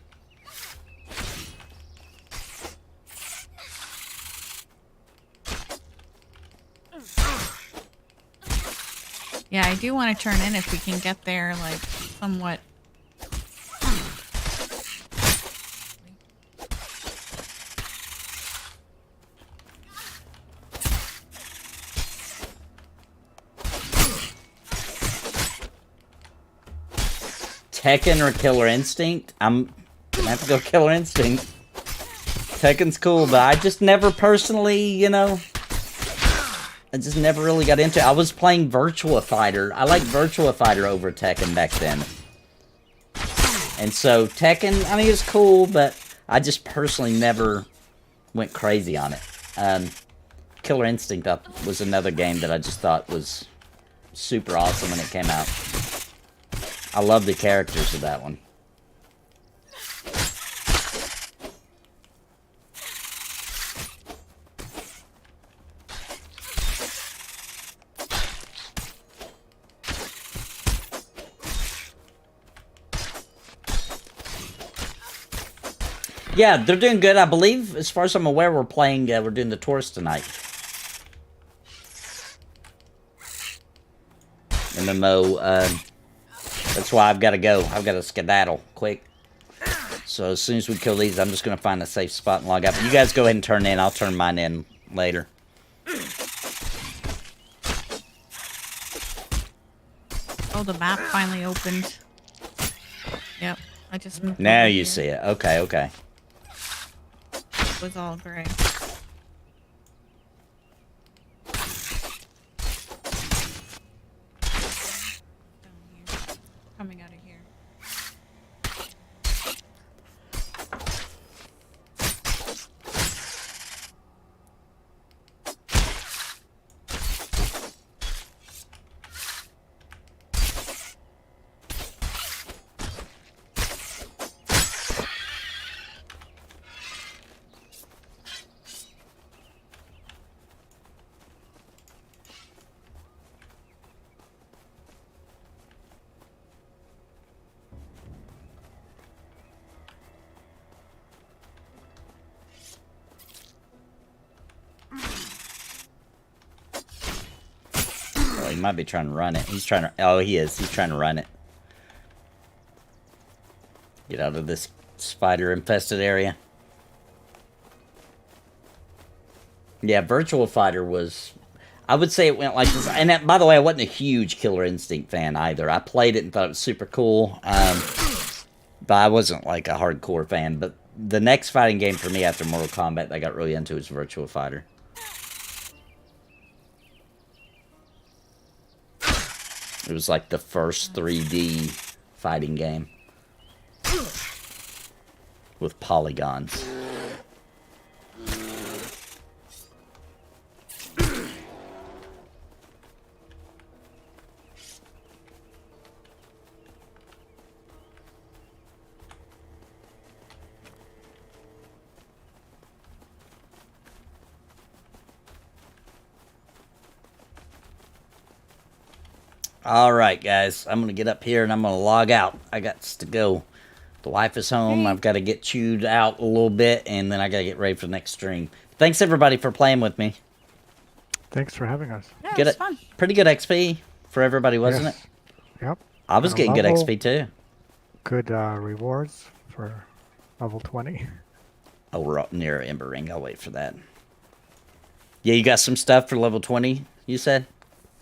Yeah, I do want to turn in if we can get there, like, somewhat. Tekken or Killer Instinct? I'm gonna have to go Killer Instinct. Tekken's cool, but I just never personally, you know... I just never really got into it. I was playing Virtua Fighter. I liked Virtua Fighter over Tekken back then. And so Tekken, I mean, it was cool, but I just personally never went crazy on it. Killer Instinct was another game that I just thought was super awesome when it came out. I love the characters of that one. Yeah, they're doing good. I believe, as far as I'm aware, we're doing the tourist tonight. MMO, that's why I've got to go. I've got to skedaddle quick. So as soon as we kill these, I'm just going to find a safe spot and log out. But you guys go ahead and turn in. I'll turn mine in later. Oh, the map finally opened. Yep, I just moved. Now you see it. Okay, okay. It was all gray. Coming out of here. He might be trying to run it. He's trying to... Oh, he is. He's trying to run it. Get out of this spider-infested area. Yeah, Virtual Fighter was... I would say it went like this. And that, by the way, I wasn't a huge Killer Instinct fan either. I played it and thought it was super cool. But I wasn't like a hardcore fan. But the next fighting game for me after Mortal Kombat that I got really into was Virtual Fighter. It was like the first 3D fighting game with polygons. All right, guys. I'm going to get up here and I'm going to log out. I got to go. The wife is home. I've got to get chewed out a little bit, and then I got to get ready for the next stream. Thanks, everybody, for playing with me. Thanks for having us. Yeah, it was fun. Pretty good XP for everybody, wasn't it? Yep. I was getting good XP, too. Good rewards for level 20. Oh, we're up near Ember Ring. I'll wait for that. Yeah, you got some stuff for level 20, you said?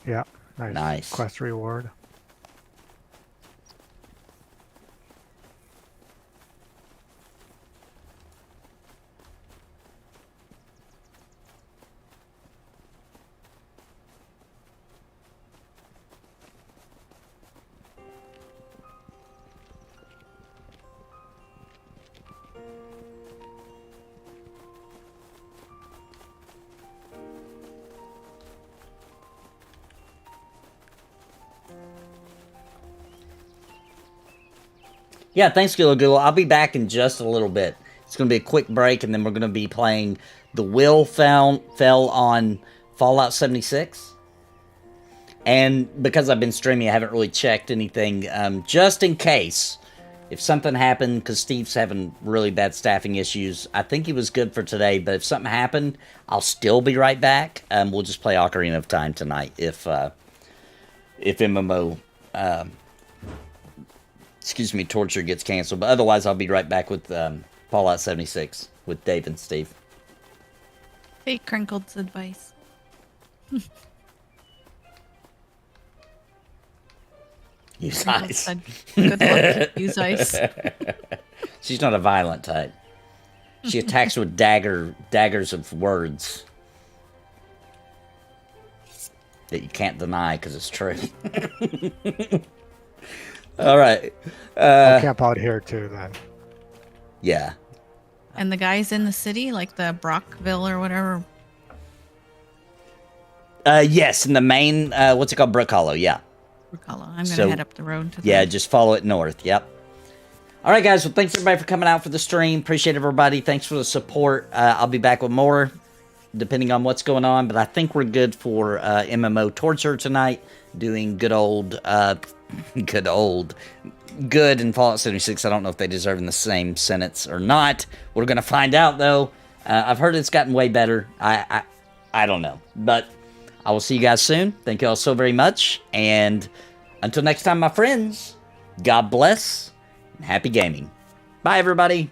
Yeah. Nice. Quest reward. Yeah, thanks, Gilagula. I'll be back in just a little bit. It's going to be a quick break, and then we're going to be playing The Will Fell on Fallout 76. And because I've been streaming, I haven't really checked anything. Just in case, if something happened, because Steve's having really bad staffing issues, I think he was good for today, but if something happened, I'll still be right back. We'll just play Ocarina of Time tonight if MMO... excuse me, Torture gets canceled. But otherwise, I'll be right back with Fallout 76 with Dave and Steve. Take Crinkled's advice. Use ice. Good luck. Use ice. She's not a violent type. She attacks with daggers of words that you can't deny because it's true. All right. I'll camp out here too then. Yeah. And the guys in the city, like the Brockville or whatever. Yes, in the main, what's it called? Brook Hollow, yeah. Brook Hollow. I'm going to head up the road to yeah, just follow it north, yep. All right, guys. Well, thanks everybody for coming out for the stream. Appreciate everybody. Thanks for the support. I'll be back with more, depending on what's going on. But I think we're good for MMO Torture tonight. Doing good in Fallout 76. I don't know if they deserve in the same sentence or not. We're going to find out, though. I've heard it's gotten way better. I don't know. But I will see you guys soon. Thank you all so very much. And until next time, my friends, God bless and happy gaming. Bye, everybody.